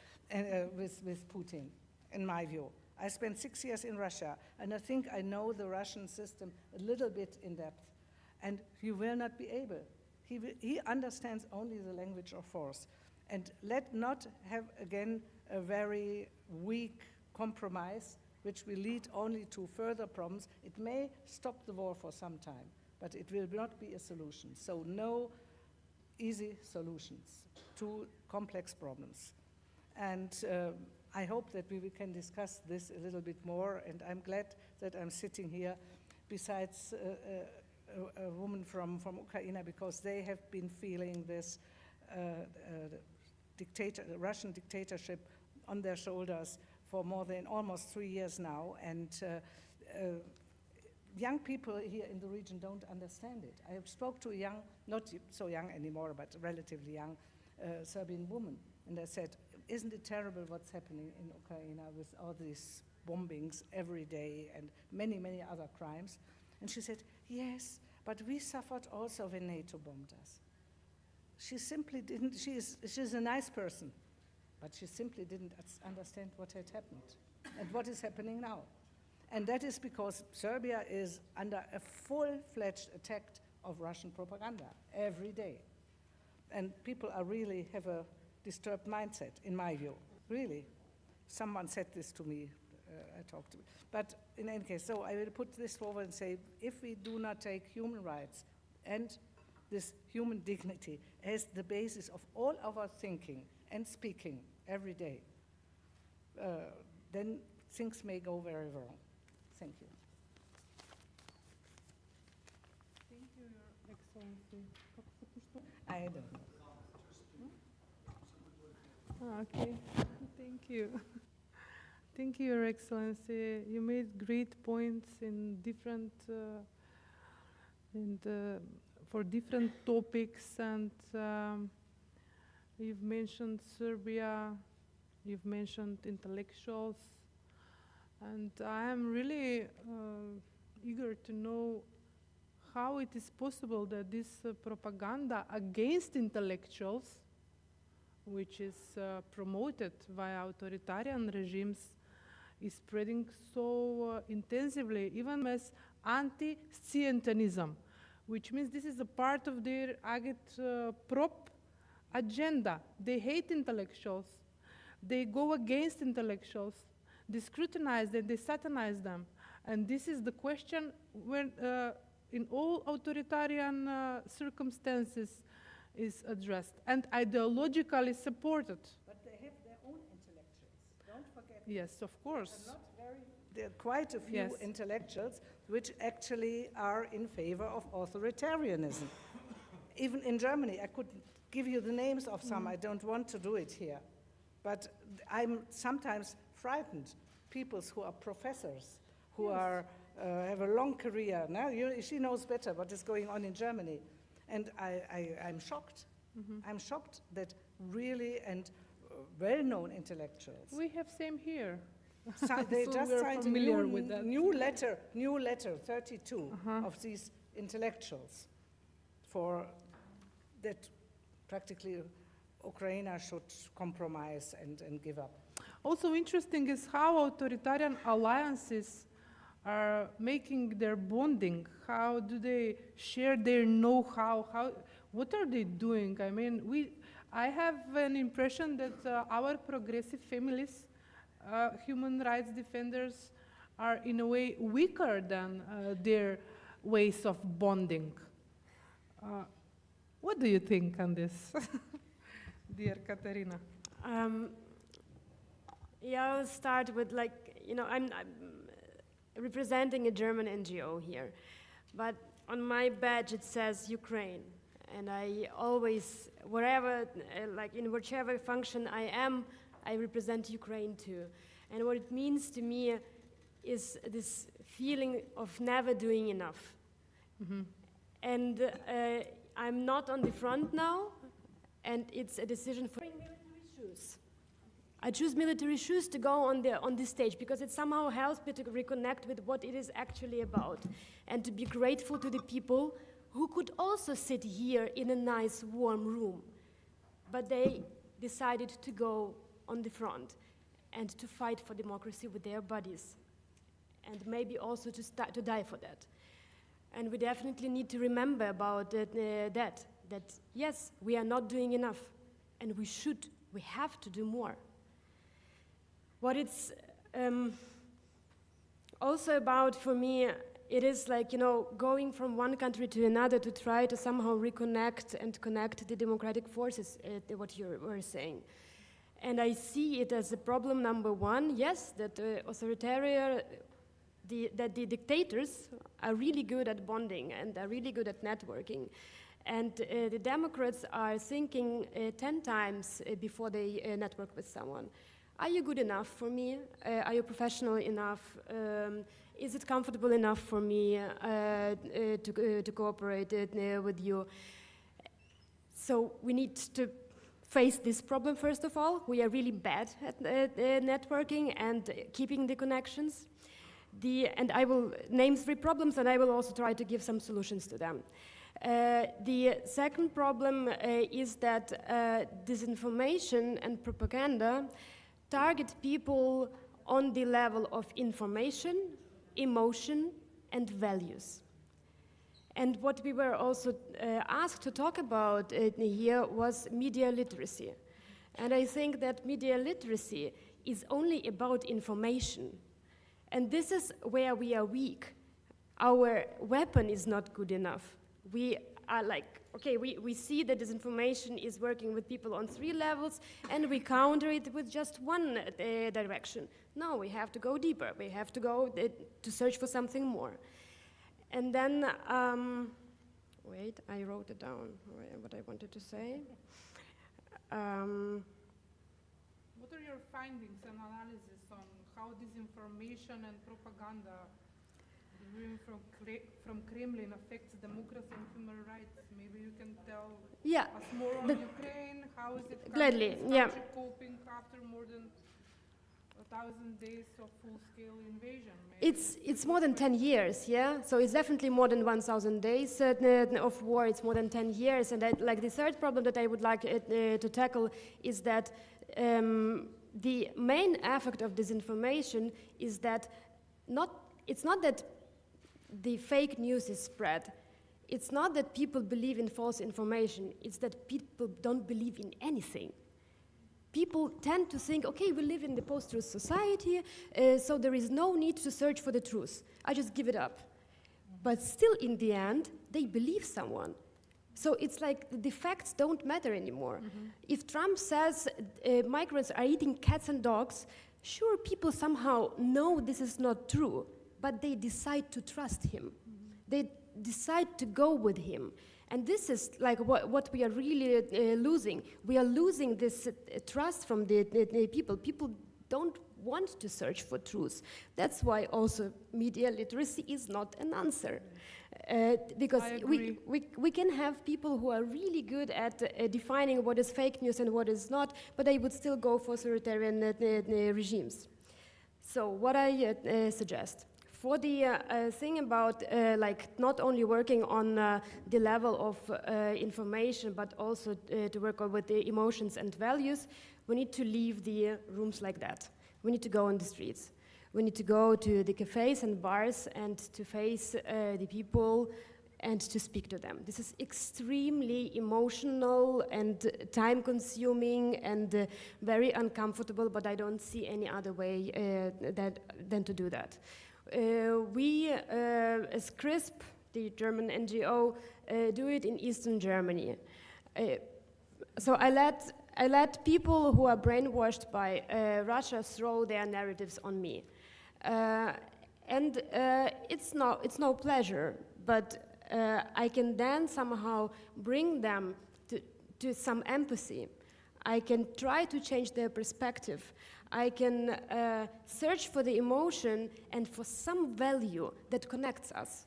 with Putin, in my view. I spent 6 years in Russia, and I think I know the Russian system a little bit in depth. And you will not be able. He understands only the language of force. And let not have, again, a very weak compromise, which will lead only to further problems. It may stop the war for some time, but it will not be a solution. So no easy solutions to complex problems. And I hope that we can discuss this a little bit more, and I'm glad that I'm sitting here besides a woman from Ukraine, because they have been feeling this Russian dictatorship on their shoulders for more than almost 3 years now, and young people here in the region don't understand it. I spoke to a young, not so young anymore, but relatively young Serbian woman, and I said, isn't it terrible what's happening in Ukraine with all these bombings every day and many, many other crimes? And she said, yes, but we suffered also when NATO bombed us. She simply didn't, she's a nice person, but she simply didn't understand what had happened and what is happening now. And that is because Serbia is under a full-fledged attack of Russian propaganda every day. And people are really have a disturbed mindset, in my view, really. Someone said this to me, I talked to, but in any case, so I will put this forward and say, if we do not take human rights and this human dignity as the basis of all our thinking and speaking every day, then things may go very wrong. Thank you. Thank you, Your Excellency. I don't know. Okay, thank you. Thank you, Your Excellency. You made great points in different for different topics, and you've mentioned Serbia, you've mentioned intellectuals, and I am really eager to know how it is possible that this propaganda against intellectuals, which is promoted via authoritarian regimes, is spreading so intensively, even as anti-scientism, which means this is a part of their agit-prop agenda. They hate intellectuals. They go against intellectuals. They scrutinize them, they satanize them. And this is the question when, in all authoritarian circumstances, is addressed and ideologically supported. But they have their own intellectuals. Don't forget. Yes, of course. There are quite a few intellectuals which actually are in favor of authoritarianism. Even in Germany, I could give you the names of some. I don't want to do it here. But I'm sometimes frightened. People who are professors, who are, have a long career. Now, she knows better what is going on in Germany. And I'm shocked. I'm shocked that really and well-known intellectuals. We have same here. They So just we're signed a familiar with that. new letter, 32, of these intellectuals for that practically Ukraine should compromise and give up. Also interesting is how authoritarian alliances are making their bonding. How do they share their know-how? What are they doing? I mean, I have an impression that our progressive families, human rights defenders, are in a way weaker than their ways of bonding. What do you think on this, dear Katerina? Yeah, I'll start with, like, you know, representing a German NGO here, but on my badge it says Ukraine, and I always, wherever, like in whichever function I am, I represent Ukraine too. And what it means to me is this feeling of never doing enough. Mm-hmm. And I'm not on the front now, and it's a decision for military shoes. I choose military shoes to go on this stage because it somehow helps me to reconnect with what it is actually about, and to be grateful to the people who could also sit here in a nice warm room, but they decided to go on the front and to fight for democracy with their bodies, and maybe also to die for that. And we definitely need to remember about that yes, we are not doing enough, and we have to do more. What it's also about for me, it is like, you know, going from one country to another to try to somehow reconnect and connect the democratic forces, what you were saying. And I see it as a problem number one, yes, that that the dictators are really good at bonding and are really good at networking. And the Democrats are thinking 10 times before they network with someone. Are you good enough for me? Are you professional enough? Is it comfortable enough for me to cooperate with you? So we need to face this problem first of all. We are really bad at networking and keeping the connections. And I will name 3 problems, and I will also try to give some solutions to them. The second problem is that disinformation and propaganda target people on the level of information, emotion, and values. And what we were also asked to talk about here was media literacy. And I think that media literacy is only about information. And this is where we are weak. Our weapon is not good enough. We are like, okay, we see that disinformation is working with people on 3 levels, and we counter it with just one direction. No, we have to go deeper. We have to go to search for something more. And then, wait, I wrote it down, what I wanted to say. What are your findings and analysis on how disinformation and propaganda from Kremlin affects democracy and human rights? Maybe you can tell us more on Ukraine. How is it coping after more than 1,000 days of full-scale invasion? It's more than 10 years, yeah? So it's definitely more than 1,000 days of war. It's more than 10 years. And like the third problem that I would like to tackle is that the main effect of disinformation is that it's not that the fake news is spread. It's not that people believe in false information. It's that people don't believe in anything. People tend to think, okay, we live in the post-truth society, so there is no need to search for the truth. I just give it up. But still, in the end, they believe someone. So it's like the facts don't matter anymore. Mm-hmm. If Trump says migrants are eating cats and dogs, sure, people somehow know this is not true, but they decide to trust him. Mm-hmm. They decide to go with him. And this is like what we are really losing. We are losing this trust from the people. People don't want to search for truth. That's why also media literacy is not an answer. Because we can have people who are really good at defining what is fake news and what is not, but they would still go for authoritarian regimes. So what I suggest, for the thing about like not only working on the level of information, but also to work on with the emotions and values, we need to leave the rooms like that. We need to go on the streets. We need to go to the cafes and bars and to face the people and to speak to them. This is extremely emotional and time-consuming and very uncomfortable, but I don't see any other way than to do that. We, as CRISP, the German NGO, do it in Eastern Germany. So I let people who are brainwashed by Russia throw their narratives on me. And it's no pleasure, but I can then somehow bring them to some empathy. I can try to change their perspective. I can search for the emotion and for some value that connects us.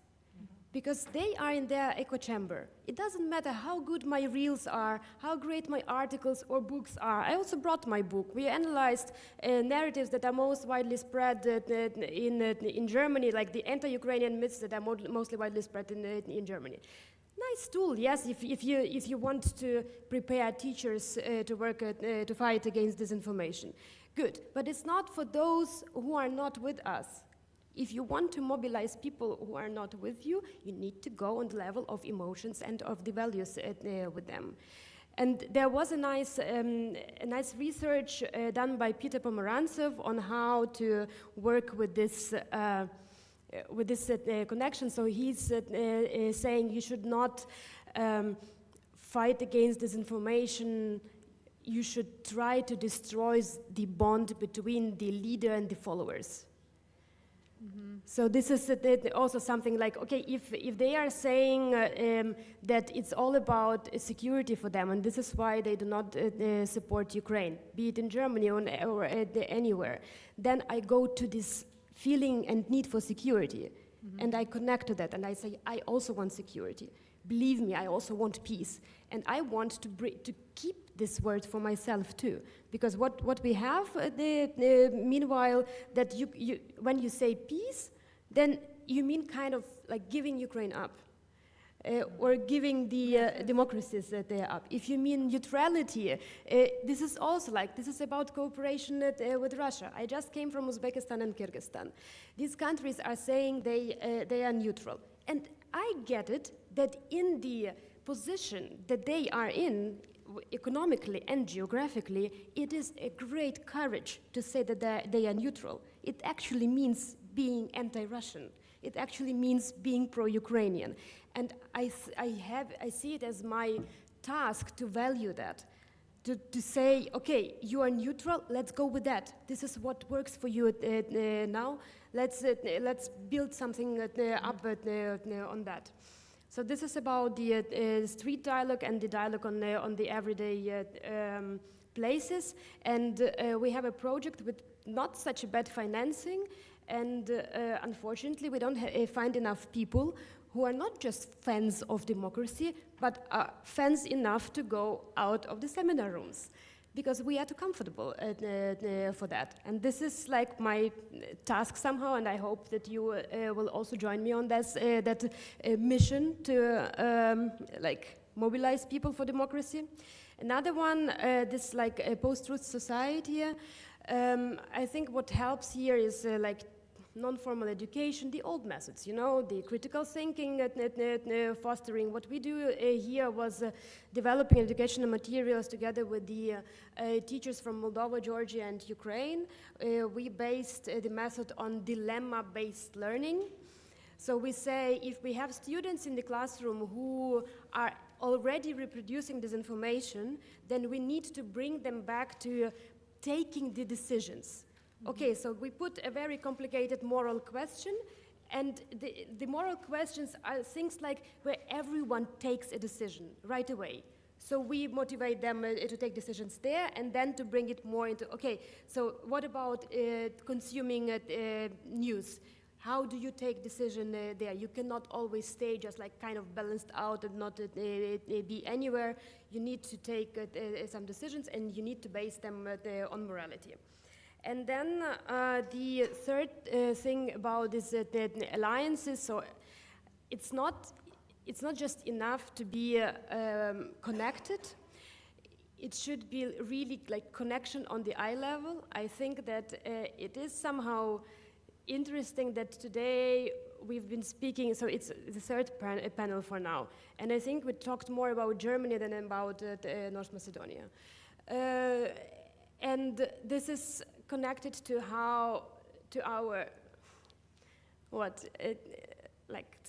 Because they are in their echo chamber. It doesn't matter how good my reels are, how great my articles or books are. I also brought my book. We analyzed narratives that are most widely spread in Germany, like the anti-Ukrainian myths that are mostly widely spread in Germany. Nice tool, yes, if you want to prepare teachers to work to fight against disinformation. Good, but it's not for those who are not with us. If you want to mobilize people who are not with you, you need to go on the level of emotions and of the values with them. And there was a nice research done by Peter Pomerantsev on how to work with this connection. So he's saying you should not fight against disinformation. You should try to destroy the bond between the leader and the followers. Mm-hmm. So this is also something like, okay, if they are saying that it's all about security for them, and this is why they do not support Ukraine, be it in Germany or anywhere, then I go to this feeling and need for security, and I connect to that, and I say, I also want security. Believe me, I also want peace, and I want to keep this word for myself too, because what we have meanwhile, that when you say peace, then you mean kind of like giving Ukraine up, or giving the democracies that they are up. If you mean neutrality, this is also like, this is about cooperation with Russia. I just came from Uzbekistan and Kyrgyzstan. These countries are saying they are neutral, and I get it that in the position that they are in, economically and geographically, it is a great courage to say that they are neutral. It actually means being anti-Russian. It actually means being pro-Ukrainian. And I see it as my task to value that, to say, okay, you are neutral, let's go with that. This is what works for you now. Let's build something up on that. So this is about the street dialogue and the dialogue on the everyday places. And we have a project with not such a bad financing, and unfortunately we don't find enough people who are not just fans of democracy, but are fans enough to go out of the seminar rooms, because we are too comfortable for that. And this is like my task somehow, and I hope that you will also join me on this, that mission to like mobilize people for democracy. Another one, this like a post-truth society. I think what helps here is like non-formal education, the old methods, you know, the critical thinking, fostering. What we do here was developing educational materials together with the teachers from Moldova, Georgia, and Ukraine. We based the method on dilemma-based learning. So we say, if we have students in the classroom who are already reproducing this information, then we need to bring them back to taking the decisions. Okay, so we put a very complicated moral question, and the moral questions are things like where everyone takes a decision right away. So we motivate them to take decisions there, and then to bring it more into, okay, so what about consuming news? How do you take decision there? You cannot always stay just like kind of balanced out and not be anywhere. You need to take some decisions, and you need to base them on morality. And then the third thing about this the alliances. So it's not just enough to be connected. It should be really like connection on the eye level. I think that it is somehow interesting that today we've been speaking, so it's the third panel for now, and I think we talked more about Germany than about North Macedonia. And this is connected to our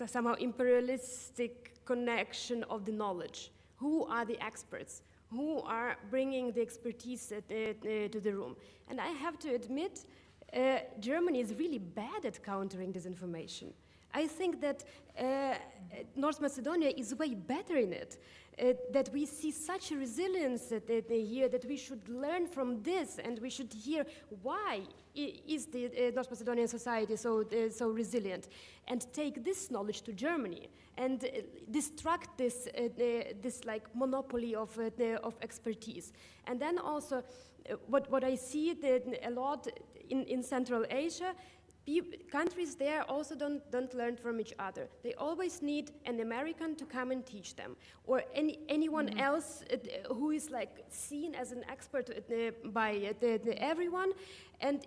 somehow imperialistic connection of the knowledge. Who are the experts? Who are bringing the expertise to the room? And I have to admit, Germany is really bad at countering disinformation. I think that North Macedonia is way better in it, that we see such a resilience here that we should learn from this, and we should hear why is the North Macedonian society so resilient, and take this knowledge to Germany and destruct this like monopoly of expertise. And then also what I see a lot in Central Asia, countries there also don't learn from each other. They always need an American to come and teach them, or anyone else who is like seen as an expert by everyone, and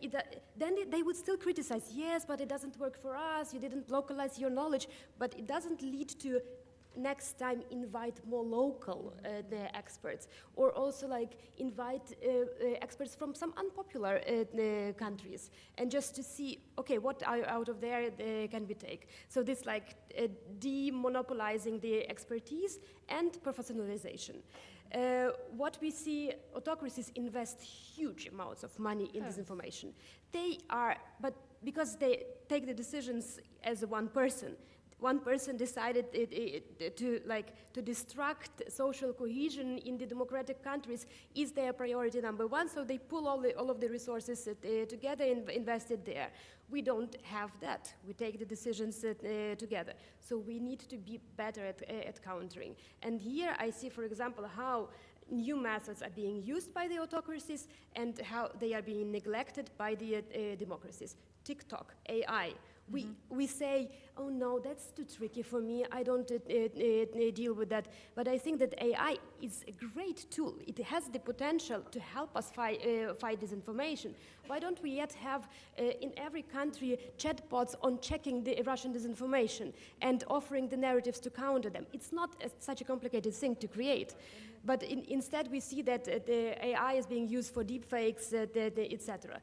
then they would still criticize, yes, but it doesn't work for us, you didn't localize your knowledge, but it doesn't lead to next time invite more local the experts, or also like invite experts from some unpopular countries, and just to see, okay, what out of there can we take? So this like demonopolizing the expertise and professionalization. What we see, autocracies invest huge amounts of money in disinformation. But because they take the decisions as one person decided to destruct social cohesion in the democratic countries is their priority number one, so they pull all of the resources together and invest it there. We don't have that. We take the decisions together. So we need to be better at countering. And here I see, for example, how new methods are being used by the autocracies and how they are being neglected by the democracies. TikTok, AI. We say, oh no, that's too tricky for me, I don't deal with that. But I think that AI is a great tool. It has the potential to help us fight disinformation. Why don't we yet have in every country chatbots on checking the Russian disinformation and offering the narratives to counter them? It's not such a complicated thing to create. But instead we see that the AI is being used for deepfakes, etc.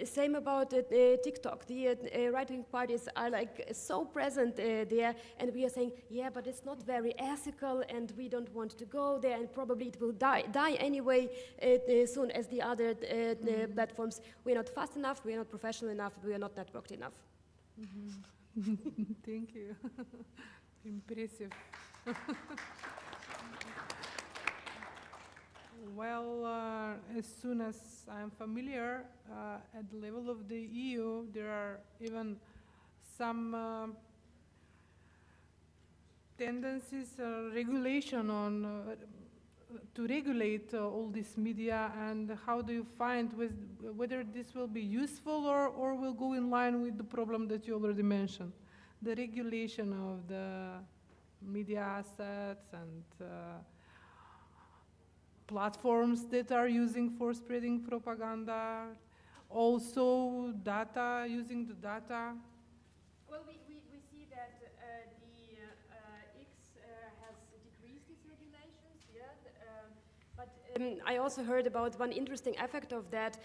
Same about TikTok. The right-wing parties are like so present there, and we are saying, yeah, but it's not very ethical, and we don't want to go there, and probably it will die anyway soon as the other platforms. We're not fast enough, we're not professional enough, we are not networked enough. Thank you. Impressive. Well, as soon as I'm familiar, at the level of the EU, there are even some tendencies, regulation on to regulate all this media, and how do you find whether this will be useful or will go in line with the problem that you already mentioned, the regulation of the media assets and platforms that are using for spreading propaganda, also data, using the data? Well, we see that the X has decreased its regulations, yeah, but I also heard about one interesting effect of that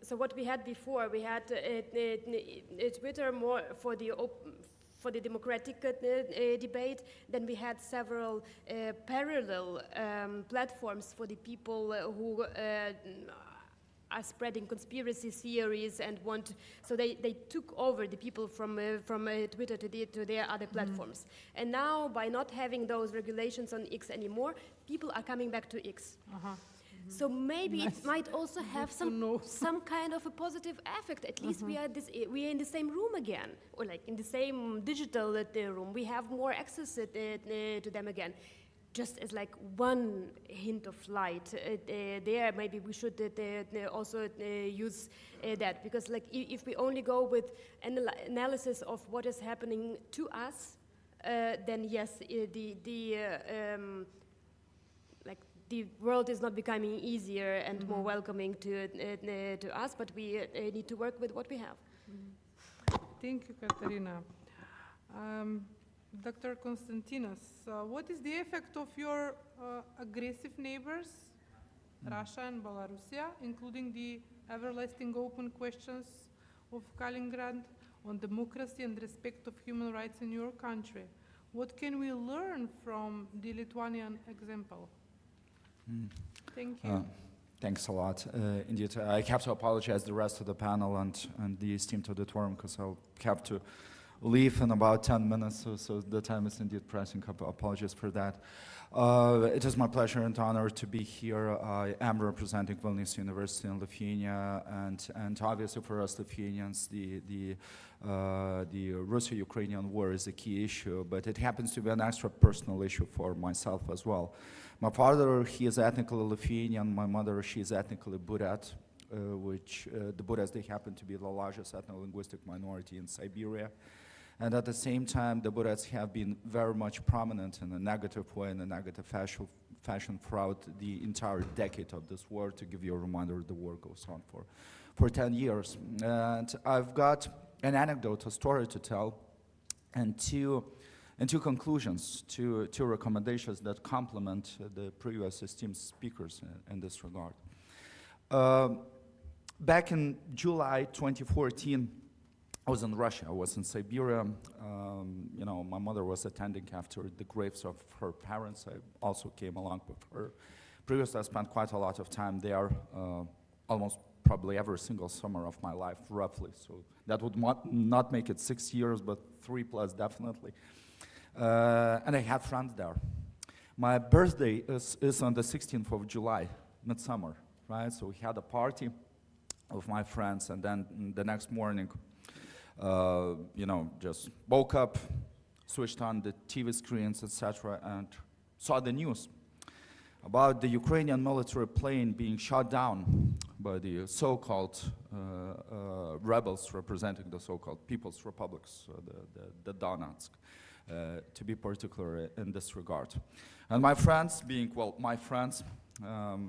so what we had before, we had Twitter more for the democratic debate. Then we had several parallel platforms for the people who are spreading conspiracy theories and so they took over the people from Twitter to their other platforms. And now, by not having those regulations on X anymore, people are coming back to X. So maybe it might also have some kind of a positive effect. At least we are in the same room again, or like in the same digital room. We have more access to them again. Just as like one hint of light there, maybe we should also use that, because like if we only go with an analysis of what is happening to us, then yes, the world is not becoming easier and more welcoming to us, but we need to work with what we have. Thank you, Katerina. Dr. Konstantinos, what is the effect of your aggressive neighbors, Russia and Belarusia, including the everlasting open questions of Kaliningrad, on democracy and respect of human rights in your country? What can we learn from the Lithuanian example? Thank you. Thanks a lot. Indeed, I have to apologize the rest of the panel and the esteemed auditorium because I'll have to leave in about 10 minutes, so the time is indeed pressing. Apologies for that. It is my pleasure and honor to be here. I am representing Vilnius University in Lithuania, and obviously for us Lithuanians, the Russia-Ukrainian war is a key issue, but it happens to be an extra personal issue for myself as well. My father, he is ethnically Lithuanian. My mother, she is ethnically Buryat, which the Buryats, they happen to be the largest ethno-linguistic minority in Siberia. And at the same time, the Buryats have been very much prominent in a negative way, in a negative fashion throughout the entire decade of this war. To give you a reminder, the war goes on for 10 years. And I've got an anecdote, a story to tell, and two conclusions, two recommendations that complement the previous esteemed speakers in this regard. Back in July 2014, I was in Russia, I was in Siberia. You know, my mother was attending after the graves of her parents. I also came along with her. Previously, I spent quite a lot of time there, almost probably every single summer of my life, roughly. So that would not make it 6 years, but 3+ definitely. And I had friends there. My birthday is on the 16th of July, midsummer, right? So we had a party with my friends, and then the next morning, you know, just woke up, switched on the TV screens, etc., and saw the news about the Ukrainian military plane being shot down by the so-called rebels representing the so-called People's Republics, the Donetsk, to be particular in this regard. And my friends, being, well, my friends,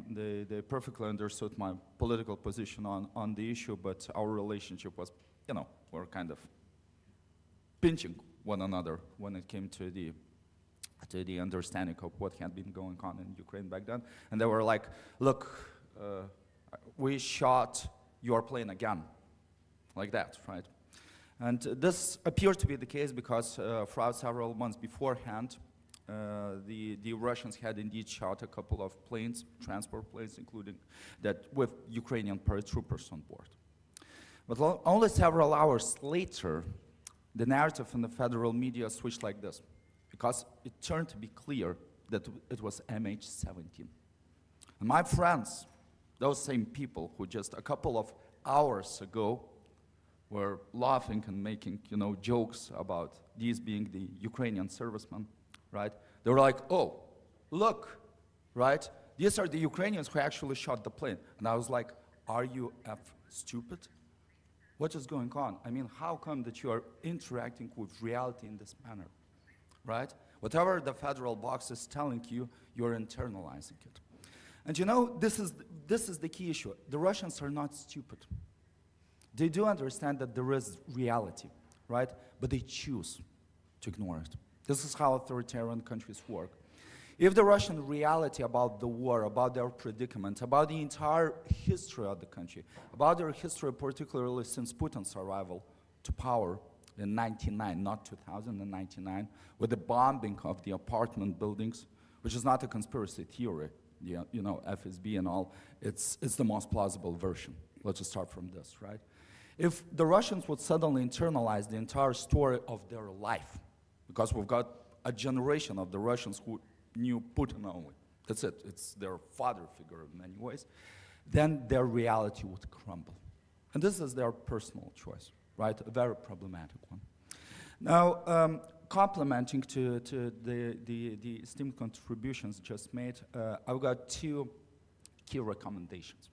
they perfectly understood my political position on the issue, but our relationship was, you know, we're kind of pinching one another when it came to the understanding of what had been going on in Ukraine back then. And they were like, look, we shot your plane again, like that, right? And this appeared to be the case because throughout several months beforehand, the Russians had indeed shot a couple of planes, transport planes, including that with Ukrainian paratroopers on board. But only several hours later, the narrative in the federal media switched like this, because it turned to be clear that it was MH17. And my friends, those same people who just a couple of hours ago were laughing and making, you know, jokes about these being the Ukrainian servicemen, right? They were like, oh, look, right? These are the Ukrainians who actually shot the plane. And I was like, are you stupid? What is going on? I mean, how come that you are interacting with reality in this manner, right? Whatever the federal box is telling you, you're internalizing it. And you know, this is the key issue. The Russians are not stupid. They do understand that there is reality, right? But they choose to ignore it. This is how authoritarian countries work. If the Russian reality about the war, about their predicament, about the entire history of the country, about their history particularly since Putin's arrival to power in 1999, not 2099, with the bombing of the apartment buildings, which is not a conspiracy theory, you know, FSB and all, it's the most plausible version. Let's just start from this, right? If the Russians would suddenly internalize the entire story of their life, because we've got a generation of the Russians who knew Putin only, that's it, it's their father figure in many ways, then their reality would crumble. And this is their personal choice, right? A very problematic one. Now, complementing to the esteemed contributions just made, I've got two key recommendations.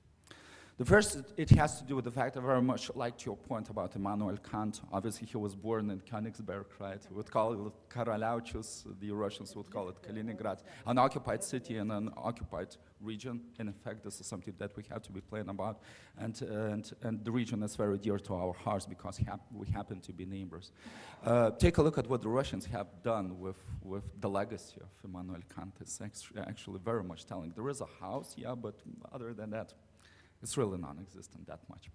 The first, it has to do with the fact I very much liked your point about Immanuel Kant. Obviously, he was born in Königsberg, right? We would call it Karaliaučius, the Russians would call it Kaliningrad, an occupied city in an occupied region. In fact, this is something that we have to be plain about. And the region is very dear to our hearts because we happen to be neighbors. Take a look at what the Russians have done with the legacy of Immanuel Kant. It's actually very much telling. There is a house, yeah, but other than that, it's really non-existent that much.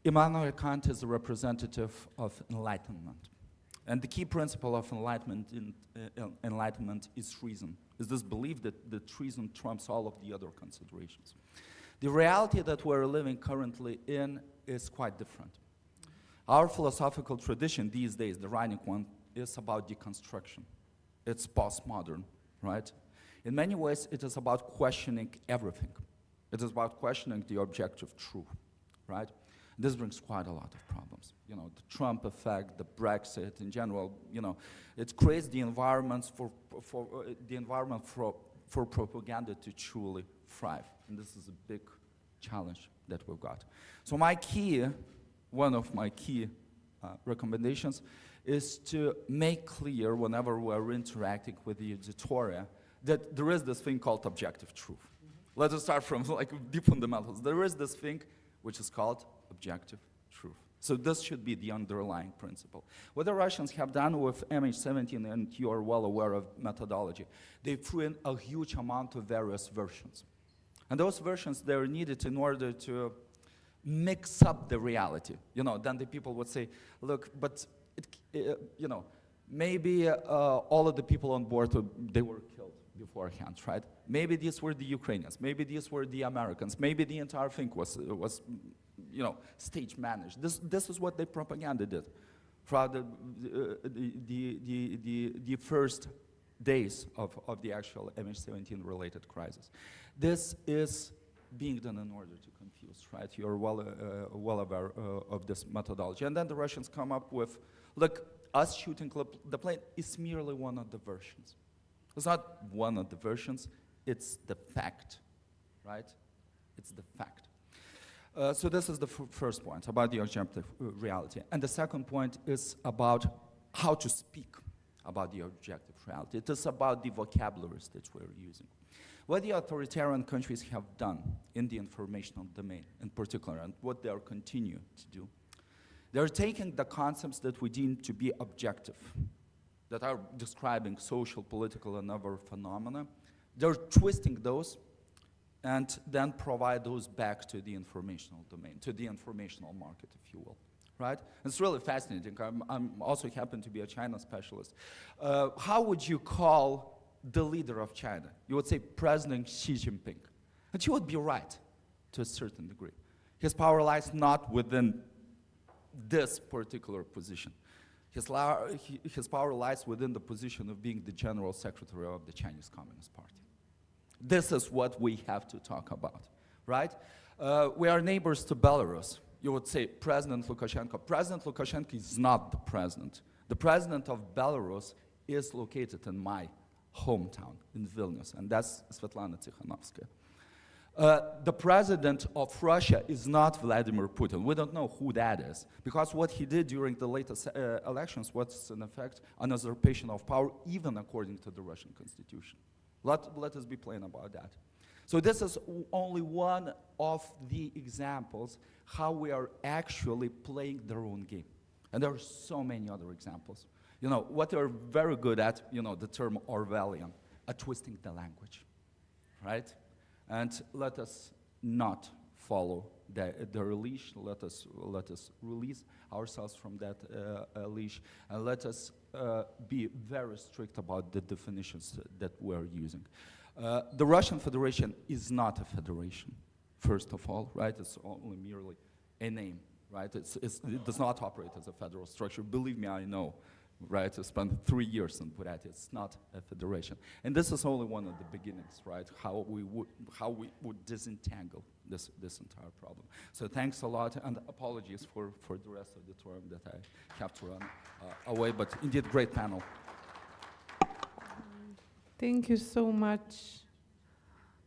Immanuel Kant is a representative of enlightenment. And the key principle of enlightenment is reason. is this belief that the treason trumps all of the other considerations. The reality that we're living currently in is quite different. Our philosophical tradition these days, the Rhenic one, is about deconstruction. It's postmodern, right? In many ways, it is about questioning everything. It is about questioning the objective truth, right? This brings quite a lot of problems. You know, the Trump effect, the Brexit in general, you know, it creates the environments for propaganda to truly thrive. And this is a big challenge that we've got. So one of my key recommendations is to make clear whenever we're interacting with the auditoria that there is this thing called objective truth. Mm-hmm. Let us start from like the fundamentals. There is this thing which is called objective truth. So this should be the underlying principle. What the Russians have done with MH17, and you are well aware of methodology, they threw in a huge amount of various versions. And those versions, they're needed in order to mix up the reality. You know, then the people would say, look, but, you know, maybe all of the people on board, they were killed beforehand, right? Maybe these were the Ukrainians, maybe these were the Americans, maybe the entire thing was you know, stage managed. This is what the propaganda did throughout the first days of the actual MH17 related crisis. This is being done in order to confuse, right? You're well aware of this methodology. And then the Russians come up with, look, us shooting the plane is merely one of the versions. It's not one of the versions, it's the fact, right? It's the fact. So this is the first point about the objective reality. And the second point is about how to speak about the objective reality. It is about the vocabularies that we're using. What the authoritarian countries have done in the informational domain in particular, and what they are continuing to do, they're taking the concepts that we deem to be objective, that are describing social, political, and other phenomena. They're twisting those and then provide those back to the informational domain, to the informational market, if you will, right? It's really fascinating. I'm also happen to be a China specialist. How would you call the leader of China? You would say President Xi Jinping. And you would be right to a certain degree. His power lies not within this particular position. His power lies within the position of being the General Secretary of the Chinese Communist Party. This is what we have to talk about, right? We are neighbors to Belarus. You would say President Lukashenko. President Lukashenko is not the president. The president of Belarus is located in my hometown, in Vilnius, and that's Svetlana Tikhanovskaya. The president of Russia is not Vladimir Putin. We don't know who that is, because what he did during the latest elections was, in effect, an usurpation of power, even according to the Russian constitution. Let us be plain about that. So this is only one of the examples how we are actually playing their own game. And there are so many other examples. You know, what they're very good at, you know, the term Orwellian, at twisting the language, right? And let us not follow their leash. Let us release ourselves from that leash, and let us be very strict about the definitions that we're using. The Russian Federation is not a federation, first of all, right? It's only merely a name, right? It does not operate as a federal structure. Believe me, I know. Right, I spent 3 years in Buryatia. It's not a federation, and this is only one of the beginnings, right? How we would disentangle this entire problem. So thanks a lot, and apologies for the rest of the term that I have to run away. But indeed, great panel. Thank you so much.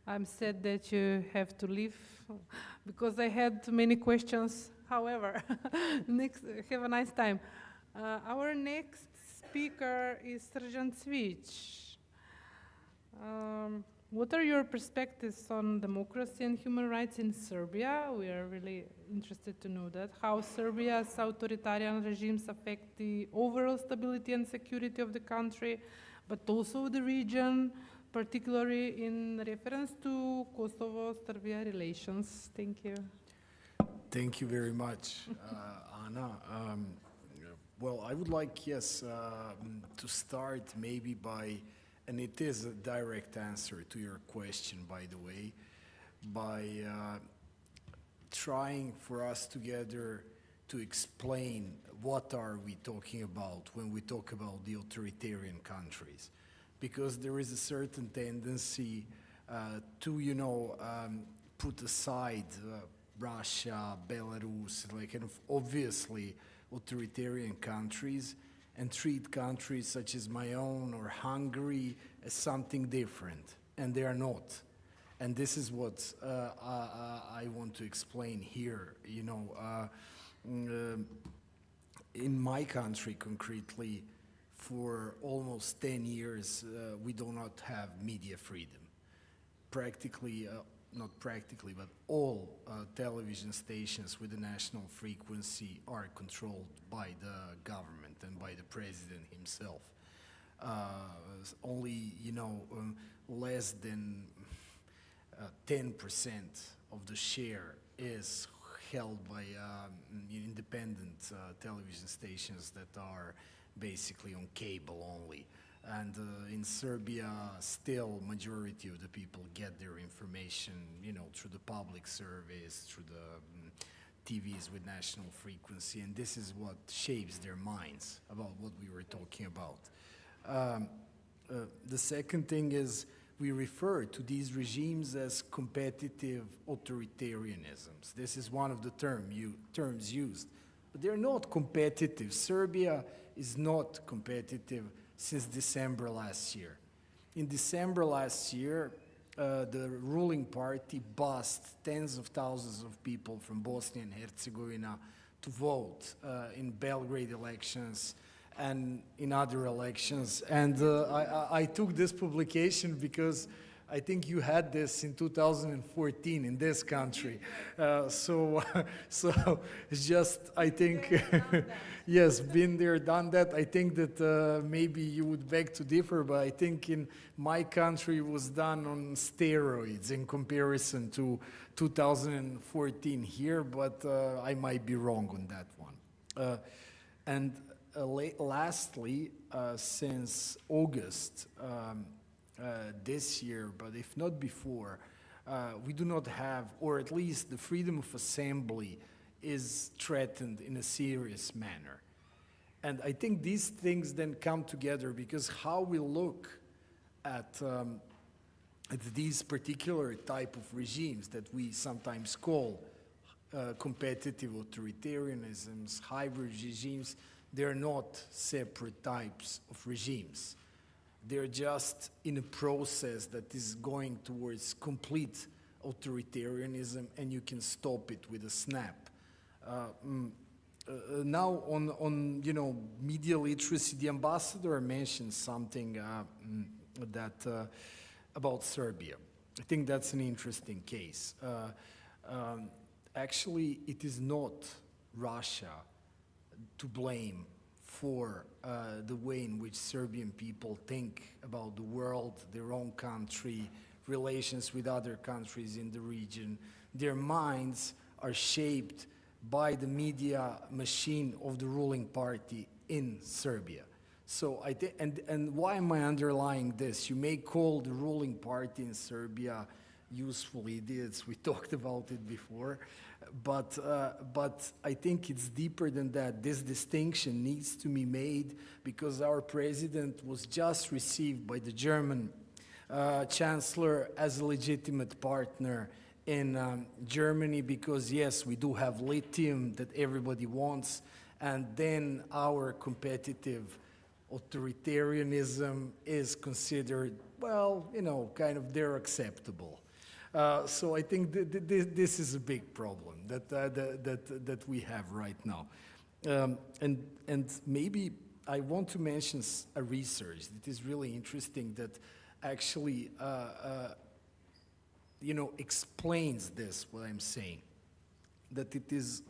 I'm sad that you have to leave because I had many questions. However, have a nice time. Our next speaker is Sergeant Switch. What are your perspectives on democracy and human rights in Serbia? We are really interested to know that. How Serbia's authoritarian regimes affect the overall stability and security of the country, but also the region, particularly in reference to Kosovo-Serbia relations. Thank you. Thank you very much, Anna. Well, I would like, yes, to start maybe by and it is a direct answer to your question, by the way, by trying for us together to explain what are we talking about when we talk about the authoritarian countries. Because there is a certain tendency to, put aside Russia, Belarus, like kind of obviously authoritarian countries, and treat countries such as my own or Hungary as something different, and they are not. And this is what I want to explain here. In my country concretely, for almost 10 years, we do not have media freedom. Practically, not practically, but all television stations with a national frequency are controlled by the government and by the president himself. Only, less than 10% of the share is held by independent television stations that are basically on cable only. And in Serbia, still majority of the people get their information, through the public service, through the TVs with national frequency, and this is what shapes their minds about what we were talking about. The second thing is we refer to these regimes as competitive authoritarianisms. This is one of the terms used, but they're not competitive. Serbia is not competitive since December last year. In December last year, the ruling party bussed tens of thousands of people from Bosnia and Herzegovina to vote in Belgrade elections and in other elections. And I took this publication because I think you had this in 2014 in this country. So it's just, I think, yes, been there, done that. I think that maybe you would beg to differ, but I think in my country it was done on steroids in comparison to 2014 here, but I might be wrong on that one. And lastly, since August, this year, but if not before, we do not have, or at least the freedom of assembly is threatened in a serious manner. And I think these things then come together because how we look at these particular type of regimes that we sometimes call competitive authoritarianisms, hybrid regimes, they're not separate types of regimes. They're just in a process that is going towards complete authoritarianism, and you can stop it with a snap. Now on media literacy, the ambassador mentioned something that about Serbia. I think that's an interesting case. Actually, it is not Russia to blame for the way in which Serbian people think about the world, their own country, relations with other countries in the region. Their minds are shaped by the media machine of the ruling party in Serbia. So I think, and why am I underlying this? You may call the ruling party in Serbia useful idiots. We talked about it before. But I think it's deeper than that. This distinction needs to be made because our president was just received by the German chancellor as a legitimate partner in Germany because, yes, we do have lithium that everybody wants, and then our competitive authoritarianism is considered, well, kind of they're acceptable. So I think this is a big problem that we have right now. And maybe I want to mention a research that is really interesting that actually explains this, what I'm saying, that it is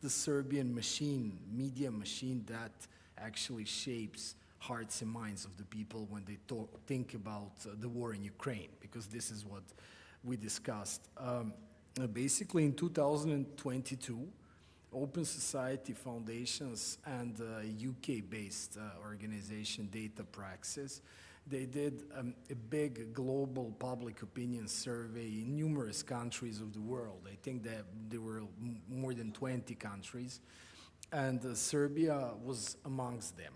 the Serbian machine, media machine, that actually shapes hearts and minds of the people when they think about the war in Ukraine, because this is what we discussed. Basically in 2022, Open Society Foundations and a UK-based organization, Data Praxis, They did a big global public opinion survey in numerous countries of the world. I think that there were more than 20 countries, and Serbia was amongst them.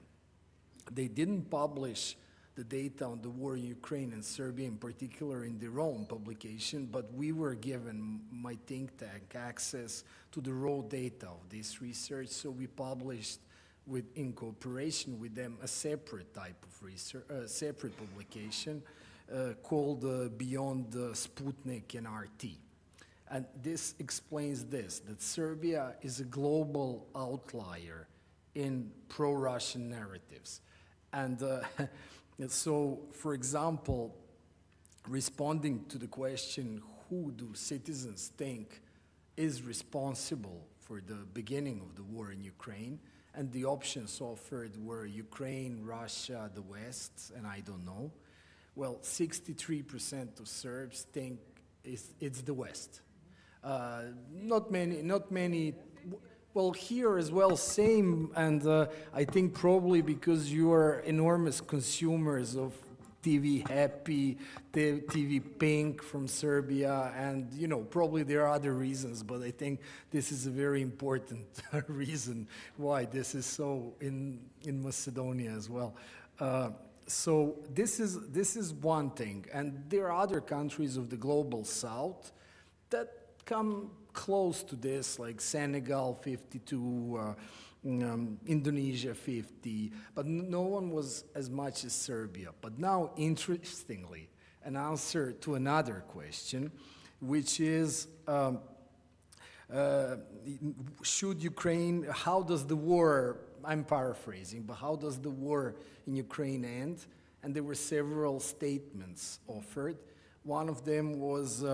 They didn't publish the data on the war in Ukraine and Serbia in particular in their own publication, but we were given, my think tank, access to the raw data of this research, so we published in cooperation with them a separate type of research, separate publication called Beyond Sputnik and RT. And this explains this, that Serbia is a global outlier in pro-Russian narratives. And so, for example, responding to the question, who do citizens think is responsible for the beginning of the war in Ukraine? And the options offered were Ukraine, Russia, the West, and I don't know. Well, 63% of Serbs think it's the West. Not many. Well, here as well, same, and I think probably because you are enormous consumers of TV Happy, TV Pink from Serbia, and you know, probably there are other reasons, but I think this is a very important reason why this is so in Macedonia as well. So this is one thing, and there are other countries of the global south that come close to this, like Senegal 52, Indonesia 50, but no one was as much as Serbia. But now, interestingly, an answer to another question, which is, should Ukraine, how does the war, I'm paraphrasing, but how does the war in Ukraine end? And there were several statements offered. One of them was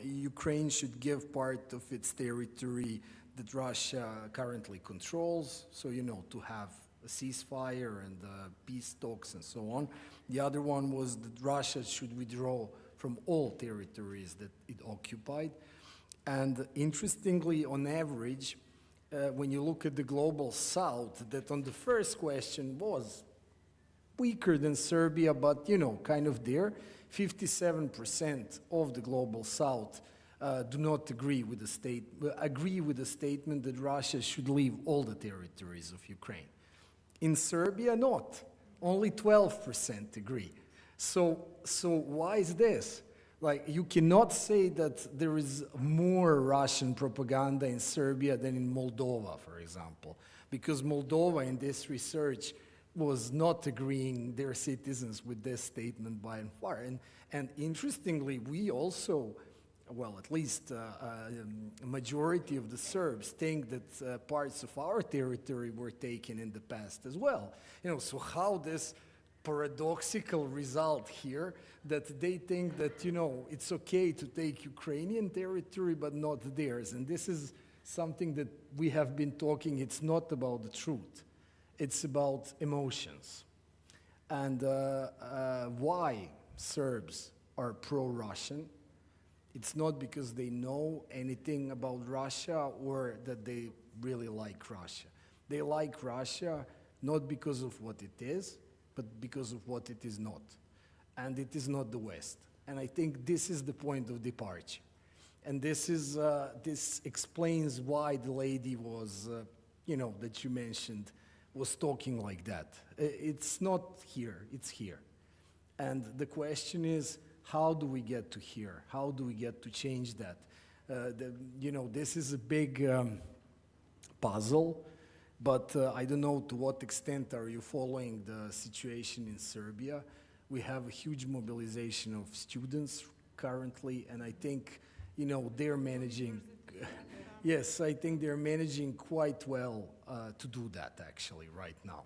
Ukraine should give part of its territory that Russia currently controls, so, you know, to have a ceasefire and peace talks and so on. The other one was that Russia should withdraw from all territories that it occupied. And interestingly, on average, when you look at the global south, that on the first question was weaker than Serbia, but, you know, kind of there, 57% of the global south do not agree with the statement that Russia should leave all the territories of Ukraine. In Serbia, not. Only 12% agree. So why is this? Like, you cannot say that there is more Russian propaganda in Serbia than in Moldova, for example, because Moldova in this research was not agreeing their citizens with this statement by and far. And interestingly, we also, well, at least a majority of the Serbs think that parts of our territory were taken in the past as well. You know, so how this paradoxical result here that they think that, you know, it's okay to take Ukrainian territory but not theirs. And this is something that we have been talking, it's not about the truth. It's about emotions. And why Serbs are pro-Russian. It's not because they know anything about Russia or that they really like Russia. They like Russia not because of what it is, but because of what it is not. And it is not the West. And I think this is the point of departure. And this explains why the lady was, you know, that you mentioned, was talking like that. It's not here, it's here. And the question is, how do we get to here? How do we get to change that? You know, this is a big puzzle, but I don't know to what extent are you following the situation in Serbia. We have a huge mobilization of students currently, and I think, you know, they're managing, yes, I think they're managing quite well to do that actually right now.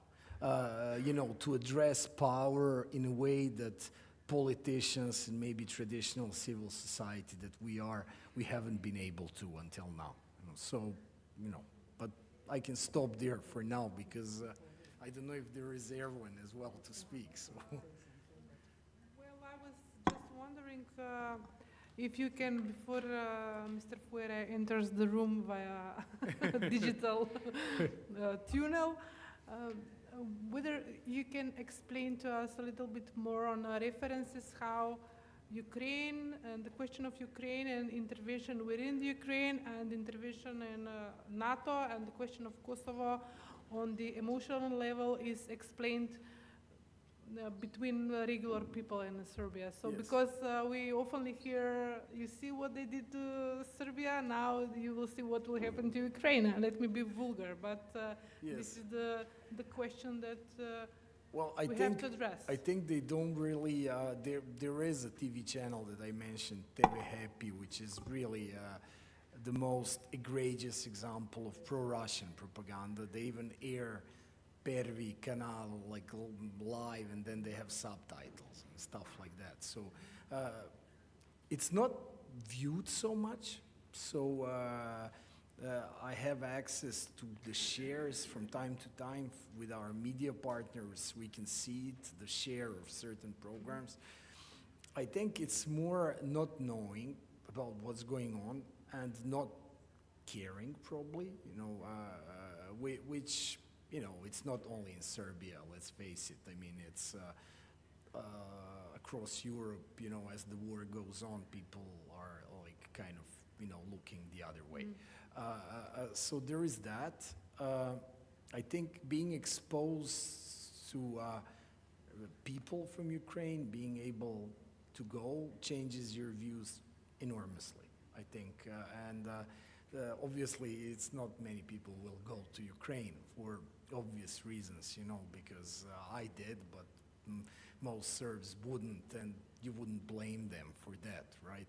You know, to address power in a way that politicians and maybe traditional civil society that we haven't been able to until now. You know, so, you know, but I can stop there for now because I don't know if there is Erwin as well to speak. So. Well, I was just wondering if you can, before Mr. Fuere enters the room via digital tunnel, whether you can explain to us a little bit more on references how Ukraine and the question of Ukraine and intervention within the Ukraine and intervention in NATO and the question of Kosovo on the emotional level is explained between regular people in Serbia. So yes. Because we often hear, you see what they did to Serbia, now you will see what will happen to Ukraine. Let me be vulgar, but yes. This is the question that well, we have to address. I think they don't really, there is a TV channel that I mentioned, TV Happy, which is really the most egregious example of pro-Russian propaganda. They even air Pervi Canal like live, and then they have subtitles and stuff like that. So it's not viewed so much. So I have access to the shares from time to time with our media partners. We can see it, the share of certain programs. I think it's more not knowing about what's going on and not caring, probably, you know, which, you know, it's not only in Serbia, let's face it. I mean, it's across Europe, you know, as the war goes on, people are like kind of, you know, looking the other way. So there is that. I think being exposed to people from Ukraine, being able to go, changes your views enormously, I think. Obviously, it's not many people will go to Ukraine for obvious reasons, you know, because I did, but most Serbs wouldn't, and you wouldn't blame them for that, right?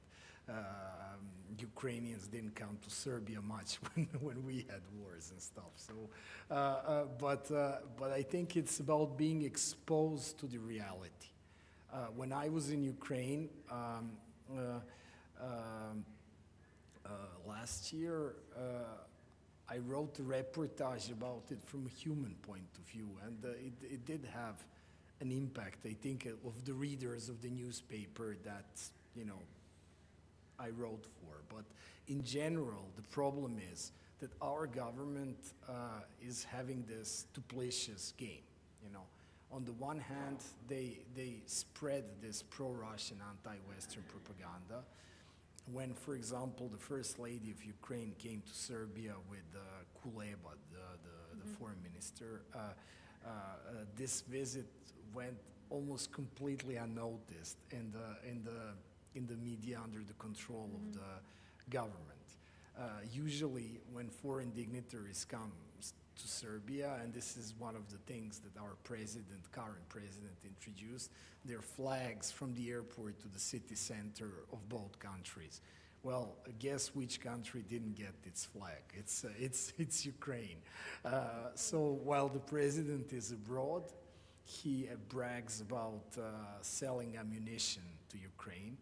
Ukrainians didn't come to Serbia much when we had wars and stuff. So, but I think it's about being exposed to the reality. When I was in Ukraine last year, I wrote a reportage about it from a human point of view, and it did have an impact, I think, of the readers of the newspaper that, you know, I wrote for. But in general, the problem is that our government is having this duplicitous game, you know. On the one hand, they spread this pro-Russian, anti-Western propaganda. When, for example, the First Lady of Ukraine came to Serbia with Kuleba, the foreign minister, this visit went almost completely unnoticed in the media under the control of the government. Usually, when foreign dignitaries come to Serbia, and this is one of the things that our current president introduced, their flags from the airport to the city center of both countries. Well, guess which country didn't get its flag? It's Ukraine. So while the president is abroad, he brags about selling ammunition to Ukraine,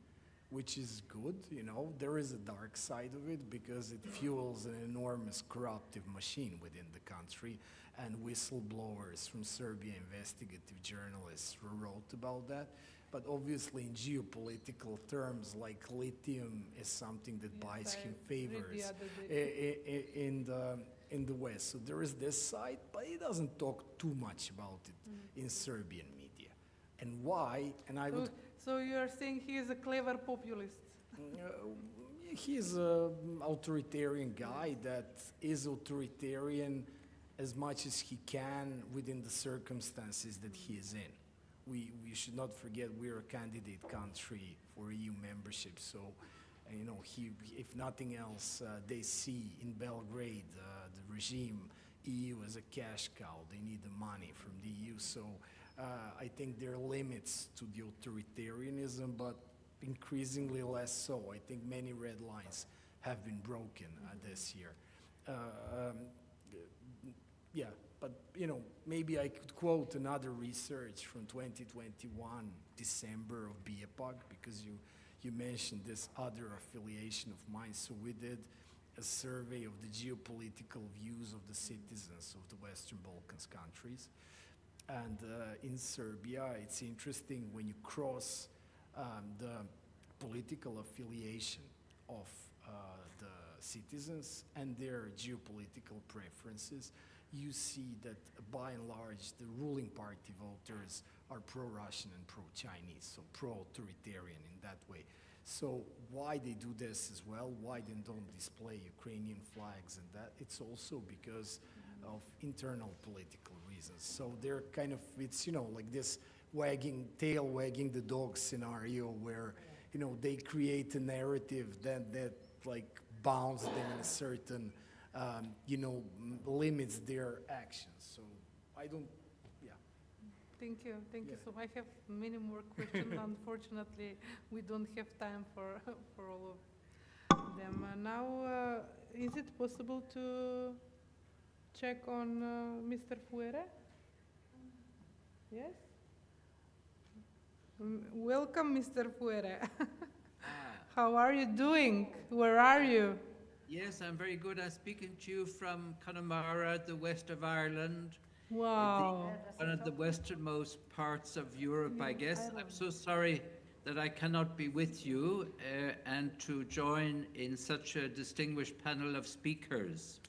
which is good, you know. There is a dark side of it because it fuels an enormous corruptive machine within the country, and whistleblowers from Serbia, investigative journalists, wrote about that. But obviously in geopolitical terms, like lithium is something that buys him favors in the West. So there is this side, but he doesn't talk too much about it in Serbian media. And why? And I would... So you are saying he is a clever populist? He's an authoritarian guy that is authoritarian as much as he can within the circumstances that he is in. We should not forget we're a candidate country for EU membership, so you know, if nothing else, they see in Belgrade the regime, EU as a cash cow. They need the money from the EU, so I think there are limits to the authoritarianism, but increasingly less so. I think many red lines have been broken this year. Yeah, but you know, maybe I could quote another research from 2021, December of BIEPAG, because you mentioned this other affiliation of mine. So we did a survey of the geopolitical views of the citizens of the Western Balkans countries. And in Serbia, it's interesting when you cross the political affiliation of the citizens and their geopolitical preferences, you see that by and large the ruling party voters are pro-Russian and pro-Chinese, so pro-authoritarian in that way. So why they do this as well, why they don't display Ukrainian flags and that, it's also because of internal political reasons. So they're kind of, it's, you know, like this tail wagging the dog scenario where, you know, they create a narrative that like bounds them in a certain, you know, limits their actions. So I don't, yeah. Thank you so much. I have many more questions. Unfortunately, we don't have time for all of them. Now, is it possible to check on Mr. Fuere? Yes? Welcome, Mr. Fuere. How are you doing? Where are you? Yes, I'm very good. I'm speaking to you from Connemara, the west of Ireland. Wow. One of the westernmost parts of Europe, I guess. I'm so sorry that I cannot be with you and to join in such a distinguished panel of speakers.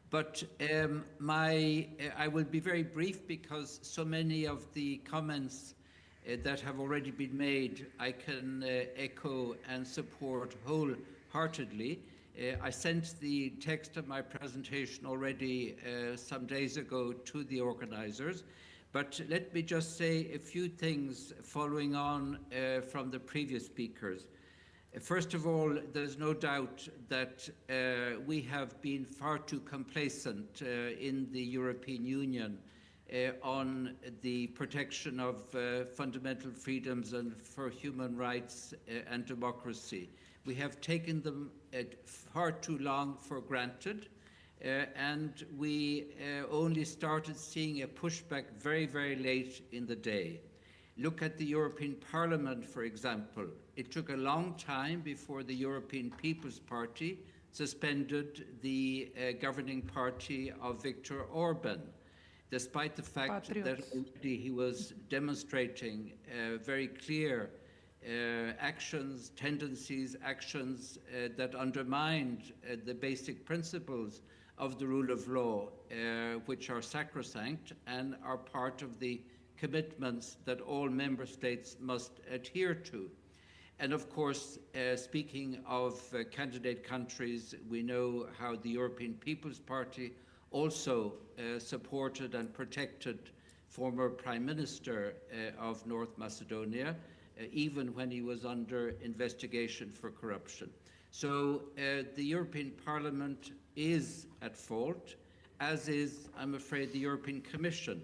But I will be very brief because so many of the comments that have already been made, I can echo and support wholeheartedly. I sent the text of my presentation already some days ago to the organizers, but let me just say a few things following on from the previous speakers. First of all, there's no doubt that we have been far too complacent in the European Union on the protection of fundamental freedoms and for human rights and democracy. We have taken them far too long for granted, and we only started seeing a pushback very, very late in the day. Look at the European Parliament, for example. It took a long time before the European People's Party suspended the governing party of Viktor Orban, despite the fact that he was demonstrating very clear actions, tendencies, actions that undermined the basic principles of the rule of law, which are sacrosanct and are part of the commitments that all member states must adhere to. And of course, speaking of candidate countries, we know how the European People's Party also supported and protected former Prime Minister of North Macedonia, even when he was under investigation for corruption. So the European Parliament is at fault, as is, I'm afraid, the European Commission.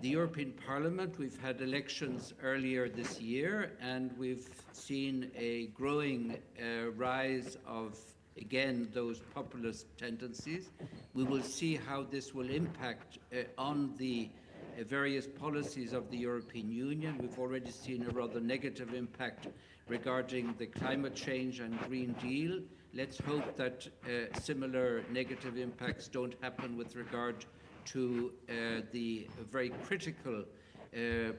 The European Parliament, we've had elections earlier this year, and we've seen a growing rise of, again, those populist tendencies. We will see how this will impact on the various policies of the European Union. We've already seen a rather negative impact regarding the climate change and Green Deal. Let's hope that similar negative impacts don't happen with regard to the very critical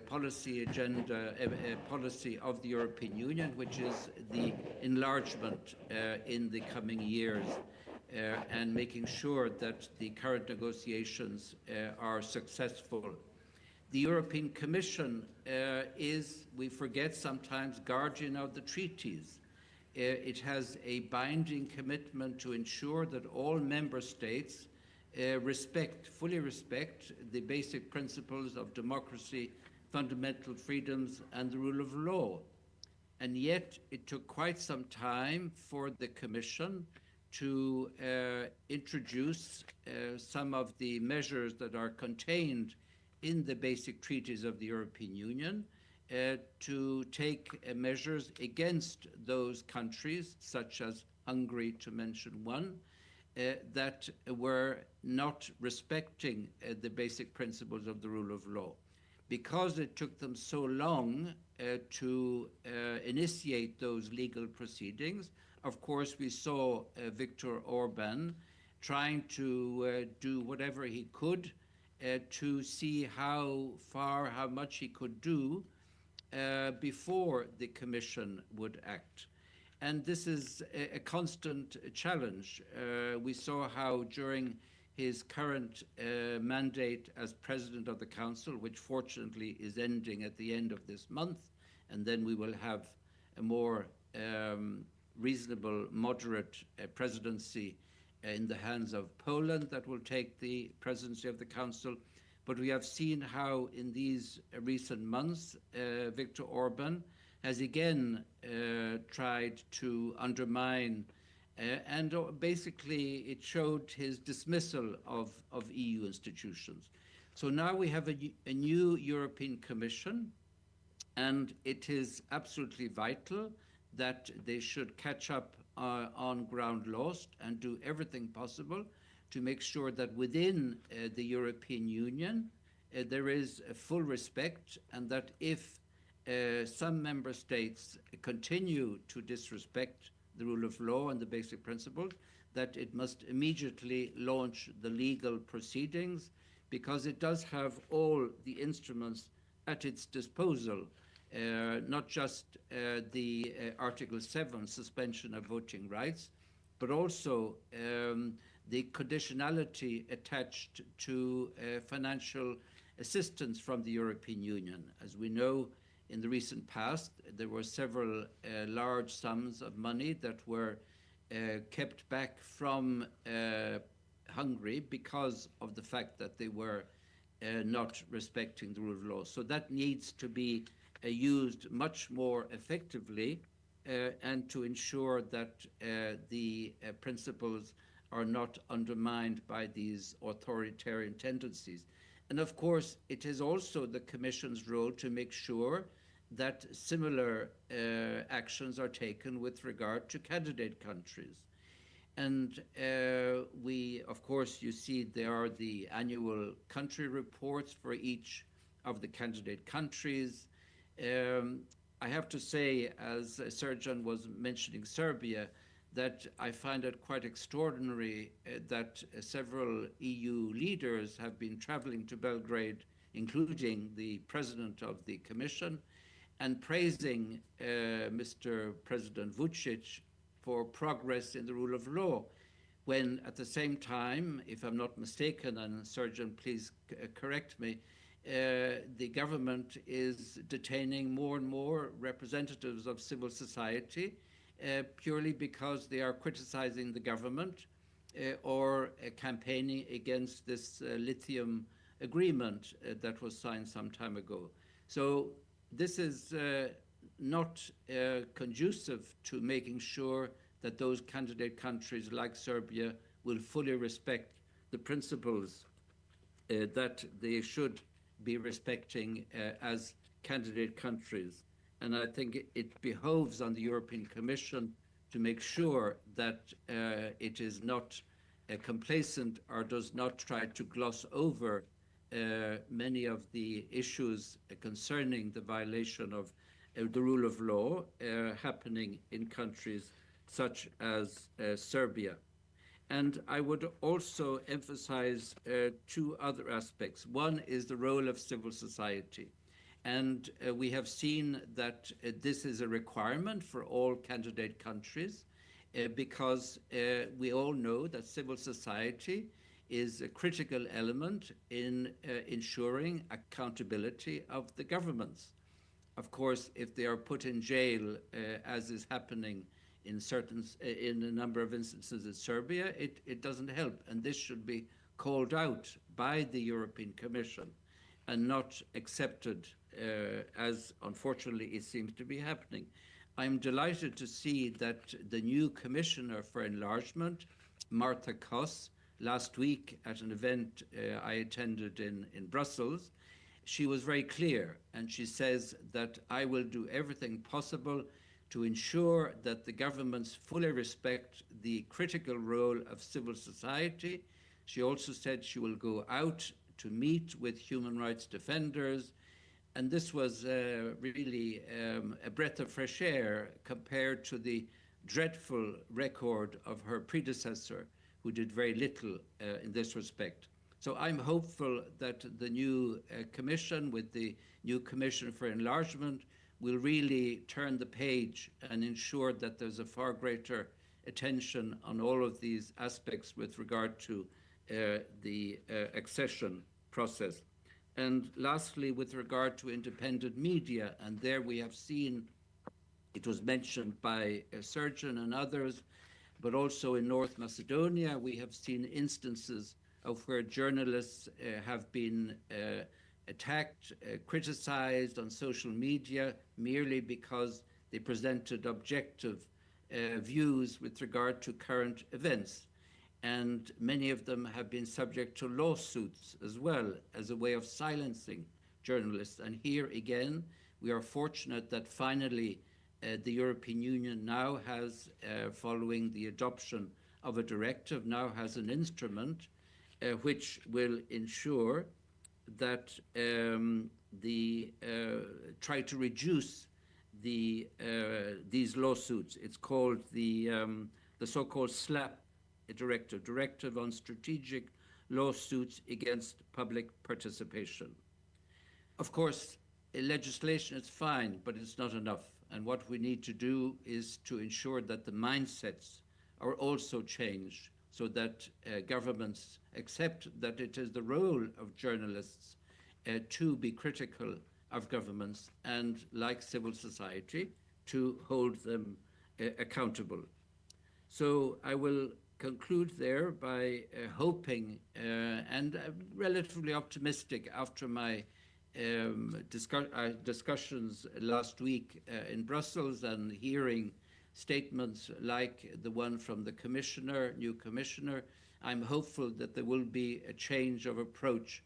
policy agenda, policy of the European Union, which is the enlargement in the coming years, and making sure that the current negotiations are successful. The European Commission is, we forget sometimes, guardian of the treaties. It has a binding commitment to ensure that all member states fully respect the basic principles of democracy, fundamental freedoms, and the rule of law. And yet, it took quite some time for the Commission to introduce some of the measures that are contained in the basic treaties of the European Union, to take measures against those countries, such as Hungary, to mention one, that were not respecting the basic principles of the rule of law. Because it took them so long to initiate those legal proceedings, of course, we saw Viktor Orban trying to do whatever he could to see how much he could do before the Commission would act. And this is a constant challenge. We saw how during his current mandate as President of the Council, which fortunately is ending at the end of this month, and then we will have a more reasonable, moderate presidency in the hands of Poland that will take the presidency of the Council. But we have seen how in these recent months, Viktor Orban has again tried to undermine and basically it showed his dismissal of EU institutions. So now we have a new European Commission, and it is absolutely vital that they should catch up on ground lost and do everything possible to make sure that within the European Union there is a full respect, and that if some member states continue to disrespect the rule of law and the basic principles, that it must immediately launch the legal proceedings, because it does have all the instruments at its disposal, not just the Article 7 suspension of voting rights, but also the conditionality attached to financial assistance from the European Union. As we know, in the recent past, there were several large sums of money that were kept back from Hungary because of the fact that they were not respecting the rule of law. So that needs to be used much more effectively and to ensure that the principles are not undermined by these authoritarian tendencies. And of course, it is also the Commission's role to make sure that similar actions are taken with regard to candidate countries. And we, of course, you see there are the annual country reports for each of the candidate countries. I have to say, as Sergeant was mentioning Serbia, that I find it quite extraordinary that several EU leaders have been traveling to Belgrade, including the President of the Commission, and praising Mr. President Vučić for progress in the rule of law, when at the same time, if I'm not mistaken, and Sergeant, please correct me, the government is detaining more and more representatives of civil society purely because they are criticizing the government or campaigning against this lithium agreement that was signed some time ago. So this is not conducive to making sure that those candidate countries like Serbia will fully respect the principles that they should be respecting as candidate countries. And I think it behoves on the European Commission to make sure that it is not complacent or does not try to gloss over many of the issues concerning the violation of the rule of law happening in countries such as Serbia. And I would also emphasize two other aspects. One is the role of civil society. And we have seen that this is a requirement for all candidate countries because we all know that civil society is a critical element in ensuring accountability of the governments. Of course, if they are put in jail, as is happening in a number of instances in Serbia, it doesn't help. And this should be called out by the European Commission and not accepted as unfortunately it seems to be happening. I'm delighted to see that the new Commissioner for Enlargement, Marta Koss, last week at an event I attended in Brussels, she was very clear, and she says that I will do everything possible to ensure that the governments fully respect the critical role of civil society. She also said she will go out to meet with human rights defenders, and this was really a breath of fresh air compared to the dreadful record of her predecessor, who did very little in this respect. So I'm hopeful that the new commission with the new Commission for Enlargement will really turn the page and ensure that there's a far greater attention on all of these aspects with regard to the accession process. And lastly, with regard to independent media, and there we have seen, it was mentioned by Sergeant and others, but also in North Macedonia, we have seen instances of where journalists have been attacked, criticized on social media merely because they presented objective views with regard to current events. And many of them have been subject to lawsuits as well as a way of silencing journalists. And here again, we are fortunate that finally the European Union now has, following the adoption of a directive, now has an instrument which will ensure that try to reduce these lawsuits. It's called the so-called SLAP directive on strategic lawsuits against public participation. Of course, legislation is fine, but it's not enough. And what we need to do is to ensure that the mindsets are also changed so that governments accept that it is the role of journalists to be critical of governments and, like civil society, to hold them accountable. So I will conclude there by hoping and relatively optimistic after my discussions last week in Brussels and hearing statements like the one from the new commissioner. I'm hopeful that there will be a change of approach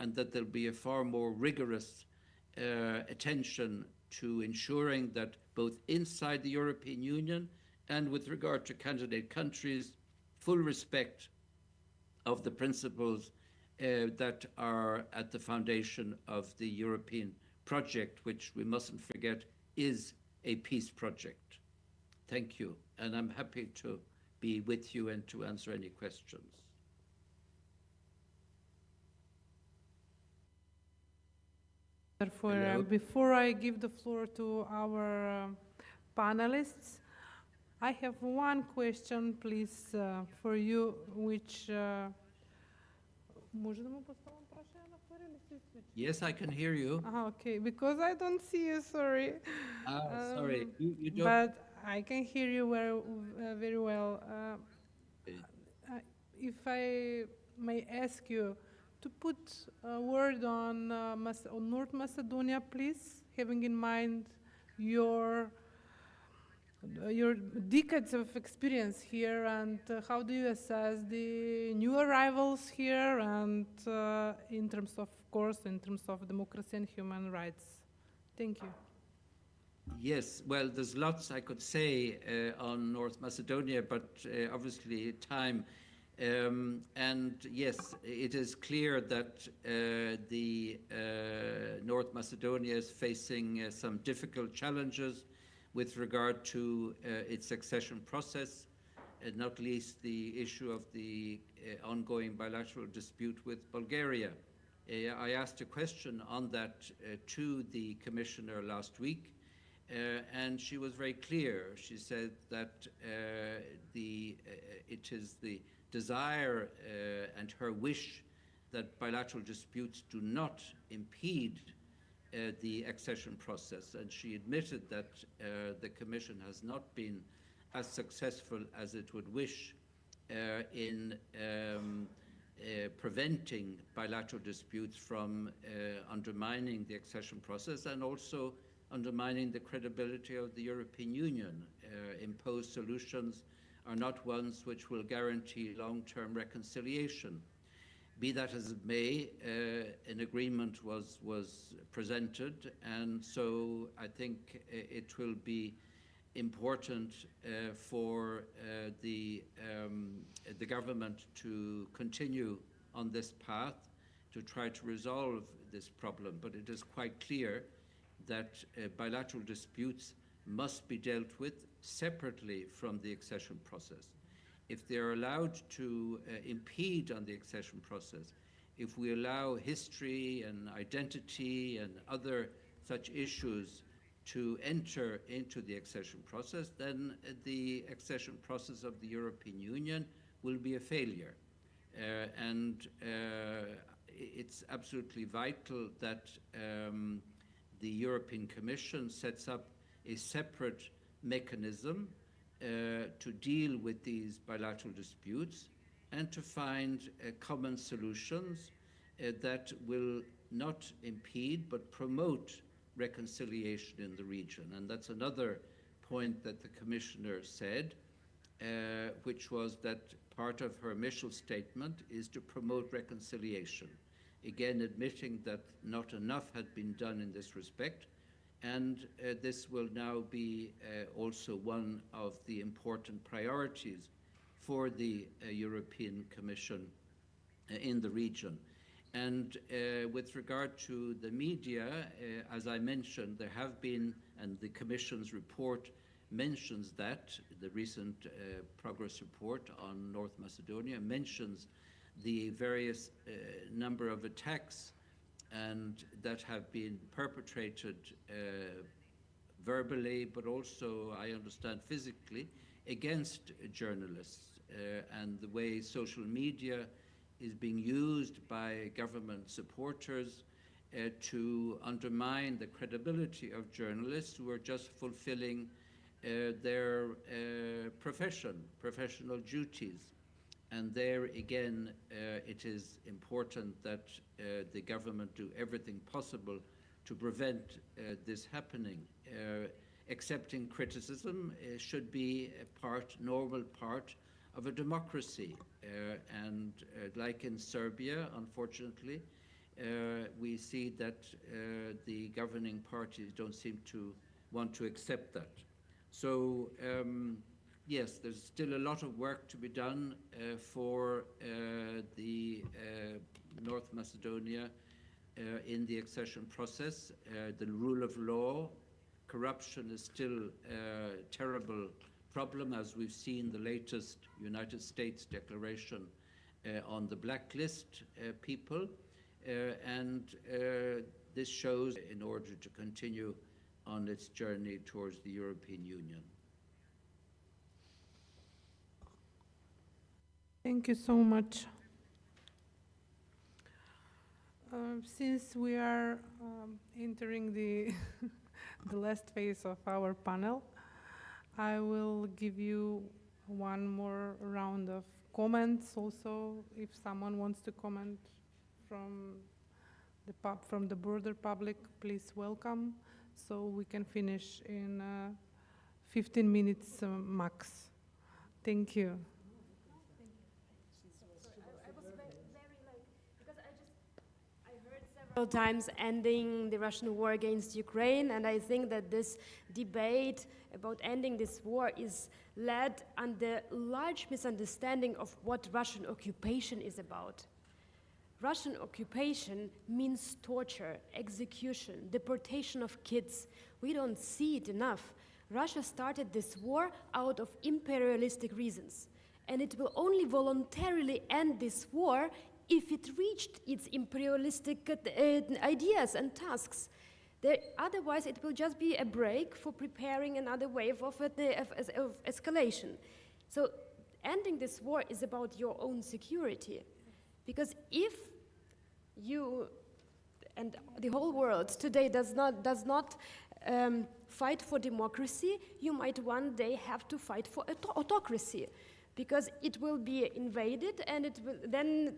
and that there'll be a far more rigorous attention to ensuring that both inside the European Union and with regard to candidate countries, full respect of the principles that are at the foundation of the European project, which we mustn't forget is a peace project. Thank you, and I'm happy to be with you and to answer any questions. Therefore, before I give the floor to our panelists, I have one question, please, for you, which... Yes, I can hear you. Okay, because I don't see you, sorry. Sorry, you don't... But I can hear you very well. If I may ask you to put a word on North Macedonia, please, having in mind your decades of experience here, and how do you assess the new arrivals here, and in terms of course, in terms of democracy and human rights? Thank you. Yes, well, there's lots I could say on North Macedonia, but obviously time. And yes, it is clear that the North Macedonia is facing some difficult challenges with regard to its accession process, not least the issue of the ongoing bilateral dispute with Bulgaria. I asked a question on that to the commissioner last week, and she was very clear. She said that it is the desire and her wish that bilateral disputes do not impede the accession process, and she admitted that the Commission has not been as successful as it would wish in preventing bilateral disputes from undermining the accession process and also undermining the credibility of the European Union. Imposed solutions are not ones which will guarantee long-term reconciliation. Be that as it may, an agreement was presented, and so I think it will be important for the government to continue on this path to try to resolve this problem. But it is quite clear that bilateral disputes must be dealt with separately from the accession process. If they're allowed to impede on the accession process, if we allow history and identity and other such issues to enter into the accession process, then the accession process of the European Union will be a failure. and it's absolutely vital that the European Commission sets up a separate mechanism to deal with these bilateral disputes and to find common solutions that will not impede but promote reconciliation in the region. And that's another point that the Commissioner said, which was that part of her initial statement is to promote reconciliation, again admitting that not enough had been done in this respect, and this will now be also one of the important priorities for the European Commission in the region. And with regard to the media, as I mentioned, there have been, and the Commission's report mentions that, the recent progress report on North Macedonia mentions the various number of attacks and that have been perpetrated verbally, but also, I understand, physically, against journalists, and the way social media is being used by government supporters to undermine the credibility of journalists who are just fulfilling their professional duties. And there again, it is important that the government do everything possible to prevent this happening. Accepting criticism should be a normal part of a democracy. And like in Serbia, unfortunately, we see that the governing parties don't seem to want to accept that. So yes, there's still a lot of work to be done for the North Macedonia in the accession process. The rule of law, corruption is still a terrible problem, as we've seen the latest United States declaration on the blacklist people. And this shows in order to continue on its journey towards the European Union. Thank you so much. Since we are entering the the last phase of our panel, I will give you one more round of comments. Also, if someone wants to comment from the broader public, please welcome, so we can finish in 15 minutes max. Thank you. Times ending the Russian war against Ukraine, and I think that this debate about ending this war is led under large misunderstanding of what Russian occupation is about. Russian occupation means torture, execution, deportation of kids. We don't see it enough. Russia started this war out of imperialistic reasons, and it will only voluntarily end this war if it reached its imperialistic ideas and tasks. Otherwise, it will just be a break for preparing another wave of escalation. So ending this war is about your own security. Because if you and the whole world today does not fight for democracy, you might one day have to fight for autocracy. Because it will be invaded, and it will then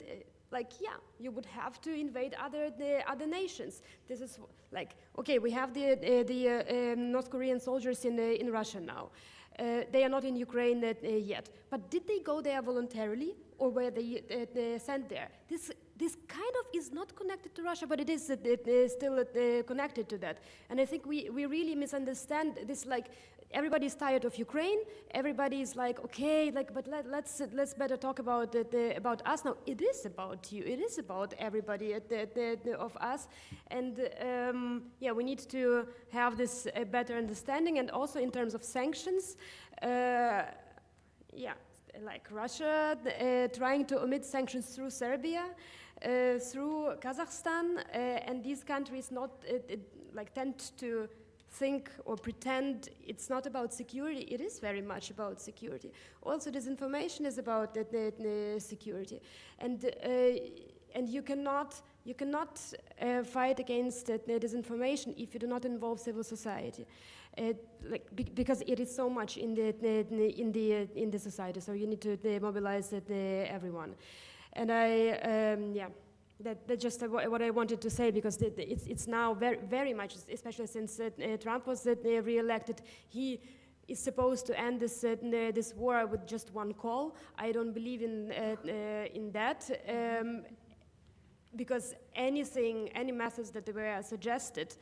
you would have to invade other nations. This is like, okay, we have the North Korean soldiers in Russia now. They are not in Ukraine yet. But did they go there voluntarily, or were they sent there? This kind of is not connected to Russia, but it is still connected to that. And I think we really misunderstand this. Like, everybody's tired of Ukraine. Everybody's like, okay, but let's better talk about us now. It is about you. It is about everybody of us. And yeah, we need to have this better understanding. And also in terms of sanctions, yeah, like Russia trying to omit sanctions through Serbia, through Kazakhstan, and these countries not tend to think or pretend it's not about security. It is very much about security. Also, disinformation is about security, and you cannot fight against disinformation if you do not involve civil society, because it is so much in the society. So you need to mobilize everyone, and That's just what I wanted to say, because it's now very much, especially since Trump was re-elected, he is supposed to end this war with just one call. I don't believe in that, because any methods that were suggested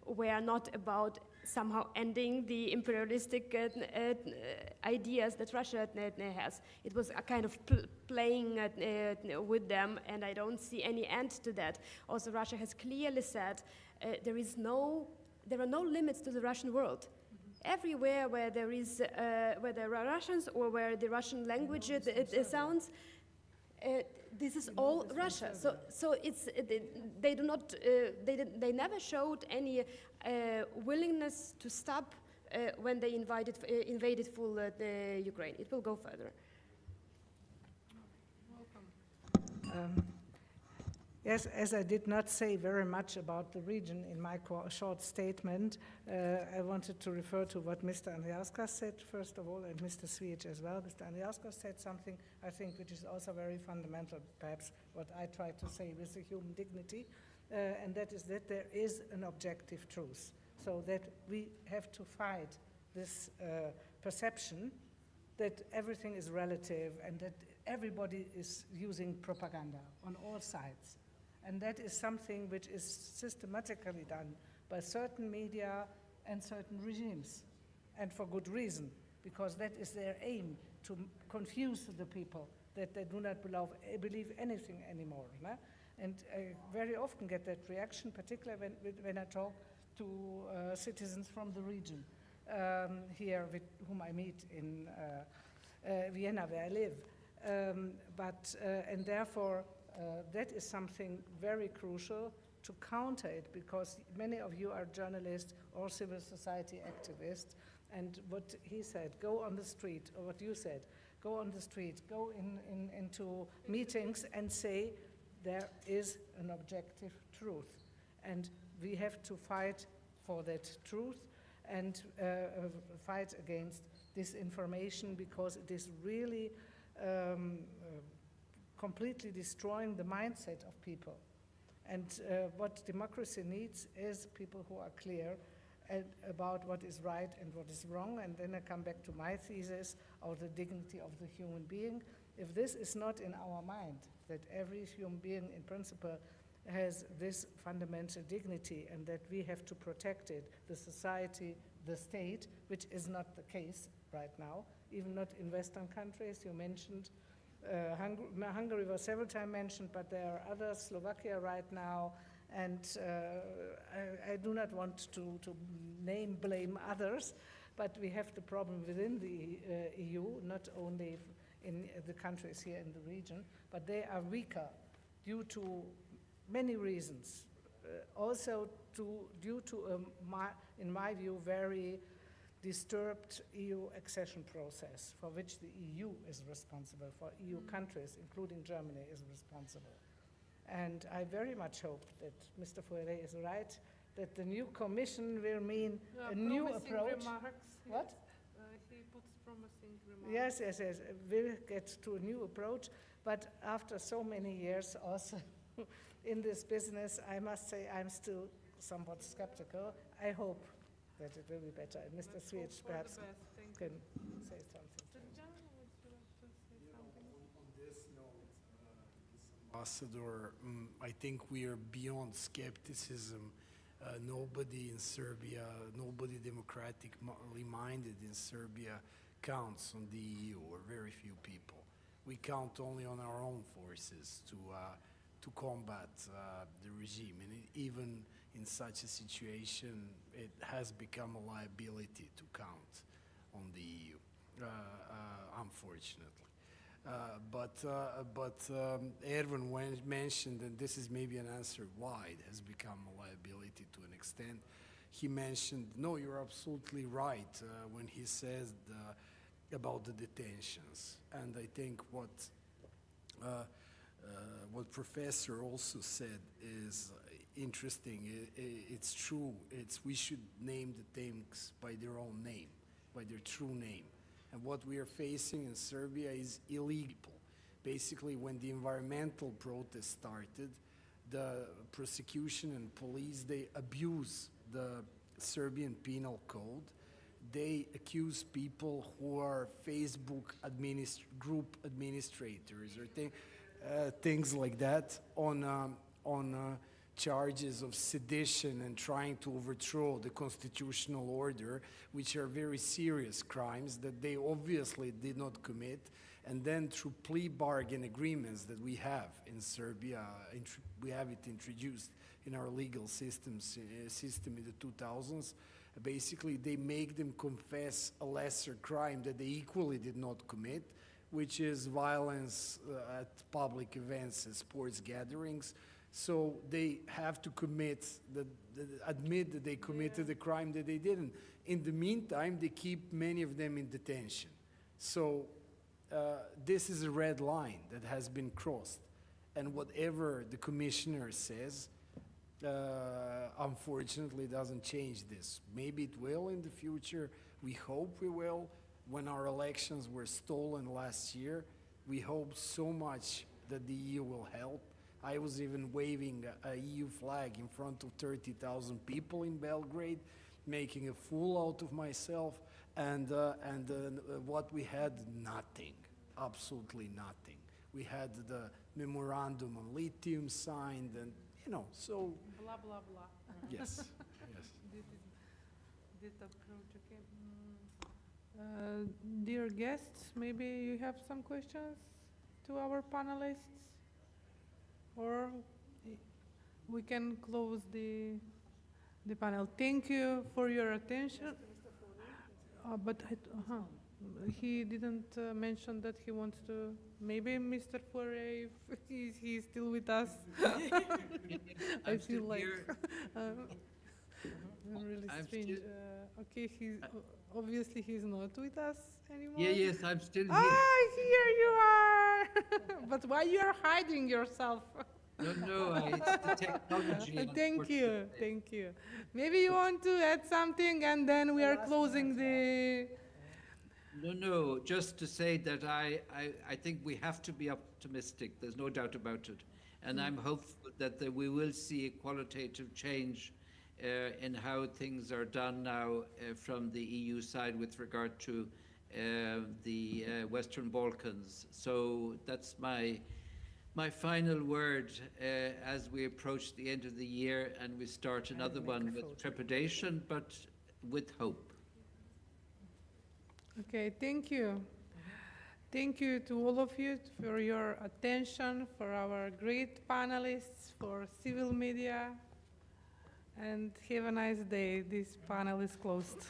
were not about somehow ending the imperialistic ideas that Russia has. It was a kind of playing with them, and I don't see any end to that. Also, Russia has clearly said there are no limits to the Russian world. Everywhere where there are Russians or where the Russian language sounds, this is all Russia. So it's they do not they never showed any willingness to stop when they invaded full Ukraine. It will go further. Yes, as I did not say very much about the region in my short statement, I wanted to refer to what Mr. Andriauskas said, first of all, and Mr. Sviec as well. Mr. Andriauskas said something, I think, which is also very fundamental, perhaps what I tried to say with the human dignity, and that is that there is an objective truth. So that we have to fight this perception that everything is relative and that everybody is using propaganda on all sides. And that is something which is systematically done by certain media and certain regimes, and for good reason, because that is their aim, to confuse the people, that they do not believe anything anymore. No? And I very often get that reaction, particularly when I talk to citizens from the region here with whom I meet in Vienna, where I live. And therefore, that is something very crucial to counter it, because many of you are journalists or civil society activists, and what he said, go on the street, or what you said, go on the street, go into meetings and say there is an objective truth. And we have to fight for that truth and fight against disinformation, because it is really completely destroying the mindset of people. And what democracy needs is people who are clear about what is right and what is wrong. And then I come back to my thesis of the dignity of the human being. If this is not in our mind, that every human being in principle has this fundamental dignity and that we have to protect it, the society, the state, which is not the case right now, even not in Western countries. You mentioned Hungary was several times mentioned, but there are others, Slovakia right now, and I do not want to blame others, but we have the problem within the EU, not only in the countries here in the region, but they are weaker due to many reasons. Also due to, in my view, very disturbed EU accession process, for which the EU is responsible, for EU countries, including Germany, is responsible. And I very much hope that Mr. Fourier is right, that the new Commission will mean a new approach. What? He puts promising remarks. Yes. We'll get to a new approach, but after so many years also in this business, I must say I'm still somewhat skeptical. I hope that it will be better. And Mr. Sviec perhaps can say something. On this note, Ambassador, I think we are beyond skepticism. Nobody in Serbia, nobody democratically minded in Serbia counts on the EU, or very few people. We count only on our own forces to combat the regime. And even in such a situation, it has become a liability to count on the EU, unfortunately. But Erwin mentioned, and this is maybe an answer why it has become a liability to an extent. he mentioned, no, you're absolutely right when he says about the detentions. And I think what Professor also said is interesting. It's true. We should name the things by their own name, by their true name. And what we are facing in Serbia is illegal. Basically, when the environmental protests started, the prosecution and police, they abuse the Serbian penal code. They accuse people who are Facebook group administrators or things like that on charges of sedition and trying to overthrow the constitutional order, which are very serious crimes that they obviously did not commit. And then through plea bargain agreements that we have in Serbia, we have it introduced in our legal system in the 2000s, basically they make them confess a lesser crime that they equally did not commit, which is violence at public events and sports gatherings. So they have to admit that they committed a crime that they didn't. In the meantime, they keep many of them in detention. So this is a red line that has been crossed. And whatever the commissioner says, unfortunately doesn't change this. Maybe it will in the future. We hope we will. When our elections were stolen last year, we hope so much that the EU will help. I was even waving a EU flag in front of 30,000 people in Belgrade, making a fool out of myself, and what we had, nothing, absolutely nothing. We had the memorandum on lithium signed, and so. Blah blah blah. Yes, yes. This approach, okay. Dear guests, maybe you have some questions to our panelists? Or we can close the panel. Thank you for your attention. He didn't mention that he wants to. Maybe Mr. Fourier, if he's still with us. I feel like really strange. Okay, obviously he's not with us anymore. Yes, I'm still here. Here you are. But why you are hiding yourself? No, it's the technology. Thank you. Maybe you want to add something, and then we are closing the. No, just to say that I think we have to be optimistic. There's no doubt about it. And I'm hopeful that we will see a qualitative change in how things are done now from the EU side with regard to the Western Balkans. So that's my final word as we approach the end of the year and we start another one with trepidation, but with hope. Okay, thank you. Thank you to all of you for your attention, for our great panelists, for civil media, and have a nice day. This panel is closed.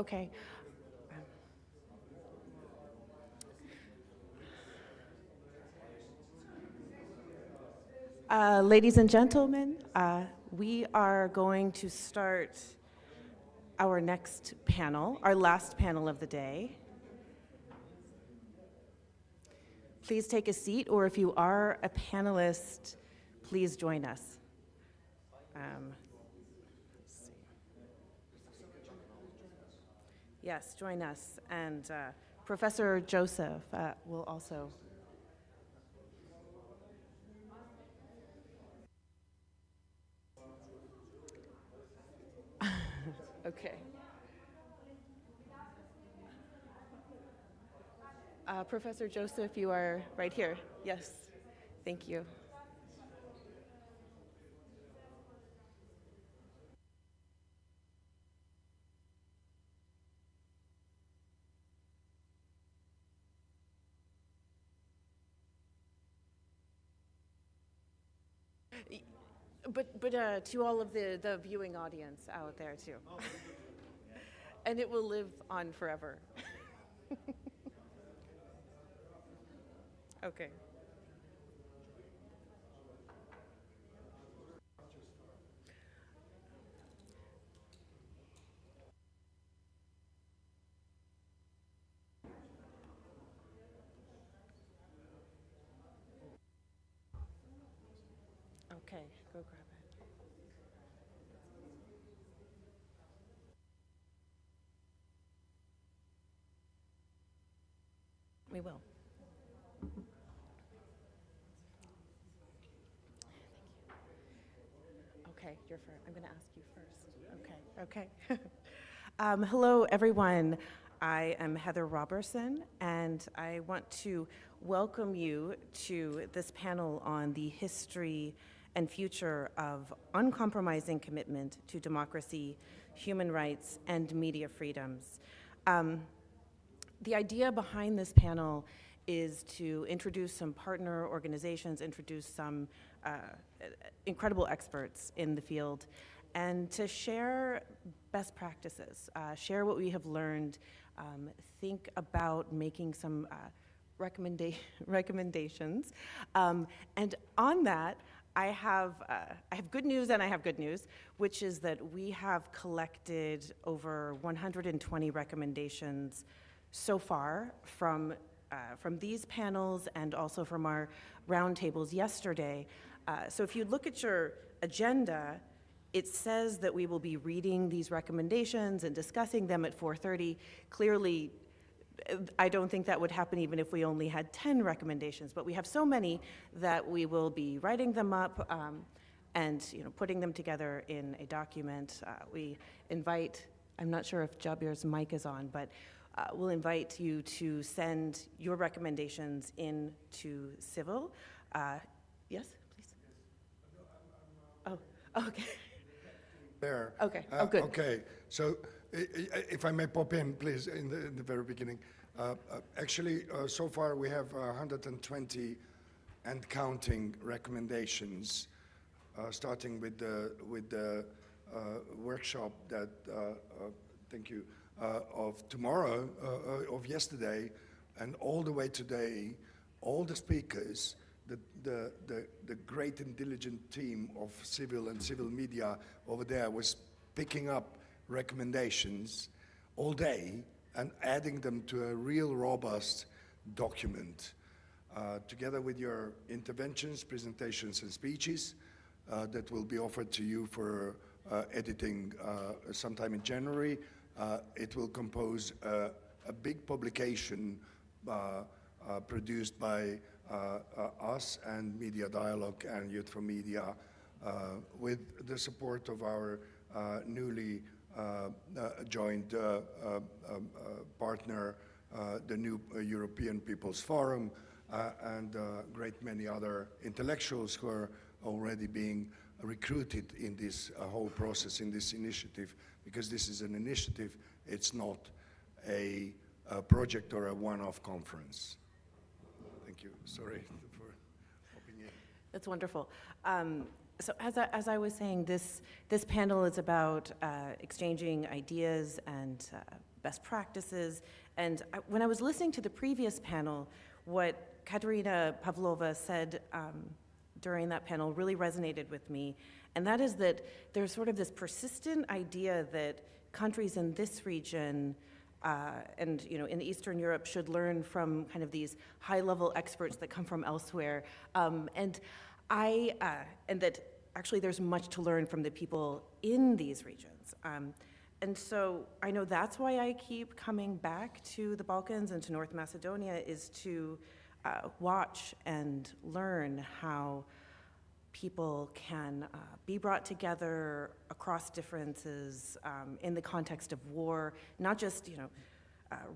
Okay. Ladies and gentlemen, we are going to start our next panel, our last panel of the day. Please take a seat, or if you are a panelist, please join us. Let's see. Yes, join us. And Professor Joseph will also. Okay. Professor Joseph, you are right here. Yes, thank you. But to all of the viewing audience out there too. And it will live on forever. Okay. Okay, go grab it. We will. Okay, you're first. I'm going to ask you first. Okay. Hello, everyone. I am Heather Robertson, and I want to welcome you to this panel on the history and future of uncompromising commitment to democracy, human rights, and media freedoms. The idea behind this panel is to introduce some partner organizations, introduce some incredible experts in the field, and to share best practices, share what we have learned, think about making some recommendations. And on that, I have good news and I have good news, which is that we have collected over 120 recommendations so far from these panels and also from our roundtables yesterday. So if you look at your agenda, it says that we will be reading these recommendations and discussing them at 4:30. Clearly, I don't think that would happen even if we only had 10 recommendations, but we have so many that we will be writing them up and putting them together in a document. We invite, I'm not sure if Jabir's mic is on, but we'll invite you to send your recommendations in to Civil. Yes, please. Oh, okay. There. Okay, oh good. Okay, so if I may pop in, please, in the very beginning. Actually, so far we have 120 and counting recommendations, starting with the workshop that, thank you, of tomorrow, of yesterday, and all the way today, all the speakers, the great and diligent team of civil and civil media over there was picking up recommendations all day and adding them to a real robust document. Together with your interventions, presentations, and speeches that will be offered to you for editing sometime in January, it will compose a big publication produced by us and Media Dialogue and Youth for Media with the support of our newly joined partner, the new European People's Forum, and a great many other intellectuals who are already being recruited in this whole process, in this initiative, because this is an initiative, it's not a project or a one-off conference. Thank you. Sorry for hopping in. That's wonderful. So as I was saying, this panel is about exchanging ideas and best practices. And when I was listening to the previous panel, what Katerina Pavlova said during that panel really resonated with me. And that is that there's sort of this persistent idea that countries in this region and in Eastern Europe should learn from kind of these high-level experts that come from elsewhere. And that actually there's much to learn from the people in these regions. And so I know that's why I keep coming back to the Balkans and to North Macedonia, is to watch and learn how people can be brought together across differences in the context of war, not just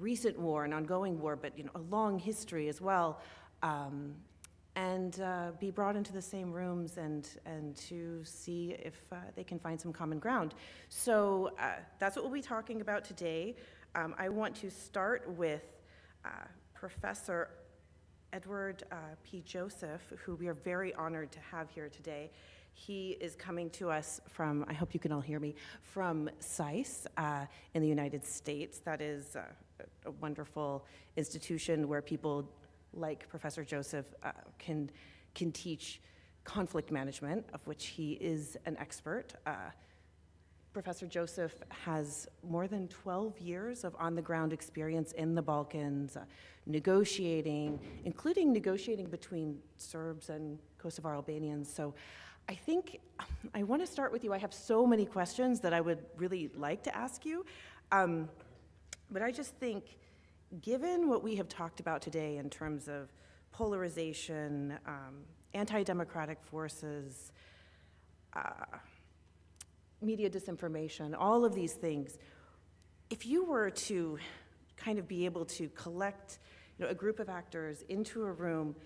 recent war and ongoing war, but a long history as well. And be brought into the same rooms and to see if they can find some common ground. So that's what we'll be talking about today. I want to start with Professor Edward P. Joseph, who we are very honored to have here today. He is coming to us from, I hope you can all hear me, from SAIS in the United States. That is a wonderful institution where people like Professor Joseph can teach conflict management, of which he is an expert. Professor Joseph has more than 12 years of on-the-ground experience in the Balkans, negotiating, including negotiating between Serbs and Kosovar Albanians. So I think I want to start with you. I have so many questions that I would really like to ask you, but I just think, given what we have talked about today in terms of polarization, anti-democratic forces, media disinformation, all of these things, if you were to kind of be able to collect a group of actors into a room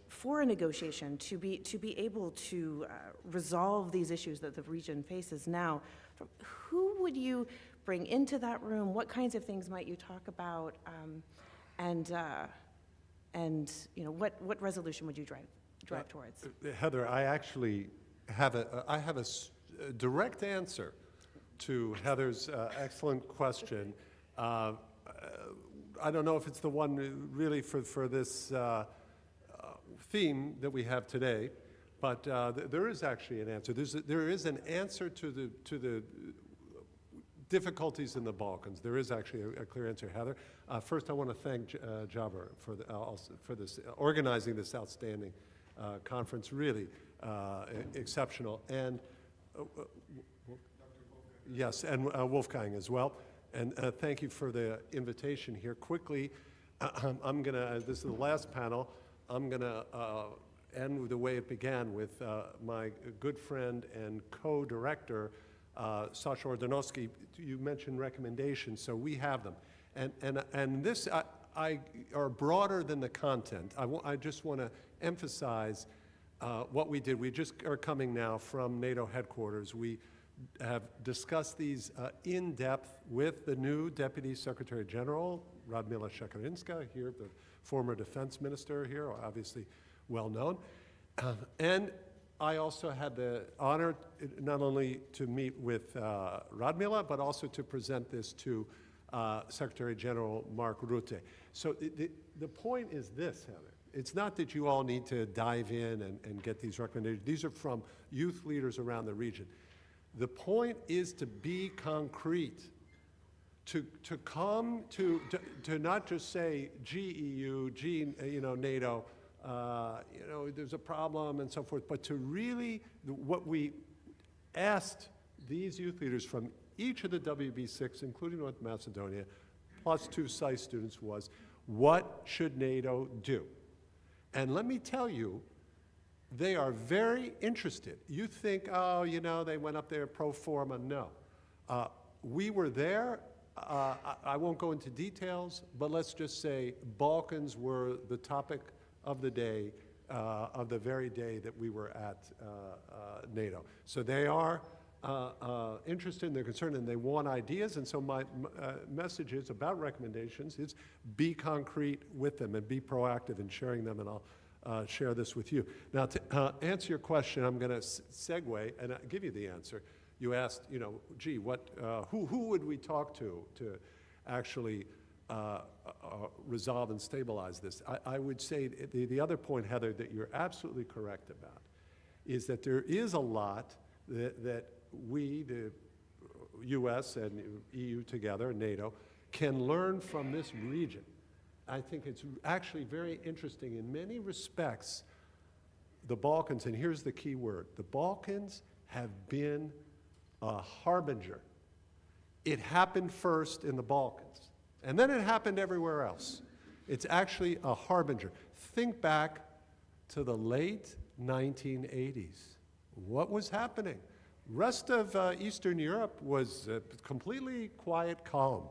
for a negotiation, to be able to resolve these issues that the region faces now, who would you bring into that room? What kinds of things might you talk about? And what resolution would you drive towards? Heather, I actually have a direct answer to Heather's excellent question. I don't know if it's the one really for this theme that we have today, but there is actually an answer. There is an answer to the difficulties in the Balkans. There is actually a clear answer, Heather. First, I want to thank Jabir for this organizing this outstanding conference. Really exceptional, and yes, and Wolfgang as well. And thank you for the invitation here. Quickly, I'm gonna. This is the last panel. I'm gonna end the way it began with my good friend and co-director, Sasha Ordanovsky. You mentioned recommendations, so we have them, and this are broader than the content. I just want to emphasize what we did. We just are coming now from NATO headquarters. We have discussed these in depth with the new Deputy Secretary General, Radmila Shekarinska, here, the former defense minister here, obviously well known, and I also had the honor not only to meet with Radmila, but also to present this to Secretary General Mark Rutte. So the point is this, Heather. It's not that you all need to dive in and get these recommendations. These are from youth leaders around the region. The point is to be concrete, to come to not just say, gee, EU, gee, NATO, there's a problem and so forth, but to really, what we asked these youth leaders from each of the WB6, including North Macedonia, plus 2 SAIS students, was, what should NATO do? And let me tell you, they are very interested. You think, oh, they went up there pro forma. No. We were there. I won't go into details, but let's just say Balkans were the topic of the day, of the very day that we were at NATO. So they are interested and they're concerned and they want ideas. And so my message is about recommendations is be concrete with them and be proactive in sharing them. And share this with you. Now, to answer your question, I'm going to segue and give you the answer. You asked, you know, gee, who would we talk to actually resolve and stabilize this? I would say the other point, Heather, that you're absolutely correct about is that there is a lot that we, the US and EU together, NATO, can learn from this region. I think it's actually very interesting. In many respects, the Balkans, and here's the key word, the Balkans have been a harbinger. It happened first in the Balkans, and then it happened everywhere else. It's actually a harbinger. Think back to the late 1980s. What was happening? Rest of Eastern Europe was completely quiet, calm.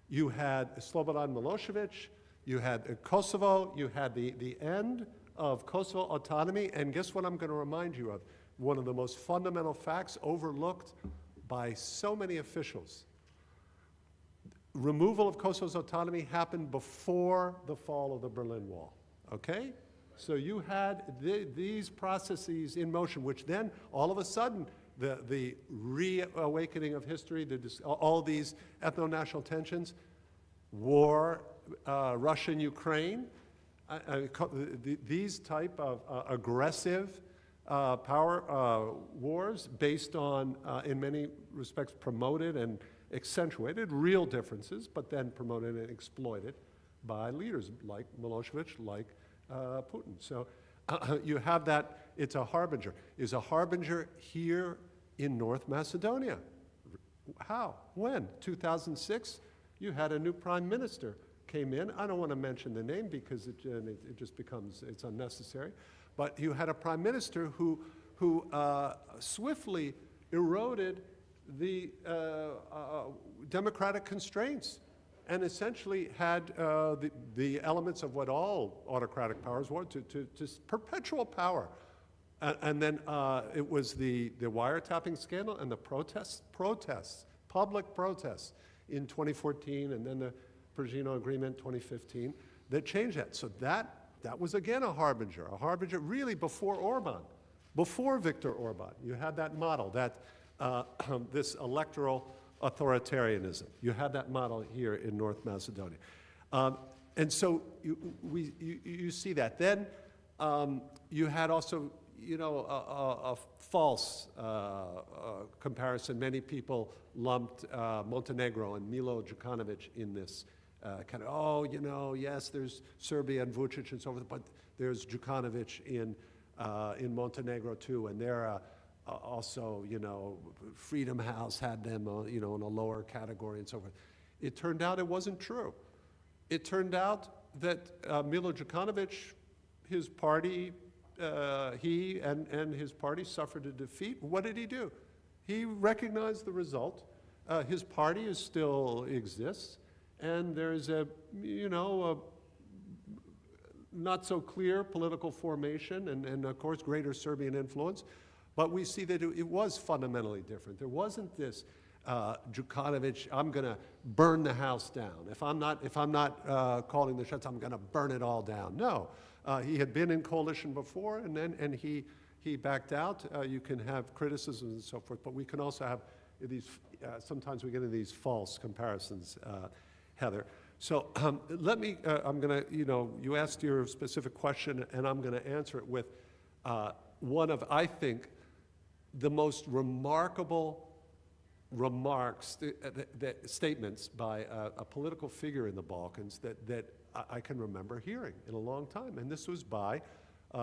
You had Slobodan Milosevic, you had Kosovo, you had the end of Kosovo autonomy, and guess what I'm going to remind you of? One of the most fundamental facts overlooked by so many officials. Removal of Kosovo's autonomy happened before the fall of the Berlin Wall, okay? So you had these processes in motion, which then all of a sudden the reawakening of history, all these ethno-national tensions, war, Russia and Ukraine, these type of aggressive power wars based on, in many respects, promoted and accentuated real differences, but then promoted and exploited by leaders like Milosevic, like Putin. So you have that, it's a harbinger. Is a harbinger here in North Macedonia. How? When? 2006, you had a new prime minister came in. I don't want to mention the name because it just becomes, it's unnecessary. But you had a prime minister who swiftly eroded the democratic constraints and essentially had the elements of what all autocratic powers want, to perpetual power. And then it was the wiretapping scandal and the protests, public protests in 2014, and then the Perugino Agreement 2015 that changed that. So that was again a harbinger really before Orban, before Viktor Orban. You had that model, that this electoral authoritarianism. You had that model here in North Macedonia. And so you see that. Then you had also, you know, a false comparison. Many people lumped Montenegro and Milo Đukanović in this kind of, oh, you know, yes, there's Serbia and Vučić and so forth, but there's Đukanović in Montenegro too, and they're also, you know, Freedom House had them, you know, in a lower category and so forth. It turned out it wasn't true. It turned out that Milo Đukanović, his party, he and his party suffered a defeat. What did he do? He recognized the result. His party still exists, and there's a, you know, a not so clear political formation and of course greater Serbian influence. But we see that it was fundamentally different. There wasn't this Đukanović, I'm going to burn the house down. If I'm not calling the shots, I'm going to burn it all down. No, he had been in coalition before, and he backed out. You can have criticisms and so forth, but we can also have these. Sometimes we get into these false comparisons, Heather. So let me. I'm going to. You know, you asked your specific question, and I'm going to answer it with one of, I think, the most remarkable remarks, statements by a political figure in the Balkans that I can remember hearing in a long time. And this was by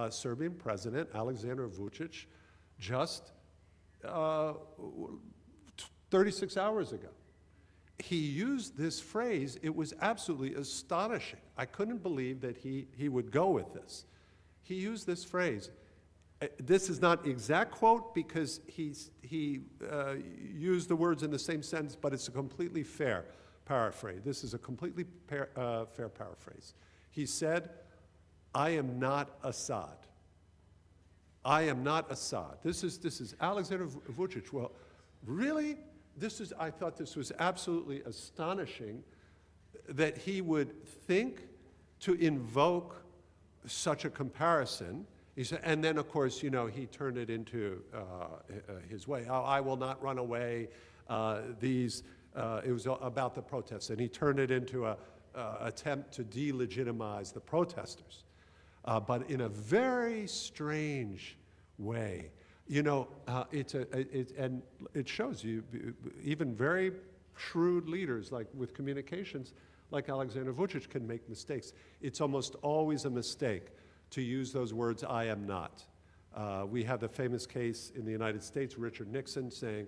Serbian President Aleksandar Vučić just 36 hours ago. He used this phrase. It was absolutely astonishing. I couldn't believe that he would go with this. He used this phrase. This is not exact quote because he used the words in the same sentence, but it's a completely fair paraphrase. This is a completely fair paraphrase. He said, "I am not Assad. I am not Assad." This is Aleksandar Vučić. Well, really, I thought this was absolutely astonishing that he would think to invoke such a comparison. He said, and then, of course, you know, he turned it into his way. I will not run away. It was about the protests, and he turned it into an attempt to delegitimize the protesters, but in a very strange way. You know, and it shows you, even very shrewd leaders like with communications, like Alexander Vučić, can make mistakes. It's almost always a mistake to use those words, I am not. We have the famous case in the United States, Richard Nixon saying,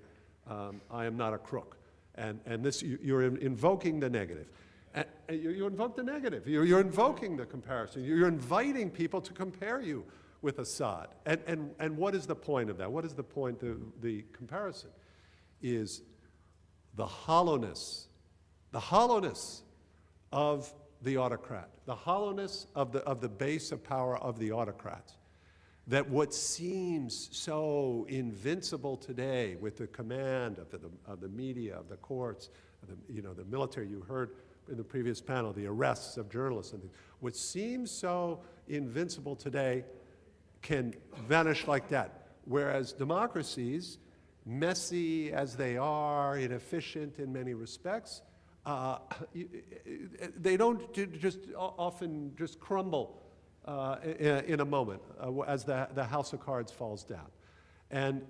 I am not a crook. And this, you're invoking the negative. And you invoke the negative. You're invoking the comparison. You're inviting people to compare you with Assad. And what is the point of that? What is the point of the comparison? Is the hollowness of the autocrat, the hollowness of the base of power of the autocrats. That what seems so invincible today with the command of the media, of the courts, of the military, you heard in the previous panel, the arrests of journalists, and what seems so invincible today can vanish like that. Whereas democracies, messy as they are, inefficient in many respects, they don't often just crumble in a moment as the house of cards falls down. And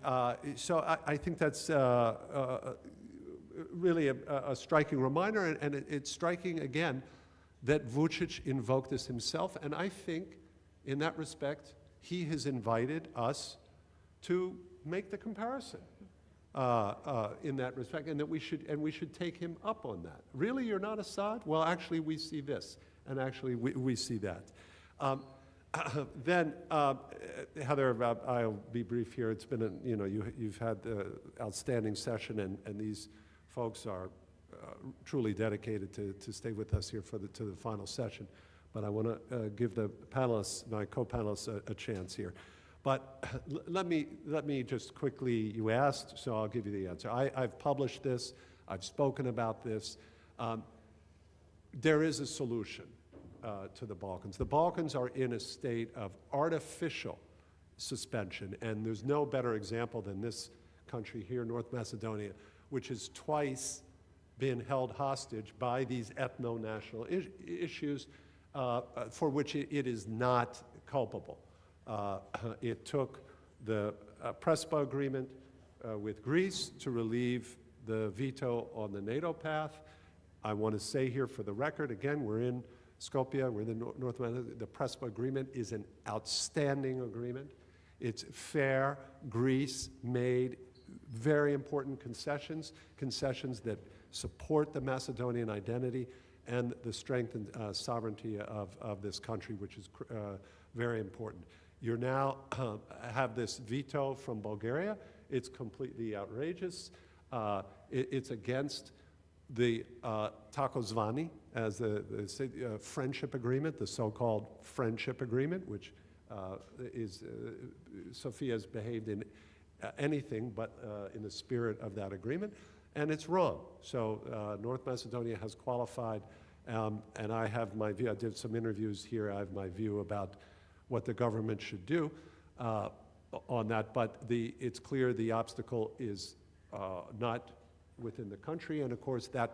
so I think that's really a striking reminder, and it's striking again that Vučić invoked this himself, and I think in that respect he has invited us to make the comparison in that respect, and that we should take him up on that. Really, you're not Assad? Well, actually, we see this, and actually, we see that. Then, Heather, I'll be brief here. It's been, you've had an outstanding session, and these folks are truly dedicated to stay with us here to the final session. But I want to give the panelists, my co-panelists, a chance here. But let me just quickly, you asked, so I'll give you the answer. I've published this, I've spoken about this. There is a solution to the Balkans. The Balkans are in a state of artificial suspension, and there's no better example than this country here, North Macedonia, which has twice been held hostage by these ethno-national issues for which it is not culpable. It took the Prespa agreement with Greece to relieve the veto on the NATO path. I want to say here for the record, again, we're in Skopje, we're in the North Macedonia. The Prespa agreement is an outstanding agreement. It's fair. Greece made very important concessions that support the Macedonian identity and the strength and sovereignty of this country, which is very important. You now have this veto from Bulgaria. It's completely outrageous. It's against the Takozvani, as the friendship agreement, the so-called friendship agreement, which Sofia's behaved in anything but in the spirit of that agreement, and it's wrong. So North Macedonia has qualified, and I have my view. I did some interviews here. I have my view about what the government should do on that, but it's clear the obstacle is not within the country, and of course that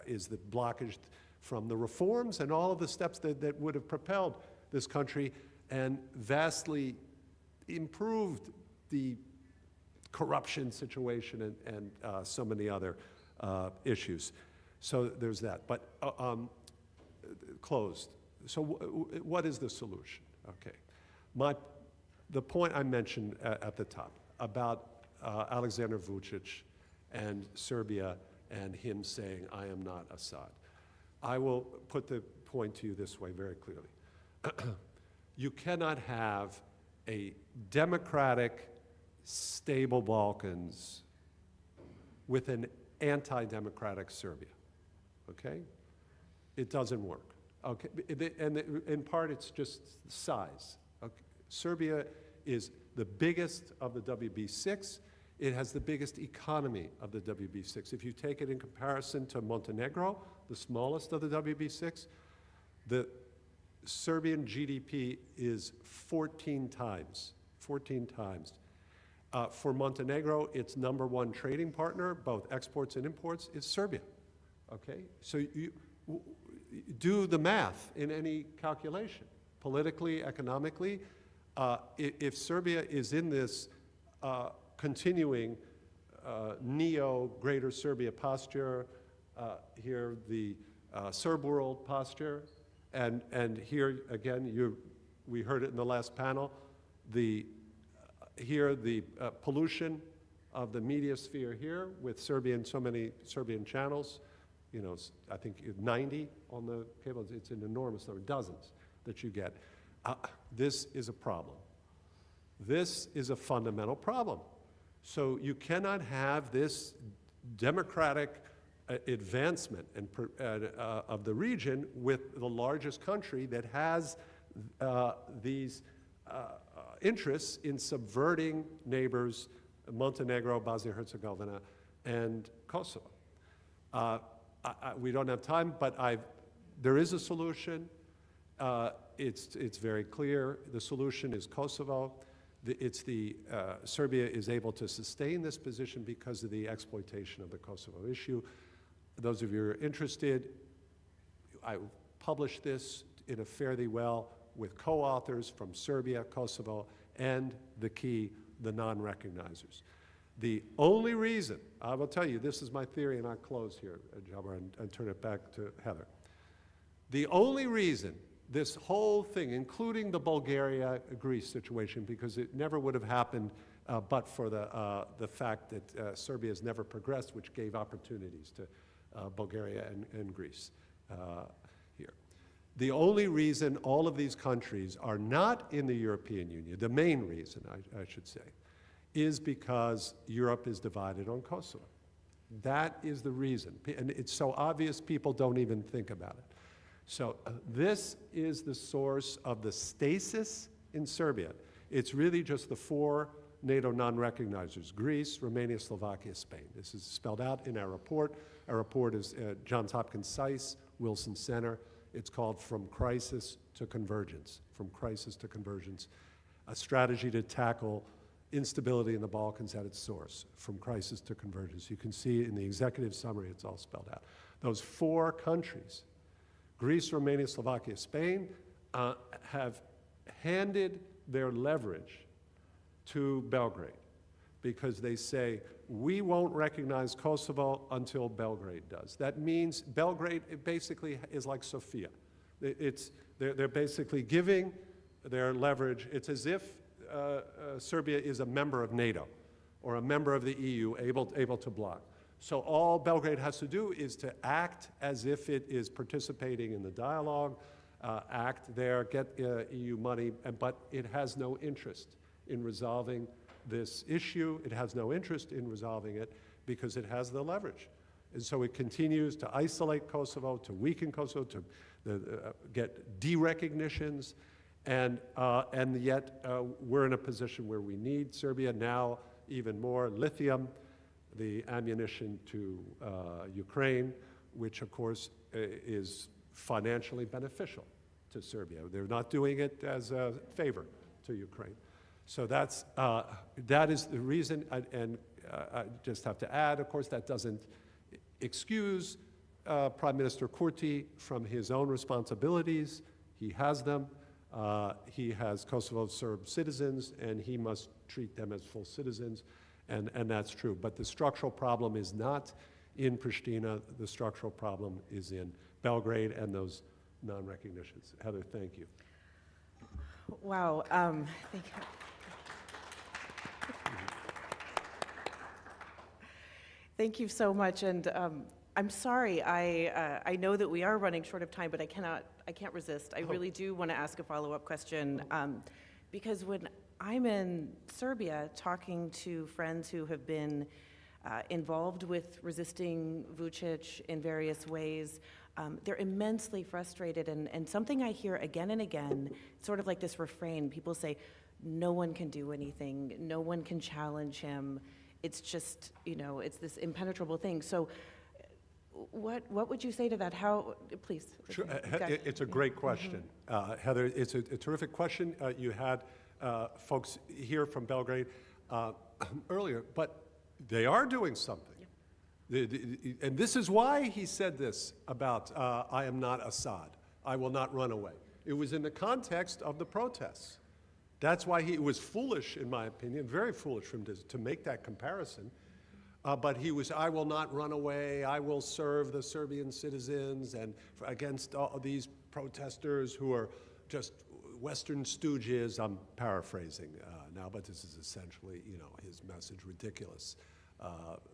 is the blockage from the reforms and all of the steps that would have propelled this country and vastly improved the corruption situation and so many other issues. So there's that, but closed. So what is the solution? Okay, the point I mentioned at the top about Alexander Vučić and Serbia and him saying, I am not Assad. I will put the point to you this way very clearly. You cannot have a democratic, stable Balkans with an anti-democratic Serbia, okay? It doesn't work, okay? And in part, it's just size. Okay? Serbia is the biggest of the WB6. It has the biggest economy of the WB6. If you take it in comparison to Montenegro, the smallest of the WB6, the Serbian GDP is 14 times. For Montenegro, its #1 trading partner, both exports and imports, is Serbia. Okay? So you do the math in any calculation, politically, economically. If Serbia is in this continuing neo-Greater Serbia posture, here the Serb world posture, and here again, we heard it in the last panel, here the pollution of the media sphere here with so many Serbian channels, you know, I think 90 on the cable, it's an enormous number, dozens that you get. This is a problem. This is a fundamental problem. So you cannot have this democratic advancement of the region with the largest country that has these interests in subverting neighbors, Montenegro, Bosnia-Herzegovina, and Kosovo. We don't have time, but there is a solution. It's very clear. The solution is Kosovo. Serbia is able to sustain this position because of the exploitation of the Kosovo issue. Those of you who are interested, I published this in a fairly well with co-authors from Serbia, Kosovo, and the non-recognizers. The only reason, I will tell you, this is my theory, and I'll close here, Jabbar, and turn it back to Heather. The only reason this whole thing, including the Bulgaria-Greece situation, because it never would have happened but for the fact that Serbia has never progressed, which gave opportunities to Bulgaria and Greece here. The only reason all of these countries are not in the European Union, the main reason, I should say, is because Europe is divided on Kosovo. That is the reason. And it's so obvious people don't even think about it. So this is the source of the stasis in Serbia. It's really just the 4 NATO non-recognizers: Greece, Romania, Slovakia, Spain. This is spelled out in our report. Our report is Johns Hopkins SAIS, Wilson Center. It's called From Crisis to Convergence. From Crisis to Convergence, a strategy to tackle instability in the Balkans at its source. From Crisis to Convergence. You can see in the executive summary, it's all spelled out. Those 4 countries, Greece, Romania, Slovakia, Spain, have handed their leverage to Belgrade because they say, we won't recognize Kosovo until Belgrade does. That means Belgrade basically is like Sofia. They're basically giving their leverage. It's as if Serbia is a member of NATO or a member of the EU able to block. So all Belgrade has to do is to act as if it is participating in the dialogue, act there, get EU money, but it has no interest in resolving this issue. It has no interest in resolving it because it has the leverage. And so it continues to isolate Kosovo, to weaken Kosovo, to get derecognitions, and yet we're in a position where we need Serbia now even more. Lithium, the ammunition to Ukraine, which of course is financially beneficial to Serbia. They're not doing it as a favor to Ukraine. So that is the reason, and I just have to add, of course, that doesn't excuse Prime Minister Kurti from his own responsibilities. He has them. He has Kosovo Serb citizens, and he must treat them as full citizens, and that's true. But the structural problem is not in Pristina. The structural problem is in Belgrade and those non-recognitions. Heather, thank you. Wow. Thank you. Thank you so much, and I'm sorry. I know that we are running short of time, but I can't resist. I really do want to ask a follow-up question, because when I'm in Serbia talking to friends who have been involved with resisting Vučić in various ways, they're immensely frustrated, and something I hear again and again, sort of like this refrain, people say, no one can do anything, no one can challenge him, it's just, it's this impenetrable thing. So what would you say to that? How, please. Sure. It's a great question. Heather, it's a terrific question. You had folks here from Belgrade earlier, but they are doing something. And this is why he said this about, I am not Assad. I will not run away. It was in the context of the protests. That's why it was foolish, in my opinion, very foolish for him to make that comparison. But he was, I will not run away. I will serve the Serbian citizens and against all these protesters who are just Western stooges. I'm paraphrasing now, but this is essentially, his message, ridiculous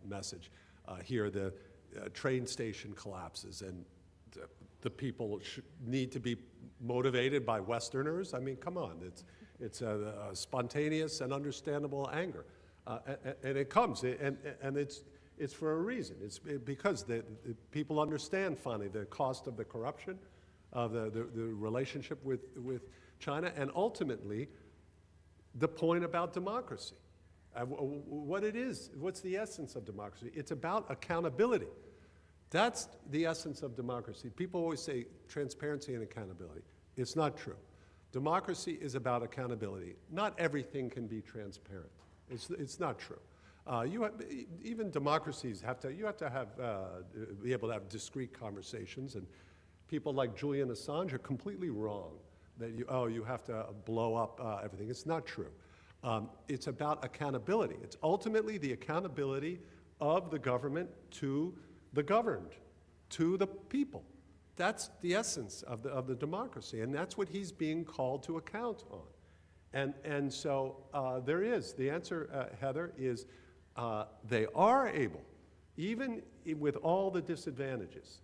message. Here, the train station collapses, and the people need to be motivated by Westerners. I mean, come on, it's a spontaneous and understandable anger, and it comes, and it's for a reason. It's because the people understand finally the cost of the corruption, of the relationship with China, and ultimately the point about democracy. What it is, what's the essence of democracy? It's about accountability. That's the essence of democracy. People always say transparency and accountability. It's not true. Democracy is about accountability. Not everything can be transparent. It's not true. Even democracies have to be able to have discrete conversations, and people like Julian Assange are completely wrong that you have to blow up everything. It's not true. It's about accountability. It's ultimately the accountability of the government to the governed, to the people. That's the essence of the democracy, and that's what he's being called to account on. And so there is, the answer, Heather, is they are able, even with all the disadvantages,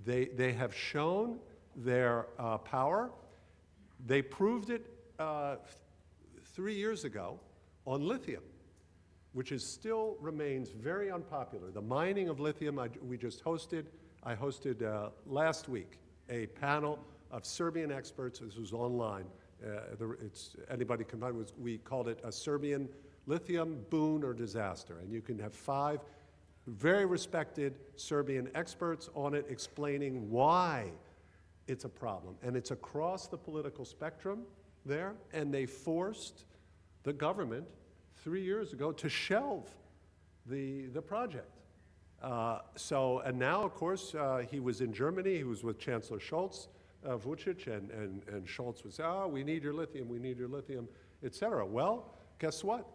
they have shown their power. They proved it 3 years ago on lithium, which still remains very unpopular. The mining of lithium, I hosted last week a panel of Serbian experts. This was online. Anybody can find it. We called it a Serbian lithium boon or disaster. And you can have 5 very respected Serbian experts on it explaining why it's a problem. And it's across the political spectrum there, and they forced the government 3 years ago to shelve the project. And now, of course, he was in Germany. He was with Chancellor Scholz, Vucic, and Scholz was, we need your lithium, et cetera. Well, guess what?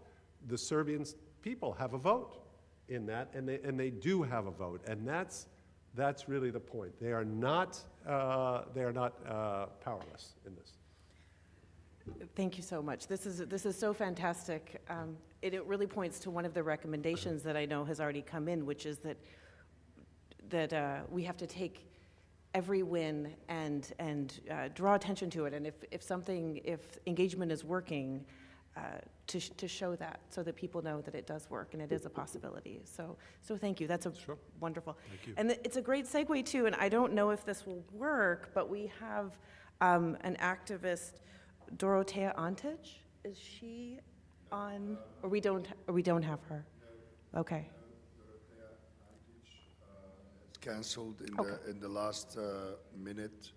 The Serbian people have a vote in that, and they do have a vote, and that's really the point. They are not powerless in this. Thank you so much. This is so fantastic. It really points to one of the recommendations that I know has already come in, which is that we have to take every win and draw attention to it. And if engagement is working, to show that, so that people know that it does work and it is a possibility. So thank you. That's wonderful. Thank you. And it's a great segue too. And I don't know if this will work, but we have an activist, Dorotea Antic. Is she on? Or we don't have her? Okay. Cancelled in the last minute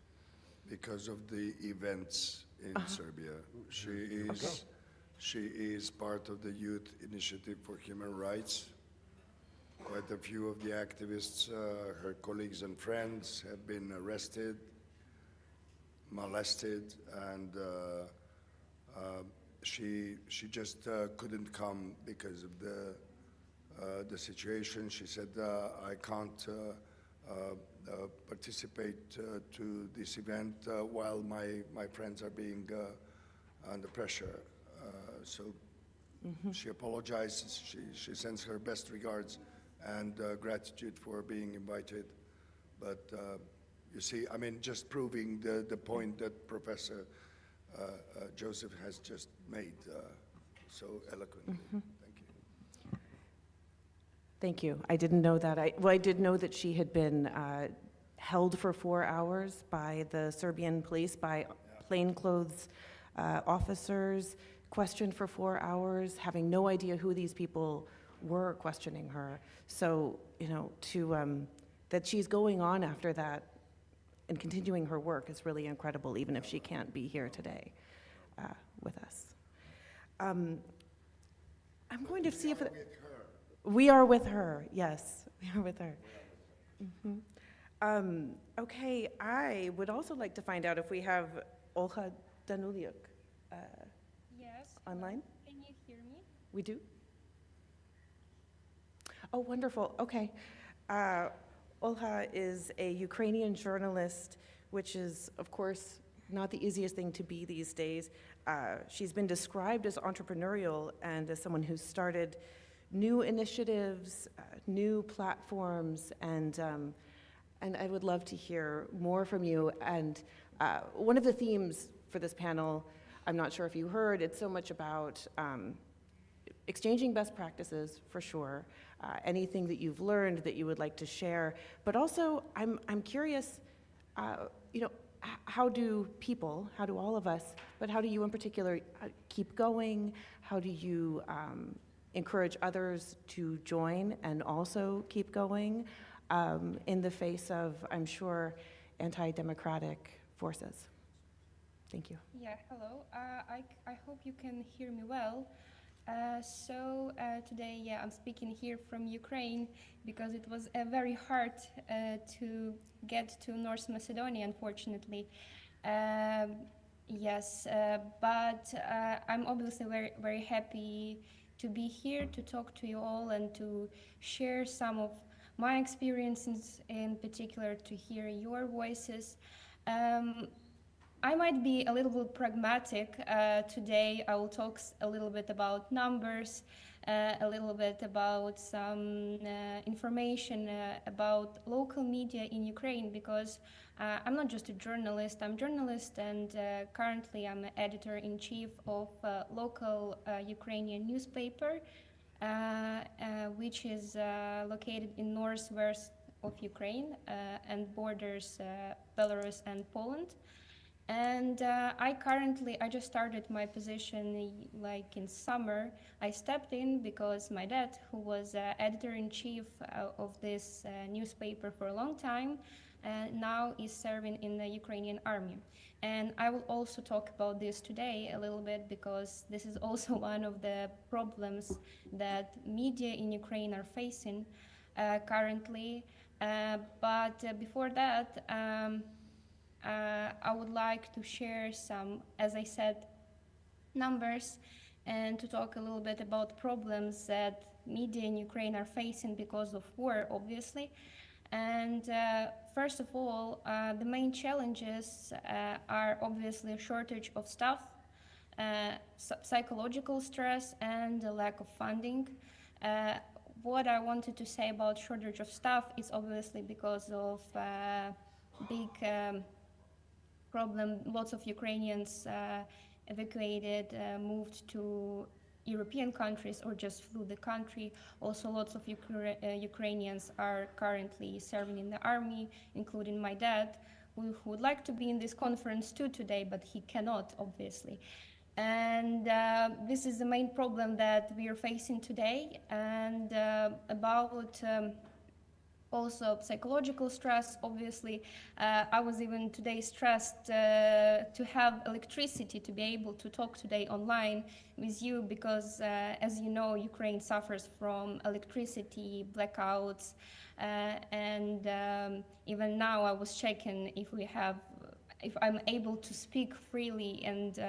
because of the events in Serbia. She is part of the Youth Initiative for Human Rights. Quite a few of the activists, her colleagues and friends, have been arrested, molested, and she just couldn't come because of the situation. She said, I can't participate to this event while my friends are being under pressure. She apologizes. She sends her best regards and gratitude for being invited. But you see, I mean, just proving the point that Professor Joseph has just made so eloquently. Thank you. Thank you. I didn't know that. I did know that she had been held for 4 hours by the Serbian police, by plainclothes officers, questioned for 4 hours, having no idea who these people were questioning her. So, that she's going on after that and continuing her work is really incredible, even if she can't be here today with us. I'm going to see if we are with her. Yes, we are with her. Okay, I would also like to find out if we have Olga Danuliuk yes. online. Can you hear me? We do? Oh, wonderful. Okay. Olga is a Ukrainian journalist, which is, of course, not the easiest thing to be these days. She's been described as entrepreneurial and as someone who's started new initiatives, new platforms, and I would love to hear more from you. And one of the themes for this panel, I'm not sure if you heard, it's so much about exchanging best practices, for sure, anything that you've learned that you would like to share, but also I'm curious, you know, how do people, how do all of us, but how do you in particular keep going? How do you encourage others to join and also keep going in the face of, I'm sure, anti-democratic forces? Thank you. Yeah, hello. I hope you can hear me well. Today, yeah, I'm speaking here from Ukraine because it was very hard to get to North Macedonia, unfortunately. Yes, but I'm obviously very, very happy to be here to talk to you all and to share some of my experiences, in particular to hear your voices. I might be a little bit pragmatic today. I will talk a little bit about numbers, a little bit about some information about local media in Ukraine, because I'm not just a journalist. I'm a journalist, and currently I'm an editor-in-chief of a local Ukrainian newspaper, which is located in northwest of Ukraine and borders Belarus and Poland. And I just started my position like in summer. I stepped in because my dad, who was editor-in-chief of this newspaper for a long time, now is serving in the Ukrainian army. And I will also talk about this today a little bit, because this is also one of the problems that media in Ukraine are facing currently. But before that, I would like to share some, as I said, numbers, and to talk a little bit about problems that media in Ukraine are facing because of war, obviously. And first of all, the main challenges are obviously a shortage of staff, psychological stress, and a lack of funding. What I wanted to say about shortage of staff is obviously because of big problem. Lots of Ukrainians evacuated, moved to European countries, or just flew the country. Also, lots of Ukrainians are currently serving in the army, including my dad, who would like to be in this conference too today, but he cannot, obviously. And this is the main problem that we are facing today. And about also psychological stress, obviously. I was even today stressed to have electricity to be able to talk today online with you, because as you know, Ukraine suffers from electricity blackouts, and even now I was checking if I'm able to speak freely and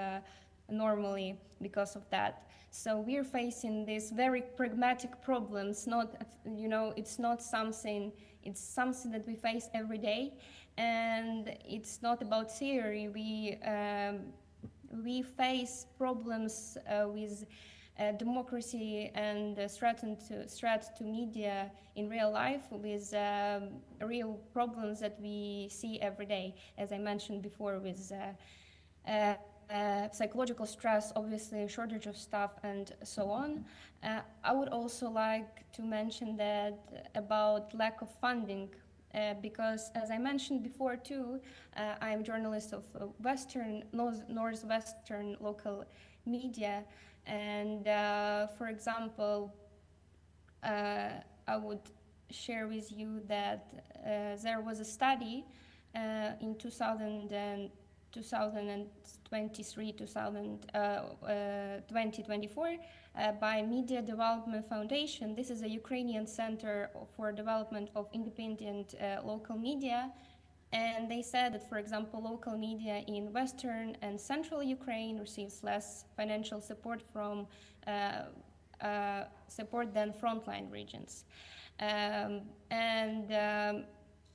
normally because of that. So we're facing these very pragmatic problems. It's something that we face every day, and it's not about theory. We face problems with democracy and threat to media in real life, with real problems that we see every day, as I mentioned before, with psychological stress, obviously shortage of staff, and so on. I would also like to mention that about lack of funding, because as I mentioned before too, I'm a journalist of northwestern local media, and for example, I would share with you that there was a study in 2024 by Media Development Foundation. This is a Ukrainian Center for Development of Independent Local Media. And they said that, for example, local media in Western and Central Ukraine receives less financial support from support than frontline regions.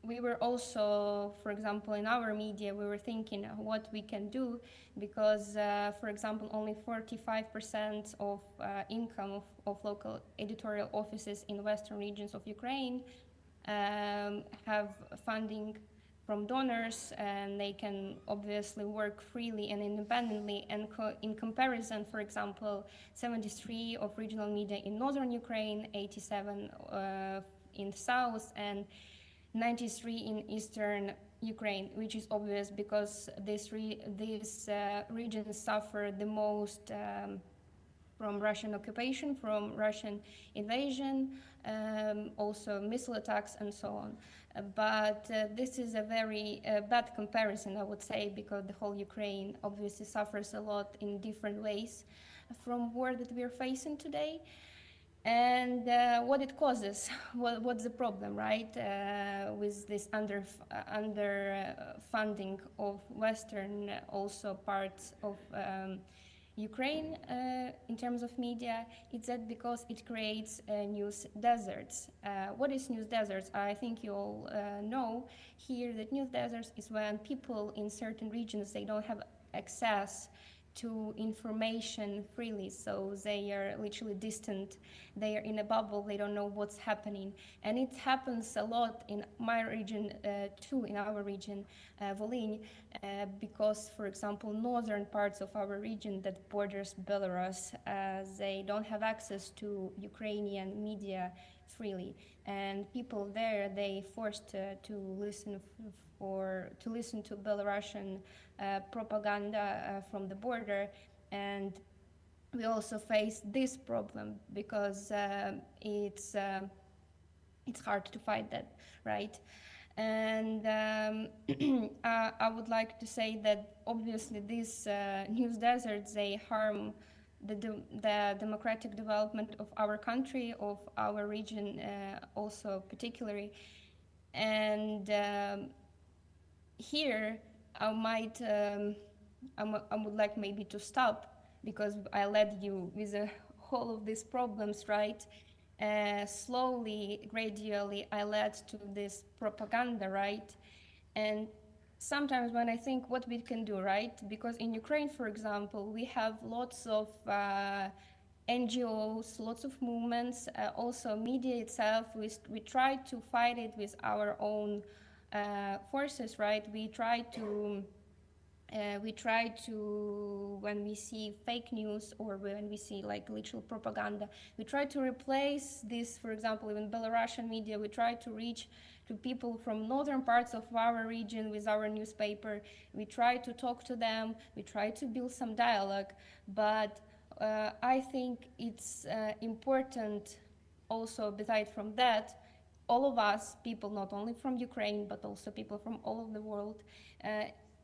We were also, for example, in our media, we were thinking what we can do because, for example, only 45% of income of local editorial offices in Western regions of Ukraine have funding from donors, and they can obviously work freely and independently. And in comparison, for example, 73 of regional media in northern Ukraine, 87 in south, and 93 in eastern Ukraine, which is obvious because these regions suffer the most from Russian occupation, from Russian invasion, also missile attacks and so on. But this is a very bad comparison, I would say, because the whole Ukraine obviously suffers a lot in different ways from war that we are facing today. And what it causes, what's the problem, right, with this underfunding of Western also parts of Ukraine in terms of media? It's that because it creates news deserts. What is news deserts? I think you all know here that news deserts is when people in certain regions, they don't have access to information freely, so they are literally distant, they are in a bubble, they don't know what's happening. And it happens a lot in my region too, in our region, Volyn, because, for example, northern parts of our region that borders Belarus, they don't have access to Ukrainian media freely. And people there, they forced to listen to Belarusian propaganda from the border. And we also face this problem because it's hard to fight that, right? And I would like to say that obviously these news deserts, they harm the democratic development of our country, of our region also particularly. And here I would like maybe to stop because I led you with a whole of these problems, right? Slowly, gradually, I led to this propaganda, right? And sometimes when I think what we can do, right? Because in Ukraine, for example, we have lots of NGOs, lots of movements, also media itself. We try to fight it with our own forces, right? We try to, when we see fake news or when we see like literal propaganda, we try to replace this, for example, even Belarusian media, we try to reach to people from northern parts of our region with our newspaper. We try to talk to them, we try to build some dialogue, but I think it's important also, besides from that, all of us, people not only from Ukraine, but also people from all over the world,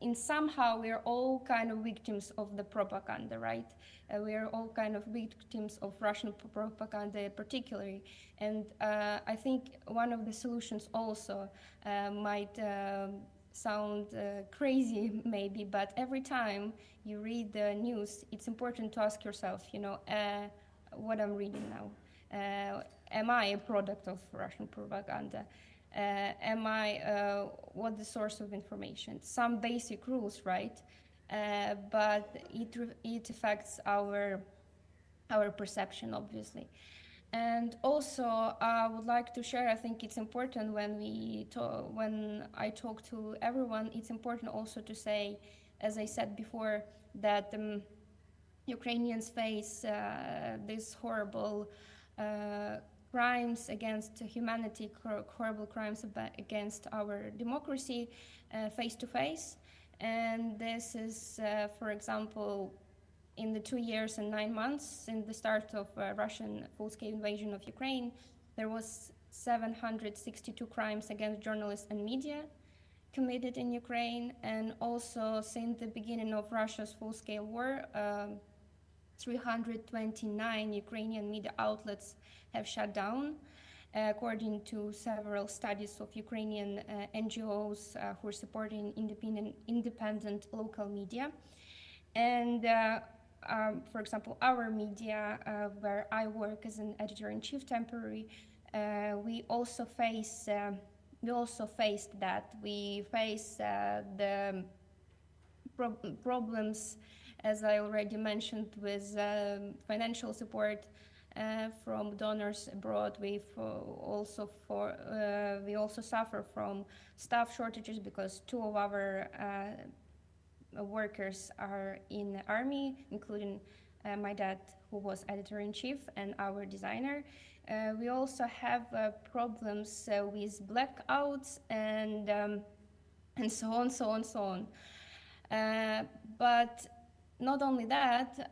in somehow we are all kind of victims of the propaganda, right? We are all kind of victims of Russian propaganda particularly. And I think one of the solutions also might sound crazy maybe, but every time you read the news, it's important to ask yourself, you know, what I'm reading now. Am I a product of Russian propaganda? Am I, what the source of information? Some basic rules, right? But it affects our perception, obviously. And also, I would like to share, I think it's important when I talk to everyone, it's important also to say, as I said before, that Ukrainians face these horrible crimes against humanity, horrible crimes against our democracy face to face. And this is, for example, in the 2 years and 9 months since the start of Russian full-scale invasion of Ukraine, there was 762 crimes against journalists and media committed in Ukraine, and also since the beginning of Russia's full-scale war, 329 Ukrainian media outlets have shut down, according to several studies of Ukrainian NGOs who are supporting independent local media. And for example, our media, where I work as an editor-in-chief temporary, we also faced that. We face the problems, as I already mentioned, with financial support from donors abroad. We also suffer from staff shortages because 2 of our workers are in the army, including my dad, who was editor-in-chief, and our designer. We also have problems with blackouts and so on. But not only that,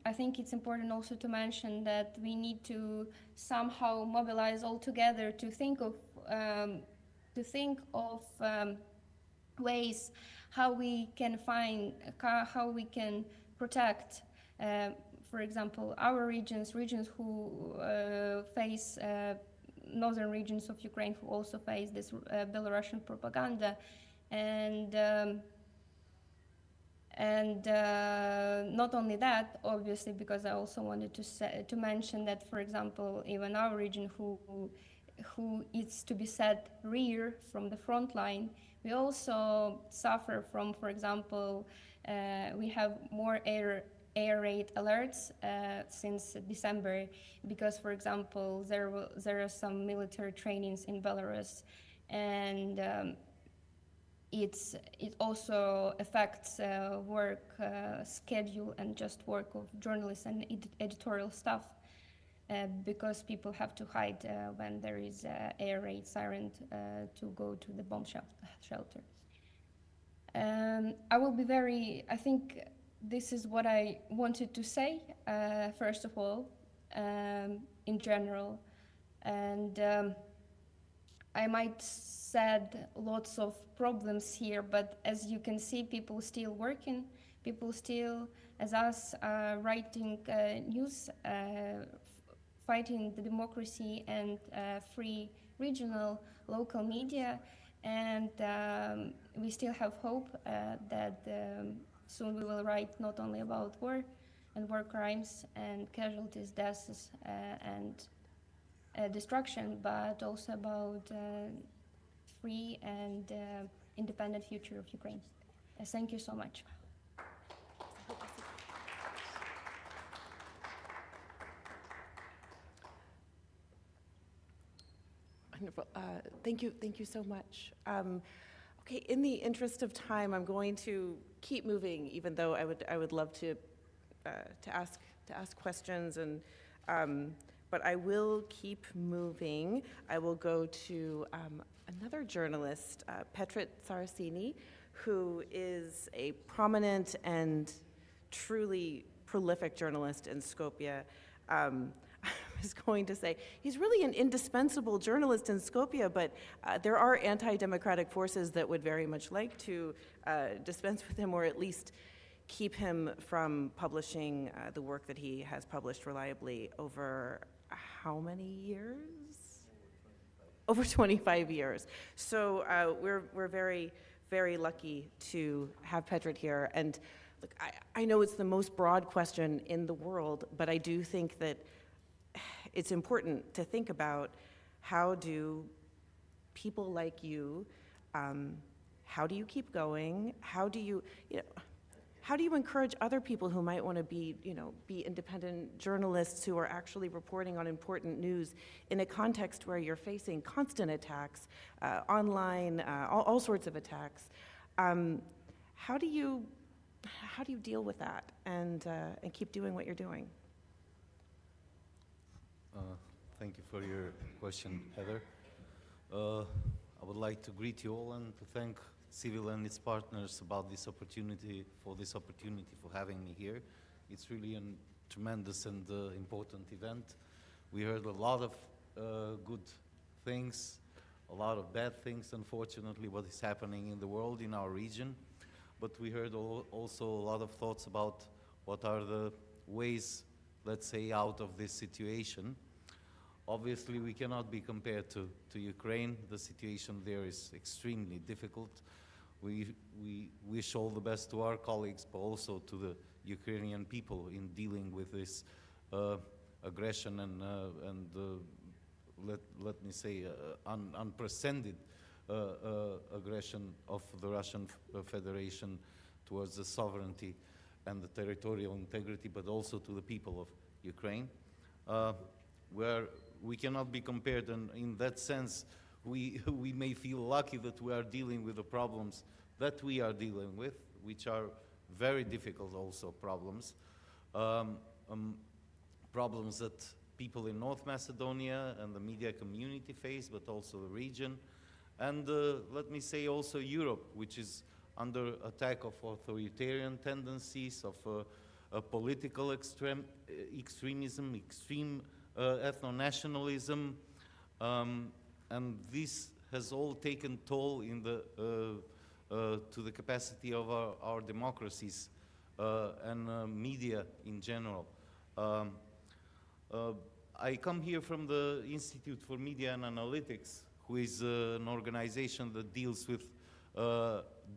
I think it's important also to mention that we need to somehow mobilize all together to think of ways how we can protect, for example, our regions who face northern regions of Ukraine, who also face this Belarusian propaganda, and not only that, obviously, because I also wanted to mention that, for example, even our region, who is to be said rear from the front line, we also suffer from, for example, we have more air raid alerts since December, because, for example, there are some military trainings in Belarus, and it also affects work schedule and just work of journalists and editorial staff, because people have to hide when there is air raid siren to go to the bomb shelter. I think this is what I wanted to say, first of all, in general. And I might said lots of problems here, but as you can see, people still working, people still, as us, writing news, fighting the democracy and free regional local media, and we still have hope that soon we will write not only about war and war crimes and casualties, deaths, and destruction, but also about free and independent future of Ukraine. Thank you so much. Wonderful. Thank you so much. Okay, in the interest of time, I'm going to keep moving, even though I would love to ask questions, and but I will keep moving. I will go to another journalist, Petrit Saracini, who is a prominent and truly prolific journalist in Skopje. I was going to say, he's really an indispensable journalist in Skopje, but there are anti-democratic forces that would very much like to dispense with him, or at least keep him from publishing the work that he has published reliably over how many years? Over 25 years. So we're very, very lucky to have Petrit here. And look, I know it's the most broad question in the world, but I do think that it's important to think about how do people like you, how do you keep going? How do you encourage other people who might want to be independent journalists who are actually reporting on important news in a context where you're facing constant attacks, online, all sorts of attacks? How do you deal with that and keep doing what you're doing? Thank you for your question, Heather. I would like to greet you all and to thank Civil and its partners about this opportunity, for having me here. It's really a tremendous and important event. We heard a lot of good things, a lot of bad things, unfortunately, what is happening in the world, in our region. But we heard also a lot of thoughts about what are the ways, let's say, out of this situation. Obviously, we cannot be compared to Ukraine. The situation there is extremely difficult. We wish all the best to our colleagues, but also to the Ukrainian people in dealing with this aggression and let me say, unprecedented aggression of the Russian Federation towards the sovereignty and the territorial integrity, but also to the people of Ukraine, where we cannot be compared. And in that sense, we may feel lucky that we are dealing with the problems that we are dealing with, which are very difficult also problems. Problems that people in North Macedonia and the media community face, but also the region. And let me say also Europe, which is under attack of authoritarian tendencies, of political extremism, extreme ethno-nationalism, and this has all taken toll in the, to the capacity of our democracies and media in general. I come here from the Institute for Media and Analytics, who is an organization that deals with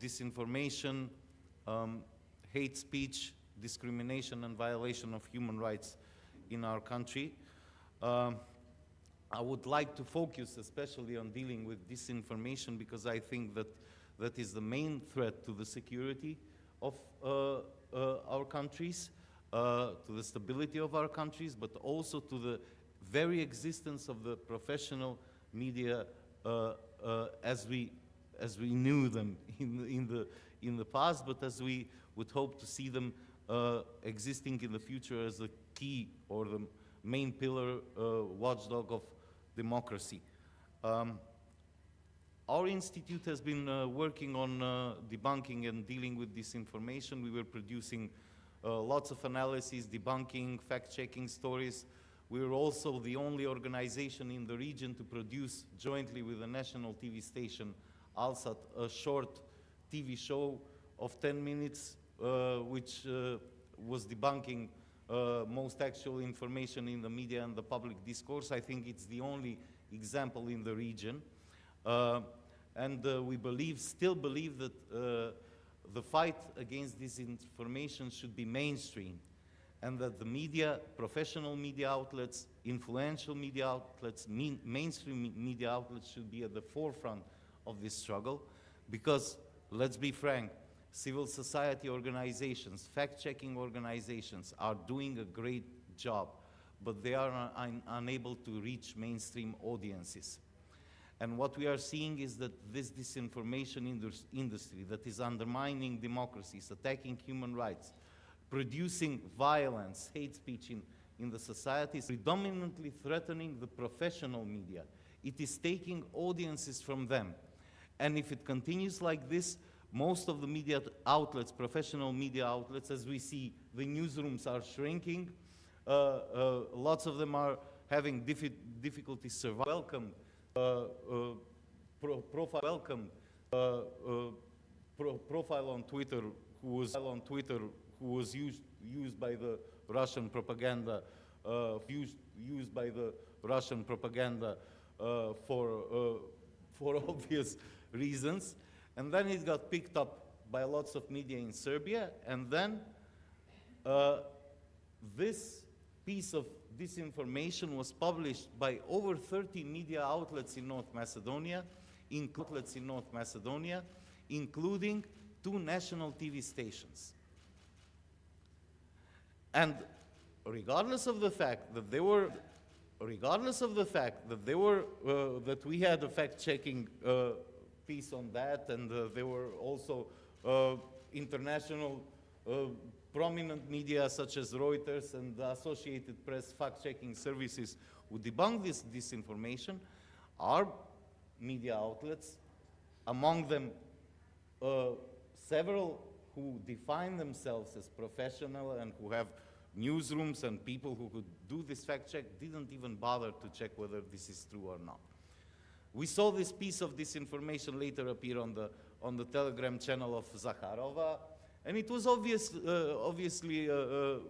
disinformation, hate speech, discrimination, and violation of human rights in our country. I would like to focus especially on dealing with disinformation, because I think that that is the main threat to the security of our countries, to the stability of our countries, but also to the very existence of the professional media as we knew them in the past, but as we would hope to see them existing in the future as a key or the main pillar, watchdog of democracy. Our institute has been working on debunking and dealing with disinformation. We were producing lots of analyses, debunking, fact-checking stories. We were also the only organization in the region to produce, jointly with a national TV station, ALSAT, a short TV show of 10 minutes, which was debunking most actual information in the media and the public discourse. I think it's the only example in the region. And we still believe that the fight against disinformation should be mainstream, and that the media, professional media outlets, influential media outlets, mainstream media outlets should be at the forefront of this struggle, because, let's be frank, civil society organizations, fact-checking organizations are doing a great job, but they are unable to reach mainstream audiences. And what we are seeing is that this disinformation industry that is undermining democracies, attacking human rights, producing violence, hate speech in the society, is predominantly threatening the professional media. It is taking audiences from them. And if it continues like this, most of the media outlets, professional media outlets, as we see, the newsrooms are shrinking. Lots of them are having difficulty surviving. Profile on Twitter who was used by the Russian propaganda, used by the Russian propaganda for obvious reasons, and then it got picked up by lots of media in Serbia, and then this piece of disinformation was published by over 30 media outlets in North Macedonia, including 2 national TV stations. And regardless of the fact that that we had a fact-checking piece on that, and there were also international prominent media such as Reuters and the Associated Press fact-checking services who debunk this disinformation, our media outlets, among them several who define themselves as professional and who have newsrooms and people who could do this fact check didn't even bother to check whether this is true or not. We saw this piece of disinformation later appear on the Telegram channel of Zakharova, and it was obviously a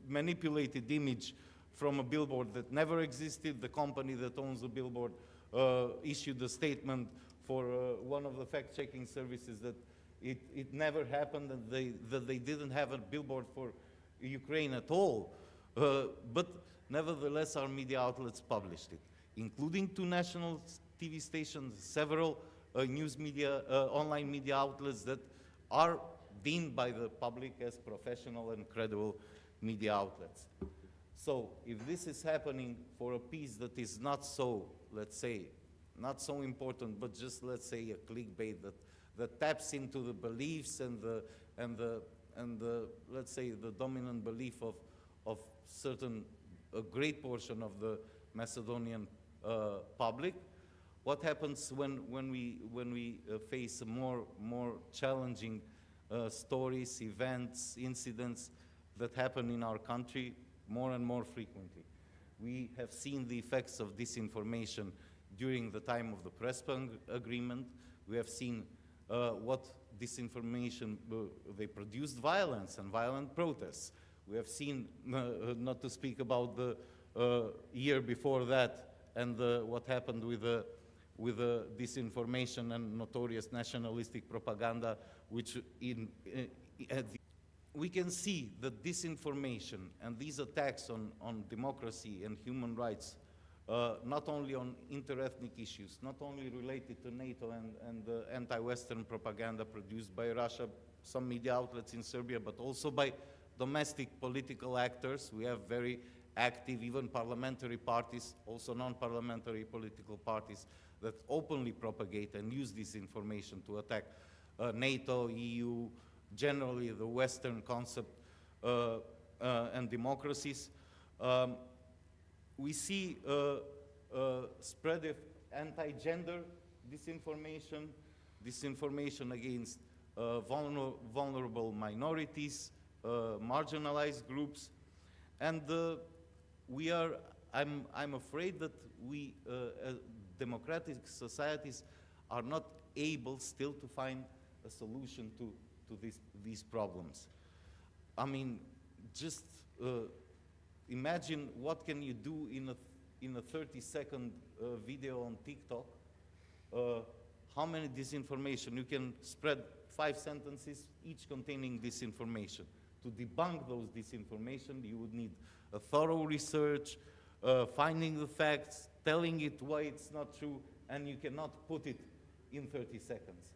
manipulated image from a billboard that never existed. The company that owns the billboard issued a statement for one of the fact-checking services that it never happened, and that they didn't have a billboard for Ukraine at all. But nevertheless, our media outlets published it, including 2 national TV stations, several news media, online media outlets that are deemed by the public as professional and credible media outlets. So if this is happening for a piece that is not so, let's say, not so important, but just, let's say, a clickbait that taps into the beliefs and the let's say, the dominant belief of a great portion of the Macedonian public, what happens when we face more challenging stories, events, incidents that happen in our country more and more frequently? We have seen the effects of disinformation during the time of the Prespa agreement. We have seen what disinformation, they produced violence and violent protests. We have seen, not to speak about the year before that, and what happened with the disinformation and notorious nationalistic propaganda, which we can see that disinformation and these attacks on democracy and human rights, not only on inter-ethnic issues, not only related to NATO and the anti-Western propaganda produced by Russia, some media outlets in Serbia, but also by domestic political actors. We have very active, even parliamentary parties, also non-parliamentary political parties that openly propagate and use this information to attack NATO, EU, generally the Western concept and democracies. We see spread of anti-gender disinformation, disinformation against vulnerable minorities, marginalized groups, and I'm afraid that we, democratic societies, are not able still to find a solution to these problems. I mean, just imagine what can you do in a 30-second video on TikTok. How many disinformation? You can spread 5 sentences, each containing disinformation. To debunk those disinformation, you would need a thorough research, finding the facts, telling it why it's not true, and you cannot put it in 30 seconds.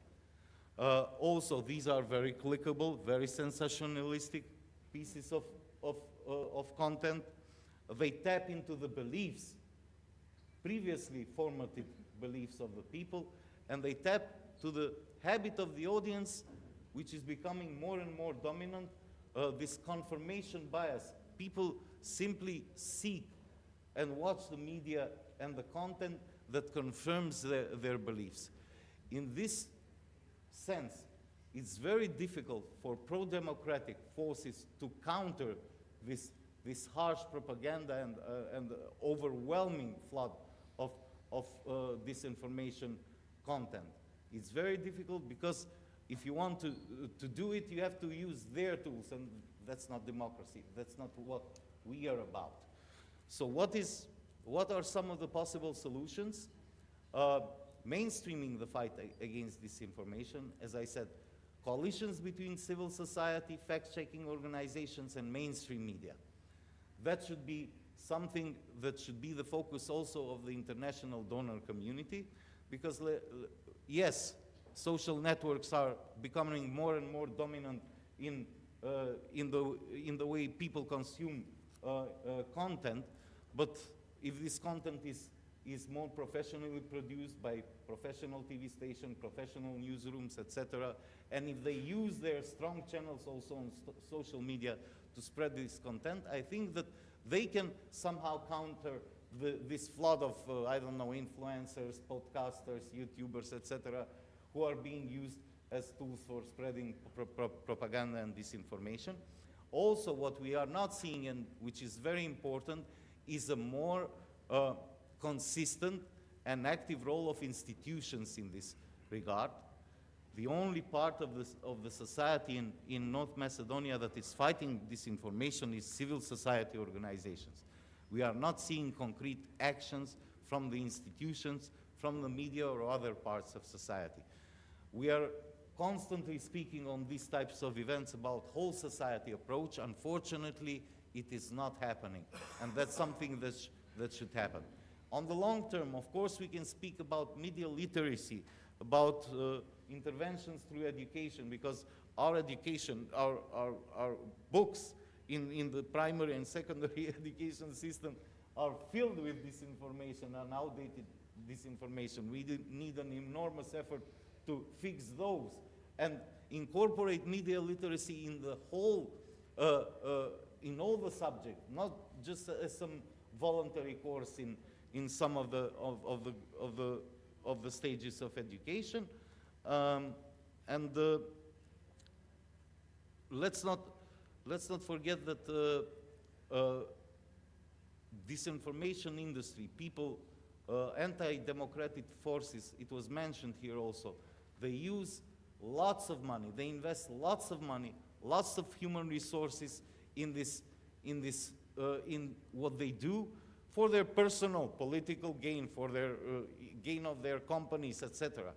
Also, these are very clickable, very sensationalistic pieces of content. They tap into the beliefs, previously formative beliefs of the people, and they tap to the habit of the audience, which is becoming more and more dominant, this confirmation bias. People simply seek and watch the media and the content that confirms their beliefs. In this sense, it's very difficult for pro-democratic forces to counter this harsh propaganda and overwhelming flood of disinformation content. It's very difficult because if you want to do it, you have to use their tools, and that's not democracy. That's not what we are about. So what are some of the possible solutions? Mainstreaming the fight against disinformation, as I said, coalitions between civil society, fact-checking organizations, and mainstream media. That should be something that should be the focus also of the international donor community, because yes, social networks are becoming more and more dominant in the way people consume content, but if this content is more professionally produced by professional TV stations, professional newsrooms, etc., and if they use their strong channels also on social media to spread this content, I think that they can somehow counter this flood of, I don't know, influencers, podcasters, YouTubers, etc., who are being used as tools for spreading propaganda and disinformation. Also, what we are not seeing, and which is very important, is a more consistent and active role of institutions in this regard. The only part of the society in North Macedonia that is fighting disinformation is civil society organizations. We are not seeing concrete actions from the institutions, from the media or other parts of society. We are constantly speaking on these types of events about whole society approach. Unfortunately, it is not happening, and that's something that should happen. On the long term, of course, we can speak about media literacy, about interventions through education, because our education, our books in the primary and secondary education system are filled with disinformation and outdated disinformation. We need an enormous effort to fix those and incorporate media literacy in the whole, in all the subjects, not just as some voluntary course in some of the stages of education. Let's not forget that disinformation industry, people, anti-democratic forces, it was mentioned here also, they use lots of money, they invest lots of money, lots of human resources in what they do for their personal political gain, for their gain of their companies, etc.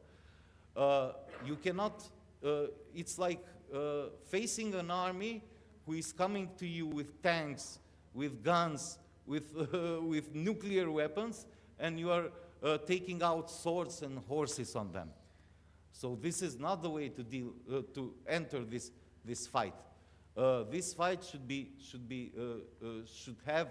You cannot, it's like facing an army who is coming to you with tanks, with guns, with nuclear weapons, and you are taking out swords and horses on them. So this is not the way to deal, to enter this fight. This fight should have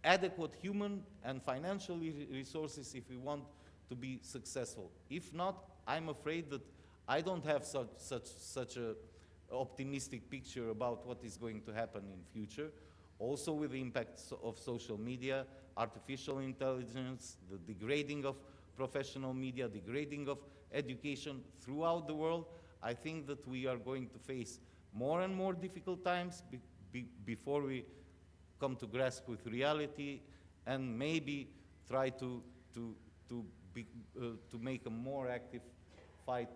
adequate human and financial resources if we want to be successful. If not, I'm afraid that I don't have such a optimistic picture about what is going to happen in future. Also with the impacts of social media, artificial intelligence, the degrading of professional media, degrading of education throughout the world, I think that we are going to face more and more difficult times before we come to grasp with reality and maybe try to make a more active fight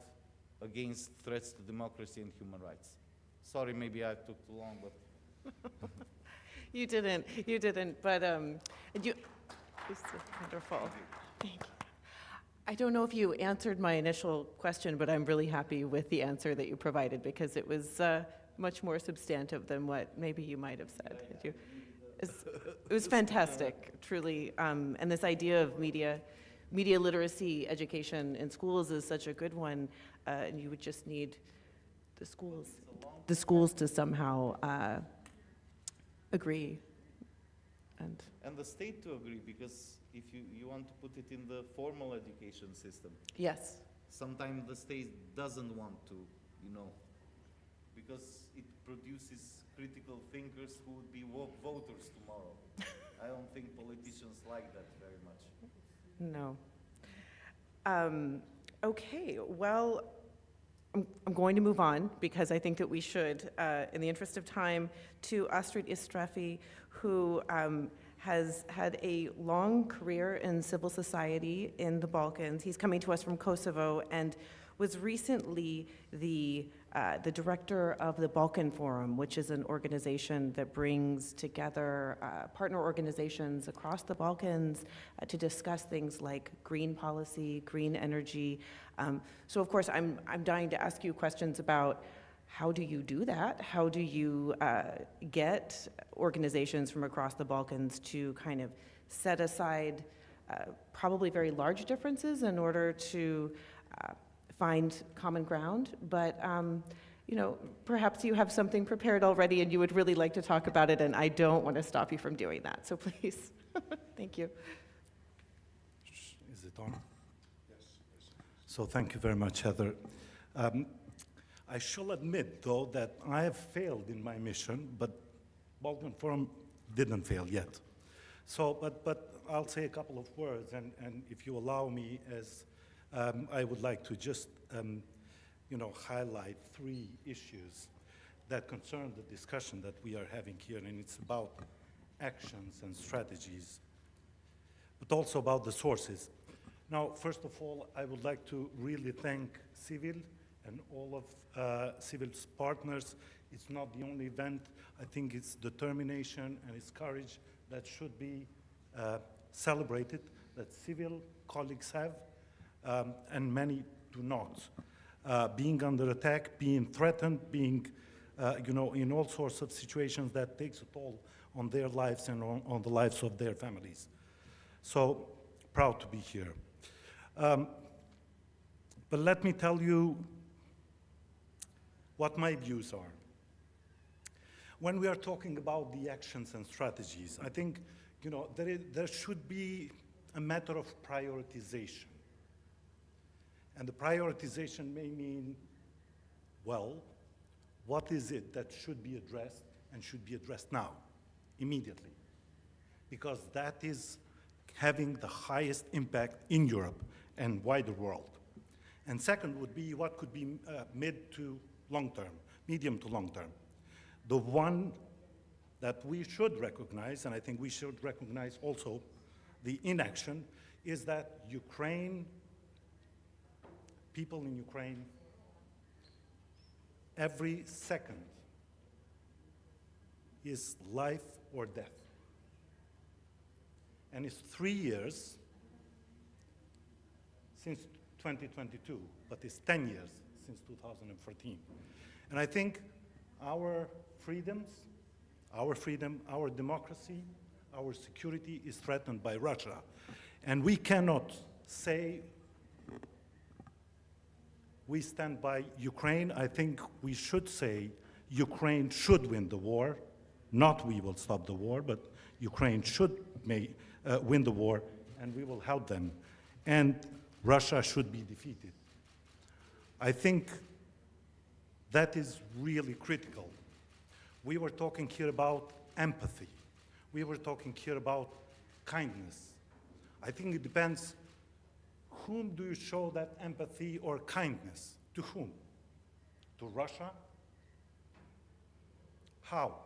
against threats to democracy and human rights. Sorry, maybe I took too long, but... You didn't, but it's wonderful. Thank you. I don't know if you answered my initial question, but I'm really happy with the answer that you provided because it was much more substantive than what maybe you might have said. It was fantastic, truly. And this idea of media literacy education in schools is such a good one, and you would just need the schools to somehow agree. And the state to agree, because if you want to put it in the formal education system. Yes. Sometimes the state doesn't want to, because it produces critical thinkers who would be voters tomorrow. I don't think politicians like that very much. No. Okay, well, I'm going to move on because I think that we should, in the interest of time, to Astrid Istrafi, who has had a long career in civil society in the Balkans. He's coming to us from Kosovo and was recently the director of the Balkan Forum, which is an organization that brings together partner organizations across the Balkans to discuss things like green policy, green energy. So of course, I'm dying to ask you questions about how do you do that? How do you get organizations from across the Balkans to kind of set aside probably very large differences in order to find common ground? But perhaps you have something prepared already and you would really like to talk about it, and I don't want to stop you from doing that. So please, thank you. Is it on? Yes. So thank you very much, Heather. I shall admit, though, that I have failed in my mission, but Balkan Forum didn't fail yet. So, but I'll say a couple of words, and if you allow me, as I would like to just, highlight three issues that concern the discussion that we are having here, and it's about actions and strategies, but also about the sources. Now, first of all, I would like to really thank Civil and all of Civil's partners. It's not the only event. I think it's determination and it's courage that should be celebrated, that Civil colleagues have, and many do not. Being under attack, being threatened, being in all sorts of situations that takes a toll on their lives and on the lives of their families. So, proud to be here. But let me tell you what my views are. When we are talking about the actions and strategies, I think there should be a matter of prioritization. And the prioritization may mean, well, what is it that should be addressed and should be addressed now, immediately? Because that is having the highest impact in Europe and wider world. And second would be what could be mid to long term, medium to long term. The one that we should recognize, and I think we should recognize also the inaction, is that people in Ukraine, every second is life or death. And it's 3 years since 2022, but it's 10 years since 2014. And I think our freedoms, our freedom, our democracy, our security is threatened by Russia. And we cannot say we stand by Ukraine. I think we should say Ukraine should win the war, not we will stop the war, but Ukraine should win the war, and we will help them. And Russia should be defeated. I think that is really critical. We were talking here about empathy. We were talking here about kindness. I think it depends, whom do you show that empathy or kindness? To whom? To Russia? How?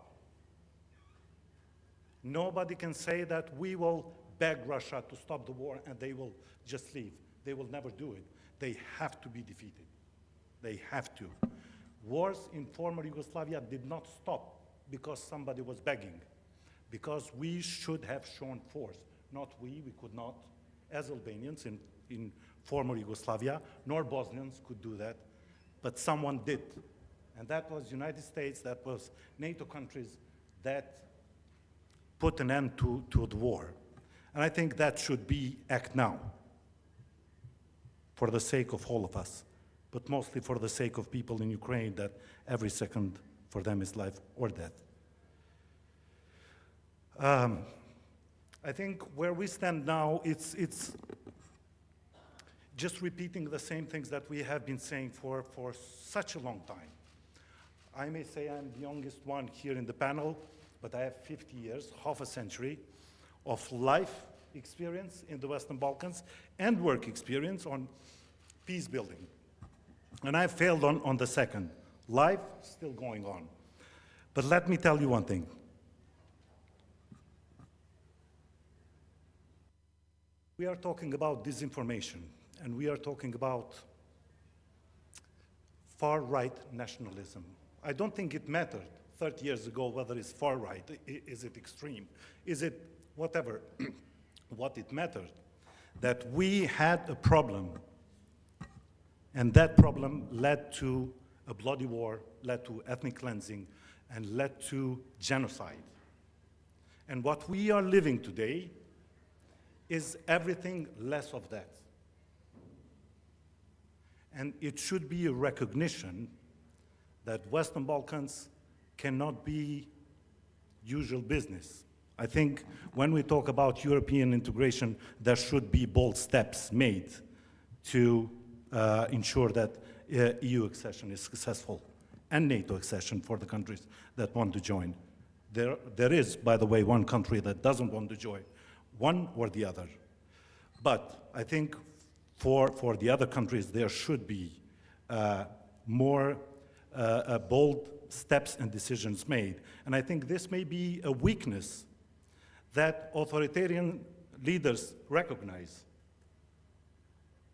Nobody can say that we will beg Russia to stop the war and they will just leave. They will never do it. They have to be defeated. They have to. Wars in former Yugoslavia did not stop because somebody was begging, because we should have shown force. Not we could not, as Albanians in former Yugoslavia, nor Bosnians could do that, but someone did. And that was United States, that was NATO countries that put an end to the war. And I think that should be act now, for the sake of all of us, but mostly for the sake of people in Ukraine, that every second for them is life or death. I think where we stand now, it's just repeating the same things that we have been saying for such a long time. I may say I'm the youngest one here in the panel, but I have 50 years, half a century, of life experience in the Western Balkans and work experience on peace building. And I failed on the second. Life still going on. But let me tell you one thing. We are talking about disinformation, and we are talking about far-right nationalism. I don't think it mattered 30 years ago whether it's far-right, is it extreme, is it whatever. What it mattered, that we had a problem, and that problem led to a bloody war, led to ethnic cleansing, and led to genocide. And what we are living today is everything less of that. And it should be a recognition that Western Balkans cannot be usual business. I think when we talk about European integration, there should be bold steps made to ensure that EU accession is successful, and NATO accession for the countries that want to join. There is, by the way, one country that doesn't want to join, one or the other. But I think for the other countries, there should be more bold steps and decisions made. And I think this may be a weakness that authoritarian leaders recognize.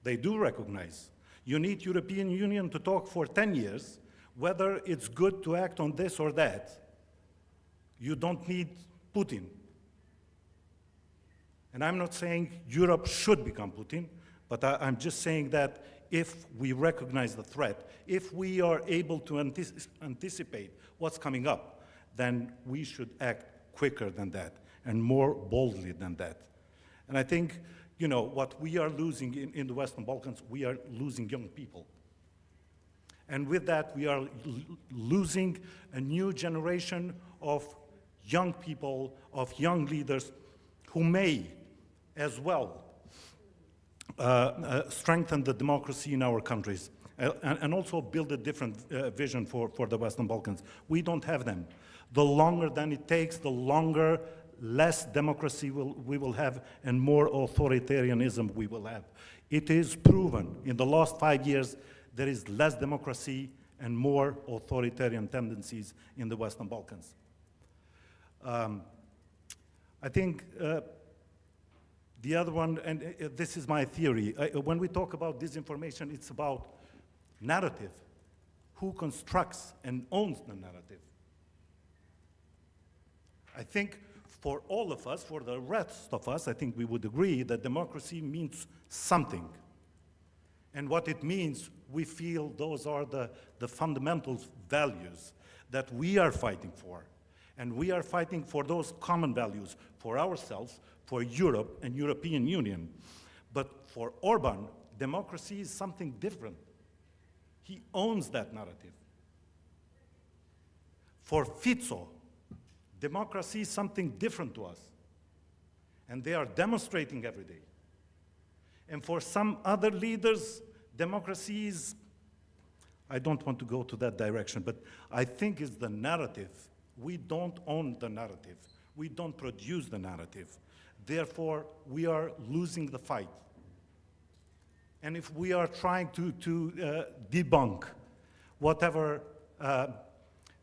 They do recognize. You need European Union to talk for 10 years, whether it's good to act on this or that. You don't need Putin. And I'm not saying Europe should become Putin, but I'm just saying that if we recognize the threat, if we are able to anticipate what's coming up, then we should act quicker than that and more boldly than that. And I think, you know, what we are losing in the Western Balkans, we are losing young people. And with that, we are losing a new generation of young people, of young leaders who may as well strengthen the democracy in our countries and also build a different vision for the Western Balkans. We don't have them. The longer than it takes, the longer less democracy we will have and more authoritarianism we will have. It is proven in the last 5 years there is less democracy and more authoritarian tendencies in the Western Balkans. I think the other one, and this is my theory, when we talk about disinformation, it's about narrative. Who constructs and owns the narrative? I think for all of us, for the rest of us, I think we would agree that democracy means something. And what it means, we feel those are the fundamental values that we are fighting for. And we are fighting for those common values for ourselves, for Europe and European Union. But for Orban, democracy is something different. He owns that narrative. For Fico, democracy is something different to us. And they are demonstrating every day. And for some other leaders, democracy is, I don't want to go to that direction, but I think it's the narrative. We don't own the narrative. We don't produce the narrative. Therefore, we are losing the fight. And if we are trying to debunk whatever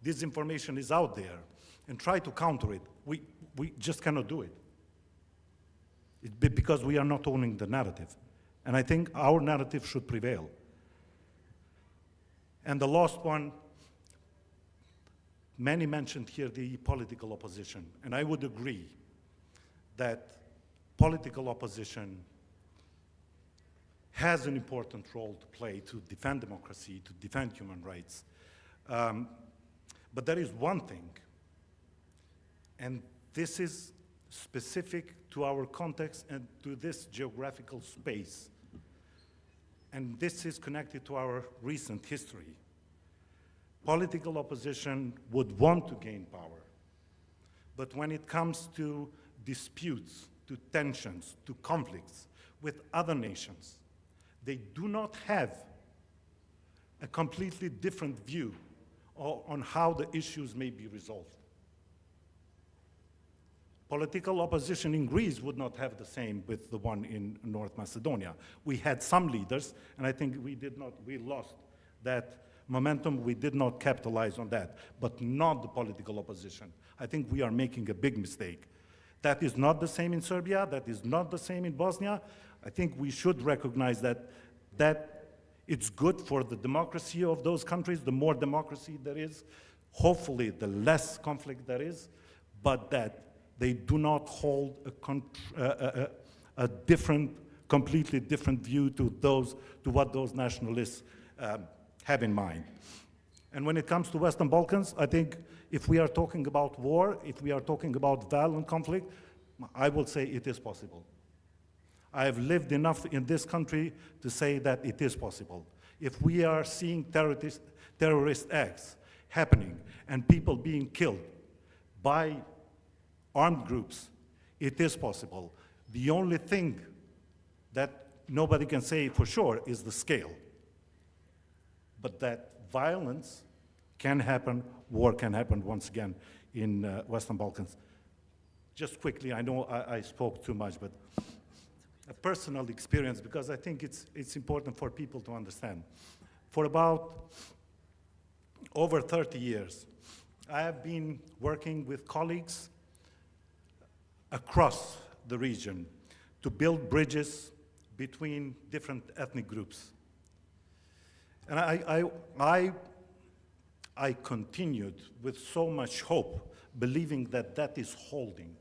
disinformation is out there and try to counter it, we just cannot do it. Because we are not owning the narrative. And I think our narrative should prevail. And the last one, many mentioned here the political opposition, and I would agree that political opposition has an important role to play to defend democracy, to defend human rights. But there is one thing, and this is specific to our context and to this geographical space, and this is connected to our recent history. Political opposition would want to gain power, but when it comes to disputes, to tensions, to conflicts with other nations, they do not have a completely different view on how the issues may be resolved. Political opposition in Greece would not have the same with the one in North Macedonia. We had some leaders, and I think we lost that momentum. We did not capitalize on that, but not the political opposition. I think we are making a big mistake. That is not the same in Serbia, that is not the same in Bosnia. I think we should recognize that it's good for the democracy of those countries. The more democracy there is, hopefully the less conflict there is, but that they do not hold a different, completely different view to what those nationalists have in mind. And when it comes to Western Balkans, I think if we are talking about war, if we are talking about violent conflict, I will say it is possible. I have lived enough in this country to say that it is possible. If we are seeing terrorist acts happening and people being killed by armed groups, it is possible. The only thing that nobody can say for sure is the scale. But that violence can happen, war can happen once again in Western Balkans. Just quickly, I know I spoke too much, but a personal experience, because I think it's important for people to understand. For about over 30 years, I have been working with colleagues across the region to build bridges between different ethnic groups. And I continued with so much hope, believing that that is holding,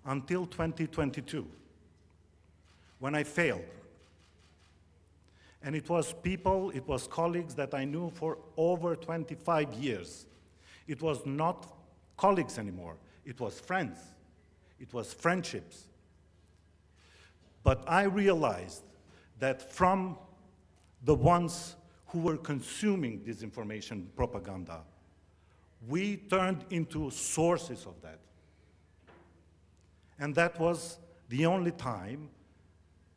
until 2022, when I failed. And it was people, it was colleagues that I knew for over 25 years. It was not colleagues anymore, it was friends, it was friendships. But I realized that from the ones who were consuming disinformation propaganda, we turned into sources of that. And that was the only time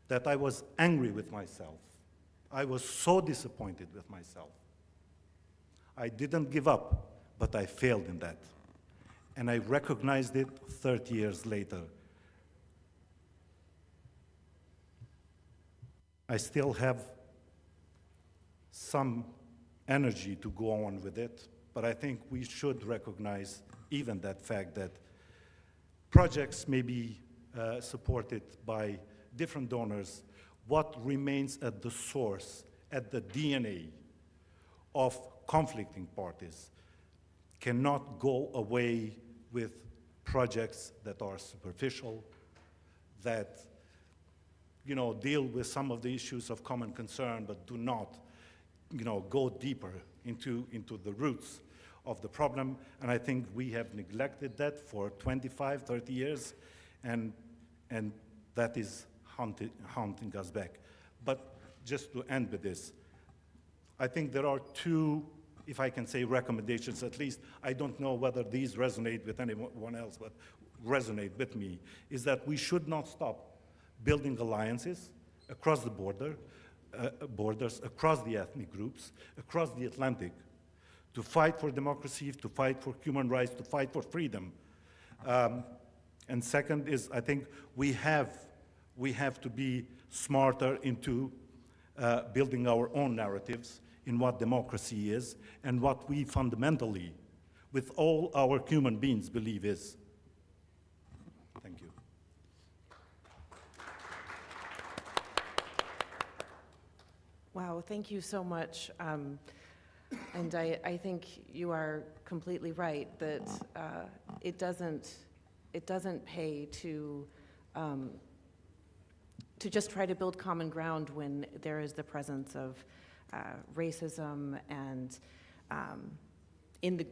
that I was angry with myself. I was so disappointed with myself. I didn't give up, but I failed in that. And I recognized it 30 years later. I still have some energy to go on with it, but I think we should recognize even that fact that projects may be supported by different donors. What remains at the source, at the DNA of conflicting parties, cannot go away with projects that are superficial, that deal with some of the issues of common concern, but do not go deeper into the roots of the problem. And I think we have neglected that for 25, 30 years, and that is haunting us back. But just to end with this, I think there are two, if I can say, recommendations at least. I don't know whether these resonate with anyone else, but resonate with me, is that we should not stop building alliances across the borders, across the ethnic groups, across the Atlantic, to fight for democracy, to fight for human rights, to fight for freedom. And second is, I think we have to be smarter into building our own narratives in what democracy is and what we fundamentally, with all our human beings, believe is. Thank you. Wow, thank you so much. And I think you are completely right that it doesn't pay to just try to build common ground when there is the presence of racism and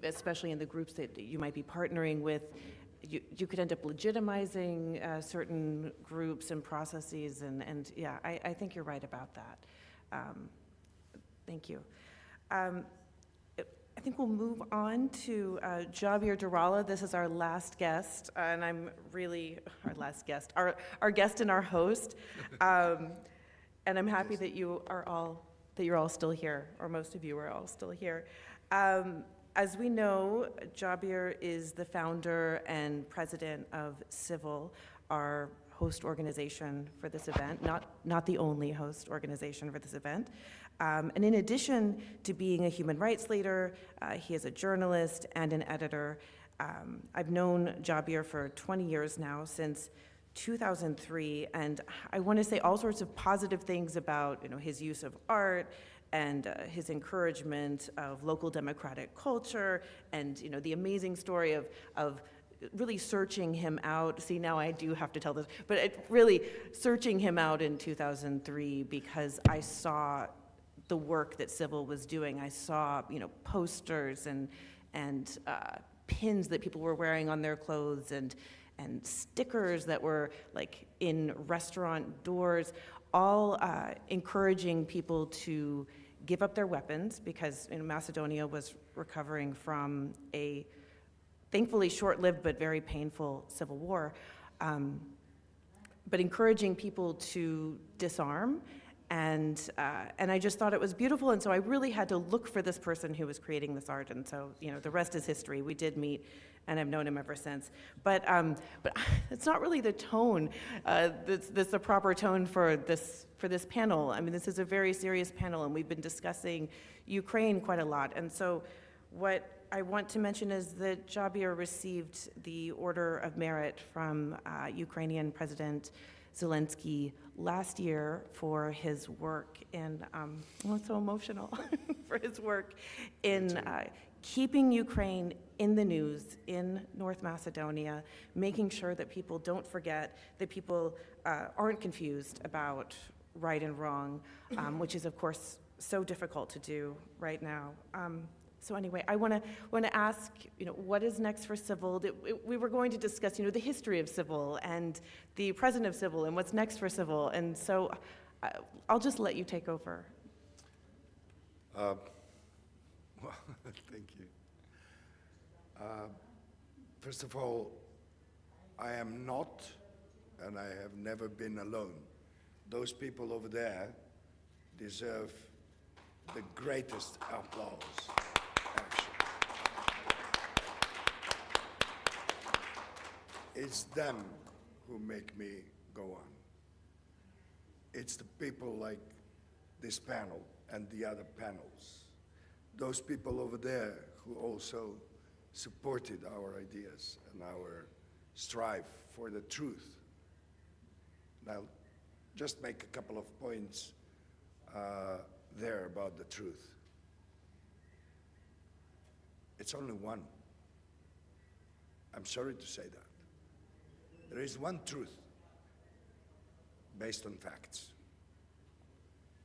especially in the groups that you might be partnering with. You could end up legitimizing certain groups and processes, and yeah, I think you're right about that. Thank you. I think we'll move on to Javier Durala. This is our last guest, and I'm really our last guest, our guest and our host. And I'm happy that you're all still here, or most of you are all still here. As we know, Javier is the founder and president of Civil, our host organization for this event, not the only host organization for this event. And in addition to being a human rights leader, he is a journalist and an editor. I've known Javier for 20 years now, since 2003, and I want to say all sorts of positive things about his use of art and his encouragement of local democratic culture, and the amazing story of really searching him out. See, now I do have to tell this, but really searching him out in 2003 because I saw the work that Civil was doing. I saw, posters and pins that people were wearing on their clothes and stickers that were like in restaurant doors, all encouraging people to give up their weapons because Macedonia was recovering from a thankfully short-lived but very painful civil war, but encouraging people to disarm And I just thought it was beautiful, and so I really had to look for this person who was creating this art, and so, you know, the rest is history. We did meet, and I've known him ever since. But it's not really the tone that's the proper tone for this panel. I mean, this is a very serious panel, and we've been discussing Ukraine quite a lot. And so what I want to mention is that Javier received the Order of Merit from Ukrainian President Zelensky last year for his work in, I'm so emotional, for his work in keeping Ukraine in the news in North Macedonia, making sure that people don't forget, that people aren't confused about right and wrong, which is, of course, so difficult to do right now. So anyway, I want to ask, you know, what is next for Civil? We were going to discuss, you know, the history of Civil and the president of Civil and what's next for Civil, and so I'll just let you take over. Well, thank you. First of all, I am not, and I have never been alone. Those people over there deserve the greatest applause. It's them who make me go on. It's the people like this panel and the other panels. Those people over there who also supported our ideas and our strive for the truth. Now, just make a couple of points there about the truth. It's only one. I'm sorry to say that. There is one truth based on facts.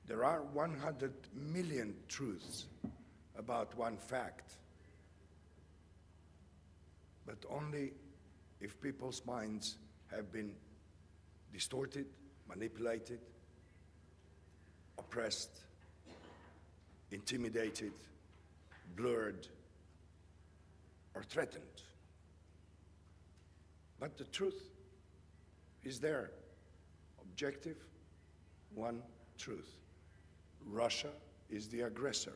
There are 100 million truths about one fact, but only if people's minds have been distorted, manipulated, oppressed, intimidated, blurred, or threatened. But the truth is there. Objective, one truth. Russia is the aggressor.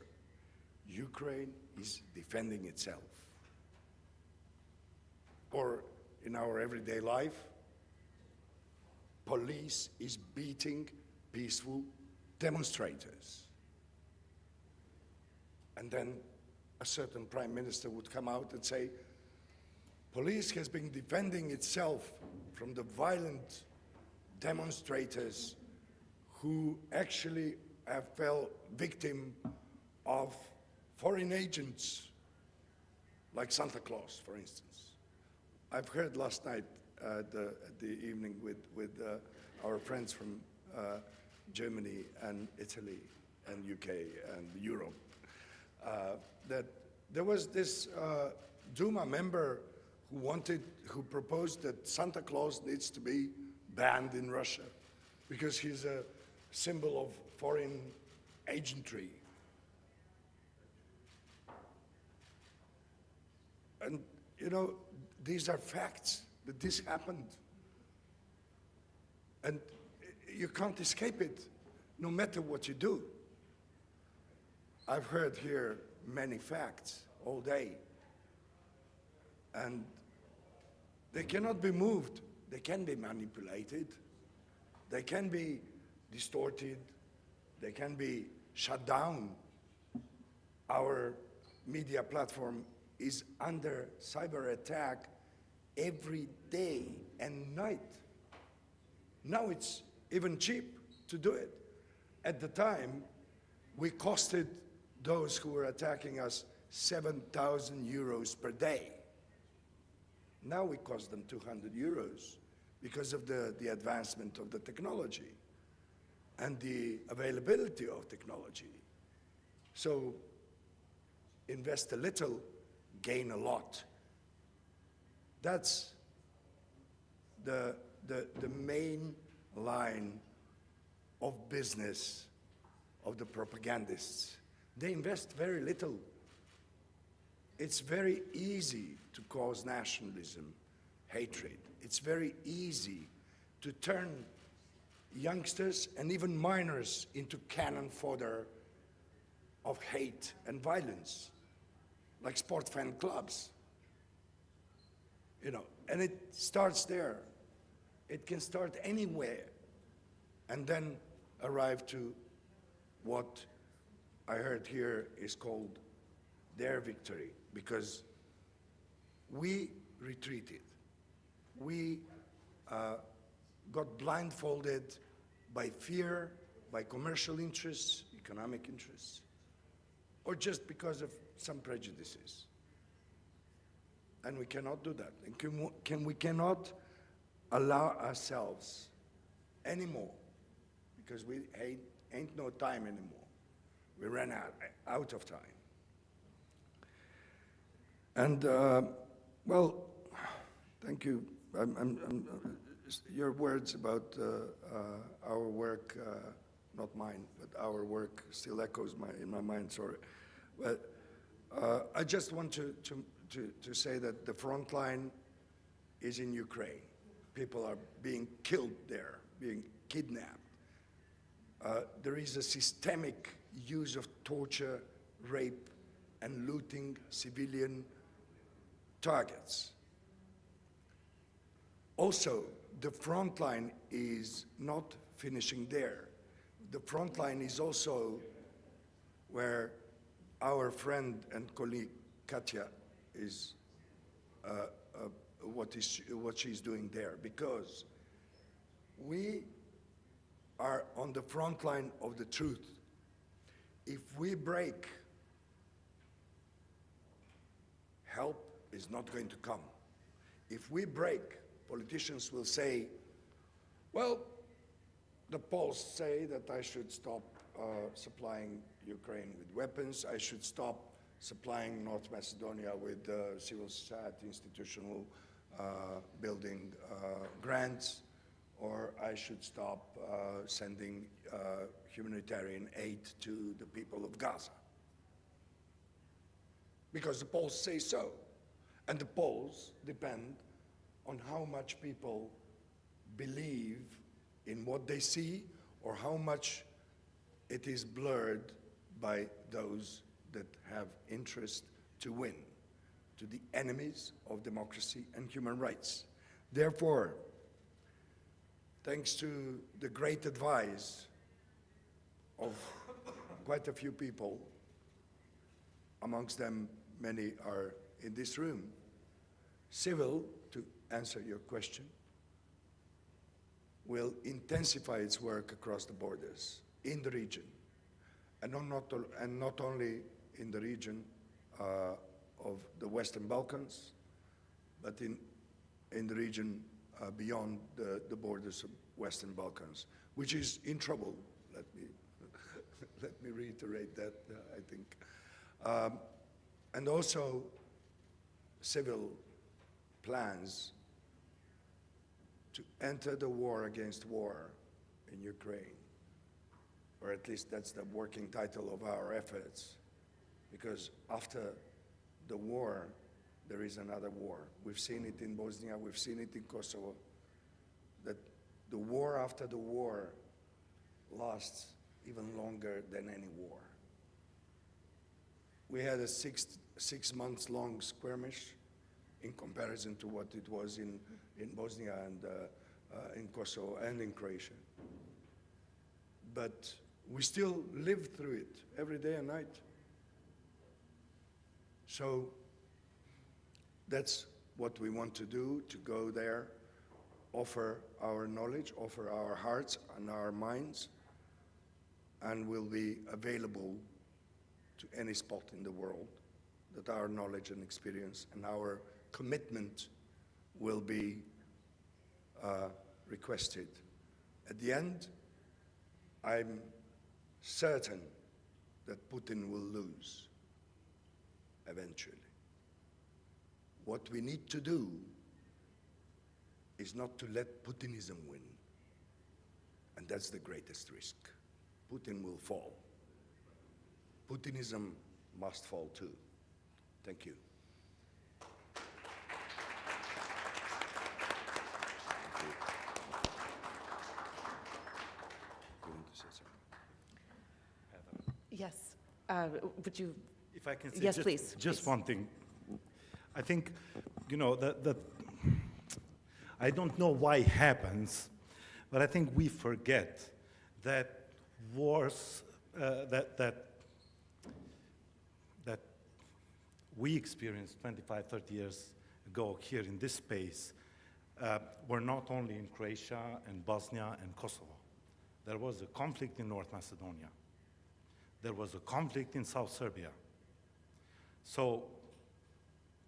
Ukraine is defending itself. Or in our everyday life, police is beating peaceful demonstrators. And then a certain prime minister would come out and say, police has been defending itself from the violent demonstrators who actually have fell victim of foreign agents, like Santa Claus, for instance. I've heard last night at the evening with our friends from Germany and Italy and UK and Europe that there was this Duma member who proposed that Santa Claus needs to be banned in Russia because he's a symbol of foreign agentry. And, you know, these are facts that this happened. And you can't escape it, no matter what you do. I've heard here many facts all day. And they cannot be moved. They can be manipulated. They can be distorted. They can be shut down. Our media platform is under cyber attack every day and night. Now it's even cheap to do it. At the time, we costed those who were attacking us 7,000 euros per day. Now we cost them 200 euros because of the advancement of the technology and the availability of technology. So invest a little, gain a lot. That's the main line of business of the propagandists. They invest very little. It's very easy to cause nationalism, hatred. It's very easy to turn youngsters and even minors into cannon fodder of hate and violence, like sport fan clubs. You know, and it starts there. It can start anywhere and then arrive to what I heard here is called their victory, because we retreated. We got blindfolded by fear, by commercial interests, economic interests, or just because of some prejudices. And we cannot do that. And we cannot allow ourselves anymore, because we ain't no time anymore. We ran out of time. And, well, thank you. Your words about our work, not mine, but our work still echoes in my mind, sorry. But I just want to say that the front line is in Ukraine. People are being killed there, being kidnapped. There is a systemic use of torture, rape, and looting civilian targets. Also, the front line is not finishing there. The front line is also where our friend and colleague Katya is, what she's doing there, because we are on the front line of the truth. If we break, help is not going to come. If we break, politicians will say, well, the Poles say that I should stop supplying Ukraine with weapons, I should stop supplying North Macedonia with civil society institutional building grants, or I should stop sending humanitarian aid to the people of Gaza. Because the Poles say so. And the Poles depend on how much people believe in what they see, or how much it is blurred by those that have interest to win, to the enemies of democracy and human rights. Therefore, thanks to the great advice of quite a few people, amongst them many are in this room, Civil, to answer your question, will intensify its work across the borders in the region, and not only in the region of the Western Balkans, but in the region beyond the borders of Western Balkans, which is in trouble. Let me reiterate that, I think. And also, Civil plans to enter the war against war in Ukraine, or at least that's the working title of our efforts, because after the war, there is another war. We've seen it in Bosnia, we've seen it in Kosovo, that the war after the war lasts even longer than any war. We had a six months long skirmish in comparison to what it was in Bosnia and in Kosovo and in Croatia. But we still live through it every day and night. So that's what we want to do, to go there, offer our knowledge, offer our hearts and our minds, and we'll be available to any spot in the world that our knowledge and experience and our commitment will be requested. At the end, I'm certain that Putin will lose eventually. What we need to do is not to let Putinism win, and that's the greatest risk. Putin will fall. Putinism must fall too. Thank you. Would you? If I can say yes, please. Just one thing. I think, you know, that I don't know why it happens, but I think we forget that wars that we experienced 25, 30 years ago here in this space were not only in Croatia and Bosnia and Kosovo. There was a conflict in North Macedonia. There was a conflict in South Serbia. So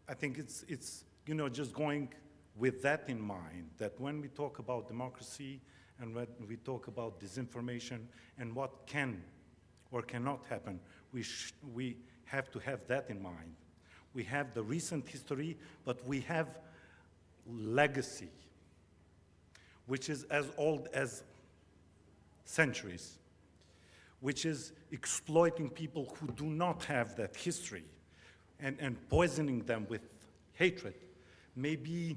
I think it's you know, just going with that in mind, that when we talk about democracy and when we talk about disinformation and what can or cannot happen, we have to have that in mind. We have the recent history, but we have legacy, which is as old as centuries, which is exploiting people who do not have that history and poisoning them with hatred. May be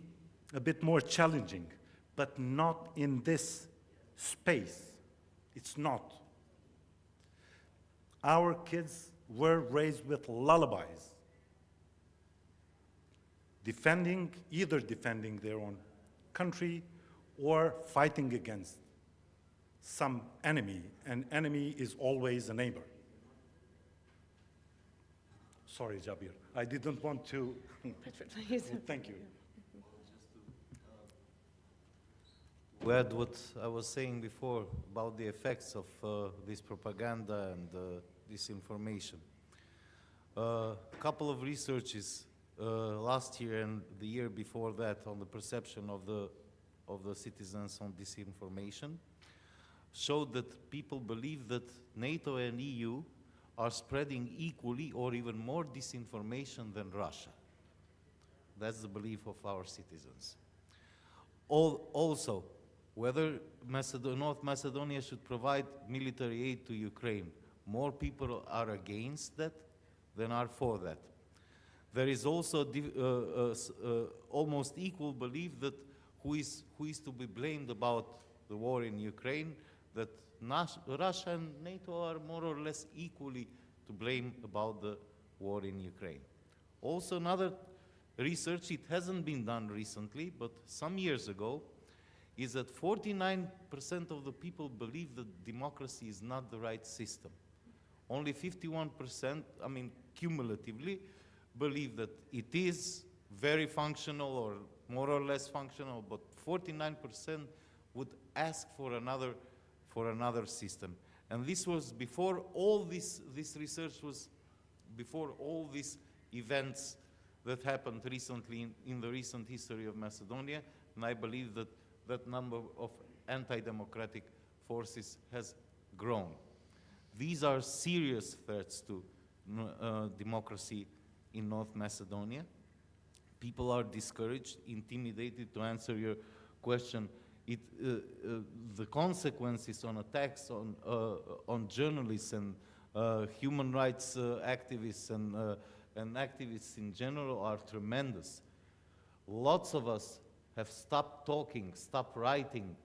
a bit more challenging, but not in this space. It's not. Our kids were raised with lullabies, either defending their own country or fighting against some enemy. An enemy is always a neighbor. Sorry, Jabir, I didn't want to. Well, thank you. To add what I was saying before about the effects of this propaganda and disinformation. A couple of researches last year and the year before that on the perception of the citizens on disinformation showed that people believe that NATO and EU are spreading equally or even more disinformation than Russia. That's the belief of our citizens. Also, whether North Macedonia should provide military aid to Ukraine, more people are against that than are for that. There is also almost equal belief that who is to be blamed about the war in Ukraine, that Russia and NATO are more or less equally to blame about the war in Ukraine. Also another research, it hasn't been done recently, but some years ago, is that 49% of the people believe that democracy is not the right system. Only 51%, I mean cumulatively, believe that it is very functional or more or less functional, but 49% would ask for another system. And this was before all this research was, before all these events that happened recently in the recent history of Macedonia, and I believe that that number of anti-democratic forces has grown. These are serious threats to democracy in North Macedonia. People are discouraged, intimidated. To answer your question, the consequences on attacks on journalists and human rights activists and activists in general are tremendous. Lots of us have stopped talking, stopped writing,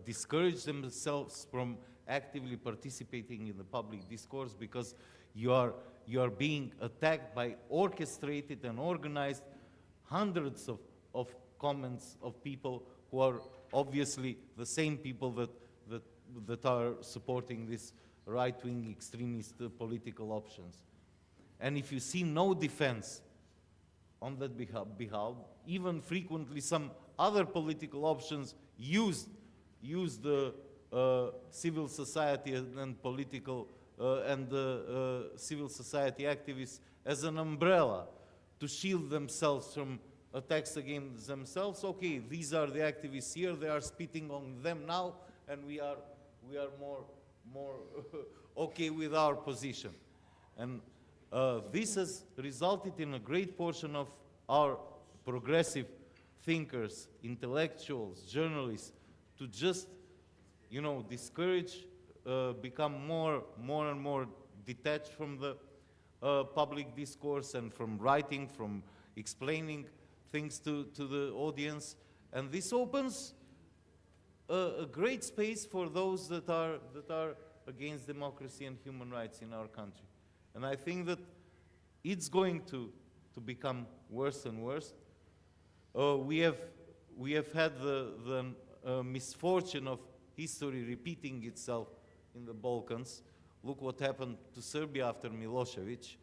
discouraged themselves from actively participating in the public discourse because you are being attacked by orchestrated and organized hundreds of comments of people who are obviously the same people that are supporting these right-wing extremist political options. And if you see no defense on that behalf, even frequently some other political options use the civil society and political and civil society activists as an umbrella to shield themselves from attacks against themselves. Okay, these are the activists here, they are spitting on them now, and we are more okay with our position. And this has resulted in a great portion of our progressive thinkers, intellectuals, journalists, to just, you know, discourage, become more and more detached from the public discourse and from writing, from explaining things to the audience. And this opens a great space for those that are against democracy and human rights in our country. And I think that it's going to become worse and worse. We have had the misfortune of history repeating itself in the Balkans. Look what happened to Serbia after Milosevic.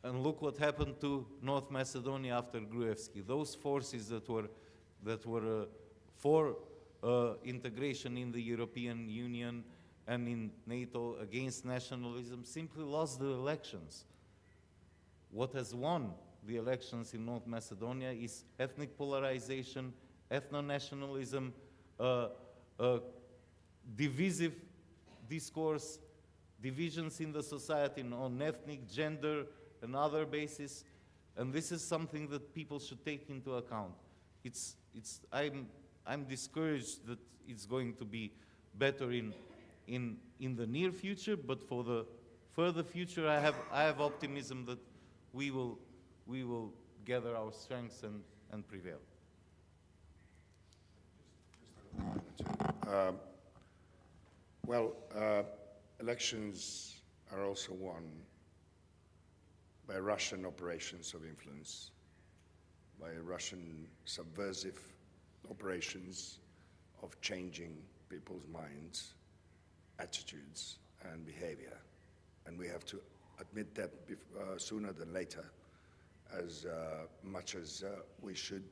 And look what happened to North Macedonia after Gruevski. Those forces that were for integration in the European Union and in NATO against nationalism simply lost the elections. What has won the elections in North Macedonia is ethnic polarization, ethno-nationalism, divisive discourse, divisions in the society on ethnic, gender, and other bases, and this is something that people should take into account. I'm discouraged that it's going to be better in the near future, but for the further future, I have optimism that we will gather our strengths and prevail. Elections are also won by Russian operations of influence, by Russian subversive operations of changing people's minds, attitudes, and behavior. And we have to admit that sooner than later, as much as we should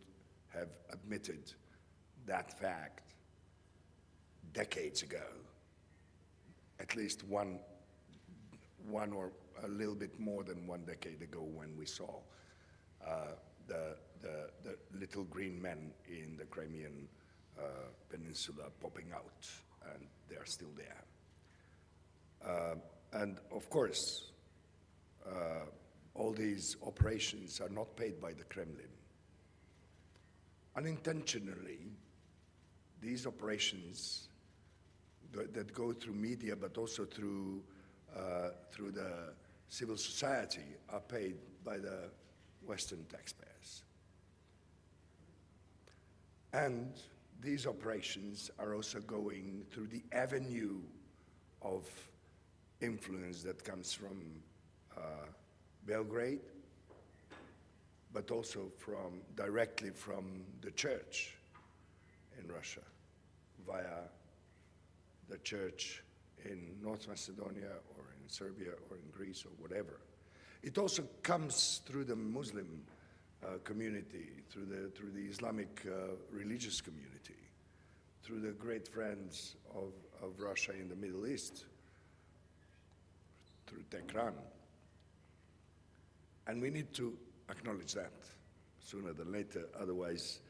have admitted that fact decades ago, at least one or a little bit more than 1 decade ago, when we saw the little green men in the Crimean Peninsula popping out, and they are still there. And of course, all these operations are not paid by the Kremlin. Unintentionally, these operations that go through media, but also through the civil society, are paid by the Western taxpayers. And these operations are also going through the avenue of influence that comes from Belgrade, but also directly from the church in Russia, via the church in North Macedonia or in Serbia or in Greece or whatever. It also comes through the Muslim community, through the Islamic religious community, through the great friends of Russia in the Middle East, through Tehran. And we need to acknowledge that sooner than later, otherwise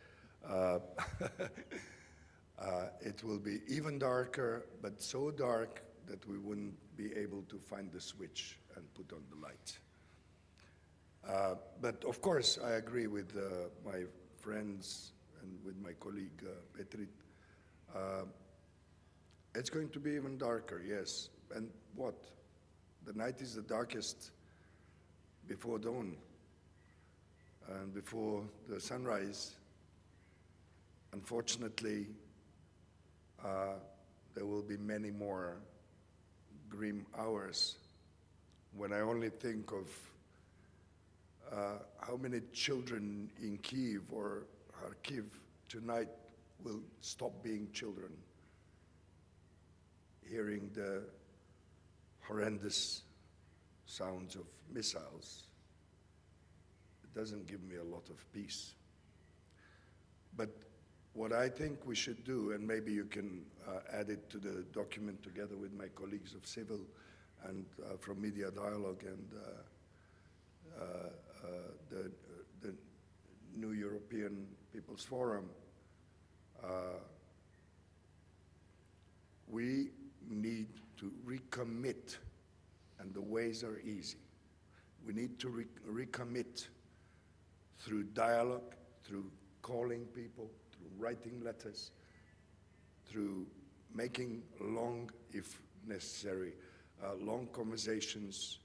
it will be even darker, but so dark that we wouldn't be able to find the switch and put on the light. But of course, I agree with my friends and with my colleague Petrit. It's going to be even darker, yes. And what? The night is the darkest before dawn and before the sunrise. Unfortunately, there will be many more grim hours when I only think of how many children in Kyiv or Kharkiv tonight will stop being children, hearing the horrendous sounds of missiles. It doesn't give me a lot of peace. But what I think we should do, and maybe you can add it to the document together with my colleagues of Civil and from Media Dialogue and the New European People's Forum, we need to recommit, and the ways are easy. We need to recommit through dialogue, through calling people, through writing letters, through making long, if necessary, long conversations,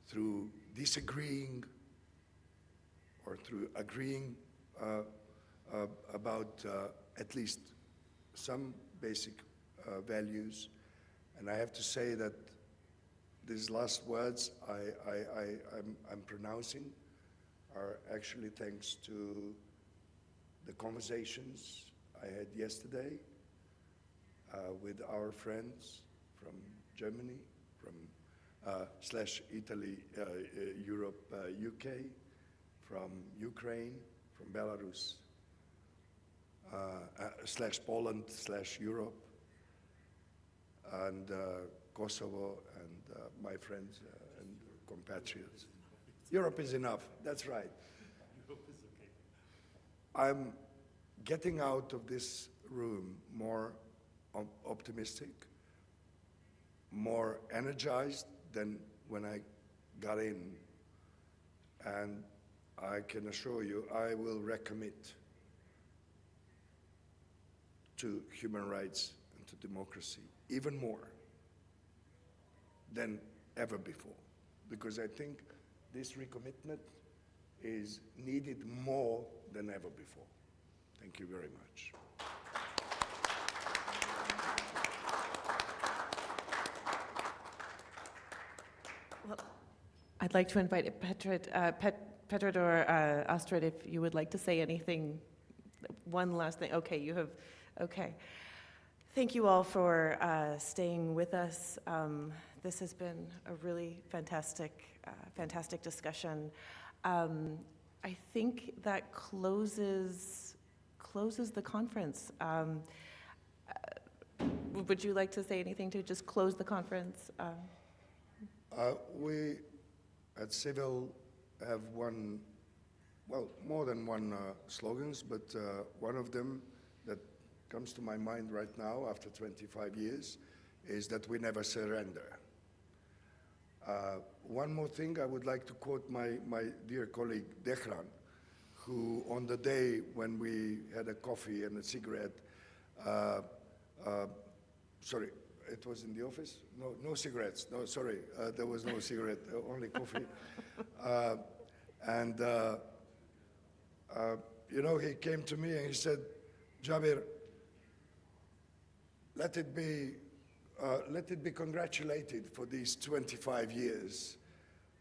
through disagreeing or through agreeing about at least some basic values. And I have to say that these last words I'm pronouncing are actually thanks to the conversations I had yesterday with our friends from Germany, from /Italy, Europe, UK, from Ukraine, from Belarus, /Poland, /Europe, and Kosovo, and my friends and compatriots. Europe is enough, that's right. Europe is okay. I'm getting out of this room more optimistic, more energized than when I got in. And I can assure you, I will recommit to human rights and to democracy even more than ever before, because I think this recommitment is needed more than ever before. Thank you very much. Well, I'd like to invite Petrit or Astrid, if you would like to say anything. One last thing. Okay, you have. Okay. Thank you all for staying with us. This has been a really fantastic discussion. I think that closes the conference. Would you like to say anything to just close the conference? We at Civil have more than one slogans, but one of them that comes to my mind right now after 25 years is that we never surrender. One more thing, I would like to quote my dear colleague Dehran, who on the day when we had a coffee and a cigarette, sorry, it was in the office? No cigarettes. No, sorry, there was no cigarette, only coffee. You know, he came to me and he said, Jabir, let it be congratulated for these 25 years.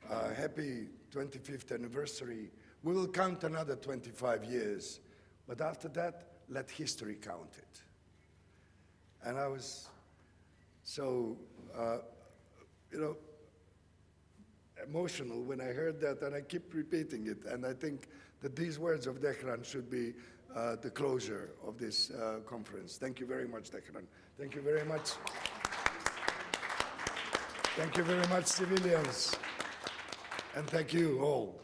Happy 25th anniversary. We will count another 25 years, but after that, let history count it. And I was so, emotional when I heard that, and I keep repeating it. And I think that these words of Dehran should be the closure of this conference. Thank you very much, Dehran. Thank you very much. Thank you very much, civilians. And thank you all.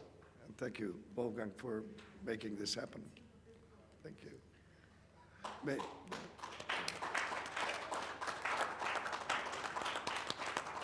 And thank you, Wolfgang, for making this happen. Thank you.